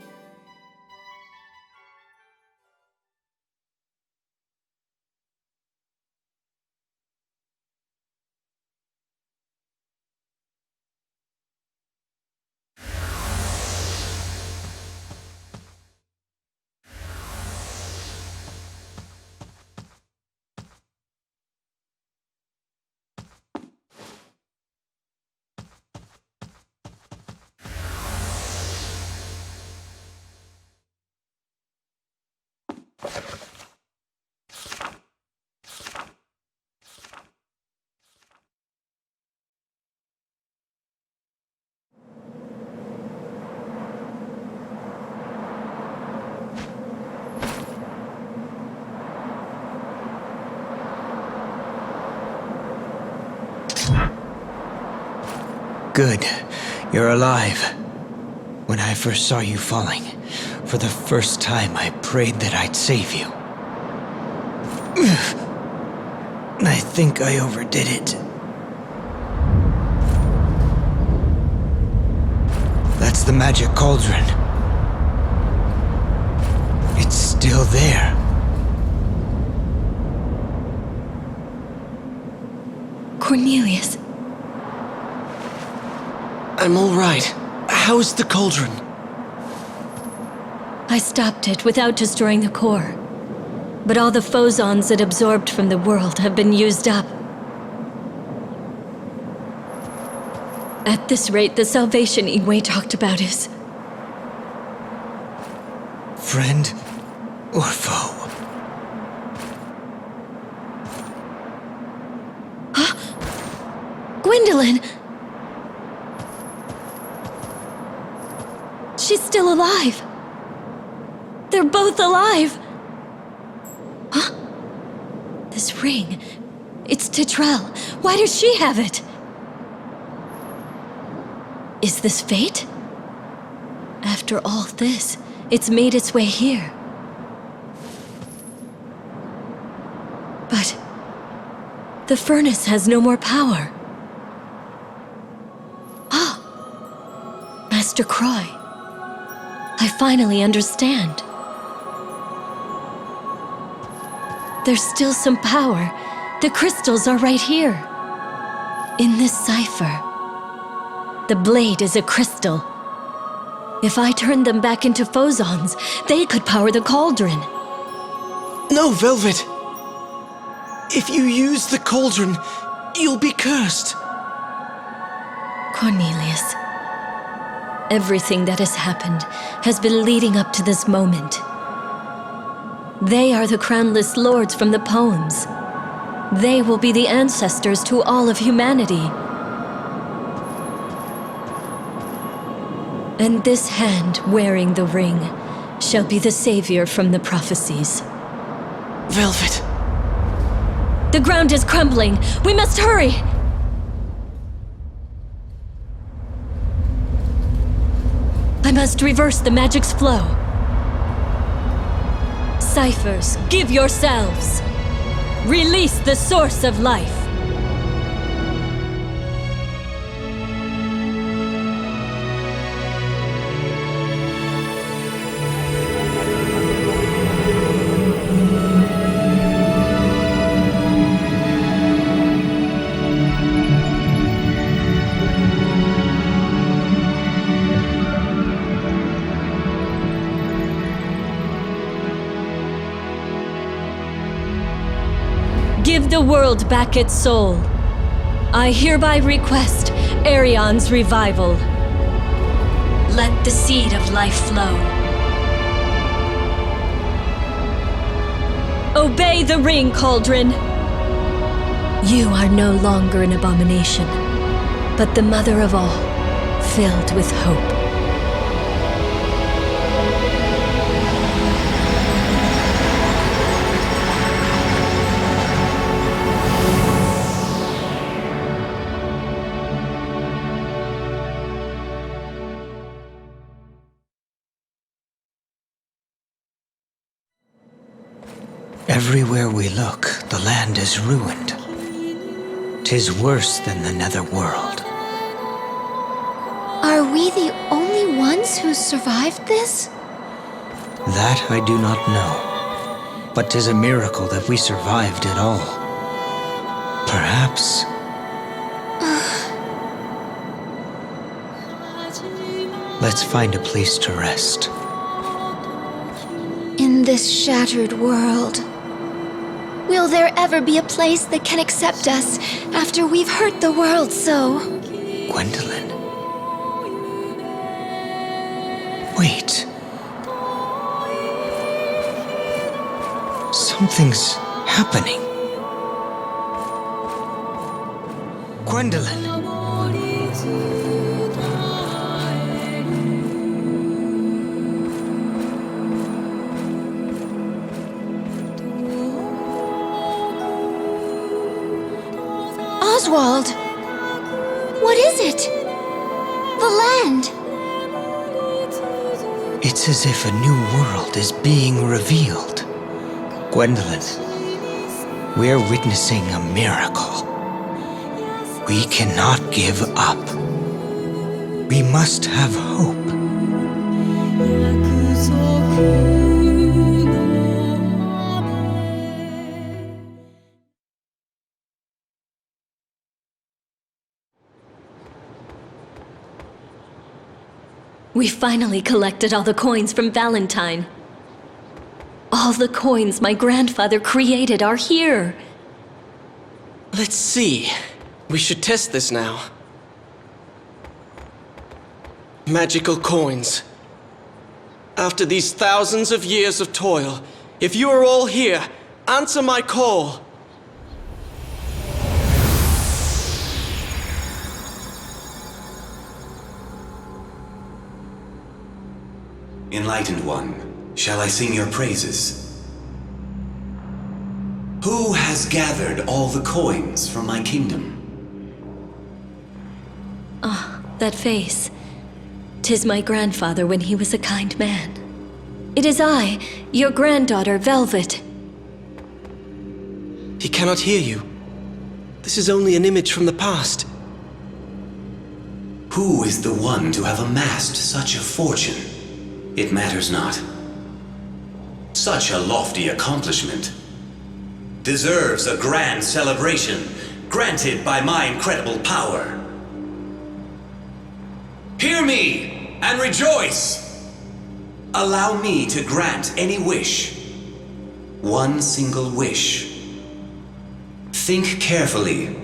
Good. You're alive. When I first saw you falling, for the first time I prayed that I'd save you. I think I overdid it. That's the magic cauldron. It's still there. Cornelius. I'm all right. How's the cauldron? I stopped it without destroying the core. But all the phosons it absorbed from the world have been used up. At this rate, the salvation Igwe talked about is... friend or foe? Huh? Gwendolyn! She's still alive. They're both alive. Huh? This ring. It's Tetrel. Why does she have it? Is this fate? After all this, it's made its way here. But the furnace has no more power. Ah! Master Croy. I finally understand. There's still some power. The crystals are right here. In this cipher. The blade is a crystal. If I turn them back into phosons, they could power the cauldron. No, Velvet! If you use the cauldron, you'll be cursed. Cornelius, everything that has happened has been leading up to this moment. They are the crownless lords from the poems. They will be the ancestors to all of humanity. And this hand wearing the ring shall be the savior from the prophecies. Velvet! The ground is crumbling! We must hurry! I must reverse the magic's flow. Ciphers, give yourselves! Release the source of life! Give the world back its soul. I hereby request Arion's revival. Let the seed of life flow. Obey the ring, Cauldron. You are no longer an abomination, but the mother of all, filled with hope. Everywhere we look, the land is ruined. 'Tis worse than the netherworld. Are we the only ones who survived this? That I do not know. But 'tis a miracle that we survived at all. Perhaps... Let's find a place to rest. In this shattered world, will there ever be a place that can accept us after we've hurt the world so? Gwendolyn. Wait. Something's happening. Gwendolyn. Oswald! What is it? The land! It's as if a new world is being revealed. Gwendolyn, we're witnessing a miracle. We cannot give up. We must have hope. We finally collected all the coins from Valentine. All the coins my grandfather created are here. Let's see. We should test this now. Magical coins. After these thousands of years of toil, if you are all here, answer my call. Enlightened One, shall I sing your praises? Who has gathered all the coins from my kingdom? Ah, that face. 'Tis my grandfather when he was a kind man. It is I, your granddaughter, Velvet. He cannot hear you. This is only an image from the past. Who is the one to have amassed such a fortune? It matters not. Such a lofty accomplishment deserves a grand celebration granted by my incredible power. Hear me and rejoice! Allow me to grant any wish. One single wish. Think carefully.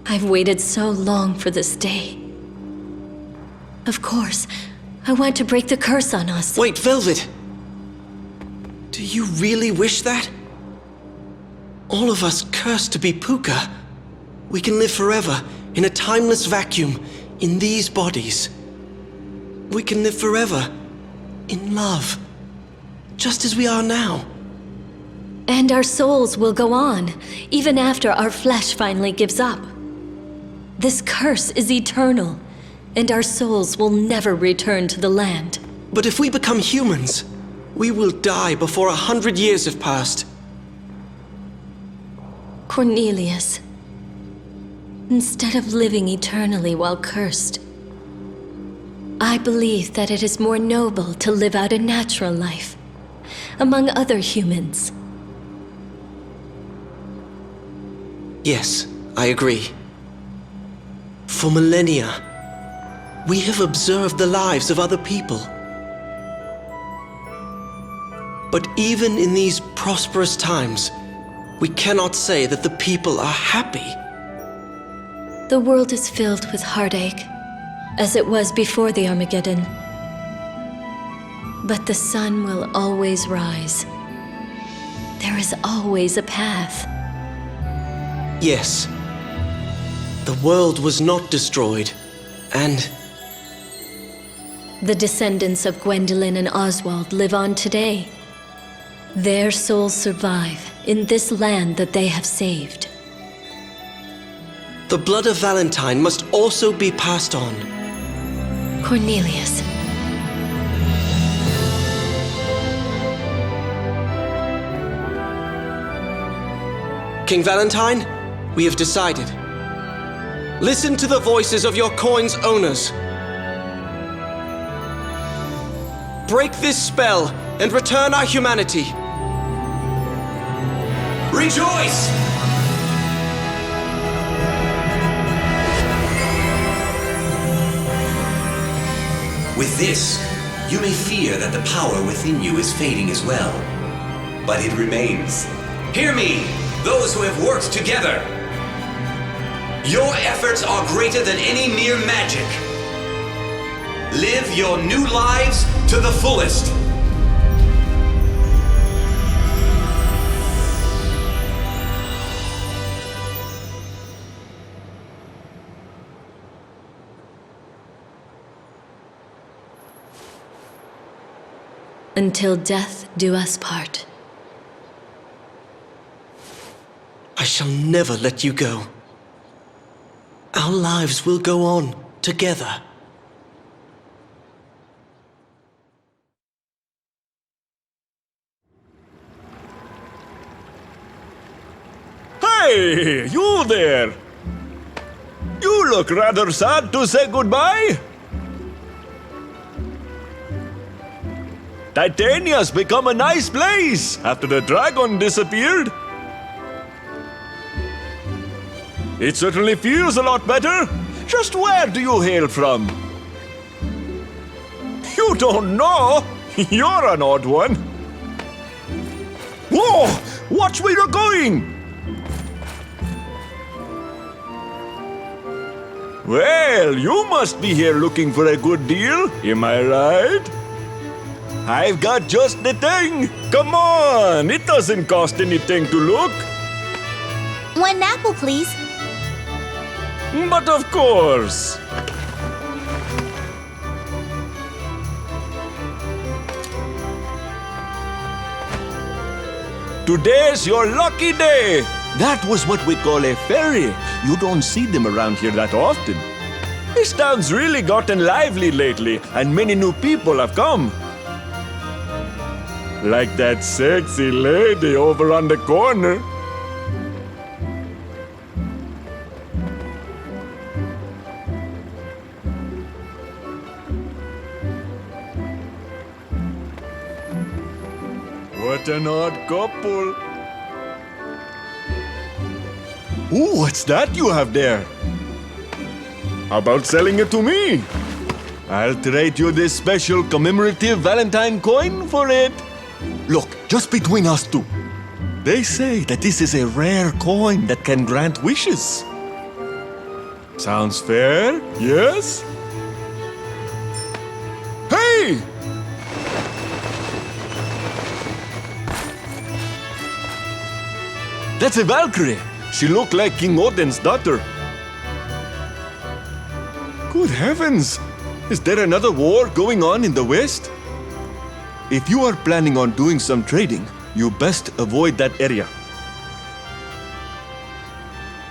I've waited so long for this day. Of course, I want to break the curse on us. Wait, Velvet! Do you really wish that? All of us cursed to be Puka. We can live forever in a timeless vacuum in these bodies. We can live forever in love, just as we are now. And our souls will go on, even after our flesh finally gives up. This curse is eternal, and our souls will never return to the land. But if we become humans, we will die before 100 years have passed. Cornelius, instead of living eternally while cursed, I believe that it is more noble to live out a natural life among other humans. Yes, I agree. For millennia, we have observed the lives of other people. But even in these prosperous times, we cannot say that the people are happy. The world is filled with heartache, as it was before the Armageddon. But the sun will always rise. There is always a path. Yes. The world was not destroyed, and... The descendants of Gwendolyn and Oswald live on today. Their souls survive in this land that they have saved. The blood of Valentine must also be passed on. Cornelius. King Valentine, we have decided. Listen to the voices of your coin's owners. Break this spell and return our humanity. Rejoice! With this, you may fear that the power within you is fading as well. But it remains. Hear me, those who have worked together. Your efforts are greater than any mere magic. Live your new lives to the fullest. Until death do us part. I shall never let you go. Our lives will go on together. Hey, you there! You look rather sad to say goodbye. Titania's become a nice place after the dragon disappeared. It certainly feels a lot better. Just where do you hail from? You don't know? You're an odd one. Whoa! Watch where you're going! Well, you must be here looking for a good deal, am I right? I've got just the thing. Come on, it doesn't cost anything to look. One apple, please. But of course. Today's your lucky day. That was what we call a fairy. You don't see them around here that often. This town's really gotten lively lately, and many new people have come. Like that sexy lady over on the corner. What an odd couple. Ooh, what's that you have there? How about selling it to me? I'll trade you this special commemorative Valentine coin for it. Look, just between us two. They say that this is a rare coin that can grant wishes. Sounds fair, yes? Hey! That's a Valkyrie. She looked like King Odin's daughter. Good heavens! Is there another war going on in the West? If you are planning on doing some trading, you best avoid that area.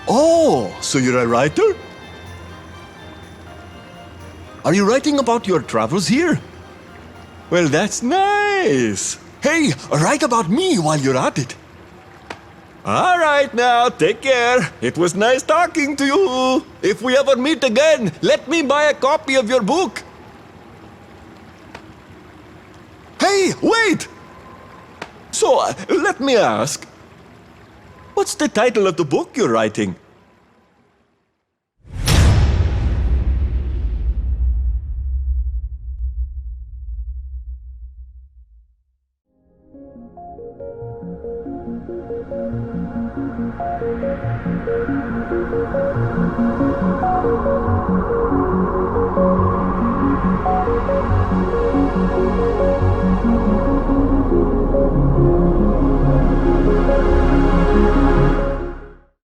Oh, so you're a writer? Are you writing about your travels here? Well, that's nice. Hey, write about me while you're at it. All right now, take care. It was nice talking to you. If we ever meet again, let me buy a copy of your book. Hey, wait! So, let me ask, what's the title of the book you're writing?